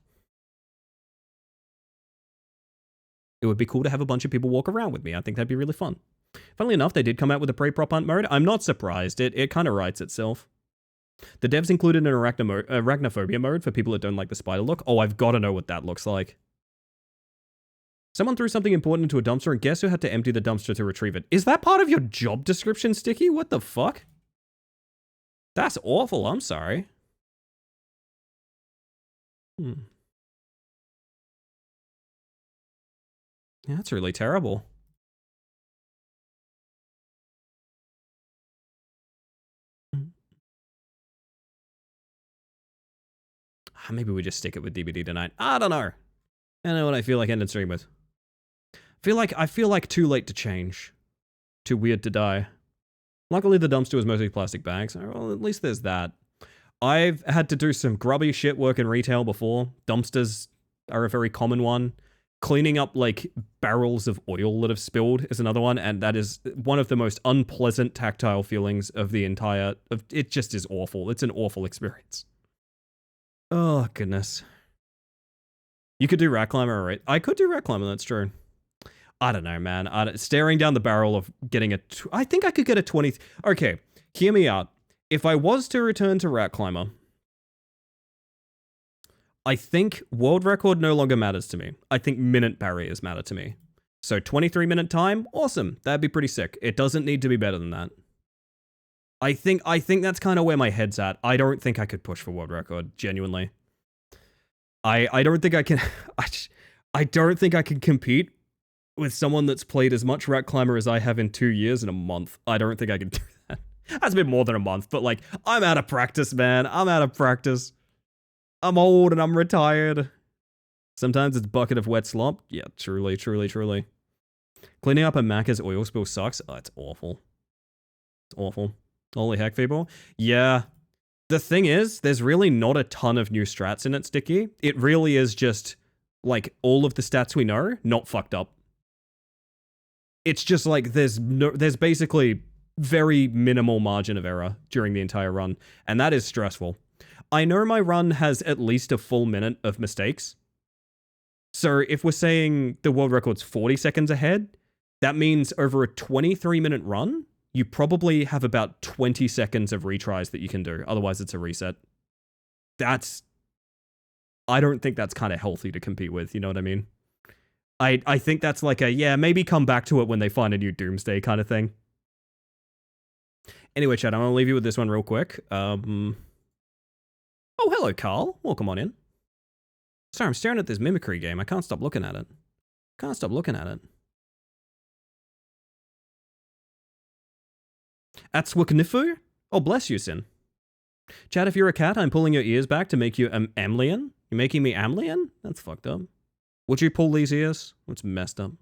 it would be cool to have a bunch of people walk around with me. I think that'd be really fun. Funnily enough, they did come out with a Prey prop hunt mode. I'm not surprised. It kind of writes itself. The devs included an arachnophobia mode for people that don't like the spider look. Oh, I've got to know what that looks like. Someone threw something important into a dumpster and guess who had to empty the dumpster to retrieve it? Is that part of your job description, Sticky? What the fuck? That's awful. I'm sorry. Yeah, that's really terrible. Maybe we just stick it with DBD tonight. I don't know. I know what I feel like ending stream with. I feel like too late to change. Too weird to die. Luckily the dumpster was mostly plastic bags. Well, at least there's that. I've had to do some grubby shit work in retail before. Dumpsters are a very common one. Cleaning up like barrels of oil that have spilled is another one, and that is one of the most unpleasant tactile feelings of the entire... It just is awful. It's an awful experience. Oh, goodness. You could do Rat Climber, right? I could do Rat Climber, that's true. I don't know, man. Staring down the barrel of getting a... I think I could get a 20... Okay, hear me out. If I was to return to Rat Climber, I think world record no longer matters to me. I think minute barriers matter to me. So 23-minute time? Awesome. That'd be pretty sick. It doesn't need to be better than that. I think that's kind of where my head's at. I don't think I could push for world record, genuinely. I don't think I can... I don't think I can compete with someone that's played as much Rat Climber as I have in 2 years in a month. I don't think I can do that. That's been more than a month, but like, I'm out of practice, man. I'm out of practice. I'm old and I'm retired. Sometimes it's bucket of wet slop. Yeah, truly, truly, truly. Cleaning up a Macca's oil spill sucks. Oh, it's awful. It's awful. Holy heck, people. Yeah. The thing is, there's really not a ton of new strats in it, Sticky. It really is just, like, all of the stats we know, not fucked up. It's just like there's basically very minimal margin of error during the entire run, and that is stressful. I know my run has at least a full minute of mistakes. So if we're saying the world record's 40 seconds ahead, that means over a 23-minute run, you probably have about 20 seconds of retries that you can do. Otherwise, it's a reset. I don't think that's kind of healthy to compete with, you know what I mean? I think that's like yeah, maybe come back to it when they find a new Doomsday kind of thing. Anyway, chat, I'm going to leave you with this one real quick. Oh, hello, Carl. Welcome on in. Sorry, I'm staring at this mimicry game. I can't stop looking at it. At Swiknifu? Oh, bless you, Sin. Chat, if you're a cat, I'm pulling your ears back to make you Amlian. You're making me Amlian? That's fucked up. Would you pull these ears? It's messed up.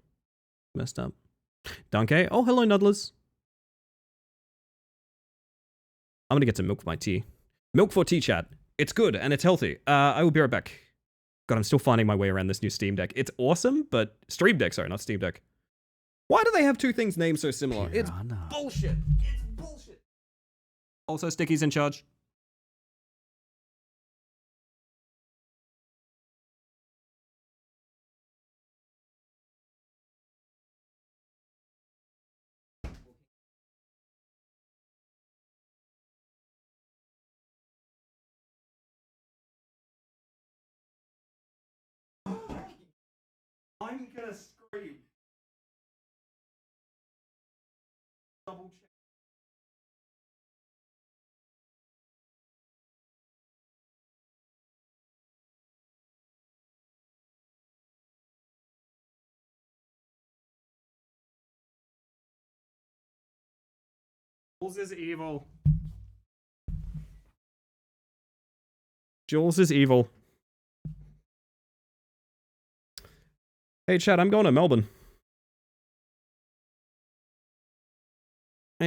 Donkey? Oh, hello, Nuddlers. I'm gonna get some milk for my tea. Milk for tea, chat. It's good, and it's healthy. I will be right back. God, I'm still finding my way around this new Steam Deck. It's awesome, but... Stream Deck, sorry, not Steam Deck. Why do they have two things named so similar? It's bullshit. It's bullshit. Also, Sticky's in charge. I'm gonna scream. Double check. Jules is evil. Jules is evil. Hey, chat, I'm going to Melbourne. I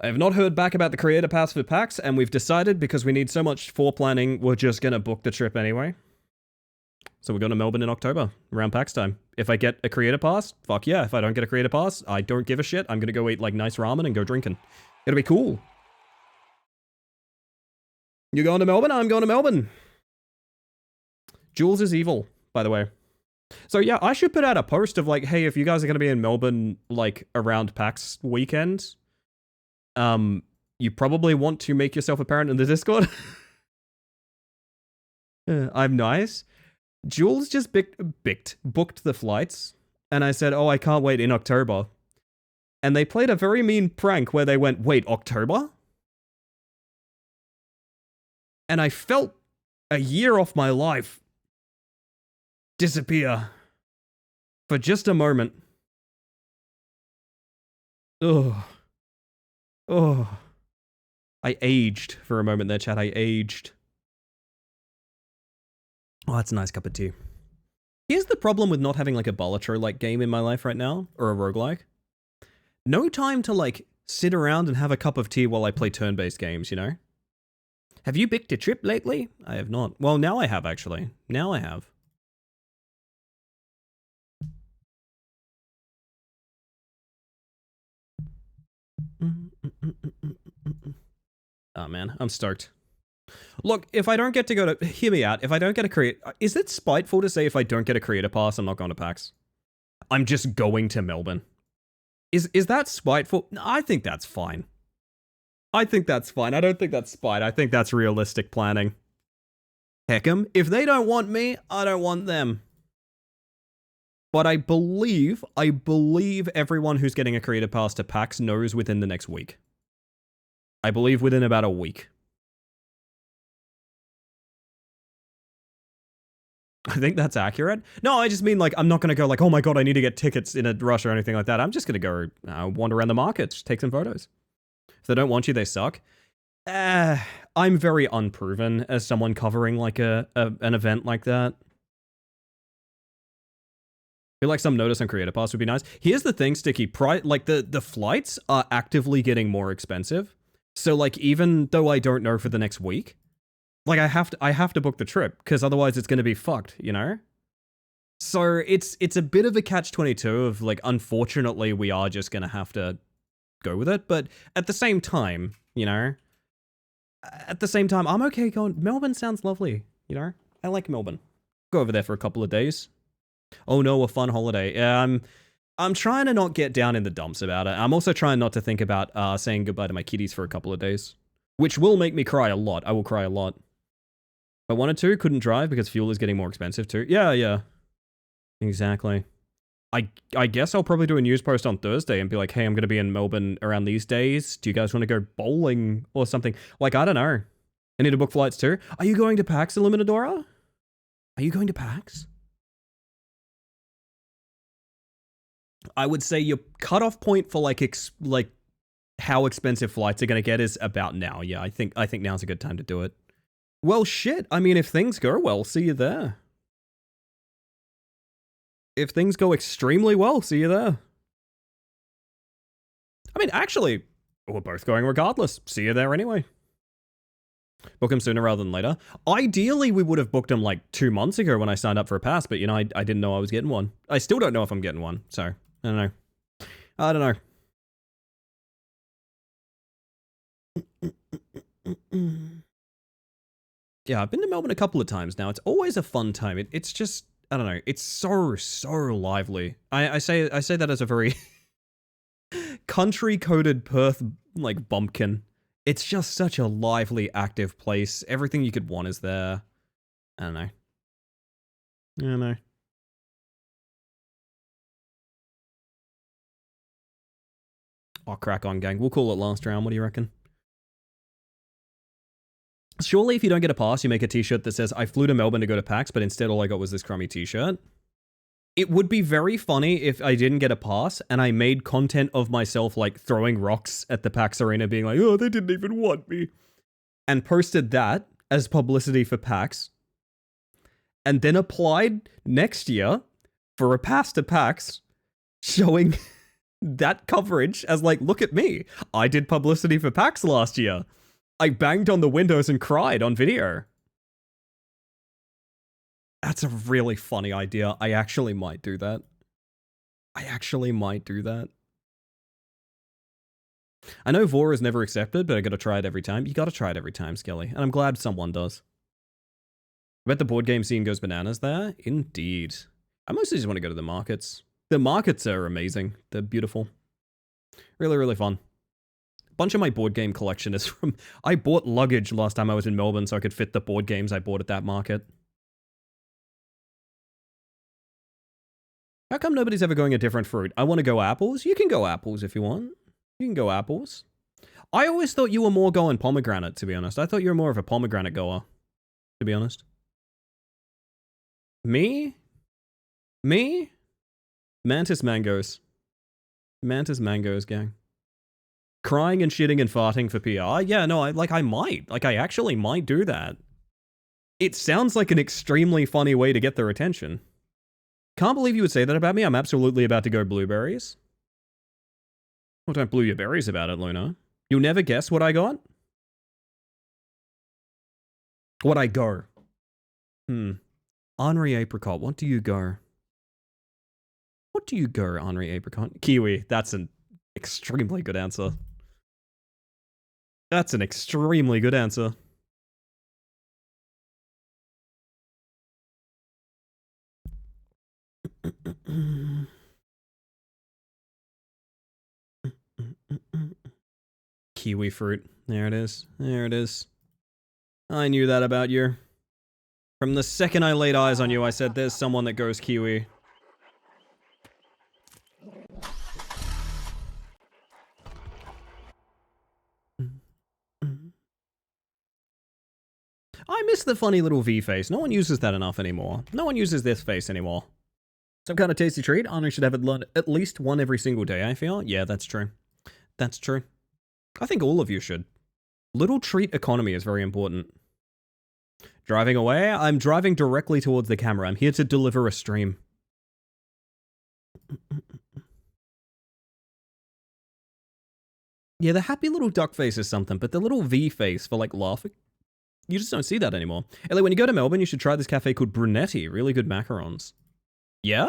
have not heard back about the creator pass for PAX, and we've decided because we need so much foreplanning, we're just gonna book the trip anyway. So we're going to Melbourne in October, around PAX time. If I get a creator pass, fuck yeah. If I don't get a creator pass, I don't give a shit. I'm gonna go eat like nice ramen and go drinking. It'll be cool. You going to Melbourne? I'm going to Melbourne. Jules is evil, by the way. So yeah, I should put out a post of like, hey, if you guys are gonna be in Melbourne like around PAX weekend, you probably want to make yourself apparent in the Discord. I'm nice. Jules just booked the flights, and I said, oh, I can't wait in October. And they played a very mean prank where they went, wait, October? And I felt a year off my life disappear for just a moment. Ugh. Oh. I aged for a moment there, chat. I aged. Oh, that's a nice cup of tea. Here's the problem with not having like a Balatro-like game in my life right now, or a roguelike. No time to like sit around and have a cup of tea while I play turn-based games, you know? Have you booked a trip lately? I have not. Well, now I have, actually. Now I have. Oh man, I'm stoked. Look, if I don't get to go to... Hear me out. If I don't get a create... Is it spiteful to say if I don't get a creator pass, I'm not going to PAX? I'm just going to Melbourne. Is that spiteful? I think that's fine. I think that's fine. I don't think that's spite. I think that's realistic planning. Heck 'em. If they don't want me, I don't want them. But I believe everyone who's getting a creator pass to PAX knows within the next week. I believe within about a week. I think that's accurate. No, I just mean like, I'm not going to go like, oh my god, I need to get tickets in a rush or anything like that. I'm just going to go wander around the markets, take some photos. If they don't want you, they suck. I'm very unproven as someone covering like an event like that. I feel like some notice on Creator Pass would be nice. Here's the thing, Sticky. Like the flights are actively getting more expensive. So like, even though I don't know for the next week, like I have to book the trip because otherwise it's going to be fucked, you know? So it's a bit of a catch-22 of like, unfortunately, we are just gonna have to go with it. But at the same time, you know, I'm okay going. Melbourne sounds lovely, you know. I like Melbourne. Go over there for a couple of days. Oh no, a fun holiday. Yeah, I'm trying to not get down in the dumps about it. I'm also trying not to think about saying goodbye to my kitties for a couple of days, which will make me cry a lot. I will cry a lot. If I wanted to, couldn't drive because fuel is getting more expensive too. Yeah. Exactly. I guess I'll probably do a news post on Thursday and be like, hey, I'm going to be in Melbourne around these days. Do you guys want to go bowling or something? Like, I don't know. I need to book flights too. Are you going to PAX, Illuminadora? Are you going to PAX? I would say your cutoff point for like how expensive flights are going to get is about now. Yeah, I think now's a good time to do it. Well, shit. I mean, if things go well, see you there. If things go extremely well, see you there. I mean, actually, we're both going regardless. See you there anyway. Book them sooner rather than later. Ideally, we would have booked them like 2 months ago when I signed up for a pass, but you know, I didn't know I was getting one. I still don't know if I'm getting one, so I don't know. Yeah, I've been to Melbourne a couple of times now. It's always a fun time. It's just, I don't know. It's so lively. I say that as a very country-coded Perth like bumpkin. It's just such a lively, active place. Everything you could want is there. I don't know. Oh, crack on, gang. We'll call it last round. What do you reckon? Surely if you don't get a pass, you make a t-shirt that says, I flew to Melbourne to go to PAX, but instead all I got was this crummy t-shirt. It would be very funny if I didn't get a pass and I made content of myself like throwing rocks at the PAX arena being like, oh, they didn't even want me. And posted that as publicity for PAX. And then applied next year for a pass to PAX showing that coverage as like, look at me. I did publicity for PAX last year. I banged on the windows and cried on video. That's a really funny idea. I actually might do that. I know Vora is never accepted, but I gotta try it every time. You gotta try it every time, Skelly. And I'm glad someone does. I bet the board game scene goes bananas there. Indeed. I mostly just want to go to the markets. The markets are amazing. They're beautiful. Really, really fun. A bunch of my board game collection is from... I bought luggage last time I was in Melbourne so I could fit the board games I bought at that market. How come nobody's ever going a different fruit? I want to go apples. You can go apples if you want. You can go apples. I always thought you were more going pomegranate, to be honest. I thought you were more of a pomegranate goer, to be honest. Me? Mantis mangoes. Mantis mangoes, gang. Crying and shitting and farting for PR? Yeah, no, I might. Like, I actually might do that. It sounds like an extremely funny way to get their attention. Can't believe you would say that about me. I'm absolutely about to go blueberries. Well, don't blew your berries about it, Luna. You'll never guess what I got? What I go. Henri Apricot, what do you go? What do you go, Henri Apricot? Kiwi, that's an extremely good answer. That's an extremely good answer. Kiwi fruit. There it is. There it is. I knew that about you. From the second I laid eyes on you, I said, there's someone that goes kiwi. I miss the funny little V face. No one uses that enough anymore. No one uses this face anymore. Some kind of tasty treat? Honor should have it at least one every single day, I feel. Yeah, that's true. That's true. I think all of you should. Little treat economy is very important. Driving away? I'm driving directly towards the camera. I'm here to deliver a stream. Yeah, the happy little duck face is something, but the little V face for like laughing, you just don't see that anymore. Ellie, when you go to Melbourne, you should try this cafe called Brunetti. Really good macarons. Yeah?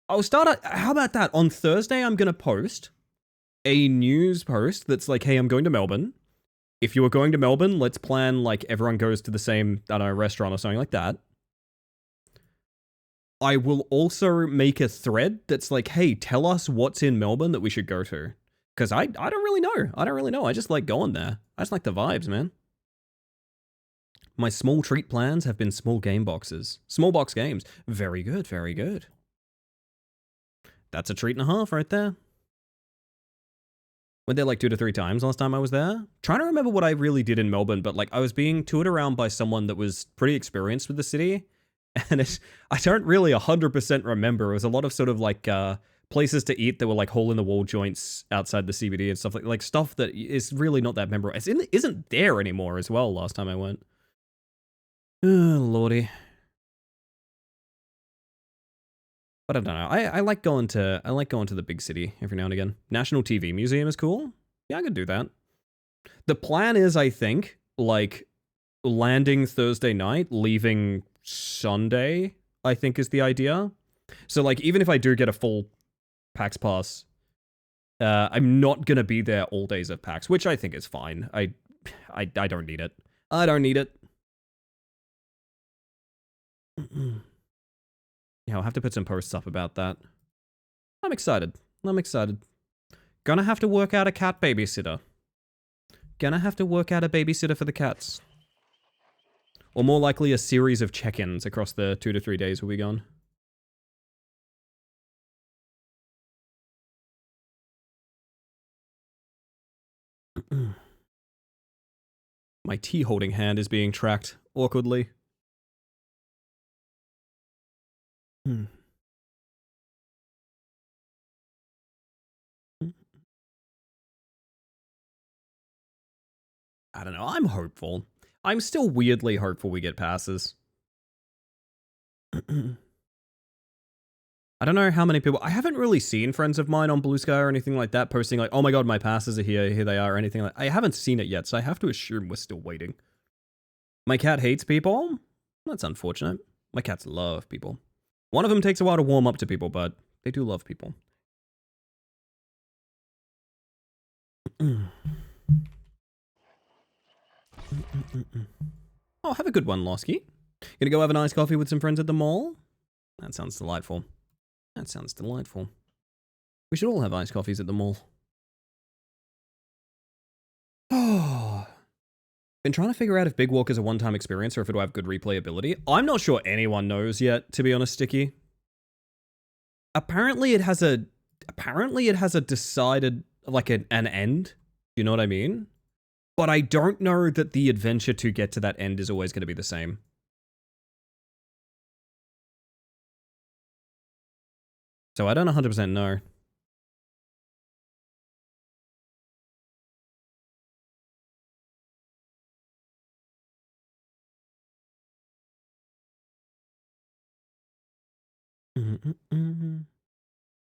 I'll start how about that? On Thursday, I'm going to post a news post that's like, hey, I'm going to Melbourne. If you are going to Melbourne, let's plan like everyone goes to the same, I don't know, restaurant or something like that. I will also make a thread that's like, hey, tell us what's in Melbourne that we should go to. Because I don't really know. I don't really know. I just like going there. I just like the vibes, man. My small treat plans have been small game boxes. Small box games. Very good, very good. That's a treat and a half right there. Went there like 2 to 3 times last time I was there. Trying to remember what I really did in Melbourne, but like I was being toured around by someone that was pretty experienced with the city. And I don't really 100% remember. It was a lot of sort of like places to eat that were like hole-in-the-wall joints outside the CBD and stuff like stuff that is really not that memorable. It isn't there anymore as well last time I went. Oh, lordy. But I don't know. I like going to the big city every now and again. National TV Museum is cool. Yeah, I could do that. The plan is, I think, like landing Thursday night, leaving Sunday, I think is the idea. So like even if I do get a full PAX pass, I'm not gonna be there all days of PAX, which I think is fine. I don't need it. I don't need it. Yeah, I'll have to put some posts up about that. I'm excited. I'm excited. Gonna have to work out a cat babysitter. Gonna have to work out a babysitter for the cats. Or more likely a series of check-ins across the 2 to 3 days we'll be gone. My tea holding hand is being tracked awkwardly. I don't know, I'm hopeful. I'm still weirdly hopeful we get passes. I don't know how many people... I haven't really seen friends of mine on Blue Sky or anything like that posting like, oh my god, my passes are here they are, or anything like that. I haven't seen it yet, so I have to assume we're still waiting. My cat hates people? That's unfortunate. My cats love people. One of them takes a while to warm up to people, but they do love people. Oh, have a good one, Losky. Gonna go have a nice coffee with some friends at the mall? That sounds delightful. That sounds delightful. We should all have iced coffees at the mall. Oh. Been trying to figure out if Big Walk is a one-time experience or if it'll have good replayability. I'm not sure anyone knows yet, to be honest, Sticky. Apparently it has a decided, like an end. You know what I mean? But I don't know that the adventure to get to that end is always going to be the same. So I don't 100% know.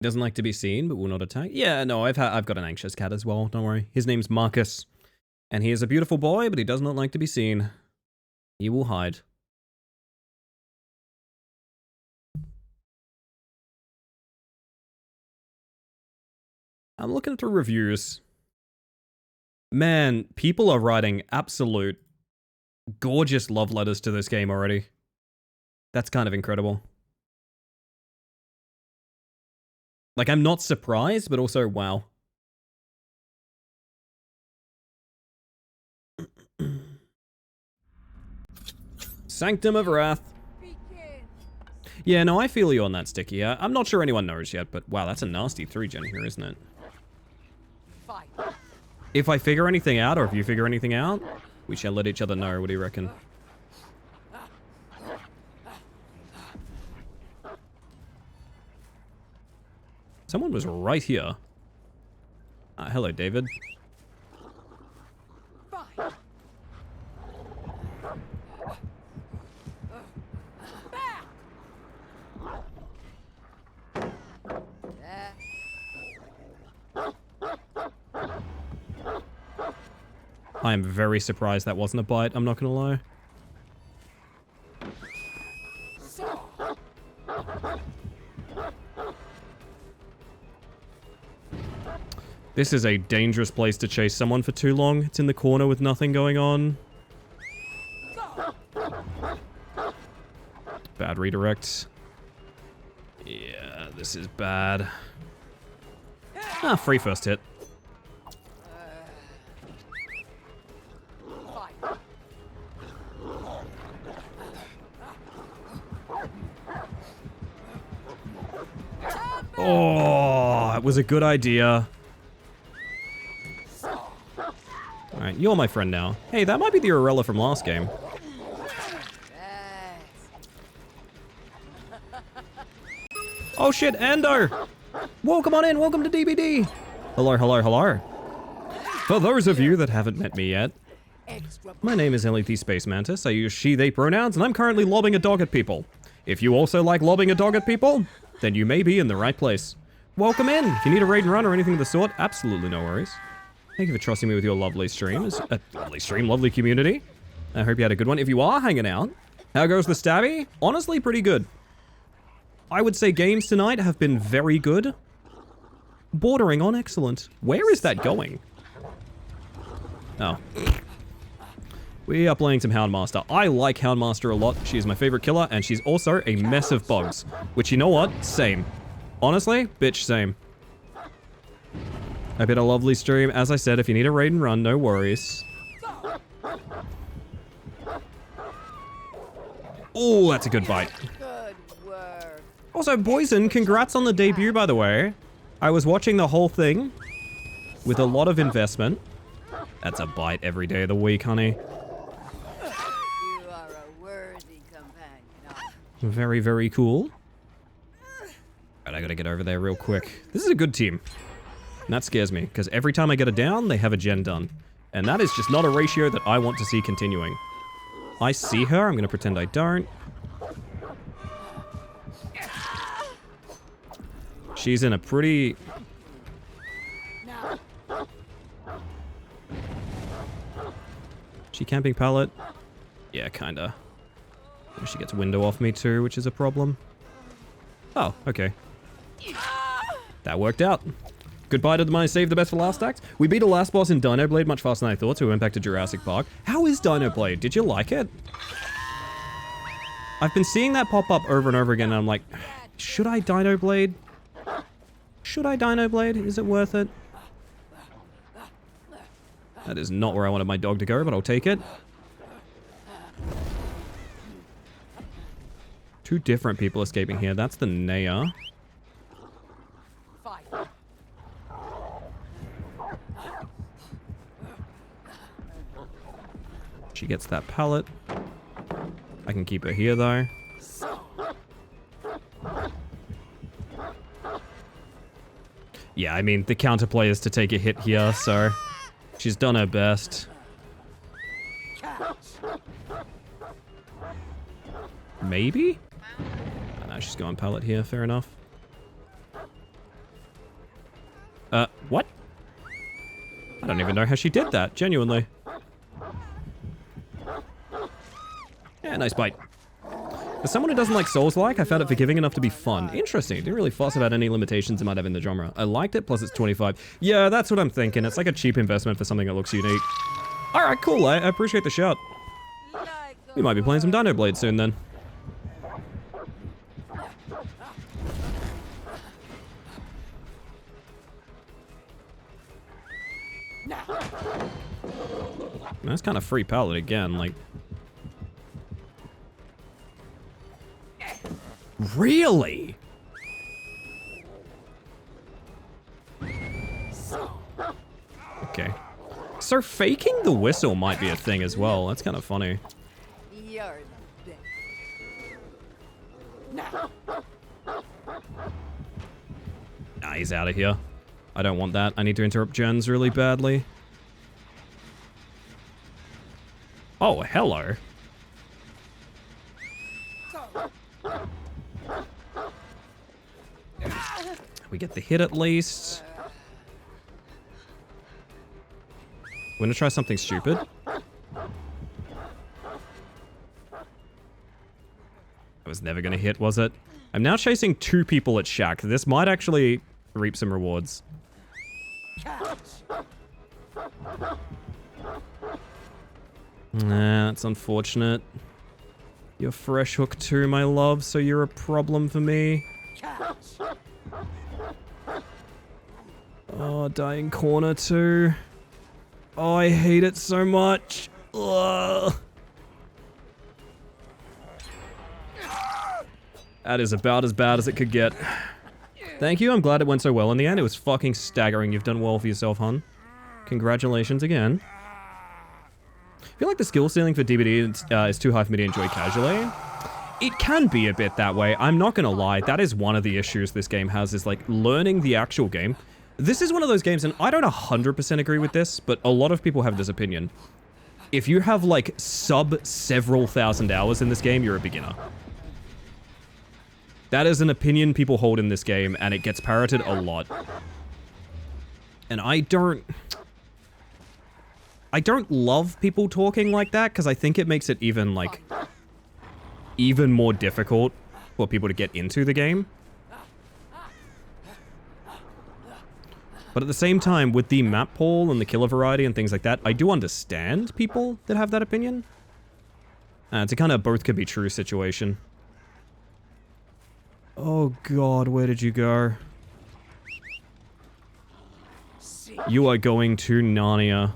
Doesn't like to be seen, but will not attack. Yeah, no, I've got an anxious cat as well. Don't worry. His name's Marcus. And he is a beautiful boy, but he does not like to be seen. He will hide. I'm looking through reviews. Man, people are writing absolute gorgeous love letters to this game already. That's kind of incredible. Like, I'm not surprised, but also, wow. Sanctum of Wrath. Yeah, no, I feel you on that, Sticky. I'm not sure anyone knows yet, but wow, that's a nasty 3-gen here, isn't it?
Fight.
If I figure anything out, or if you figure anything out, we shall let each other know. What do you reckon? Someone was right here. Hello, David.
Fight. Back.
I am very surprised that wasn't a bite, I'm not gonna lie.
So.
This is a dangerous place to chase someone for too long. It's in the corner with nothing going on. Bad redirect. Yeah, this is bad. Ah, free first hit. Oh, it was a good idea. Alright, you're my friend now. Hey, that might be the Arella from last game. Oh shit, Endo! Welcome on in, welcome to DBD! Hello, hello, hello. For those of you that haven't met me yet, my name is Ellie the Space Mantis. I use she, they pronouns, and I'm currently lobbing a dog at people. If you also like lobbing a dog at people, then you may be in the right place. Welcome in! If you need a raid and run or anything of the sort, absolutely no worries. Thank you for trusting me with your lovely stream. Lovely community. I hope you had a good one. If you are hanging out, how goes the stabby? Honestly, pretty good. I would say games tonight have been very good. Bordering on excellent. Where is that going? Oh. We are playing some Houndmaster. I like Houndmaster a lot. She is my favorite killer, and she's also a mess of bugs. Which, you know what? Same. Honestly, bitch, same. I've been a lovely stream. As I said, if you need a raid and run, no worries. Oh, that's a good bite.
Good work.
Also, Poison, congrats on the debut, by the way. I was watching the whole thing with a lot of investment. That's a bite every day of the week, honey.
You are a worthy companion.
Very, very cool. Alright, I gotta get over there real quick. This is a good team. And that scares me, because every time I get a down, they have a gen done. And that is just not a ratio that I want to see continuing. I see her, I'm gonna pretend I don't. She's in a pretty... She camping pallet? Yeah, kinda. She gets window off me too, which is a problem. Oh, okay. That worked out. Goodbye to the money saved the best for last acts. We beat a last boss in Dino Blade much faster than I thought, so we went back to Jurassic Park. How is Dino Blade? Did you like it? I've been seeing that pop up over and over again, and I'm like, should I Dino Blade? Should I Dino Blade? Is it worth it? That is not where I wanted my dog to go, but I'll take it. Two different people escaping here. That's the Naya. She gets that pallet. I can keep her here, though. Yeah, I mean, the counterplay is to take a hit here, so... She's done her best. Maybe? Oh, no, she's going pallet here, fair enough. What? I don't even know how she did that, genuinely. Yeah, nice bite. As someone who doesn't like Souls-like, I found it forgiving enough to be fun. Interesting. Didn't really fuss about any limitations it might have in the genre. I liked it, plus it's 25. Yeah, that's what I'm thinking. It's like a cheap investment for something that looks unique. Alright, cool. I appreciate the shout. We might be playing some Dino Blade soon, then. That's kind of free pallet again, like... Really? Okay. So faking the whistle might be a thing as well. That's kind of funny.
You're the best.
Nah, he's out of here. I don't want that. I need to interrupt gens really badly. Oh, hello. We get the hit at least. We're gonna try something stupid. I was never gonna hit, was it? I'm now chasing two people at Shack. This might actually reap some rewards. Nah, that's unfortunate. You're fresh hook too, my love, so you're a problem for me. Oh, dying corner too. Oh, I hate it so much. Ugh. That is about as bad as it could get. Thank you, I'm glad it went so well in the end. It was fucking staggering. You've done well for yourself, hon. Congratulations again. I feel like the skill ceiling for DBD is too high for me to enjoy casually. It can be a bit that way, I'm not gonna lie. That is one of the issues this game has, is like learning the actual game. This is one of those games, and I don't 100% agree with this, but a lot of people have this opinion. If you have like several thousand hours in this game, you're a beginner. That is an opinion people hold in this game, and it gets parroted a lot. And I don't love people talking like that, because I think it makes it even, like, even more difficult for people to get into the game. But at the same time, with the map pool and the killer variety and things like that, I do understand people that have that opinion. It's a kind of both could be true situation. Oh god, where did you go? You are going to Narnia.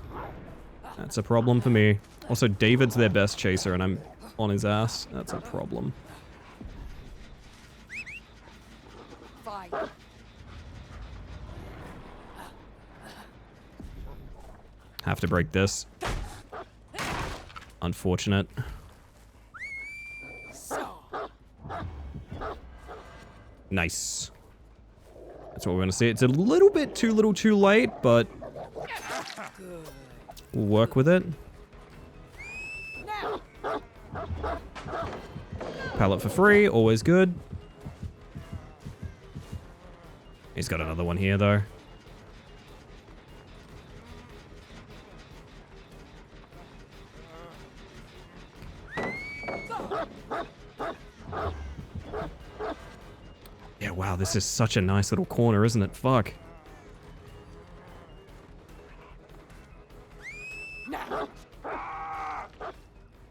That's a problem for me. Also, David's their best chaser and I'm on his ass. That's a problem.
Fine.
Have to break this. Unfortunate. Nice. That's what we're gonna see. It's a little bit too little too late, but we'll work with it. Pallet for free, always good. He's got another one here though. Yeah, wow, this is such a nice little corner, isn't it? Fuck.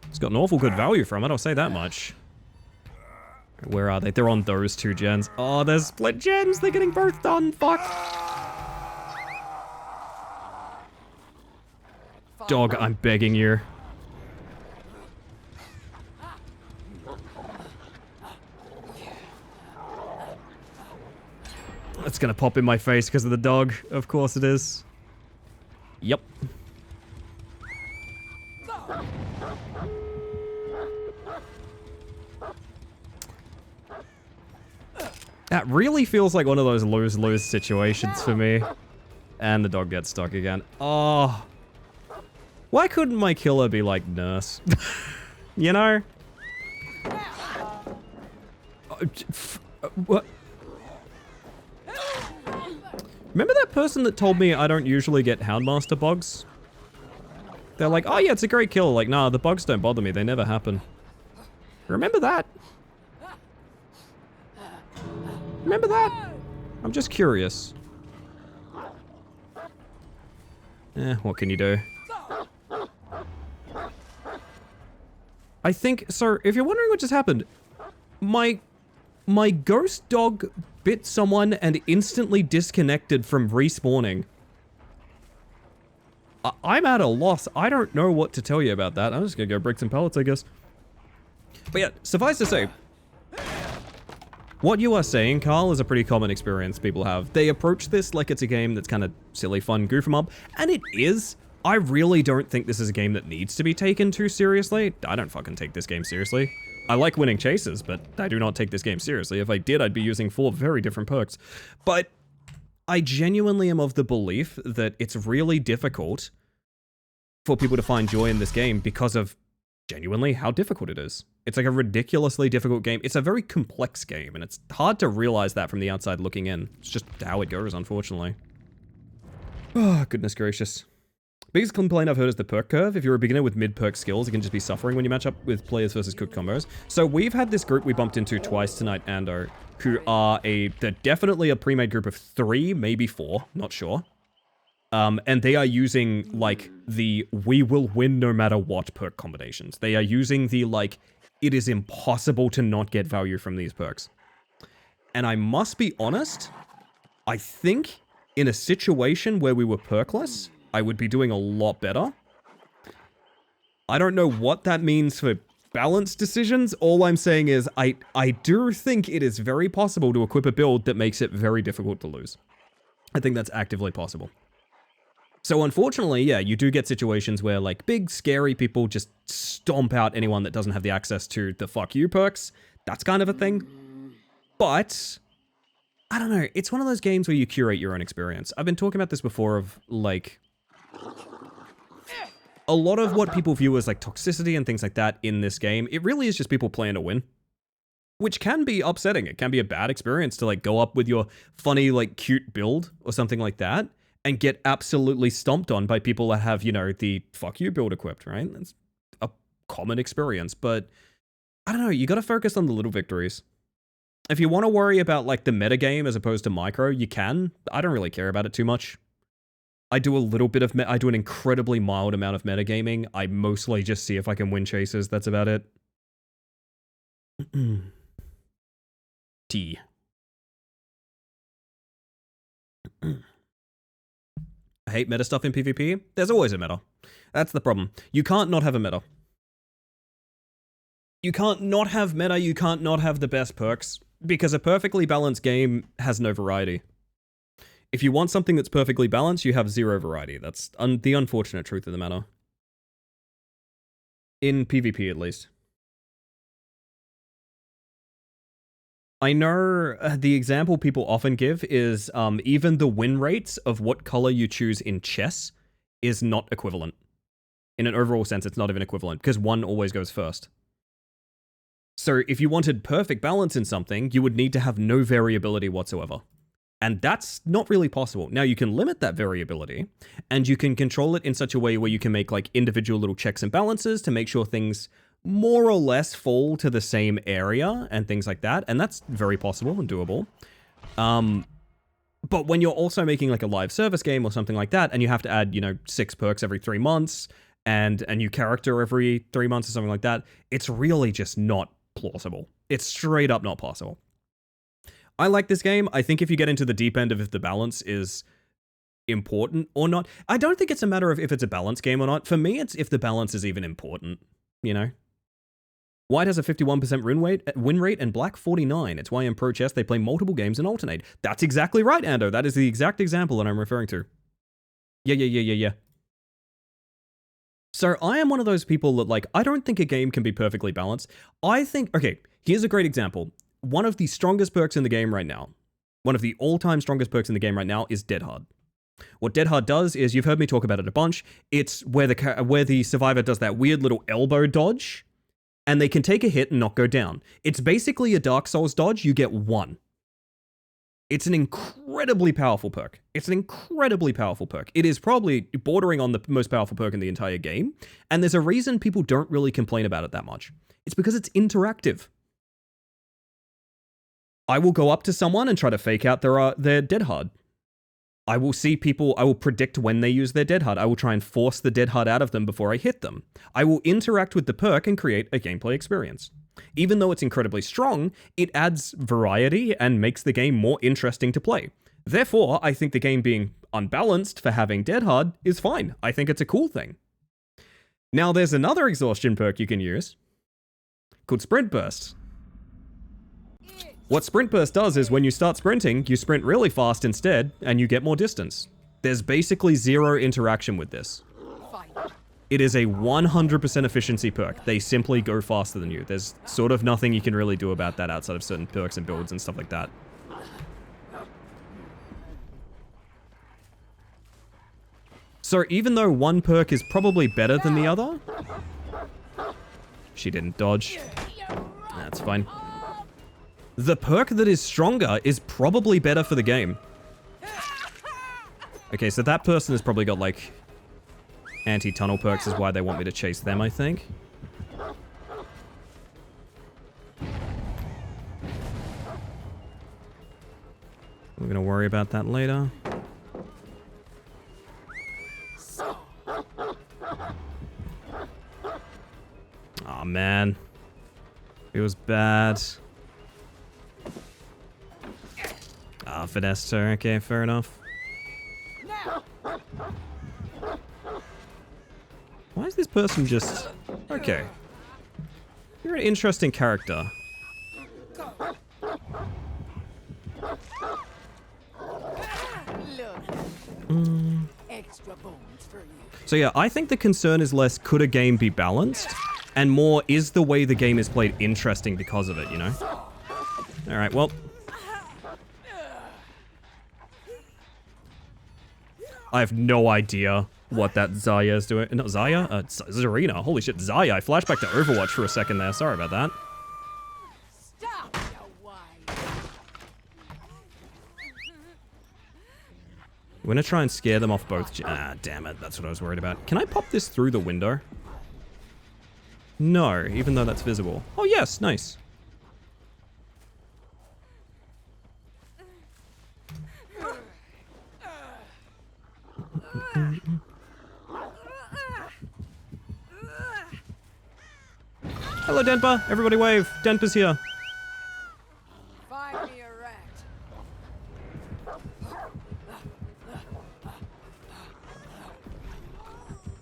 It's got an awful good value from it, I'll say that much. Where are they? They're on those two gens. Oh, there's split gens! They're getting both done! Fuck! Dog, I'm begging you. It's gonna pop in my face because of the dog. Of course it is. Yep. That really feels like one of those lose-lose situations for me. And the dog gets stuck again. Oh. Why couldn't my killer be like Nurse? You know? What? Remember that person that told me I don't usually get Houndmaster bugs? They're like, oh yeah, it's a great kill. Like, nah, the bugs don't bother me. They never happen. Remember that? Remember that? I'm just curious. What can you do? I think, so if you're wondering what just happened, my ghost dog bit someone and instantly disconnected from respawning. I'm at a loss. I don't know what to tell you about that. I'm just gonna go break some pallets, I guess. But yeah, suffice to say, what you are saying, Carl, is a pretty common experience people have. They approach this like it's a game that's kind of silly, fun, goof 'em up, and it is. I really don't think this is a game that needs to be taken too seriously. I don't fucking take this game seriously. I like winning chases, but I do not take this game seriously. If I did, I'd be using 4 very different perks. But I genuinely am of the belief that it's really difficult for people to find joy in this game because of genuinely how difficult it is. It's like a ridiculously difficult game. It's a very complex game, and it's hard to realize that from the outside looking in. It's just how it goes, unfortunately. Oh, goodness gracious. Biggest complaint I've heard is the perk curve. If you're a beginner with mid-perk skills, you can just be suffering when you match up with players versus cooked combos. So we've had this group we bumped into twice tonight, Ando, who are they're definitely a pre-made group of 3, maybe 4, not sure. And they are using, like, the we will win no matter what perk combinations. They are using the, like, it is impossible to not get value from these perks. And I must be honest, I think in a situation where we were perkless, I would be doing a lot better. I don't know what that means for balance decisions. All I'm saying is I do think it is very possible to equip a build that makes it very difficult to lose. I think that's actively possible. So unfortunately, yeah, you do get situations where, like, big, scary people just stomp out anyone that doesn't have the access to the fuck you perks. That's kind of a thing. But, I don't know, it's one of those games where you curate your own experience. I've been talking about this before of, like, a lot of what people view as, like, toxicity and things like that in this game, it really is just people playing to win. Which can be upsetting. It can be a bad experience to, like, go up with your funny, like, cute build or something like that and get absolutely stomped on by people that have, you know, the fuck you build equipped, right? That's a common experience, but I don't know, you gotta focus on the little victories. If you want to worry about, like, the metagame as opposed to micro, you can. I don't really care about it too much. I do a little bit of I do an incredibly mild amount of metagaming. I mostly just see if I can win chases, that's about it. T. I hate meta stuff in PvP. There's always a meta. That's the problem. You can't not have a meta. You can't not have meta, you can't not have the best perks, because a perfectly balanced game has no variety. If you want something that's perfectly balanced, you have zero variety. That's the unfortunate truth of the matter. In PvP, at least. I know the example people often give is even the win rates of what color you choose in chess is not equivalent. In an overall sense, it's not even equivalent, because one always goes first. So if you wanted perfect balance in something, you would need to have no variability whatsoever. And that's not really possible. Now, you can limit that variability, and you can control it in such a way where you can make, like, individual little checks and balances to make sure things more or less fall to the same area and things like that, and that's very possible and doable. But when you're also making, like, a live service game or something like that, and you have to add, you know, 6 perks every 3 months, and a new character every 3 months or something like that, it's really just not plausible. It's straight up not possible. I like this game. I think if you get into the deep end of if the balance is important or not, I don't think it's a matter of if it's a balanced game or not. For me, it's if the balance is even important, you know? White has a 51% win rate and black 49. It's why in Pro Chess they play multiple games and alternate. That's exactly right, Ando. That is the exact example that I'm referring to. Yeah. So I am one of those people that, like, I don't think a game can be perfectly balanced. I think, okay, here's a great example. One of the strongest perks in the game right now, one of the all-time strongest perks in the game right now is Dead Hard. What Dead Hard does is, you've heard me talk about it a bunch, it's where the survivor does that weird little elbow dodge, and they can take a hit and not go down. It's basically a Dark Souls dodge, you get 1. It's an incredibly powerful perk. It's an incredibly powerful perk. It is probably bordering on the most powerful perk in the entire game, and there's a reason people don't really complain about it that much. It's because it's interactive. I will go up to someone and try to fake out their Dead Hard. I will see people, I will predict when they use their Dead Hard. I will try and force the Dead Hard out of them before I hit them. I will interact with the perk and create a gameplay experience. Even though it's incredibly strong, it adds variety and makes the game more interesting to play. Therefore, I think the game being unbalanced for having Dead Hard is fine. I think it's a cool thing. Now, there's another exhaustion perk you can use called Sprint Burst. What Sprint Burst does is when you start sprinting, you sprint really fast instead, and you get more distance. There's basically zero interaction with this. It is a 100% efficiency perk. They simply go faster than you. There's sort of nothing you can really do about that outside of certain perks and builds and stuff like that. So even though one perk is probably better than the other... She didn't dodge. That's fine. The perk that is stronger is probably better for the game. Okay, so that person has probably got, like, anti-tunnel perks is why they want me to chase them, I think. We're gonna worry about that later. man. It was bad. Ah, finessed her. Okay, fair enough. Why is this person just... Okay. You're an interesting character.
Extra bones for you.
So yeah, I think the concern is less could a game be balanced, and more is the way the game is played interesting because of it, you know? Alright, well... I have no idea what that Zaya is doing. No, Zaya? Zarina. Holy shit, Zaya. I flashed back to Overwatch for a second there. Sorry about that.
Stop, you wine.
We're gonna try and scare them off both. Ah, damn it. That's what I was worried about. Can I pop this through the window? No, even though that's visible. Oh, yes. Nice. Hello, Denpa. Everybody wave. Denpa's here.
Find me a rat.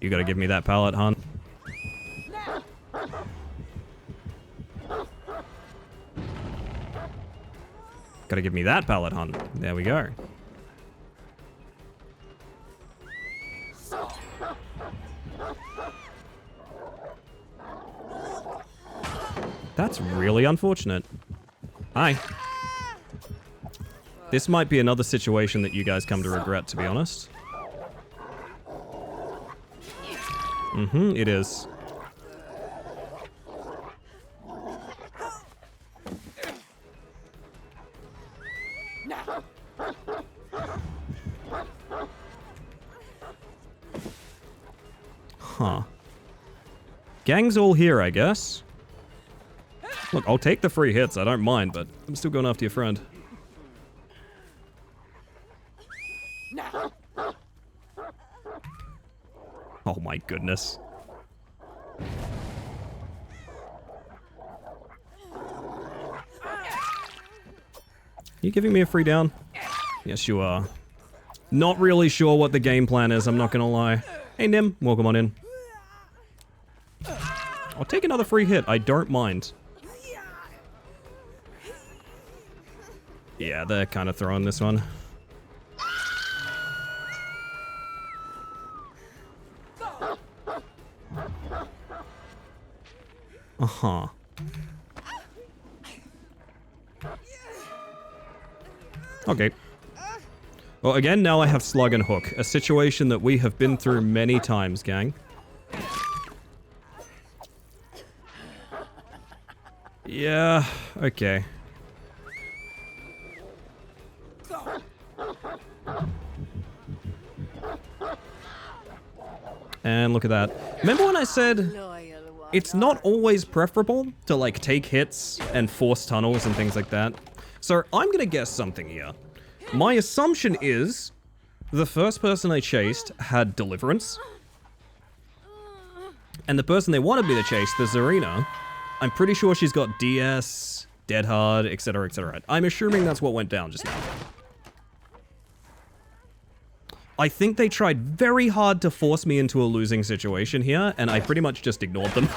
You gotta give me that pallet, hon. Gotta give me that pallet, hon. There we go. That's really unfortunate. Hi. This might be another situation that you guys come to regret, to be honest. Mm-hmm, it is. Huh. Gang's all here, I guess. Look, I'll take the free hits, I don't mind, but I'm still going after your friend. Oh my goodness. You giving me a free down? Yes, you are. Not really sure what the game plan is, I'm not gonna lie. Hey, Nim, welcome on in. I'll take another free hit, I don't mind. Yeah, they're kind of throwing this one. Uh-huh. Okay. Well, again, now I have Slug and Hook, a situation that we have been through many times, gang. Yeah, okay. And look at that. Remember when I said it's not always preferable to, like, take hits and force tunnels and things like that? So I'm gonna guess something here. My assumption is the first person I chased had Deliverance. And the person they wanted me to chase, the Zarina, I'm pretty sure she's got DS, Dead Hard, etc, etc. I'm assuming that's what went down just now. I think they tried very hard to force me into a losing situation here, and I pretty much just ignored them.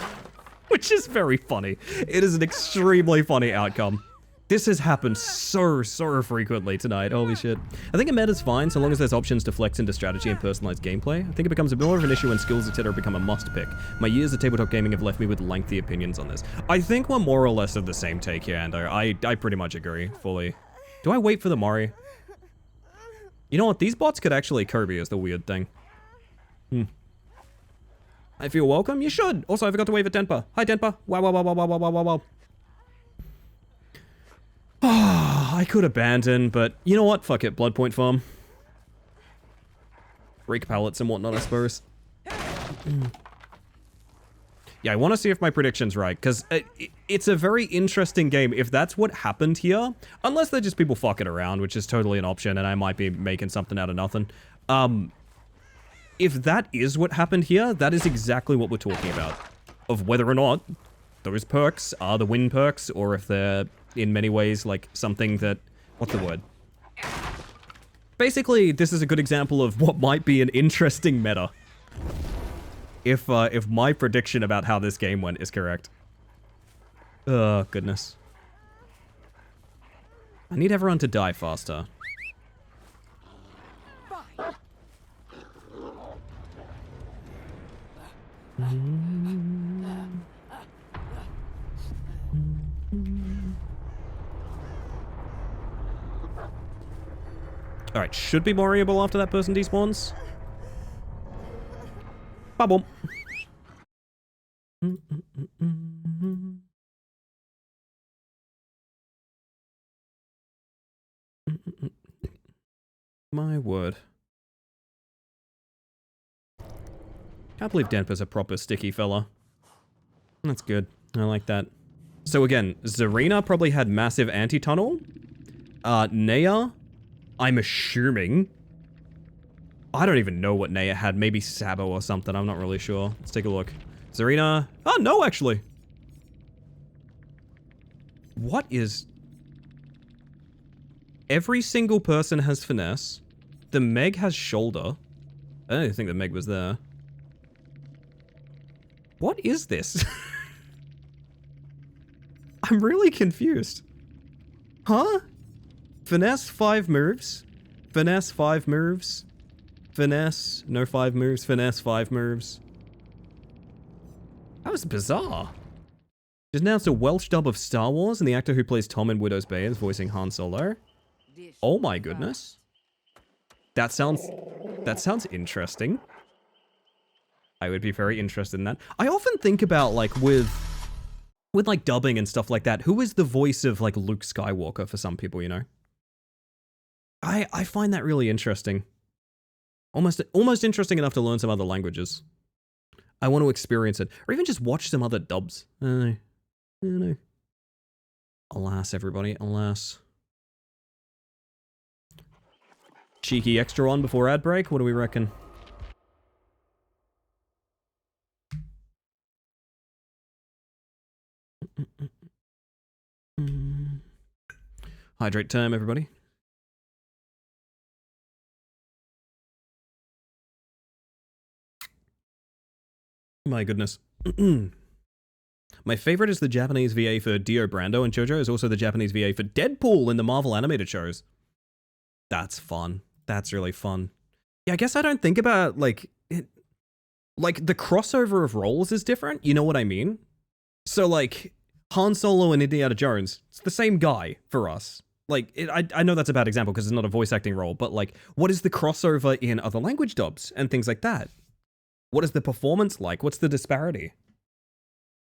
Which is very funny. It is an extremely funny outcome. This has happened so frequently tonight. Holy shit. I think a meta's fine so long as there's options to flex into strategy and personalized gameplay. I think it becomes a bit more of an issue when skills, etc. become a must pick. My years of tabletop gaming have left me with lengthy opinions on this. I think we're more or less of the same take here, Ando. I pretty much agree, fully. Do I wait for the Mori? You know what? These bots could actually Kirby is the weird thing. If you're welcome, you should. Also, I forgot to wave at Denpa. Hi, Denpa. Wow, wow, wow, wow, wow, wow, wow, wow. I could abandon, but you know what? Fuck it. Blood Point Farm. Break pallets and whatnot, I suppose. Yeah, I want to see if my prediction's right, because it's a very interesting game if that's what happened here. Unless they're just people fucking around, which is totally an option, and I might be making something out of nothing. If that is what happened here, that is exactly what we're talking about. Of whether or not those perks are the win perks, or if they're in many ways like something that, what's the word? Basically, this is a good example of what might be an interesting meta. If my prediction about how this game went is correct. Oh, goodness. I need everyone to die faster. Alright, should be more able after that person despawns. Bubble. My word. Can't believe Denpa's a proper sticky fella. That's good. I like that. So again, Zarina probably had massive anti-tunnel. Nea, I'm assuming. I don't even know what Nea had. Maybe Sabo or something. I'm not really sure. Let's take a look. Zarina. Oh, no, actually. What is... Every single person has finesse. The Meg has shoulder. I don't even think the Meg was there. What is this? I'm really confused. Huh? Finesse 5 moves. Finesse 5 moves. Finesse, no 5 moves. Finesse 5 moves. That was bizarre. Just announced a Welsh dub of Star Wars, and the actor who plays Tom in Widow's Bay is voicing Han Solo. Oh my goodness. That sounds interesting. I would be very interested in that. I often think about, like, with like dubbing and stuff like that, who is the voice of like Luke Skywalker for some people, you know? I find that really interesting. Almost interesting enough to learn some other languages. I want to experience it, or even just watch some other dubs. I don't know. Alas, everybody, alas. Cheeky extra on before ad break. What do we reckon? Hydrate time, everybody. My goodness. My favorite is the Japanese VA for Dio Brando, and JoJo is also the Japanese VA for Deadpool in the Marvel animated shows. That's fun. That's really fun. Yeah, I guess I don't think about, like, like, the crossover of roles is different, you know what I mean? So, like, Han Solo and Indiana Jones, it's the same guy for us. Like, I know that's a bad example because it's not a voice acting role, but, like, what is the crossover in other language dubs and things like that? What is the performance like? What's the disparity?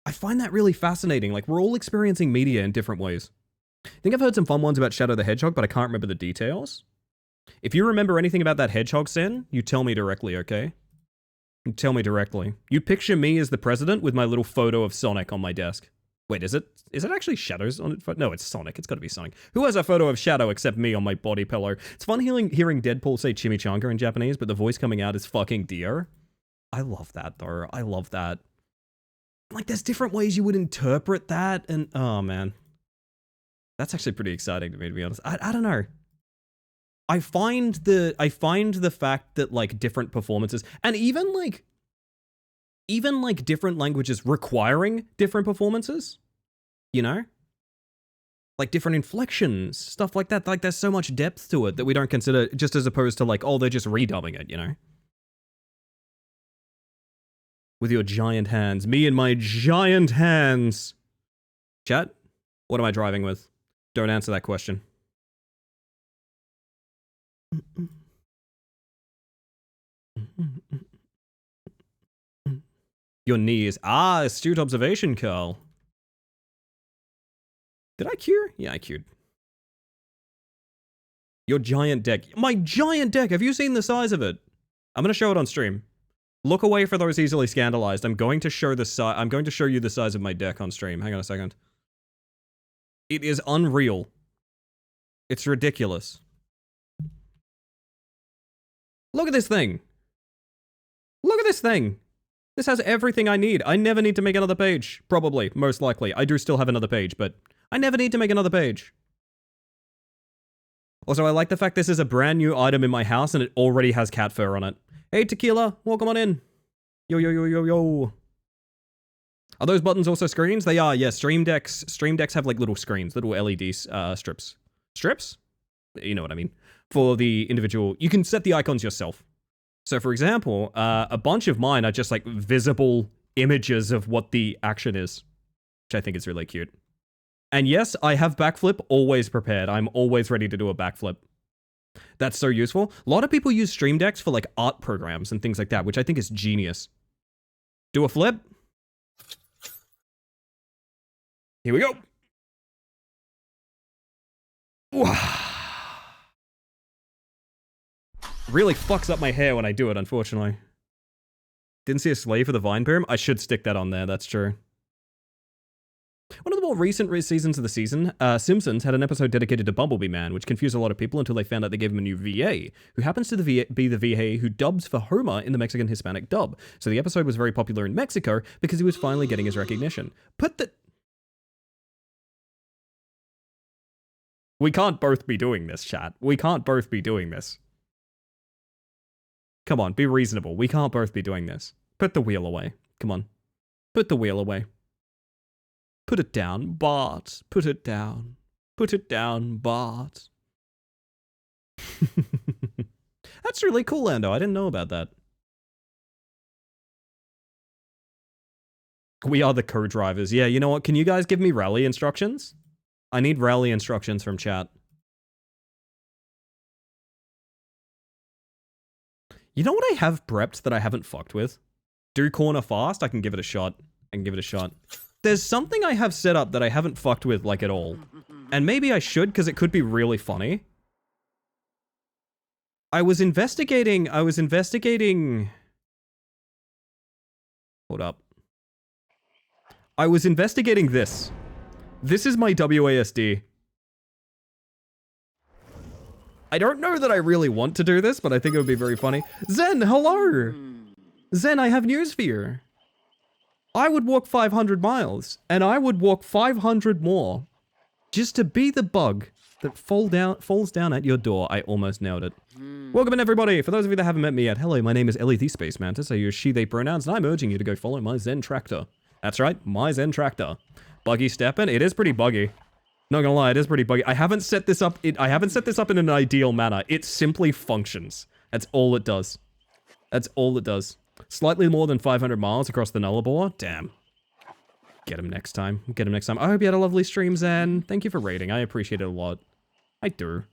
I find that really fascinating. Like, we're all experiencing media in different ways. I think I've heard some fun ones about Shadow the Hedgehog, but I can't remember the details. If you remember anything about that hedgehog scene, you tell me directly, okay? You tell me directly. You picture me as the president with my little photo of Sonic on my desk. Wait, is it actually Shadows on it? No, it's Sonic. It's got to be Sonic. Who has a photo of Shadow except me on my body pillow? It's fun hearing Deadpool say chimichanga in Japanese, but the voice coming out is fucking deer. I love that, though. I love that. Like, there's different ways you would interpret that, and oh, man. That's actually pretty exciting to me, to be honest. I don't know. I find the fact that, like, different performances, and even different languages requiring different performances, you know? Like, different inflections, stuff like that. Like, there's so much depth to it that we don't consider, just as opposed to, like, oh, they're just redubbing it, you know? With your giant hands. Me and my giant hands. Chat, what am I driving with? Don't answer that question. Your knees. Ah, astute observation, Carl. Did I cure? Yeah, I cured. Your giant deck. My giant deck! Have you seen the size of it? I'm gonna show it on stream. Look away for those easily scandalized. I'm going to show you the size of my deck on stream. Hang on a second. It is unreal. It's ridiculous. Look at this thing. Look at this thing. This has everything I need. I never need to make another page. Probably, most likely. I do still have another page, but I never need to make another page. Also, I like the fact this is a brand new item in my house and it already has cat fur on it. Hey, Tequila, welcome on in. Yo, yo, yo, yo, yo. Are those buttons also screens? They are, yes. Stream Decks have like little screens, little LED strips. Strips? You know what I mean. For the individual, you can set the icons yourself. So for example, a bunch of mine are just like visible images of what the action is, which I think is really cute. And yes, I have backflip always prepared. I'm always ready to do a backflip. That's so useful. A lot of people use Stream Decks for like art programs and things like that, which I think is genius. Do a flip. Here we go. Really fucks up my hair when I do it, unfortunately. Didn't see a sleeve for the Vine Boom. I should stick that on there, that's true. One of the more recent seasons of the season, Simpsons had an episode dedicated to Bumblebee Man, which confused a lot of people until they found out they gave him a new VA, who happens to be the VA who dubs for Homer in the Mexican Hispanic dub. So the episode was very popular in Mexico because he was finally getting his recognition. We can't both be doing this, chat. We can't both be doing this. Come on, be reasonable. We can't both be doing this. Put the wheel away. Come on. Put the wheel away. Put it down, Bart. Put it down. Put it down, Bart. That's really cool, Lando. I didn't know about that. We are the co-drivers. Yeah, you know what? Can you guys give me rally instructions? I need rally instructions from chat. You know what I have prepped that I haven't fucked with? Do corner fast, I can give it a shot. There's something I have set up that I haven't fucked with, like, at all. And maybe I should, because it could be really funny. I was investigating... Hold up. I was investigating this. This is my WASD. I don't know that I really want to do this, but I think it would be very funny. Zen, hello! Zen, I have news for you. I would walk 500 miles, and I would walk 500 more, just to be the bug that falls down at your door. I almost nailed it. Welcome in, everybody. For those of you that haven't met me yet, hello, my name is Ellie the Space Mantis. I use she, they pronouns, and I'm urging you to go follow my Zen Tractor. That's right, my Zen Tractor. Buggy stepping? It is pretty buggy. Not gonna lie, it is pretty buggy. I haven't set this up in an ideal manner. It simply functions. That's all it does. That's all it does. Slightly more than 500 miles across the Nullarbor. Damn. Get him next time. Get him next time. I hope you had a lovely stream, Zen. Thank you for raiding. I appreciate it a lot. I do.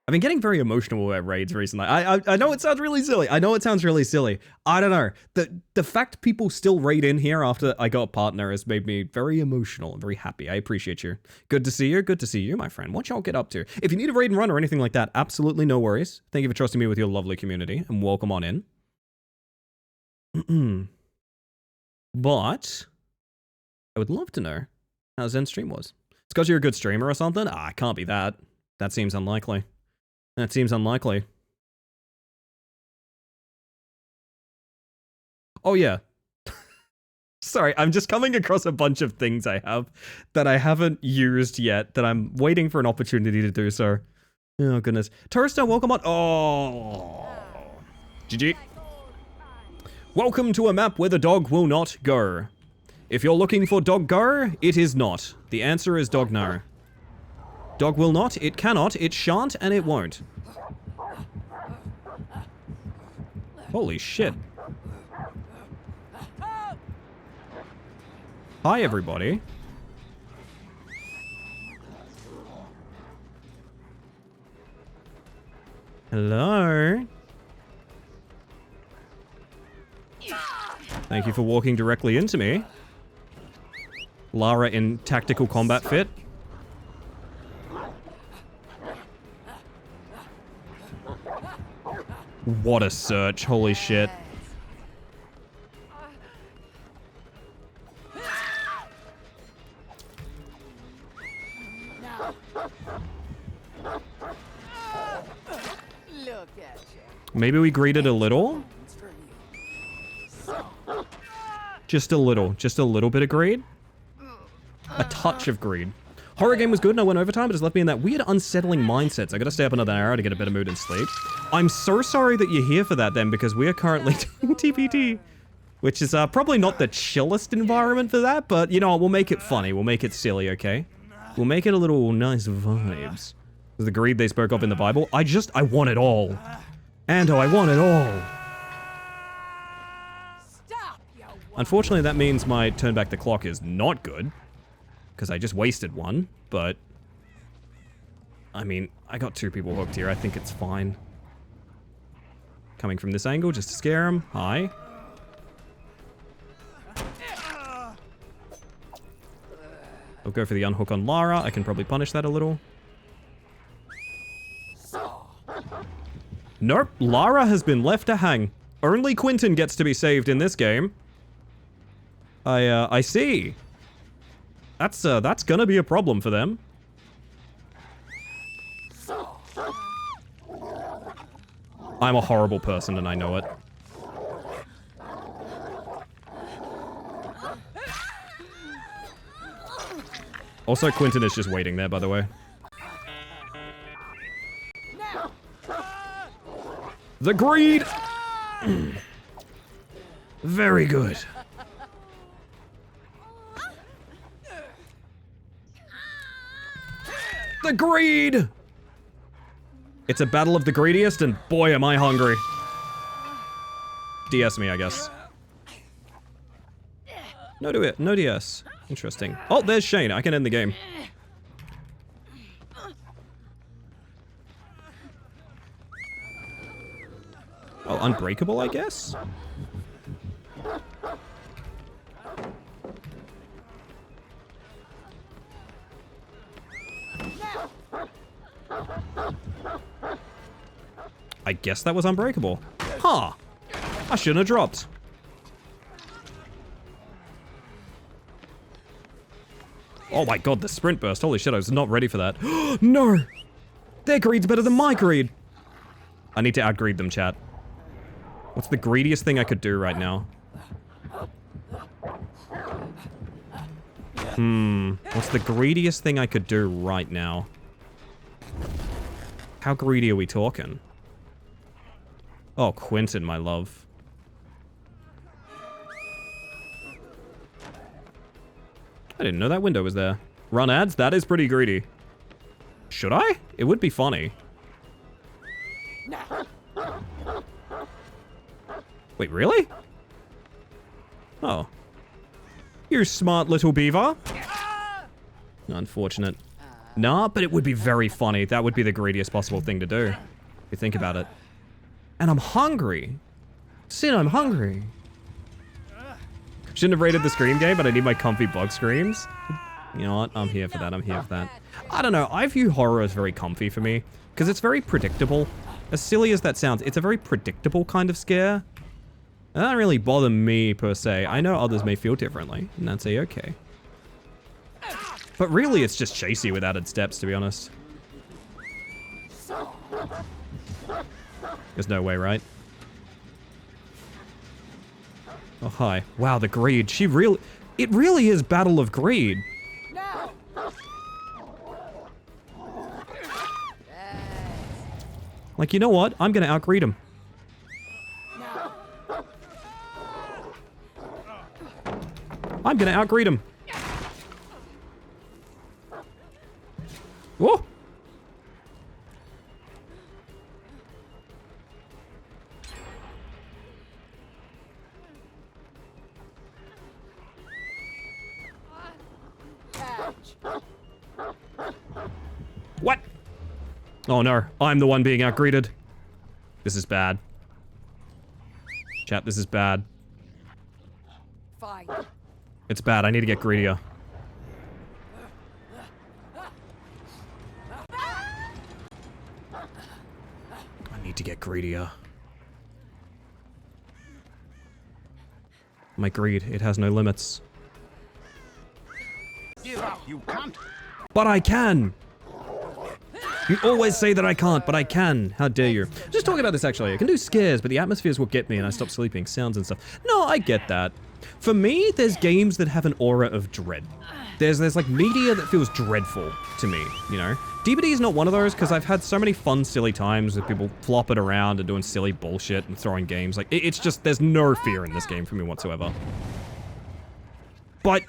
I've been getting very emotional about raids recently. I know it sounds really silly. I don't know. The fact people still raid in here after I got a partner has made me very emotional and very happy. I appreciate you. Good to see you. Good to see you, my friend. What y'all get up to? If you need a raid and run or anything like that, absolutely no worries. Thank you for trusting me with your lovely community, and welcome on in. But I would love to know how Zen's stream was. It's because you're a good streamer or something? Ah, it can't be that. That seems unlikely. That seems unlikely. Oh, yeah. Sorry, I'm just coming across a bunch of things I have that I haven't used yet, that I'm waiting for an opportunity to do so. Oh, goodness. Tourista, welcome on. Oh. GG. Welcome to a map where the dog will not go. If you're looking for dog go, it is not. The answer is dog no. Dog will not, it cannot, it shan't, and it won't. Holy shit. Hi, everybody. Hello. Thank you for walking directly into me. Lara in tactical combat fit. What a search, holy shit.
Look at you.
Maybe we greeted a little? Just a little bit of greed. A touch of greed. Horror game was good and I went overtime, but it's left me in that weird unsettling mindset. So I gotta stay up another hour to get a better mood and sleep. I'm so sorry that you're here for that then, because we are currently doing TPT. Which is probably not the chillest environment for that, but you know what, we'll make it funny. We'll make it silly, okay? We'll make it a little nice vibes. The greed they spoke of in the Bible. I want it all. Ando, I want it all. Unfortunately, that means my turn back the clock is not good. Because I just wasted one, but... I mean, I got 2 people hooked here. I think it's fine. Coming from this angle just to scare him. Hi. I'll go for the unhook on Lara. I can probably punish that a little. Nope, Lara has been left to hang. Only Quentin gets to be saved in this game. I see. That's gonna be a problem for them. I'm a horrible person and I know it. Also, Quentin is just waiting there, by the way. The greed! Very good. The greed! It's a battle of the greediest, and boy am I hungry. DS me, I guess. No DS. Interesting. Oh, there's Shane. I can end the game. Oh, unbreakable, I guess? I guess that was unbreakable. Huh. I shouldn't have dropped. Oh my god, the sprint burst. Holy shit, I was not ready for that. No! Their greed's better than my greed! I need to outgreed them, chat. What's the greediest thing I could do right now? What's the greediest thing I could do right now? How greedy are we talking? Oh, Quentin, my love. I didn't know that window was there. Run ads? That is pretty greedy. Should I? It would be funny. Wait, really? Oh. You smart little beaver. Unfortunate. Nah, but it would be very funny. That would be the greediest possible thing to do. If you think about it. And I'm hungry. Sin, I'm hungry. Shouldn't have rated the scream game, but I need my comfy bug screams. You know what? I'm here for that. I'm here for that. I don't know. I view horror as very comfy for me. Because it's very predictable. As silly as that sounds, it's a very predictable kind of scare. That doesn't really bother me, per se. I know others may feel differently, and that's a-okay. But really, it's just chasey with added steps, to be honest. There's no way, right? Oh, hi. Wow, the greed. It really is Battle of Greed. Like, you know what? I'm gonna outgreed him. I'm gonna outgreed him. Whoa! What? Oh no, I'm the one being outgreeted. This is bad. Chat, this is bad.
Fine.
It's bad, I need to get greedier. I need to get greedier. My greed, it has no limits.
Give up, you can't.
But I can! You always say that I can't, but I can. How dare you? Just talking about this actually. I can do scares, but the atmospheres will get me and I stop sleeping. Sounds and stuff. No, I get that. For me, there's games that have an aura of dread. There's like media that feels dreadful to me, you know? DBD is not one of those because I've had so many fun, silly times with people flopping around and doing silly bullshit and throwing games. Like, it's just, there's no fear in this game for me whatsoever. But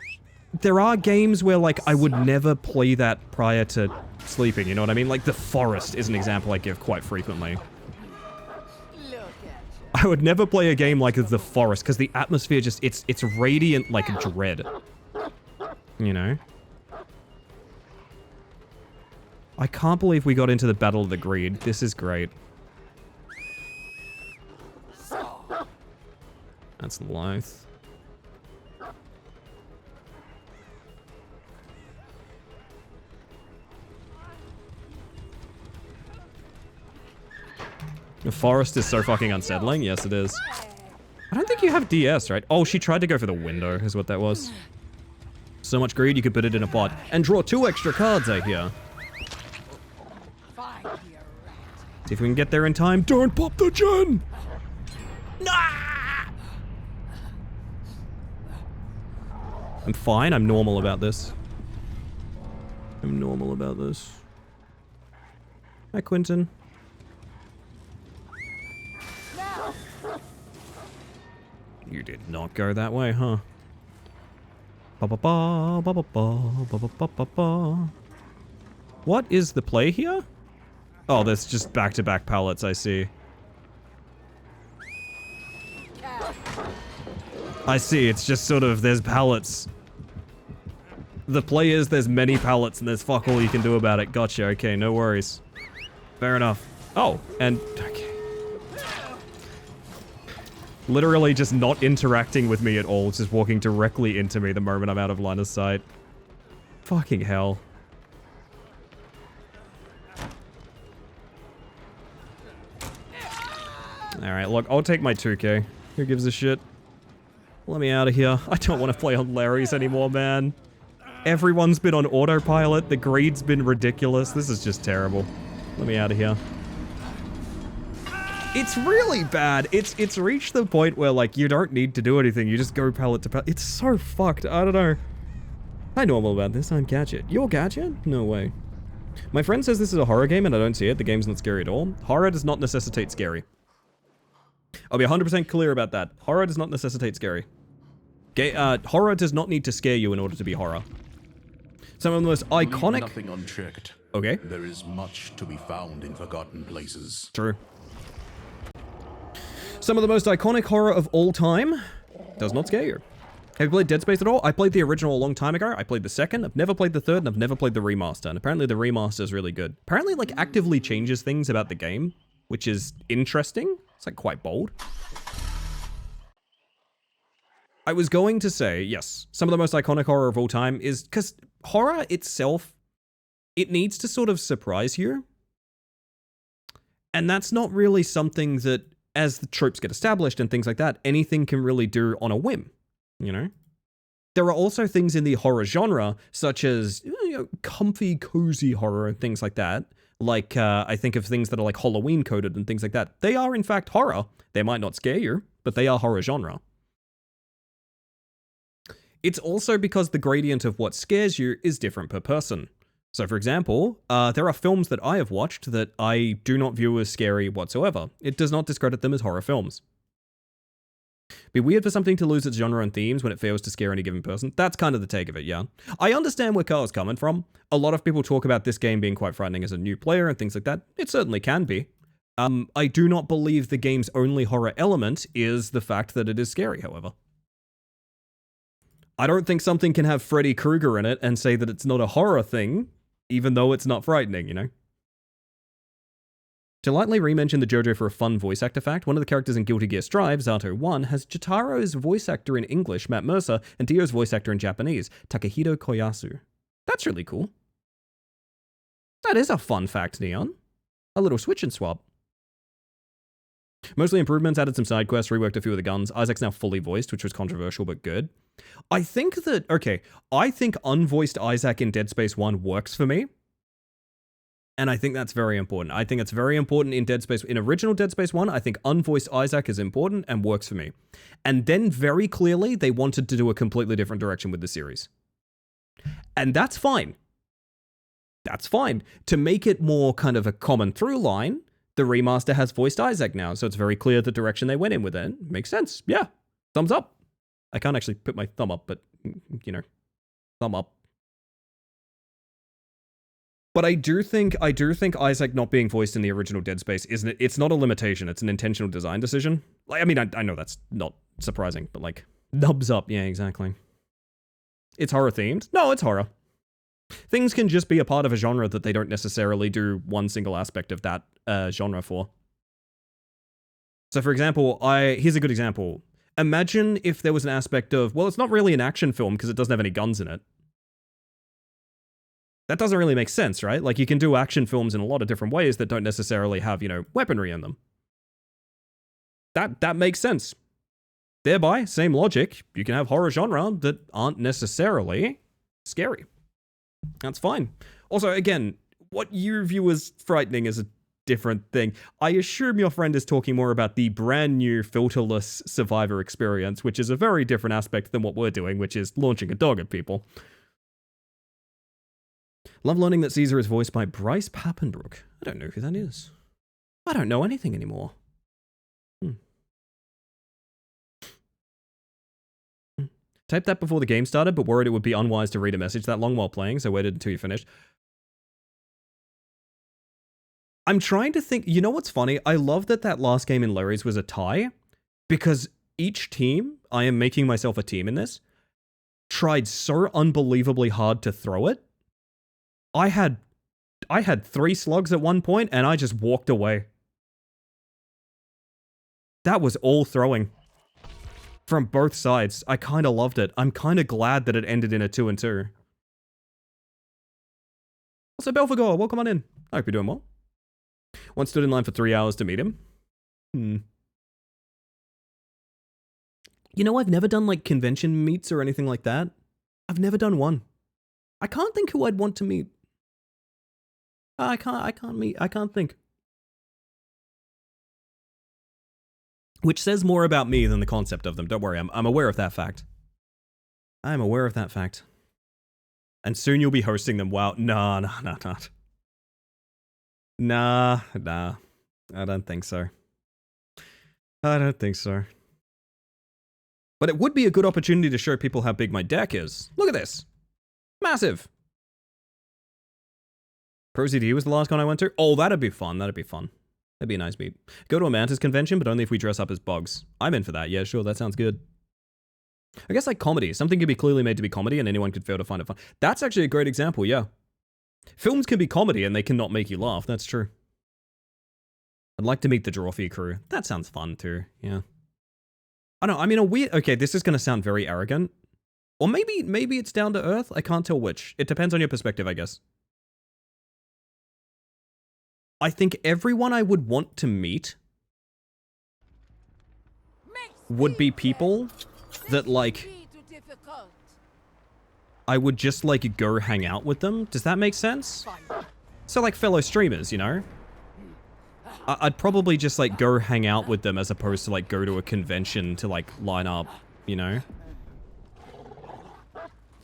there are games where, like, I would never play that prior to sleeping, you know what I mean? Like, The Forest is an example I give quite frequently.
Look at
I would never play a game like The Forest because the atmosphere just, it's radiant like dread. You know? I can't believe we got into the Battle of the Greed. This is great. That's Lythe. The Forest is so fucking unsettling. Yes, it is. I don't think you have DS, right? Oh, she tried to go for the window, is what that was. So much greed, you could put it in a pot. And draw 2 extra cards, I hear.
Fine, you rat.
See if we can get there in time. Don't pop the gen! Nah! I'm fine, I'm normal about this. I'm normal about this. Hi, Quentin. You did not go that way, huh? Ba-ba-ba, ba-ba-ba, ba-ba-ba-ba-ba. What is the play here? Oh, that's just back-to-back pallets, I see. I see, it's just sort of, there's pallets. The play is there's many pallets and there's fuck all you can do about it. Gotcha, okay, no worries. Fair enough. Oh, and, okay. Literally just not interacting with me at all, just walking directly into me the moment I'm out of line of sight. Fucking hell. Alright, look, I'll take my 2k. Who gives a shit? Let me out of here. I don't want to play on Larry's anymore, man. Everyone's been on autopilot, the greed's been ridiculous. This is just terrible. Let me out of here. It's really bad. It's reached the point where, like, you don't need to do anything. You just go pallet to pallet. It's so fucked. I don't know. I'm normal about this. I'm Gadget. You're Gadget? No way. My friend says this is a horror game and I don't see it. The game's not scary at all. Horror does not necessitate scary. I'll be 100% clear about that. Horror does not necessitate scary. Horror does not need to scare you in order to be horror. Some of the most iconic...
Leave nothing unchecked.
Okay.
There is much to be found in forgotten places.
True. Some of the most iconic horror of all time does not scare you. Have you played Dead Space at all? I played the original a long time ago. I played the second. I've never played the third, and I've never played the remaster. And apparently the remaster is really good. Apparently, like, actively changes things about the game, which is interesting. It's, like, quite bold. I was going to say, yes, some of the most iconic horror of all time is... Because horror itself, it needs to sort of surprise you. And that's not really something that, as the tropes get established and things like that, anything can really do on a whim, you know? There are also things in the horror genre, such as, you know, comfy, cozy horror and things like that. Like, I think of things that are like Halloween coded and things like that. They are, in fact, horror. They might not scare you, but they are horror genre. It's also because the gradient of what scares you is different per person. So, for example, there are films that I have watched that I do not view as scary whatsoever. It does not discredit them as horror films. Be weird for something to lose its genre and themes when it fails to scare any given person. That's kind of the take of it, yeah. I understand where Carl's coming from. A lot of people talk about this game being quite frightening as a new player and things like that. It certainly can be. I do not believe the game's only horror element is the fact that it is scary, however. I don't think something can have Freddy Krueger in it and say that it's not a horror thing, even though it's not frightening, you know? To lightly re-mention the JoJo for a fun voice actor fact, one of the characters in Guilty Gear Strive, Zato 1, has Jotaro's voice actor in English, Matt Mercer, and Dio's voice actor in Japanese, Takahito Koyasu. That's really cool. That is a fun fact, Neon. A little switch and swap. Mostly improvements, added some side quests, reworked a few of the guns. Isaac's now fully voiced, which was controversial but good. I think that, okay, I think unvoiced Isaac in Dead Space 1 works for me. And I think that's very important. I think it's very important in Dead Space. In original Dead Space 1, I think unvoiced Isaac is important and works for me. And then very clearly, they wanted to do a completely different direction with the series. And that's fine. That's fine. To make it more kind of a common through line, the remaster has voiced Isaac now, so it's very clear the direction they went in with it. Makes sense. Yeah. Thumbs up. I can't actually put my thumb up, but, you know, thumb up. But I do think Isaac not being voiced in the original Dead Space it's not a limitation, it's an intentional design decision. Like, I mean, I know that's not surprising, but like, nubs up, yeah, exactly. It's horror themed? No, it's horror. Things can just be a part of a genre that they don't necessarily do one single aspect of that genre for. So for example, here's a good example. Imagine if there was an aspect of, well, it's not really an action film because it doesn't have any guns in it. That doesn't really make sense, right? Like, you can do action films in a lot of different ways that don't necessarily have, you know, weaponry in them. That makes sense. Thereby, same logic, you can have horror genre that aren't necessarily scary. That's fine. Also, again, what you view as frightening is a different thing. I assume your friend is talking more about the brand new filterless Survivor experience, which is a very different aspect than what we're doing, which is launching a dog at people. Love learning that Caesar is voiced by Bryce Papenbrook. I don't know who that is. I don't know anything anymore. Typed that before the game started, but worried it would be unwise to read a message that long while playing, so waited until you finished. I'm trying to think, you know what's funny? I love that last game in Larry's was a tie, because each team, I am making myself a team in this, tried so unbelievably hard to throw it. I had 3 slugs at one point, and I just walked away. That was all throwing. From both sides. I kind of loved it. I'm kind of glad that it ended in a 2-2. Also, Belphegor, welcome on in. I hope you're doing well. Once stood in line for 3 hours to meet him. You know, I've never done, like, convention meets or anything like that. I've never done one. I can't think who I'd want to meet. I can't think. Which says more about me than the concept of them. Don't worry, I'm aware of that fact. I'm aware of that fact. And soon you'll be hosting them. Wow, nah. Nah. I don't think so. I don't think so. But it would be a good opportunity to show people how big my deck is. Look at this. Massive. ProZD was the last con I went to. Oh, that'd be fun. That'd be a nice meet. Go to a Mantis convention, but only if we dress up as bugs. I'm in for that. Yeah, sure. That sounds good. I guess like comedy. Something can be clearly made to be comedy and anyone could fail to find it fun. That's actually a great example, yeah. Films can be comedy and they cannot make you laugh. That's true. I'd like to meet the Drawfee crew. That sounds fun too, yeah. I don't know, I mean a weird... Okay, this is going to sound very arrogant. Or maybe it's down to earth. I can't tell which. It depends on your perspective, I guess. I think everyone I would want to meet would be people that, like, I would just, like, go hang out with them. Does that make sense? So, like, fellow streamers, you know? I'd probably just, like, go hang out with them as opposed to, like, go to a convention to, like, line up, you know?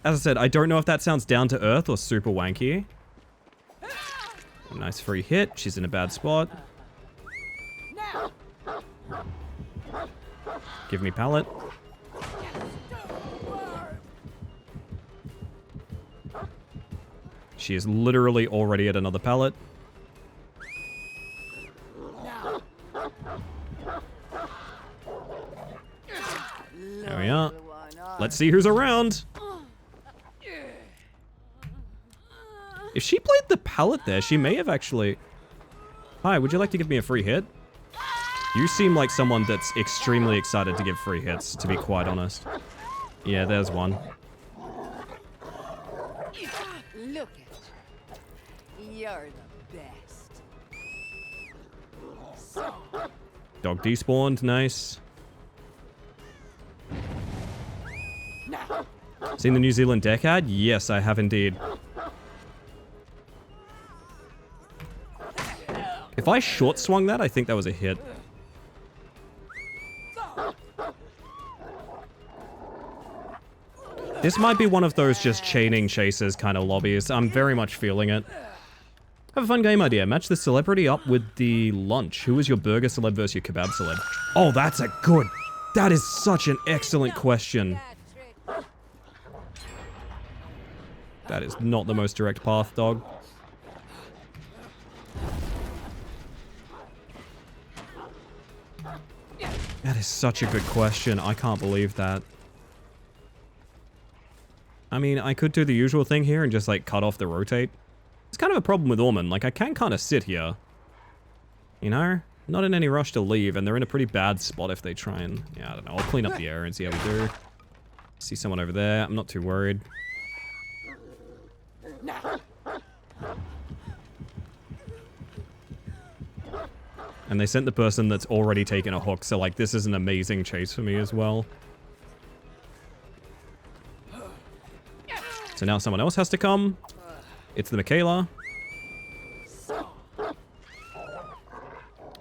As I said, I don't know if that sounds down to earth or super wanky. Nice free hit. She's in a bad spot. Give me pallet. She is literally already at another pallet. There we are. Let's see who's around. If she played the pallet there, she may have actually... Hi, would you like to give me a free hit? You seem like someone that's extremely excited to give free hits, to be quite honest. Yeah, there's one.
Look at you. You're the best.
Dog despawned, nice. Seen the New Zealand deck ad? Yes, I have indeed. I short swung that, I think that was a hit. This might be one of those just chaining chases kind of lobbies. I'm very much feeling it. Have a fun game idea. Match the celebrity up with the lunch. Who is your burger celeb versus your kebab celeb? Oh, that's a good... That is such an excellent question. That is not the most direct path, dog. That is such a good question. I can't believe that. I mean, I could do the usual thing here and just, like, cut off the rotate. It's kind of a problem with Orman. Like, I can kind of sit here. You know? Not in any rush to leave, and they're in a pretty bad spot if they try and... Yeah, I don't know. I'll clean up the area and see how we do. See someone over there. I'm not too worried. And they sent the person that's already taken a hook, so, like, this is an amazing chase for me as well. So now someone else has to come. It's the Michaela.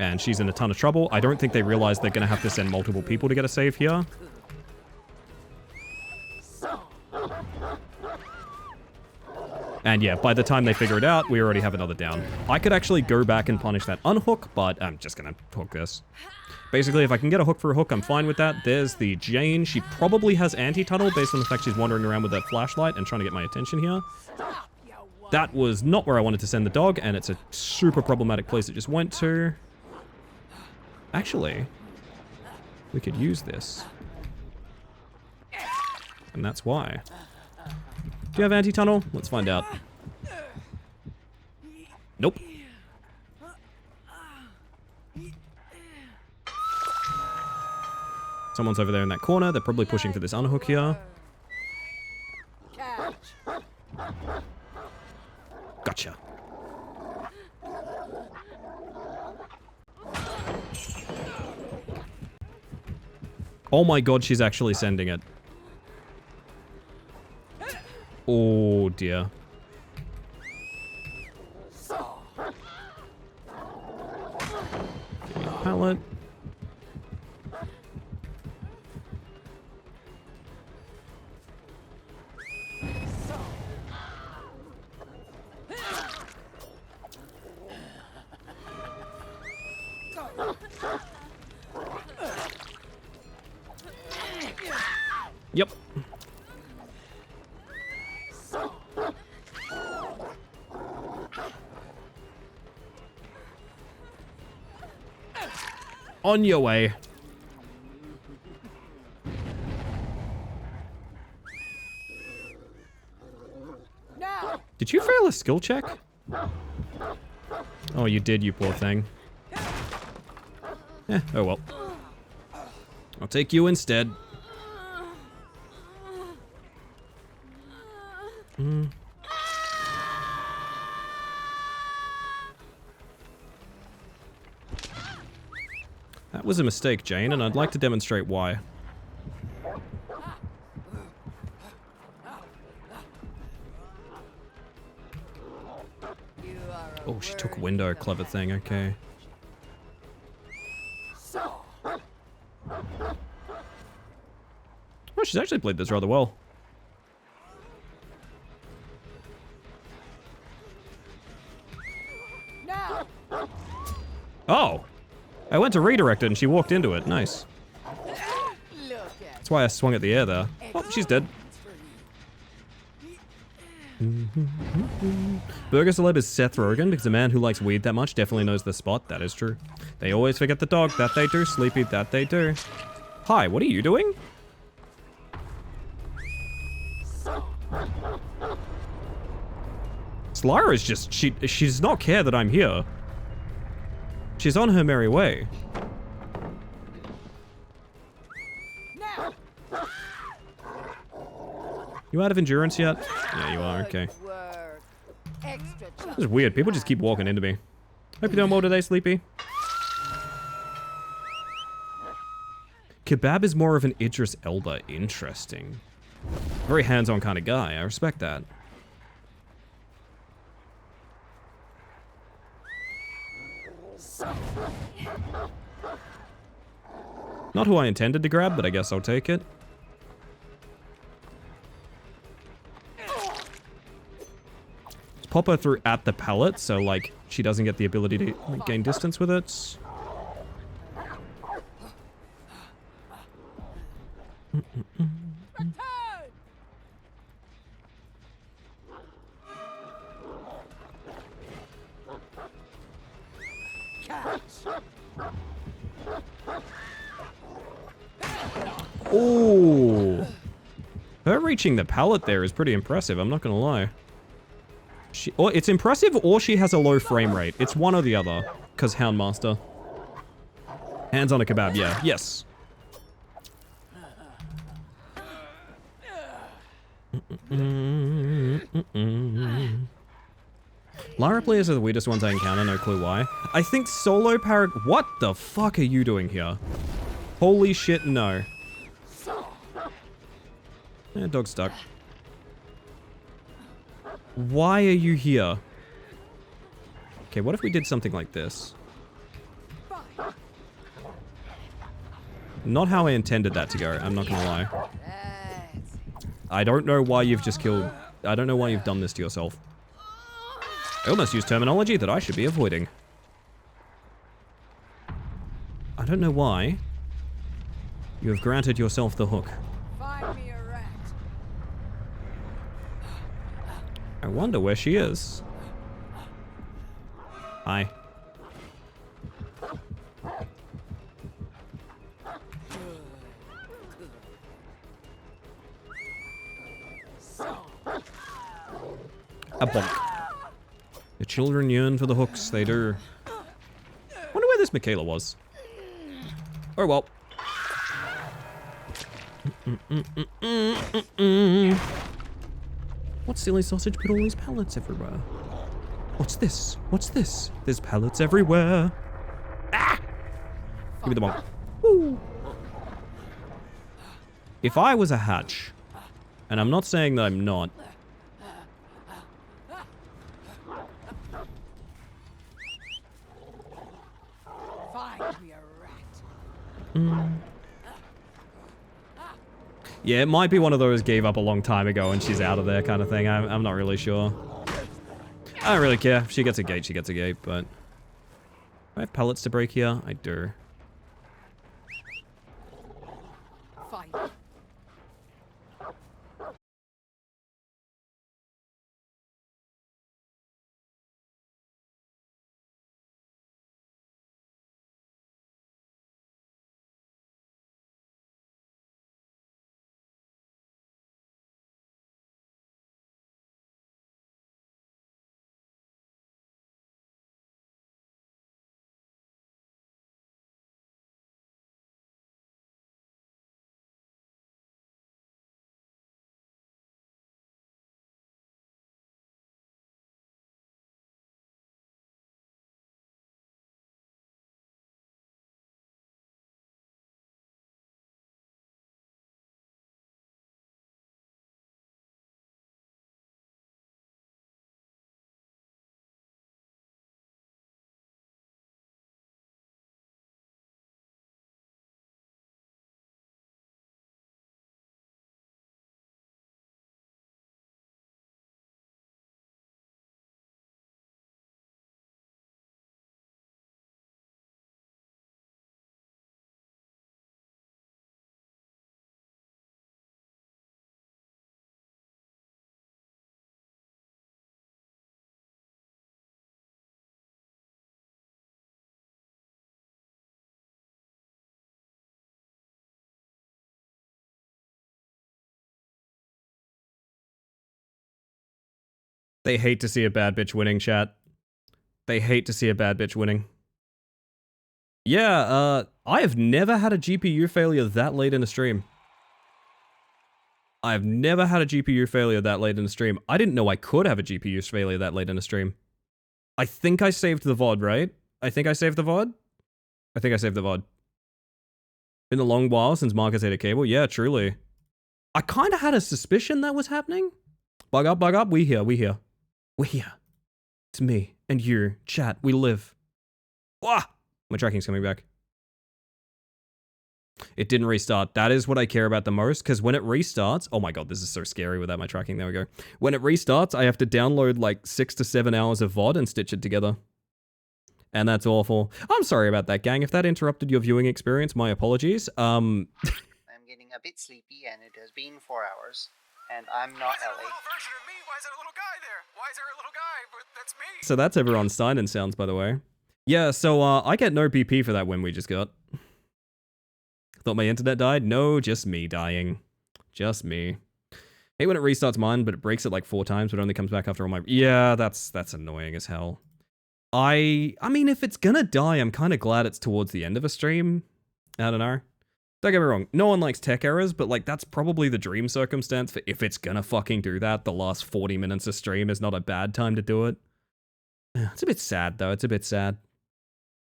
And she's in a ton of trouble. I don't think they realize they're going to have to send multiple people to get a save here. And yeah, by the time they figure it out, we already have another down. I could actually go back and punish that unhook, but I'm just going to hook this. Basically, if I can get a hook for a hook, I'm fine with that. There's the Jane. She probably has anti-tunnel based on the fact she's wandering around with that flashlight and trying to get my attention here. That was not where I wanted to send the dog, and it's a super problematic place it just went to. Actually, we could use this. And that's why. Do you have anti-tunnel? Let's find out. Nope. Someone's over there in that corner. They're probably pushing for this unhook here. Gotcha. Oh my god, she's actually sending it. Oh dear. Give me a pallet. Yep. On your way. Did you fail a skill check? Oh, you did, you poor thing. Eh, oh well. I'll take you instead. That was a mistake, Jane, and I'd like to demonstrate why. Oh, she took window. Clever thing, okay. Oh, she's actually played this rather well. Oh! I went to redirect it and she walked into it. Nice. That's why I swung at the air there. Oh, she's dead. Burger celeb is Seth Rogen because a man who likes weed that much definitely knows the spot. That is true. They always forget the dog. That they do. Sleepy. That they do. Hi, what are you doing? Slara is just... She does not care that I'm here. She's on her merry way. You out of endurance yet? Yeah, you are. Okay. This is weird. People just keep walking into me. Hope you're doing well today, Sleepy. Kebab is more of an Idris Elba. Interesting. Very hands-on kind of guy. I respect that. Not who I intended to grab, but I guess I'll take it. Let's pop her through at the pallet, so, like, she doesn't get the ability to like, gain distance with it. Oh, her reaching the pallet there is pretty impressive. I'm not gonna lie. Or it's impressive, or she has a low frame rate. It's one or the other. Cause Houndmaster. Hands on a kebab. Yeah. Yes. Lara players are the weirdest ones I encounter. No clue why. I think solo parrot. What the fuck are you doing here? Holy shit! No. Yeah, dog's stuck. Why are you here? Okay, what if we did something like this? Not how I intended that to go, I'm not gonna lie. I don't know why you've just killed... I don't know why you've done this to yourself. I almost used terminology that I should be avoiding. I don't know why you have granted yourself the hook.
Find me a rat.
I wonder where she is. Hi. A bonk. The children yearn for the hooks, they do. Wonder where this Michaela was. Oh well. What silly sausage put all these pallets everywhere? What's this? What's this? There's pallets everywhere. Ah! Give me the bonk. Woo. If I was a hatch, and I'm not saying that I'm not,
Find me a rat.
yeah, it might be one of those gave up a long time ago and she's out of there kind of thing. I'm not really sure. I don't really care. If she gets a gate, she gets a gate, but... Do I have pallets to break here? I do.
Find
They hate to see a bad bitch winning, chat. They hate to see a bad bitch winning. Yeah, I have never had a GPU failure that late in a stream. I've never had a GPU failure that late in a stream. I didn't know I could have a GPU failure that late in a stream. I think I saved the VOD, right? I think I saved the VOD? I think I saved the VOD. Been a long while since Marcus ate a cable. Yeah, truly. I kind of had a suspicion that was happening. Bug up, we here, we here. We're here. It's me and you, chat, we live. Wah! My tracking's coming back. It didn't restart. That is what I care about the most, because when it restarts... Oh my god, this is so scary without my tracking. There we go. When it restarts, I have to download like 6 to 7 hours of VOD and stitch it together. And that's awful. I'm sorry about that, gang. If that interrupted your viewing experience, my apologies.
I'm getting a bit sleepy, and it has been 4 hours. And I'm not
Is there a
Ellie.
little version of me? Why is there a little guy there? Why is there a little guy? But that's me.
So that's everyone's sign-in sounds, by the way. Yeah, so I get no PP for that win we just got. Thought my internet died? No, just me dying. Just me. Hate when it restarts mine, but it breaks it like 4 times, but only comes back after all my... Yeah, that's annoying as hell. I mean, if it's gonna die, I'm kind of glad it's towards the end of a stream. I don't know. Don't get me wrong, no one likes tech errors, but like that's probably the dream circumstance for if it's gonna fucking do that, the last 40 minutes of stream is not a bad time to do it. It's a bit sad though, it's a bit sad.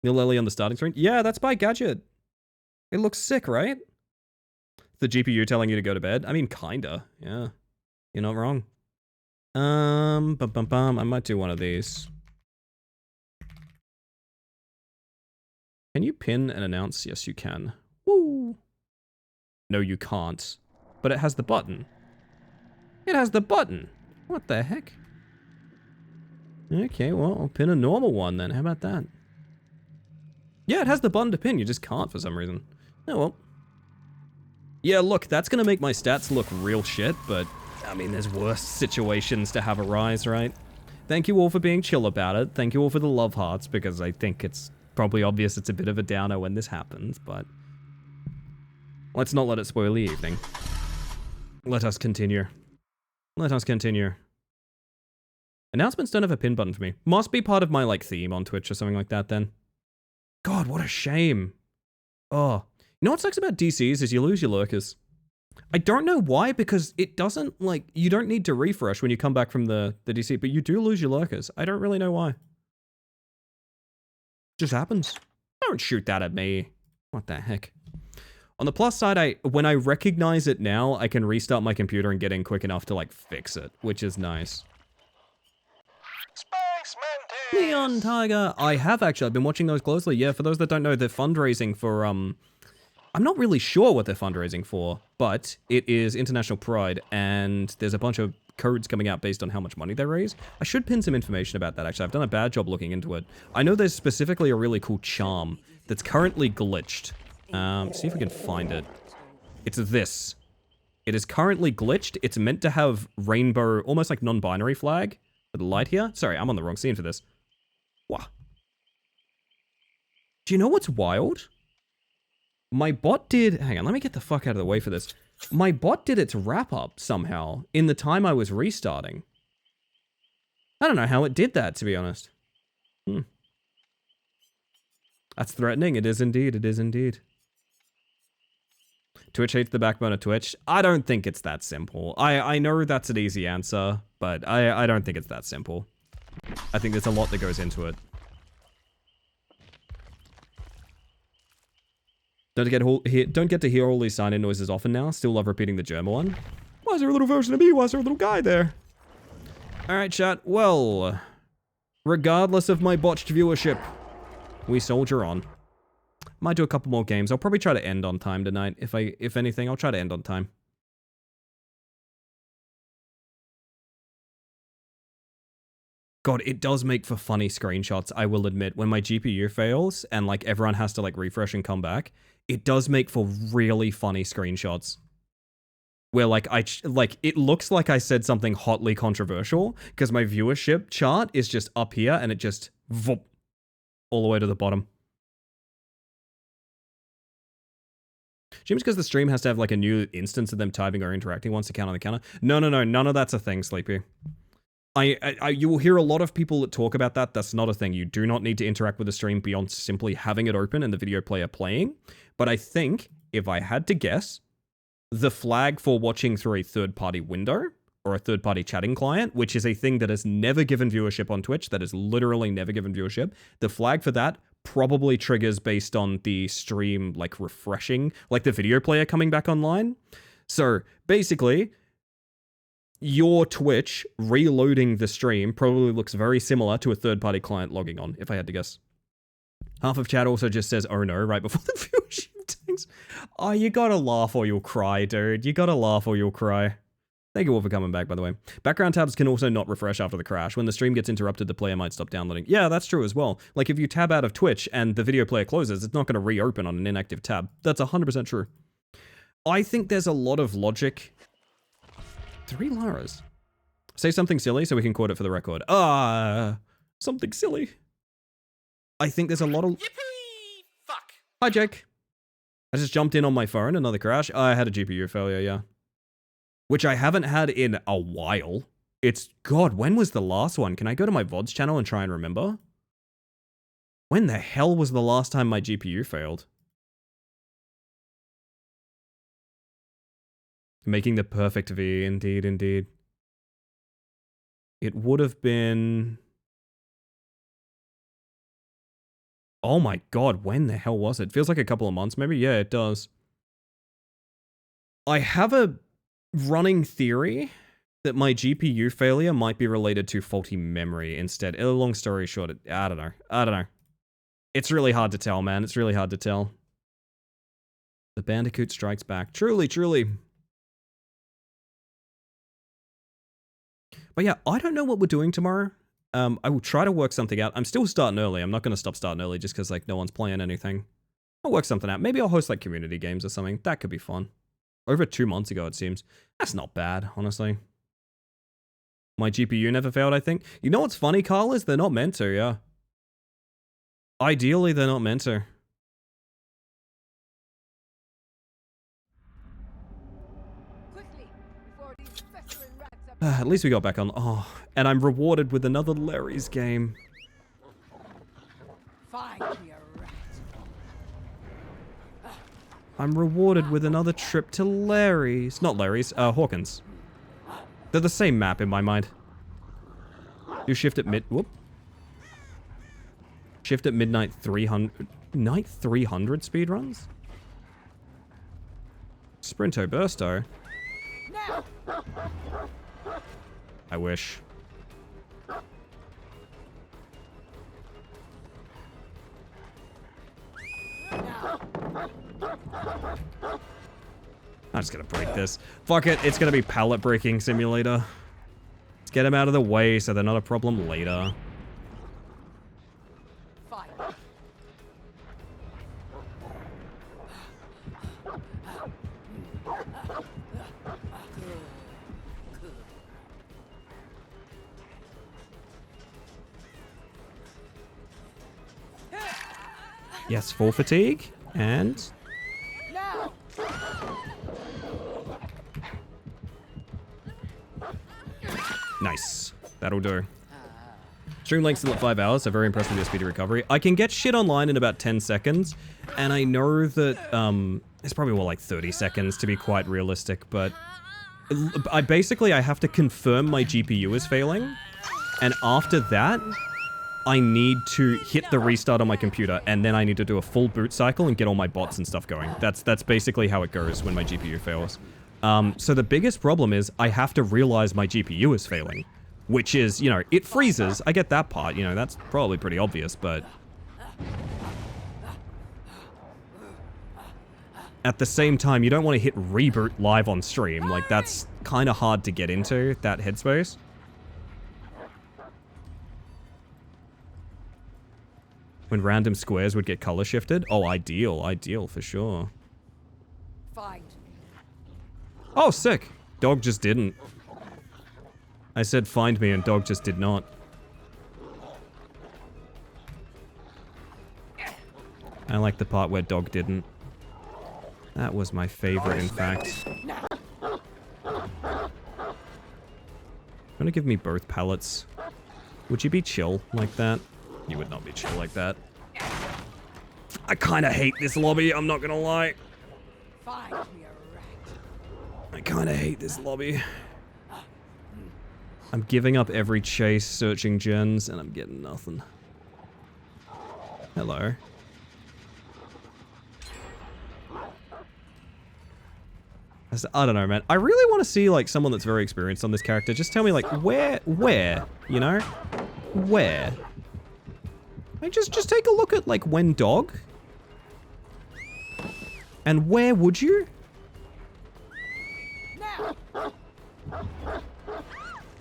Neil Lely on the starting screen? Yeah, that's by Gadget. It looks sick, right? The GPU telling you to go to bed? I mean, kinda, yeah. You're not wrong. I might do one of these. Can you pin and announce? Yes, you can. Woo! No, you can't. But it has the button. It has the button! What the heck? Okay, well, I'll pin a normal one then. How about that? Yeah, it has the button to pin. You just can't for some reason. Oh, well. Yeah, look, that's gonna make my stats look real shit, but, I mean, there's worse situations to have arise, right? Thank you all for being chill about it. Thank you all for the love hearts, because I think it's probably obvious it's a bit of a downer when this happens, but let's not let it spoil the evening. Let us continue. Let us continue. Announcements don't have a pin button for me. Must be part of my, like, theme on Twitch or something like that, then. God, what a shame. Oh. You know what sucks about DCs is you lose your lurkers. I don't know why, because it doesn't, like, you don't need to refresh when you come back from the DC, but you do lose your lurkers. I don't really know why. Just happens. Don't shoot that at me. What the heck? On the plus side, when I recognize it now, I can restart my computer and get in quick enough to, like, fix it, which is nice.
Space Mantis!
Neon Tiger! I have actually, I've been watching those closely. Yeah, for those that don't know, they're fundraising for, I'm not really sure what they're fundraising for, but it is International Pride, and there's a bunch of codes coming out based on how much money they raise. I should pin some information about that, actually. I've done a bad job looking into it. I know there's specifically a really cool charm that's currently glitched. See if we can find it. It's this. It is currently glitched. It's meant to have rainbow, almost like non-binary flag with the light here. Sorry, I'm on the wrong scene for this. Wow. Do you know what's wild? My bot did... Hang on, let me get the fuck out of the way for this. My bot did its wrap-up somehow in the time I was restarting. I don't know how it did that, to be honest. That's threatening. It is indeed. It is indeed. Twitch hates the backbone of Twitch. I don't think it's that simple. I know that's an easy answer, but I don't think it's that simple. I think there's a lot that goes into it. Don't get to hear all these sign-in noises often now. Still love repeating the German one. Why is there a little version of me? Why is there a little guy there? Alright, chat. Well, regardless of my botched viewership, we soldier on. Might do a couple more games. I'll probably try to end on time tonight. If anything, I'll try to end on time. God, it does make for funny screenshots, I will admit. When my GPU fails and like everyone has to like refresh and come back, it does make for really funny screenshots. Where like it looks like I said something hotly controversial because my viewership chart is just up here and it just voop all the way to the bottom. Seems because the stream has to have like a new instance of them typing or interacting once to count on the counter. No, none of that's a thing, Sleepy. You will hear a lot of people that talk about that. That's not a thing. You do not need to interact with the stream beyond simply having it open and the video player playing. But I think, if I had to guess, the flag for watching through a third-party window or a third-party chatting client, which is a thing that has never given viewership on Twitch, that has literally never given viewership, the flag for that probably triggers based on the stream, like, refreshing, like the video player coming back online. So, basically, your Twitch reloading the stream probably looks very similar to a third-party client logging on, if I had to guess. Half of chat also just says, oh no, right before the viewership tanks. Oh, you gotta laugh or you'll cry, dude. You gotta laugh or you'll cry. Thank you all for coming back, by the way. Background tabs can also not refresh after the crash. When the stream gets interrupted, the player might stop downloading. Yeah, that's true as well. Like, if you tab out of Twitch and the video player closes, it's not going to reopen on an inactive tab. That's 100% true. I think there's a lot of logic. 3 Laras. Say something silly so we can quote it for the record. Something silly. I think there's a lot of...
Yippee! Fuck.
Hi, Jake. I just jumped in on my phone, another crash. I had a GPU failure, yeah. Which I haven't had in a while. It's... God, when was the last one? Can I go to my VODs channel and try and remember? When the hell was the last time my GPU failed? Making the perfect V, indeed, indeed. It would have been... Oh my god, when the hell was it? Feels like a couple of months, maybe? Yeah, it does. I have a running theory that my GPU failure might be related to faulty memory instead. Long story short, I don't know. It's really hard to tell, man. It's really hard to tell. The Bandicoot strikes back. Truly, truly. But yeah, I don't know what we're doing tomorrow. I will try to work something out. I'm still starting early. I'm not going to stop starting early just because, like, no one's playing anything. I'll work something out. Maybe I'll host, like, community games or something. That could be fun. Over 2 months ago, it seems. That's not bad, honestly. My GPU never failed, I think. You know what's funny, Carl, is they're not meant to, yeah. Ideally, they're not meant to.
Quickly, before these festering rats
At least we got back on. Oh, and I'm rewarded with another Larry's game.
find me a rat.
I'm rewarded with another trip to Larry's. Not Larry's, Hawkins. They're the same map in my mind. You shift at whoop. Shift at midnight 300... Night 300 speedruns? Sprinto Bursto?
Now!
I wish. I'm just gonna break this. Fuck it, it's gonna be pallet breaking simulator. Let's get them out of the way so they're not a problem later.
Fine.
Yes, full fatigue, and...
Now!
Nice. That'll do. Stream length's still at 5 hours, so very impressed with your speedy recovery. I can get shit online in about 10 seconds, and I know that, it's probably more like 30 seconds to be quite realistic, but... I have to confirm my GPU is failing, and after that, I need to hit the restart on my computer, and then I need to do a full boot cycle and get all my bots and stuff going. That's basically how it goes when my GPU fails. So the biggest problem is I have to realize my GPU is failing, which is, you know, it freezes. I get that part, you know, that's probably pretty obvious, but... At the same time, you don't want to hit reboot live on stream. Like, that's kind of hard to get into, that headspace. When random squares would get color shifted? Oh, ideal for sure.
Find me.
Oh, sick. Dog just didn't. I said find me and dog just did not. I like the part where dog didn't. That was my favorite, in fact. Wanna give me both pallets? Would you be chill like that? You would not be chill like that. I kinda hate this lobby, I'm not gonna lie.
Find me a rat.
I kinda hate this lobby. I'm giving up every chase, searching gens, and I'm getting nothing. Hello. I don't know, man. I really want to see, like, someone that's very experienced on this character. Just tell me, like, where, you know? Where? Like, just take a look at, like, when dog. And where would you?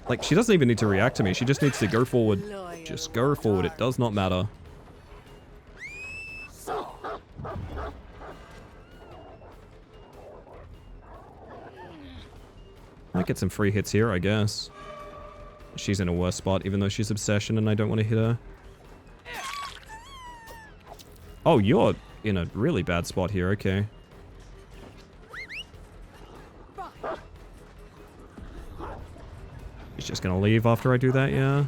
Like, she doesn't even need to react to me. She just needs to go forward. Just go forward. It does not matter. Might get some free hits here, I guess. She's in a worse spot, even though she's Obsession and I don't want to hit her. Oh, you're in a really bad spot here. Okay. He's just gonna leave after I do that, yeah.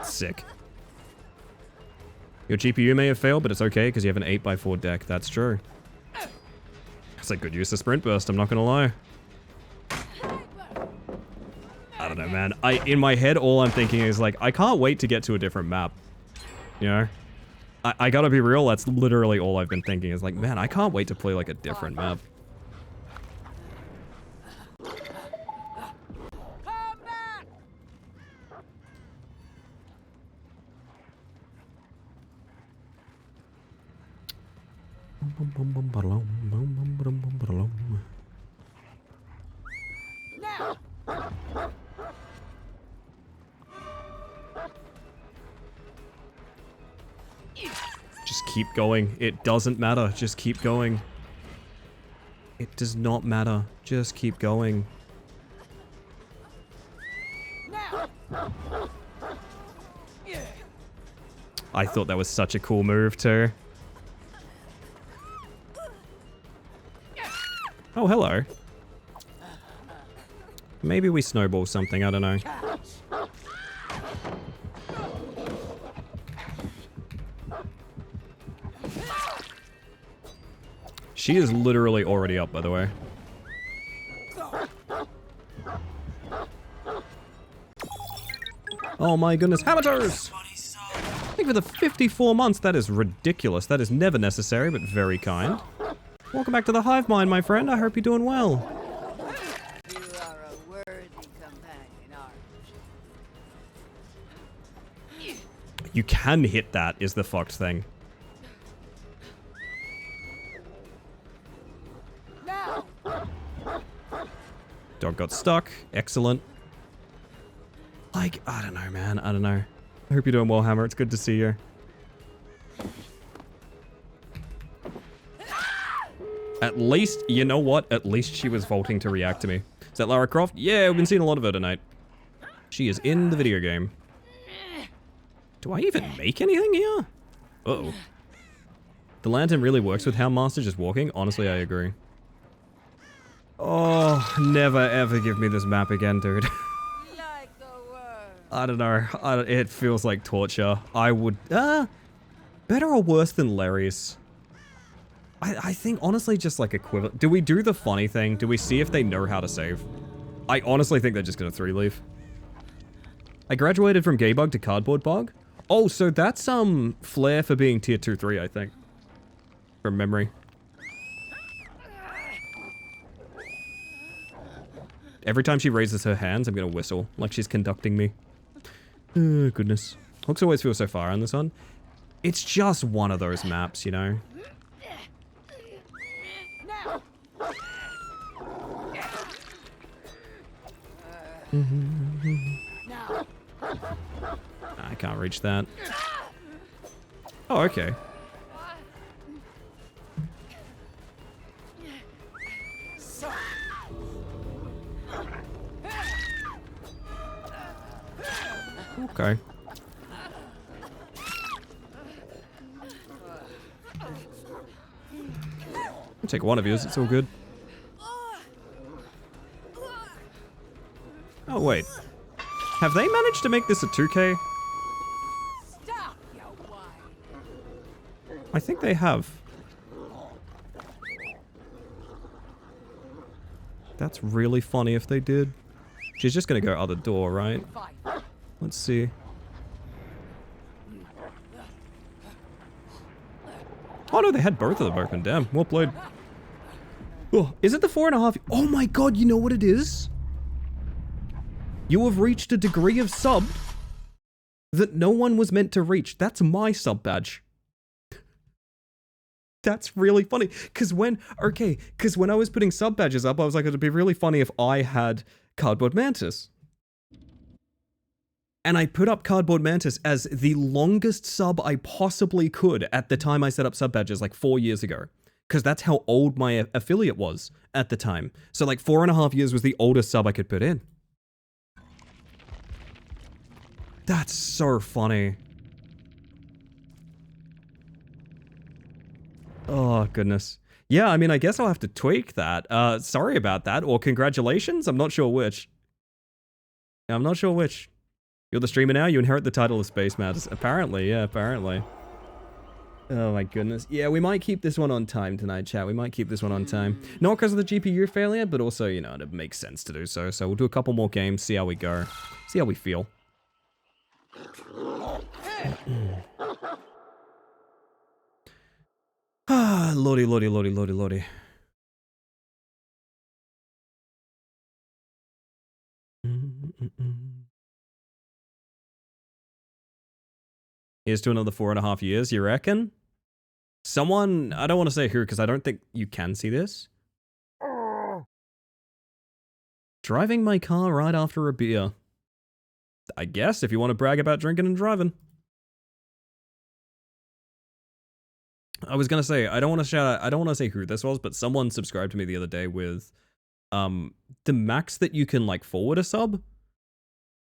Sick. Your GPU may have failed, but it's okay because you have an 8x4 deck. That's true. That's a good use of Sprint Burst, I'm not gonna lie. I don't know, man. In my head, all I'm thinking is like, I can't wait to get to a different map. You know? I gotta be real, that's literally all I've been thinking is like, man, I can't wait to play like a different map. Just keep going. It doesn't matter. Just keep going. It does not matter. Just keep going. I thought that was such a cool move too. Oh, hello. Maybe we snowball something, I don't know. She is literally already up, by the way. Oh my goodness, Hamators! I think for the 54 months, that is ridiculous. That is never necessary, but very kind. Welcome back to the Hive Mind, my friend. I hope you're doing well.
You are a worthy companion, aren't you?
You can hit that, is the fucked thing. Dog got stuck. Excellent. Like, I don't know, man. I don't know. I hope you're doing well, Hammer. It's good to see you. At least, you know what? At least she was vaulting to react to me. Is that Lara Croft? Yeah, we've been seeing a lot of her tonight. She is in the video game. Do I even make anything here? Uh-oh. The lantern really works with Houndmaster just walking? Honestly, I agree. Oh, never ever give me this map again, dude.
Like a worm.
I don't know. It feels like torture. I would... better or worse than Larry's? I think, honestly, just like equivalent. Do we do the funny thing? Do we see if they know how to save? I honestly think they're just gonna 3-leave. I graduated from Gaybug to Cardboard Bug. Oh, so that's, flair for being tier 2-3, I think. From memory. Every time she raises her hands, I'm gonna whistle, like she's conducting me. Oh, goodness. Hooks always feel so far on this one. It's just one of those maps, you know? I can't reach that. Oh, okay. Okay. I'll take one of yours, it's all good. Oh, wait. Have they managed to make this a 2K?
Stop, you whine.
I think they have. That's really funny if they did. She's just gonna go other door, right?
Fight.
Let's see. Oh no, they had both of them open. Damn, well played. Oh, is it the 4.5? Oh my god, you know what it is? You have reached a degree of sub that no one was meant to reach. That's my sub badge. That's really funny. Because when I was putting sub badges up, I was like, it'd be really funny if I had Cardboard Mantis. And I put up Cardboard Mantis as the longest sub I possibly could at the time I set up sub badges, like 4 years ago. Because that's how old my affiliate was at the time. So like 4.5 years was the oldest sub I could put in. That's so funny. Oh, goodness. Yeah, I mean, I guess I'll have to tweak that. Sorry about that. Or congratulations? I'm not sure which. I'm not sure which. You're the streamer now? You inherit the title of Space Matters. Apparently, yeah, apparently. Oh my goodness. Yeah, we might keep this one on time tonight, chat. We might keep this one on time. Not because of the GPU failure, but also, you know, it makes sense to do so. So we'll do a couple more games, see how we go. See how we feel. Ah, lordy, lordy, lordy, lordy, lordy. Here's to another 4.5 years, you reckon? Someone, I don't want to say who, because I don't think you can see this. Driving my car right after a beer. I guess, if you want to brag about drinking and driving. I was gonna say, I don't want to shout out, I don't want to say who this was, but someone subscribed to me the other day with, the max that you can, like, forward a sub.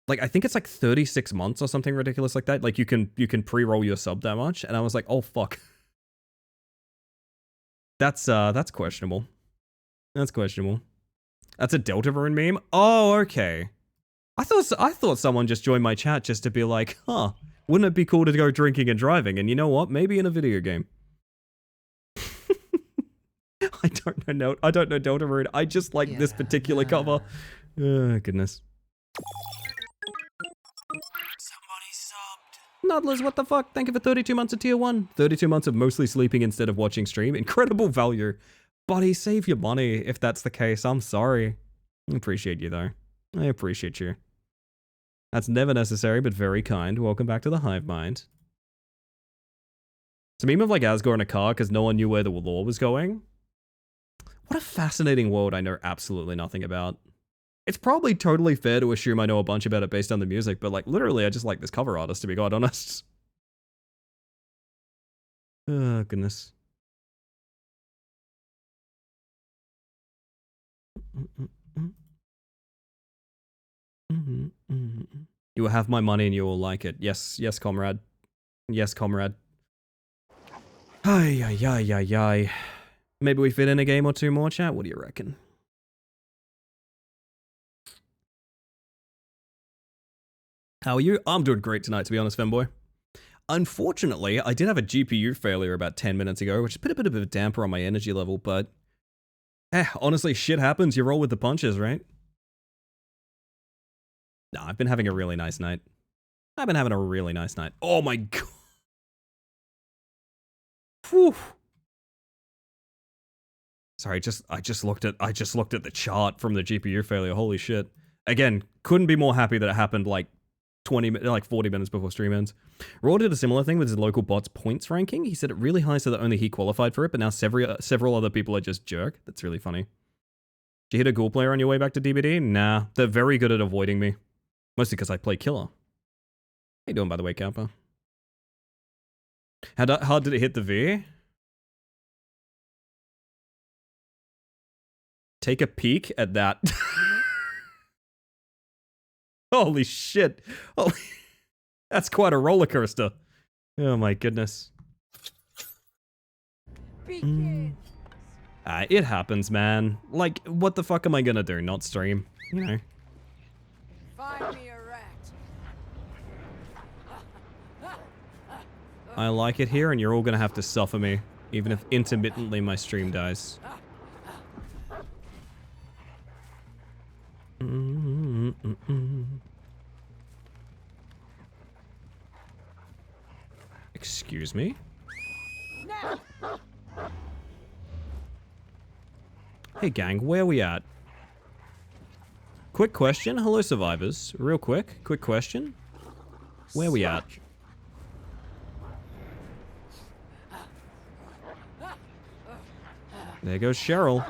Like, I think it's like 36 months or something ridiculous like that. Like, you can pre-roll your sub that much, and I was like, oh, fuck. That's questionable. That's questionable. That's a Deltarune meme? Oh, okay. I thought someone just joined my chat just to be like, huh, wouldn't it be cool to go drinking and driving? And you know what? Maybe in a video game. I don't know Deltarune. I just like this particular cover. Oh, goodness.
Somebody subbed.
Nodlers, what the fuck? Thank you for 32 months of tier 1. 32 months of mostly sleeping instead of watching stream. Incredible value. Buddy, save your money if that's the case. I'm sorry. I appreciate you, though. I appreciate you. That's never necessary, but very kind. Welcome back to the Hive Mind. It's a meme of like Asgore in a car because no one knew where the lore was going. What a fascinating world I know absolutely nothing about. It's probably totally fair to assume I know a bunch about it based on the music, but like literally I just like this cover artist, to be quite honest. Oh, goodness. You will have my money and you will like it. Yes, yes, comrade. Yes, comrade. Ay, ay, ay, ay, ay. Maybe we fit in a game or two more, chat? What do you reckon? How are you? I'm doing great tonight, to be honest, Femboy. Unfortunately, I did have a GPU failure about 10 minutes ago, which put a bit of a damper on my energy level, but... honestly, shit happens, you roll with the punches, right? No, I've been having a really nice night. I've been having a really nice night. Oh my god. Whew. Sorry, I just looked at the chart from the GPU failure. Holy shit. Again, couldn't be more happy that it happened like 40 minutes before stream ends. Raw did a similar thing with his local bot's points ranking. He set it really high so that only he qualified for it, but now several other people are just jerk. That's really funny. Did you hit a ghoul player on your way back to DBD? Nah, they're very good at avoiding me. Mostly because I play killer. How you doing, by the way, Kappa? How hard did it hit the V? Take a peek at that. Holy shit. Holy... That's quite a roller coaster. Oh my goodness. It happens, man. Like, what the fuck am I gonna do? Not stream? You know.
Find me a rat.
I like it here, and you're all gonna have to suffer me, even if intermittently my stream dies. Excuse me? Hey gang, where are we at? quick question. Hello, survivors. Real quick. Quick question. Where we at? There goes Cheryl.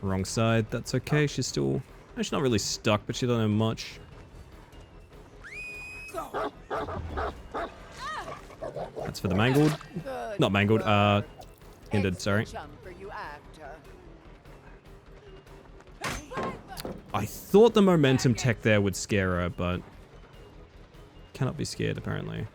Wrong side. That's okay. She's still... She's not really stuck, but she don't know much. That's for the mangled. Not mangled, hindered, sorry. I thought the momentum tech there would scare her, but... Cannot be scared, apparently.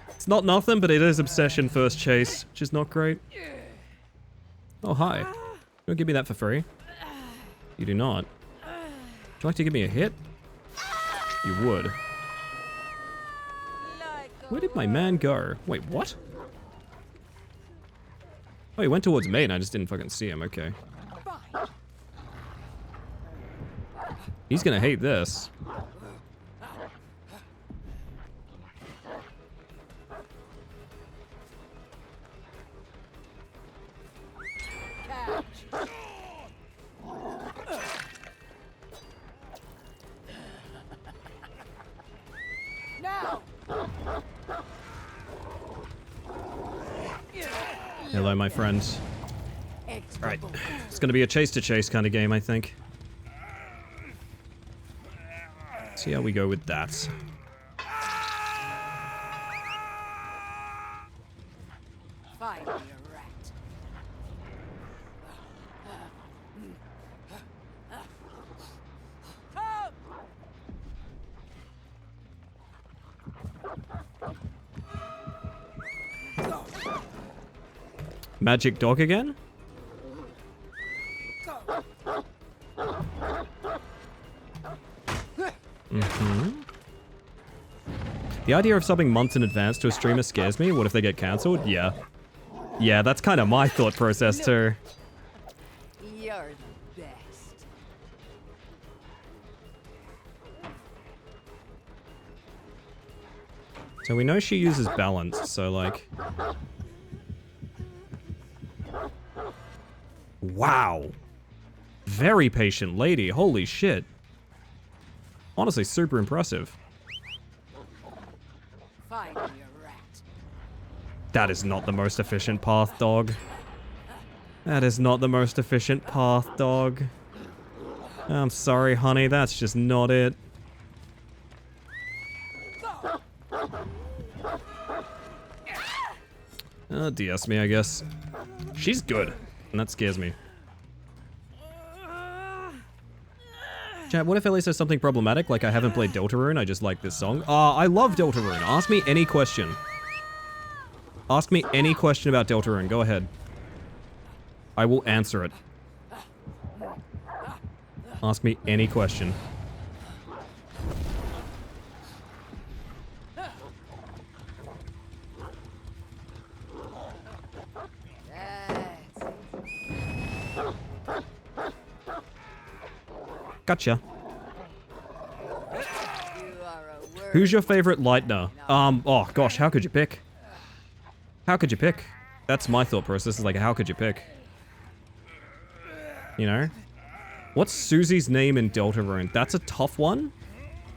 It's not nothing, but it is obsession first chase, which is not great. Oh, hi. Don't give me that for free. You do not. Would you like to give me a hit? You would. Where did my man go? Wait, what? Oh, he went towards me and I just didn't fucking see him. Okay. He's gonna hate this. Hello, my friends. Alright. It's gonna be a chase-to-chase kind of game, I think. See how we go with that.
Find me a rat.
Magic dog again? The idea of subbing months in advance to a streamer scares me. What if they get cancelled? Yeah. Yeah, that's kind of my thought process too.
You're the best.
So we know she uses balance, so like... Wow. Very patient lady, holy shit. Honestly, super impressive.
Find me a rat.
That is not the most efficient path, dog. That is not the most efficient path, dog. I'm sorry, honey, that's just not it. DS me, I guess. She's good, and that scares me. Chat, what if Ellie says something problematic, like I haven't played Deltarune, I just like this song? I love Deltarune. Ask me any question. Ask me any question about Deltarune, go ahead. I will answer it. Ask me any question. Gotcha. Who's your favorite Lightner? Oh gosh, how could you pick? How could you pick? That's my thought process, is like, how could you pick? You know? What's Susie's name in Deltarune? That's a tough one.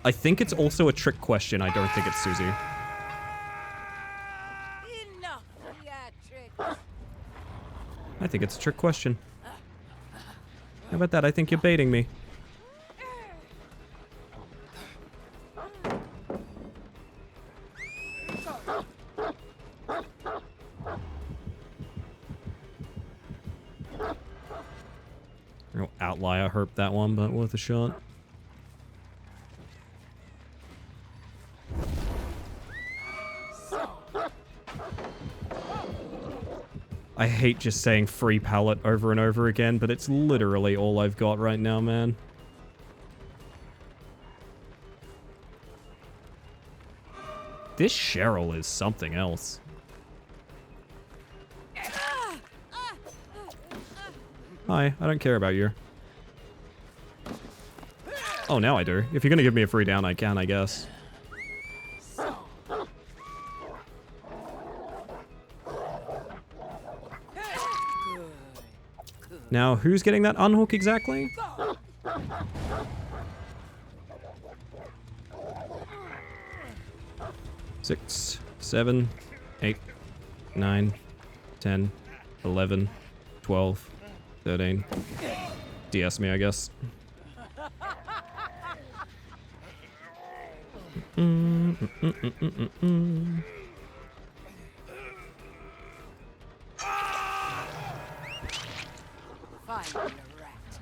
I think it's also a trick question. I don't think it's Susie.
Enough theatrics.
I think it's a trick question. How about that? I think you're baiting me. Real outlier herp that one, but worth a shot. I hate just saying free pallet over and over again, but it's literally all I've got right now, man. This Cheryl is something else. Hi, I don't care about you. Oh, now I do. If you're gonna give me a free down, I can, I guess. Now, who's getting that unhook exactly? Six, 7, 8, 9, 10, 11, 12, 13. DS me, I guess.
Find me a rat.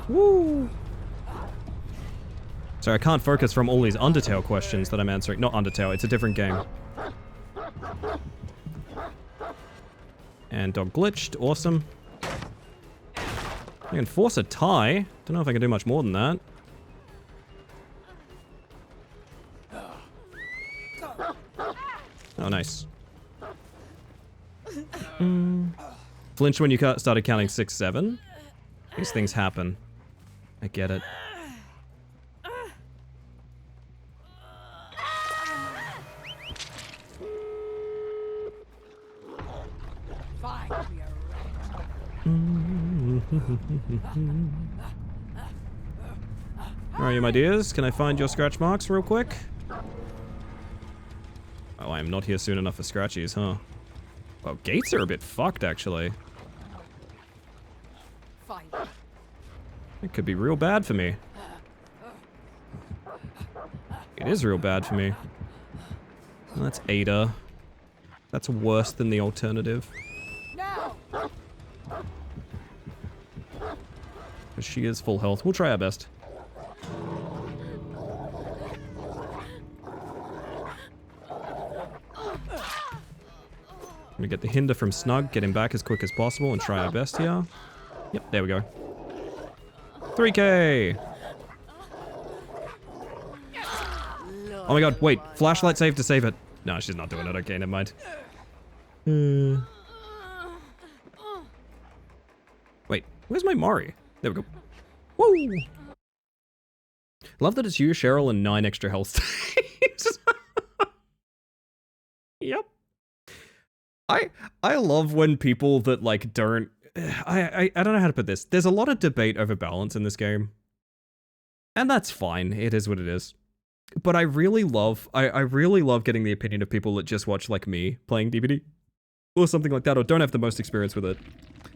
Woo! Sorry, I can't focus from all these Undertale questions that I'm answering. Not Undertale, it's a different game. And dog glitched, awesome. I can force a tie. Don't know if I can do much more than that. Oh, nice. Flinch when you started counting 6, 7. These things happen. I get it.
Find me a rat.
Alright, you my dears, can I find your scratch marks real quick? Oh, I am not here soon enough for scratchies, huh? Well, gates are a bit fucked, actually.
Find me.
It could be real bad for me. It is real bad for me. Well, that's Ada. That's worse than the alternative.
Now.
But she is full health. We'll try our best. I'm gonna get the hinder from Snug, get him back as quick as possible, and try our best here. Yep, there we go. 3K! Oh my god, wait. Flashlight save to save it. No, she's not doing it. Okay, never mind. Wait, where's my Mari? There we go. Woo! Love that it's you, Cheryl, and 9 extra health saves. Yep. I love when people that like don't I don't know how to put this. There's a lot of debate over balance in this game. And that's fine. It is what it is. But I really love I really love getting the opinion of people that just watch like me playing DBD. Or something like that, or don't have the most experience with it.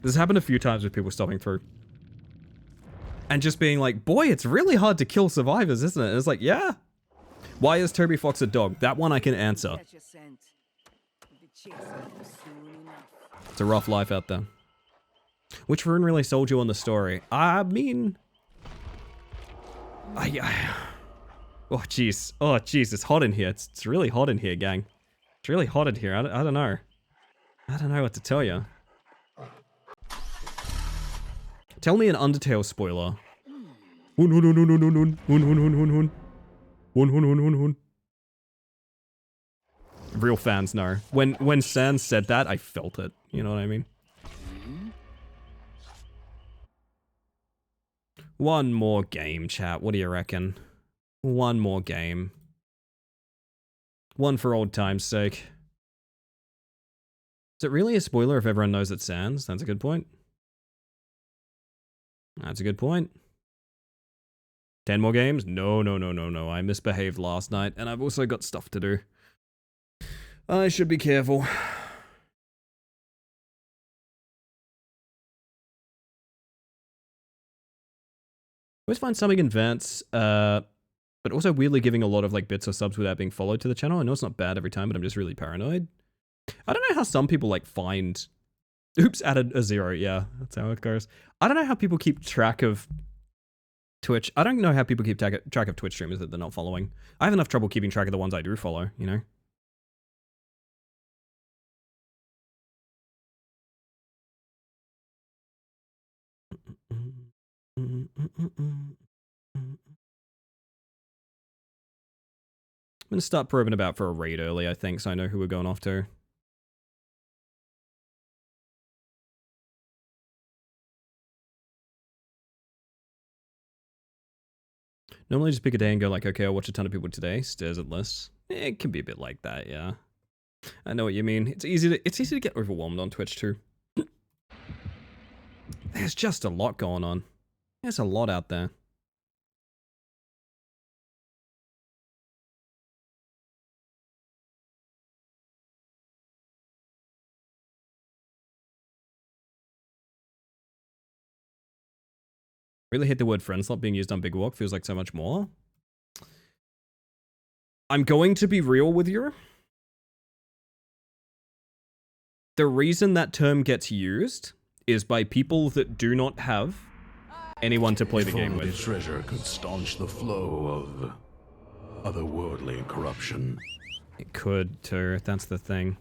This has happened a few times with people stopping through. And just being like, boy, it's really hard to kill survivors, isn't it? And it's like, yeah. Why is Toby Fox a dog? That one I can answer.
Catch a scent. We'll be chasing you soon enough.
It's a rough life out there. Which rune really sold you on the story? I mean... Oh, jeez. Oh, jeez. It's hot in here. It's really hot in here, gang. It's really hot in here. I don't know. I don't know what to tell you. Tell me an Undertale spoiler. Real fans know. When Sans said that, I felt it. You know what I mean? One more game, chat. What do you reckon? One more game. One for old time's sake. Is it really a spoiler if everyone knows it's Sans? That's a good point. That's a good point. 10 more games? No. I misbehaved last night, and I've also got stuff to do. I should be careful. I always find something in Vance, but also weirdly giving a lot of like bits or subs without being followed to the channel. I know it's not bad every time, but I'm just really paranoid. I don't know how some people like find... Oops, added a 0. Yeah, that's how it goes. I don't know how people keep track of Twitch. I don't know how people keep track of Twitch streamers that they're not following. I have enough trouble keeping track of the ones I do follow, you know? I'm gonna start probing about for a raid early, I think, so I know who we're going off to. Normally just pick a day and go like, okay, I'll watch a ton of people today. Stares at lists. It can be a bit like that, yeah. I know what you mean. It's easy to get overwhelmed on Twitch too. There's just a lot going on. There's a lot out there. Really hate the word friend slot being used on Big Walk. Feels like so much more. I'm going to be real with you. The reason that term gets used is by people that do not have anyone to play the game
If only
with.
treasure could staunch the flow of otherworldly corruption.
It could too. That's the thing.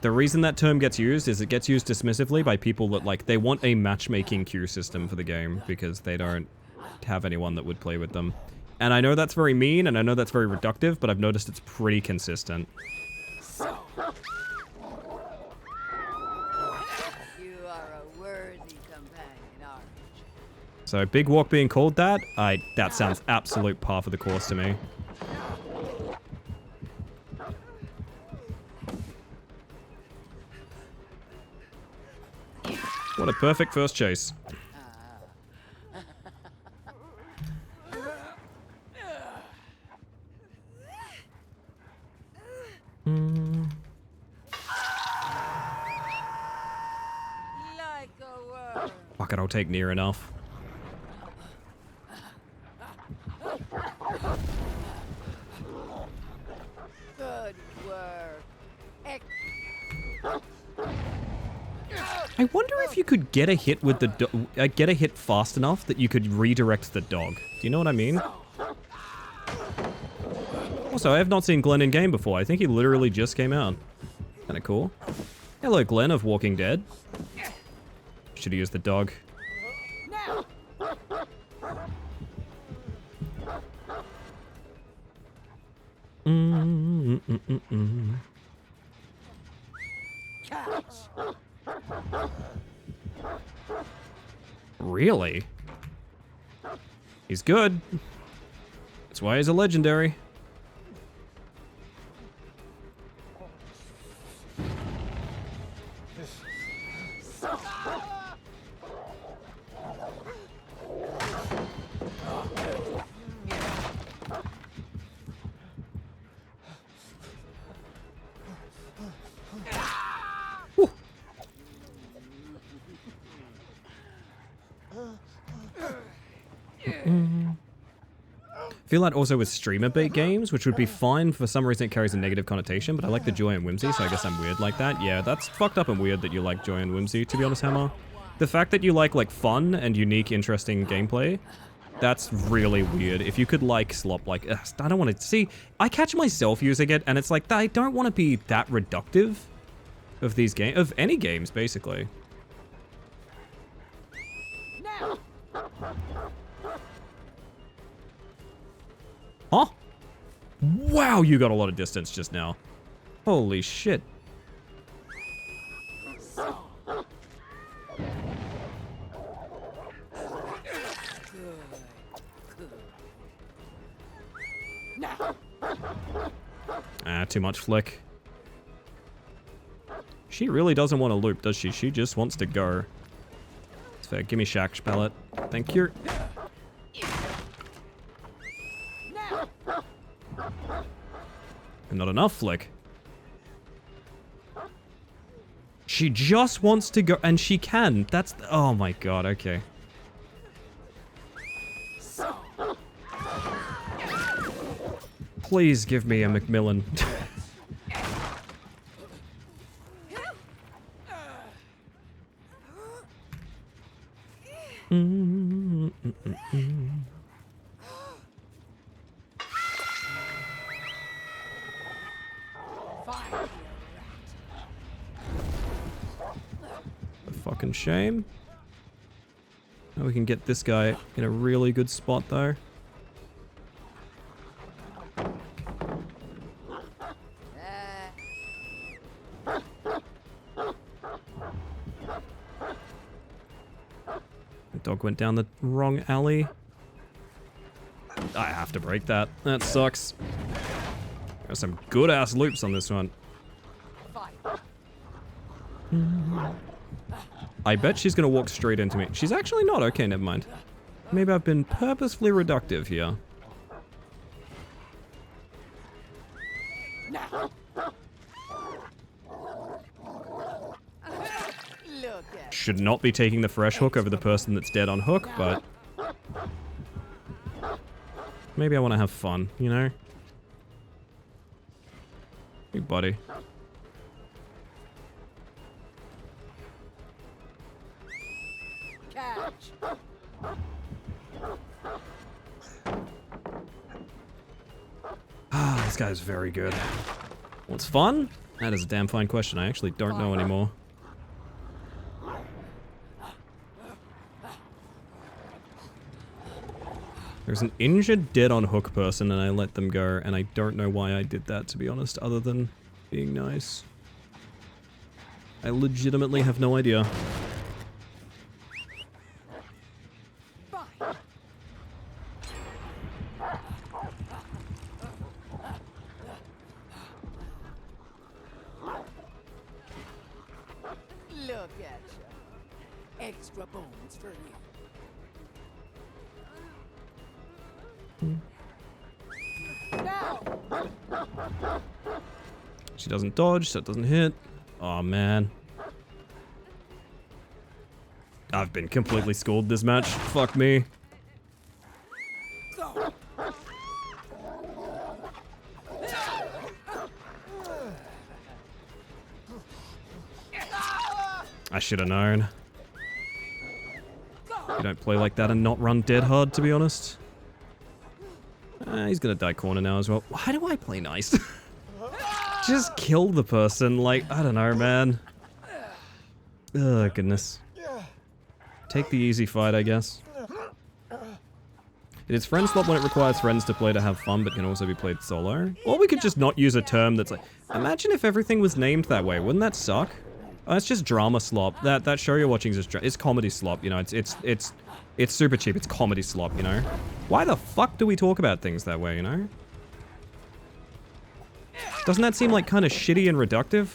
The reason that term gets used is it gets used dismissively by people that, like, they want a matchmaking queue system for the game because they don't have anyone that would play with them. And I know that's very mean, and I know that's very reductive, but I've noticed it's pretty consistent.
You are a worthy companion, aren't you?
So Big Walk being called that, that sounds absolute par for the course to me. What a perfect first chase.
Like a worm.
Fuck it, I'll take near enough.
Good work.
I wonder if you could get a hit with the get a hit fast enough that you could redirect the dog. Do you know what I mean? Also, I have not seen Glenn in game before. I think he literally just came out. Kinda cool. Hello, Glenn of Walking Dead. Should have used the dog. Really? He's good. That's why he's a legendary. I feel like also with streamer bait games, which would be fine, for some reason it carries a negative connotation, but I like the joy and whimsy, so I guess I'm weird like that. Yeah, that's fucked up and weird that you like joy and whimsy, to be honest, Hammer. The fact that you like fun and unique, interesting gameplay, that's really weird. If you could like slop, like, ugh, I don't want to see, I catch myself using it, and it's like, I don't want to be that reductive of these games, of any games, basically. Huh? Wow, you got a lot of distance just now. Holy shit. Ah, too much flick. She really doesn't want to loop, does she? She just wants to go. It's fair. Give me Shaq Pellet. Thank you. Not enough flick. She just wants to go, and she can. That's, oh my god, okay. Please give me a Macmillan. A fucking shame. Now we can get this guy in a really good spot though. The dog went down the wrong alley. I have to break that. That sucks. There's some good ass loops on this one. I bet she's gonna walk straight into me. She's actually not. Okay, never mind. Maybe I've been purposefully reductive here.
Look at
Should not be taking the fresh hook over the person that's dead on hook, but maybe I want to have fun, you know? Hey, buddy.
catch.
Ah, this guy's very good. What's fun? That is a damn fine question. I actually don't know anymore. There's an injured dead on hook person and I let them go, and I don't know why I did that, to be honest, other than being nice. I legitimately have no idea.
Look at you. Extra bones for you. Now.
She doesn't dodge, so it doesn't hit. Oh man. I've been completely schooled this match. Fuck me. I should have known. You don't play like that and not run dead hard, to be honest. He's gonna die corner now as well. Why do I play nice? Just kill the person, like, I don't know, man. Oh, goodness. Take the easy fight, I guess. It is friend slot when it requires friends to play to have fun, but can also be played solo. Or we could just not use a term that's like... Imagine if everything was named that way, wouldn't that suck? Oh, it's just drama slop. That show you're watching is just... It's comedy slop, you know, it's super cheap, it's comedy slop, you know? Why the fuck do we talk about things that way, you know? Doesn't that seem like kind of shitty and reductive?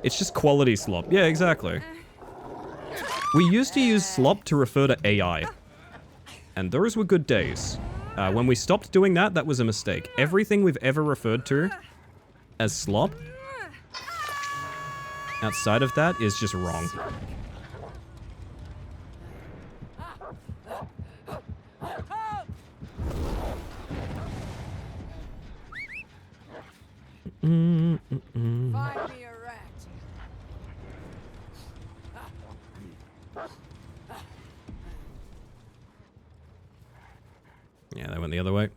It's just quality slop. Yeah, exactly. We used to use slop to refer to AI. And those were good days. When we stopped doing that, that was a mistake. Everything we've ever referred to as slop outside of that is just wrong.
Find me a rat.
Yeah, they went the other way.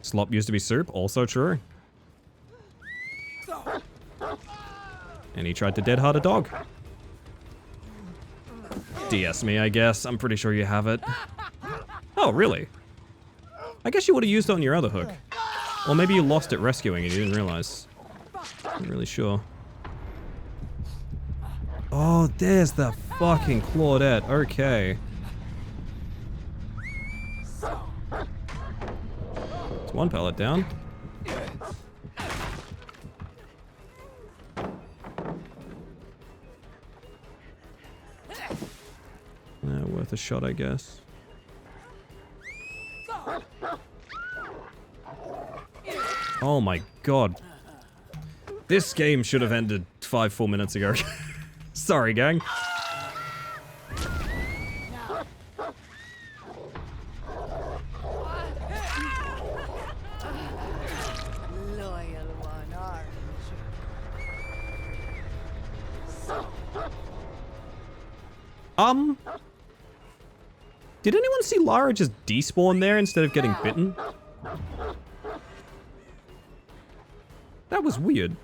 Slop used to be soup, also true. And he tried to dead hard a dog. DS me, I guess. I'm pretty sure you have it. Oh, really? I guess you would have used it on your other hook. Or maybe you lost it rescuing and you didn't realize. I'm really sure. Oh, there's the fucking Claudette. Okay. It's one pellet down. Worth a shot, I guess. Oh my god. This game should have ended 5 full minutes ago. Sorry, gang.
Loyal one, aren't you?
Did anyone see Lara just despawn there instead of getting bitten? That was weird.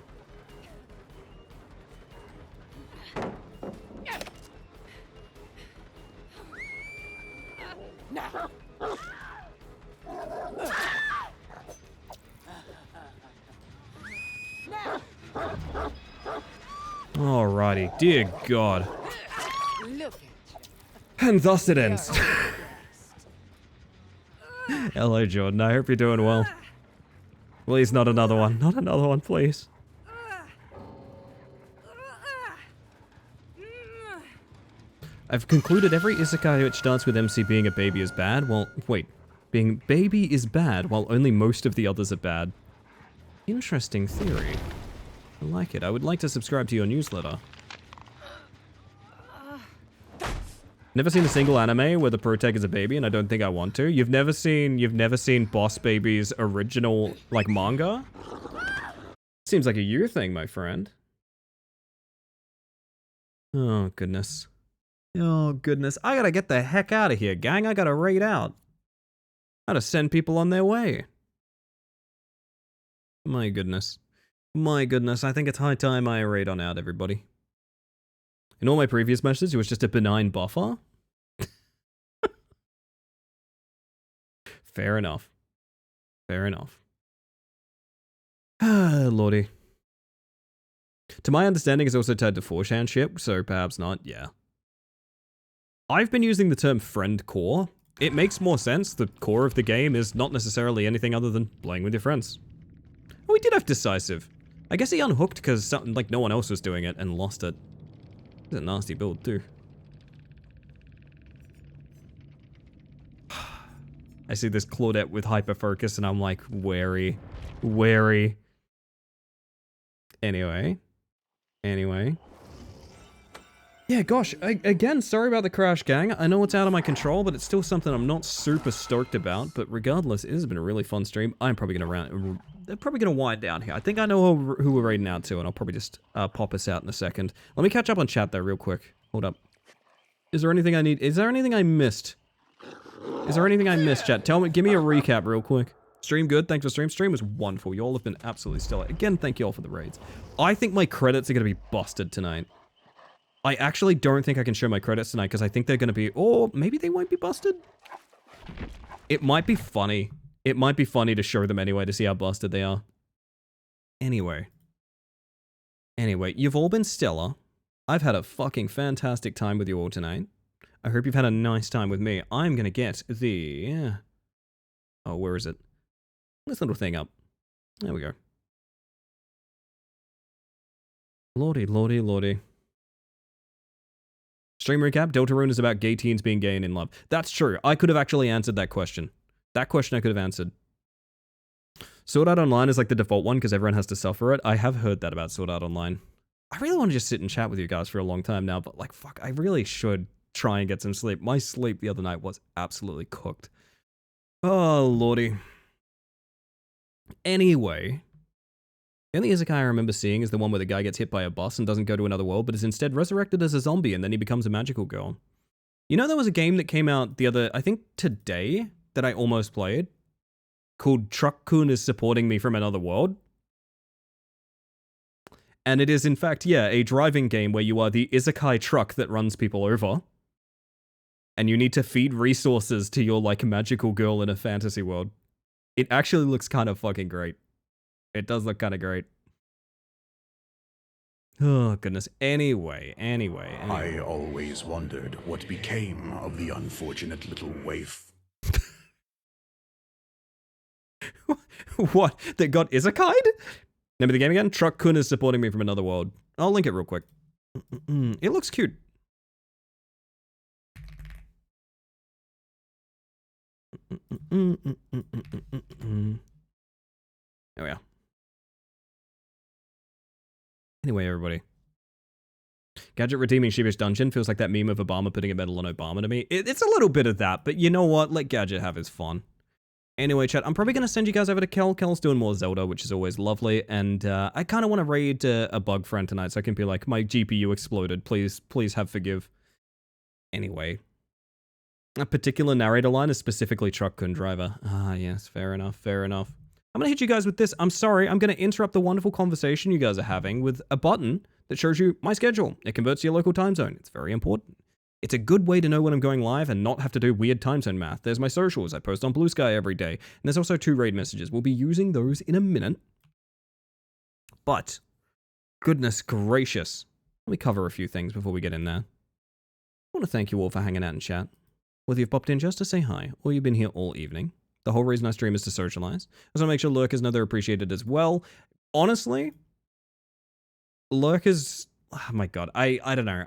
Alrighty, dear God.
Look at
And thus it
you.
ends.
You're blessed.
Hello, Jordan. I hope you're doing well. Please, not another one. Not another one, please. I've concluded every isekai which starts with MC being a baby is bad. Well, wait. Being baby is bad, while only most of the others are bad. Interesting theory. I like it. I would like to subscribe to your newsletter. Never seen a single anime where the protag is a baby, and I don't think I want to. You've never seen Boss Baby's original, like, manga? Seems like a you thing, my friend. Oh, goodness. Oh, goodness. I gotta get the heck out of here, gang. I gotta raid out. I gotta send people on their way. My goodness. My goodness. I think it's high time I raid on out, everybody. In all my previous matches, it was just a benign buffer. Fair enough. Fair enough. Ah, lordy. To my understanding, it's also tied to 4chan ship, so perhaps not, yeah. I've been using the term friend core. It makes more sense. The core of the game is not necessarily anything other than playing with your friends. Oh, we did have decisive. I guess he unhooked because something like no one else was doing it and lost it. It's a nasty build too. I see this Claudette with hyperfocus and I'm like, wary. Wary. Anyway. Yeah, gosh, again, sorry about the crash, gang. I know it's out of my control, but it's still something I'm not super stoked about. But regardless, it has been a really fun stream. I'm probably gonna wind down here. I think I know who we're raiding out to, and I'll probably just pop us out in a second. Let me catch up on chat though, real quick. Hold up. Is there anything I need? Is there anything I missed? Is there anything I missed, chat? Tell me, give me a recap real quick. Stream good, thanks for stream. Stream was wonderful. Y'all have been absolutely stellar. Again, thank you all for the raids. I think my credits are gonna be busted tonight. I actually don't think I can show my credits tonight because I think they're going to be, or maybe they won't be busted. It might be funny. It might be funny to show them anyway to see how busted they are. Anyway, you've all been stellar. I've had a fucking fantastic time with you all tonight. I hope you've had a nice time with me. I'm going to get the, oh, where is it? This little thing up. There we go. Lordy. Stream recap, Deltarune is about gay teens being gay and in love. That's true. I could have actually answered that question. That question I could have answered. Sword Art Online is like the default one because everyone has to suffer it. I have heard that about Sword Art Online. I really want to just sit and chat with you guys for a long time now, but like, fuck, I really should try and get some sleep. My sleep the other night was absolutely cooked. Oh, lordy. Anyway. The only isekai I remember seeing is the one where the guy gets hit by a bus and doesn't go to another world, but is instead resurrected as a zombie and then he becomes a magical girl. You know, there was a game that came out I think today, that I almost played, called Truck-kun is Supporting Me from Another World. And it is, in fact, yeah, a driving game where you are the isekai truck that runs people over. And you need to feed resources to your, like, magical girl in a fantasy world. It actually looks kind of fucking great. It does look kind of great. Oh, goodness. Anyway.
I always wondered what became of the unfortunate little waif.
What? That got isekai'd? Name of the game again? Truck-kun is Supporting Me from Another World. I'll link it real quick. It looks cute. There we are. Anyway, everybody. Gadget redeeming Sheepish Dungeon feels like that meme of Obama putting a medal on Obama to me. It's a little bit of that, but you know what? Let Gadget have his fun. Anyway, chat, I'm probably going to send you guys over to Kel. Kel's doing more Zelda, which is always lovely, and I kind of want to raid a bug friend tonight so I can be like, my GPU exploded. Please have forgive. Anyway. A particular narrator line is specifically Truck-kun driver. Ah, yes, fair enough. I'm going to hit you guys with this. I'm sorry, I'm going to interrupt the wonderful conversation you guys are having with a button that shows you my schedule. It converts to your local time zone. It's very important. It's a good way to know when I'm going live and not have to do weird time zone math. There's my socials. I post on Blue Sky every day. And there's also 2 raid messages. We'll be using those in a minute. But Goodness gracious. Let me cover a few things before we get in there. I want to thank you all for hanging out in chat. Whether you've popped in just to say hi, or you've been here all evening. The whole reason I stream is to socialize. I just want to make sure lurkers know they're appreciated as well. Honestly, lurkers... Oh my god, I don't know.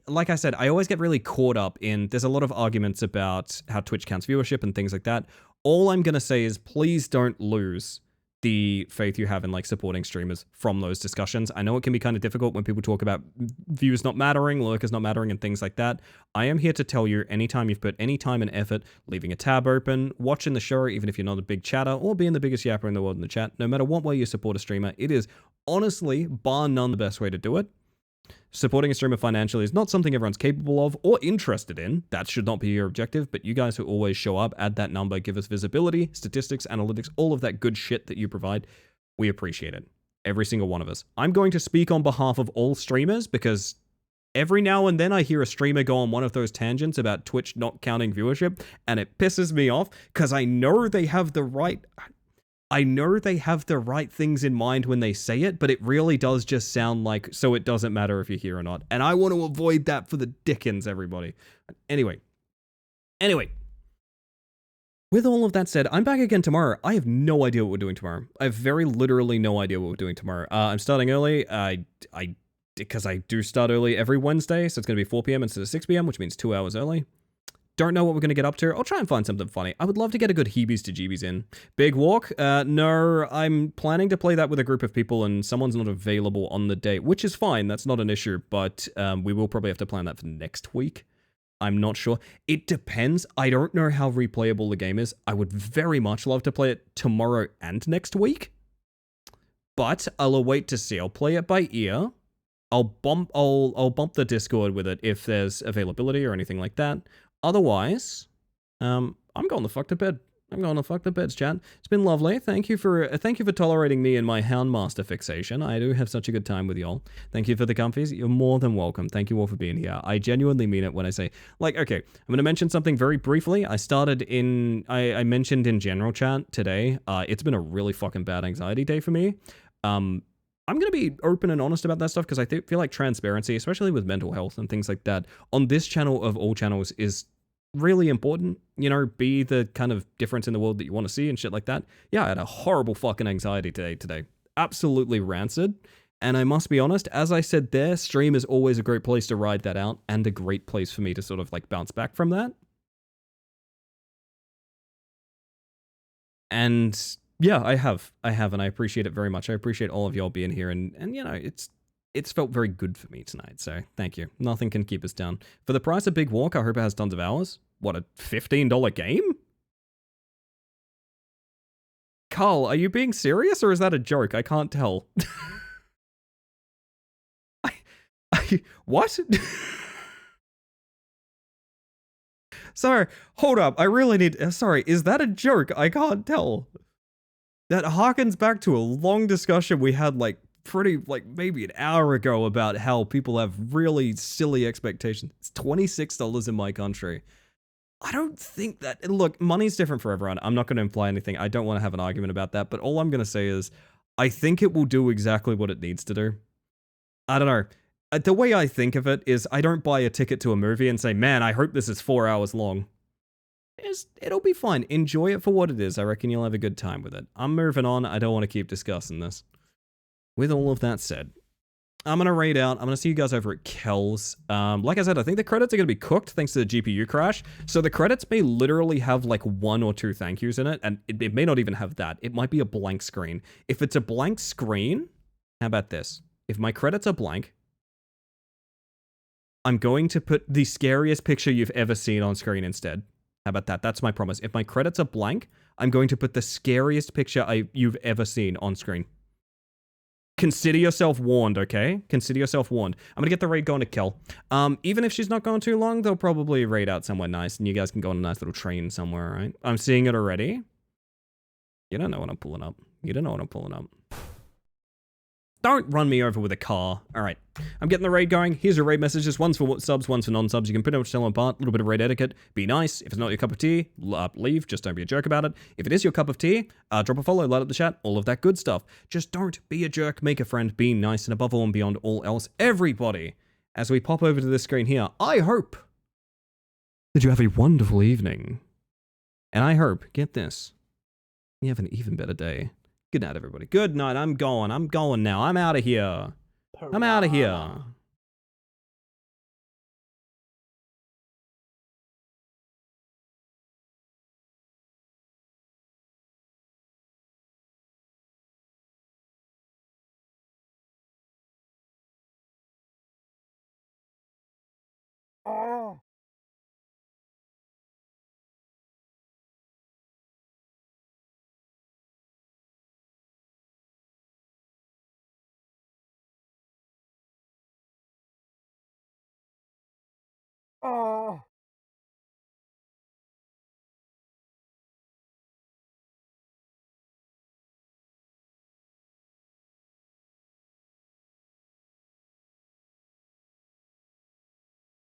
Like I said, I always get really caught up in... There's a lot of arguments about how Twitch counts viewership and things like that. All I'm going to say is please don't lose the faith you have in like supporting streamers from those discussions. I know it can be kind of difficult when people talk about views not mattering, lurkers not mattering, and things like that. I am here to tell you, anytime you've put any time and effort, leaving a tab open, watching the show, even if you're not a big chatter, or being the biggest yapper in the world in the chat, no matter what way you support a streamer, it is honestly, bar none, the best way to do it. Supporting a streamer financially is not something everyone's capable of or interested in. That should not be your objective, but you guys who always show up, add that number, give us visibility, statistics, analytics, all of that good shit that you provide. We appreciate it. Every single one of us. I'm going to speak on behalf of all streamers because every now and then I hear a streamer go on one of those tangents about Twitch not counting viewership, and it pisses me off because I know they have the right... I know they have the right things in mind when they say it, but it really does just sound like, so it doesn't matter if you're here or not. And I want to avoid that for the dickens, everybody. Anyway. With all of that said, I'm back again tomorrow. I have no idea what we're doing tomorrow. I have very literally no idea what we're doing tomorrow. I'm starting early. Because I do start early every Wednesday, so it's going to be 4 p.m. instead of 6 p.m., which means 2 hours early. Don't know what we're going to get up to. I'll try and find something funny. I would love to get a good heebies to jeebies in. Big walk? No, I'm planning to play that with a group of people and someone's not available on the day, which is fine. That's not an issue, but we will probably have to plan that for next week. I'm not sure. It depends. I don't know how replayable the game is. I would very much love to play it tomorrow and next week, but I'll await to see. I'll play it by ear. I'll bump the Discord with it if there's availability or anything like that. Otherwise, I'm going the fuck to bed. I'm going to fuck the beds, chat. It's been lovely. Thank you for tolerating me and my Houndmaster fixation. I do have such a good time with y'all. Thank you for the comfies. You're more than welcome. Thank you all for being here. I genuinely mean it when I say, like, okay, I'm going to mention something very briefly. I mentioned in general chat today, it's been a really fucking bad anxiety day for me. I'm going to be open and honest about that stuff because I feel like transparency, especially with mental health and things like that, on this channel of all channels is really important. You know, be the kind of difference in the world that you want to see and shit like that. Yeah, I had a horrible fucking anxiety day today. Absolutely rancid. And I must be honest, as I said there, stream is always a great place to ride that out and a great place for me to sort of like bounce back from that. And yeah, I have, and I appreciate it very much. I appreciate all of y'all being here, and you know, it's felt very good for me tonight, so thank you. Nothing can keep us down. For the price of Big Walk, I hope it has tons of hours. What, a $15 game? Carl, are you being serious, or is that a joke? I can't tell. What? Sorry, hold up, I really need... Sorry, is that a joke? I can't tell. That harkens back to a long discussion we had like maybe an hour ago about how people have really silly expectations. It's $26 in my country. I don't think that... Look, money's different for everyone. I'm not going to imply anything. I don't want to have an argument about that, but all I'm going to say is I think it will do exactly what it needs to do. I don't know. The way I think of it is I don't buy a ticket to a movie and say, man, I hope this is 4 hours long. It'll be fine. Enjoy it for what it is. I reckon you'll have a good time with it. I'm moving on. I don't want to keep discussing this. With all of that said, I'm going to raid out. I'm going to see you guys over at Kells. Like I said, I think the credits are going to be cooked thanks to the GPU crash. So the credits may literally have like 1 or 2 thank yous in it. And it may not even have that. It might be a blank screen. If it's a blank screen, how about this? If my credits are blank, I'm going to put the scariest picture you've ever seen on screen instead. How about that? That's my promise. If my credits are blank, I'm going to put the scariest picture you've ever seen on screen. Consider yourself warned, okay? Consider yourself warned. I'm gonna get the raid going to Kel. Even if she's not going too long, they'll probably raid out somewhere nice, and you guys can go on a nice little train somewhere, right? I'm seeing it already. You don't know what I'm pulling up. You don't know what I'm pulling up. Don't run me over with a car. All right, I'm getting the raid going. Here's your raid messages. One's for subs, one's for non-subs. You can pretty much tell them apart. A little bit of raid etiquette. Be nice. If it's not your cup of tea, leave. Just don't be a jerk about it. If it is your cup of tea, drop a follow, light up the chat, all of that good stuff. Just don't be a jerk. Make a friend. Be nice. And above all and beyond all else, everybody, as we pop over to this screen here, I hope that you have a wonderful evening. And I hope, get this, you have an even better day. Good night, everybody. Good night. I'm going now. I'm out of here. I'm out of here.
Oh. Oh.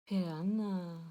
Piranha.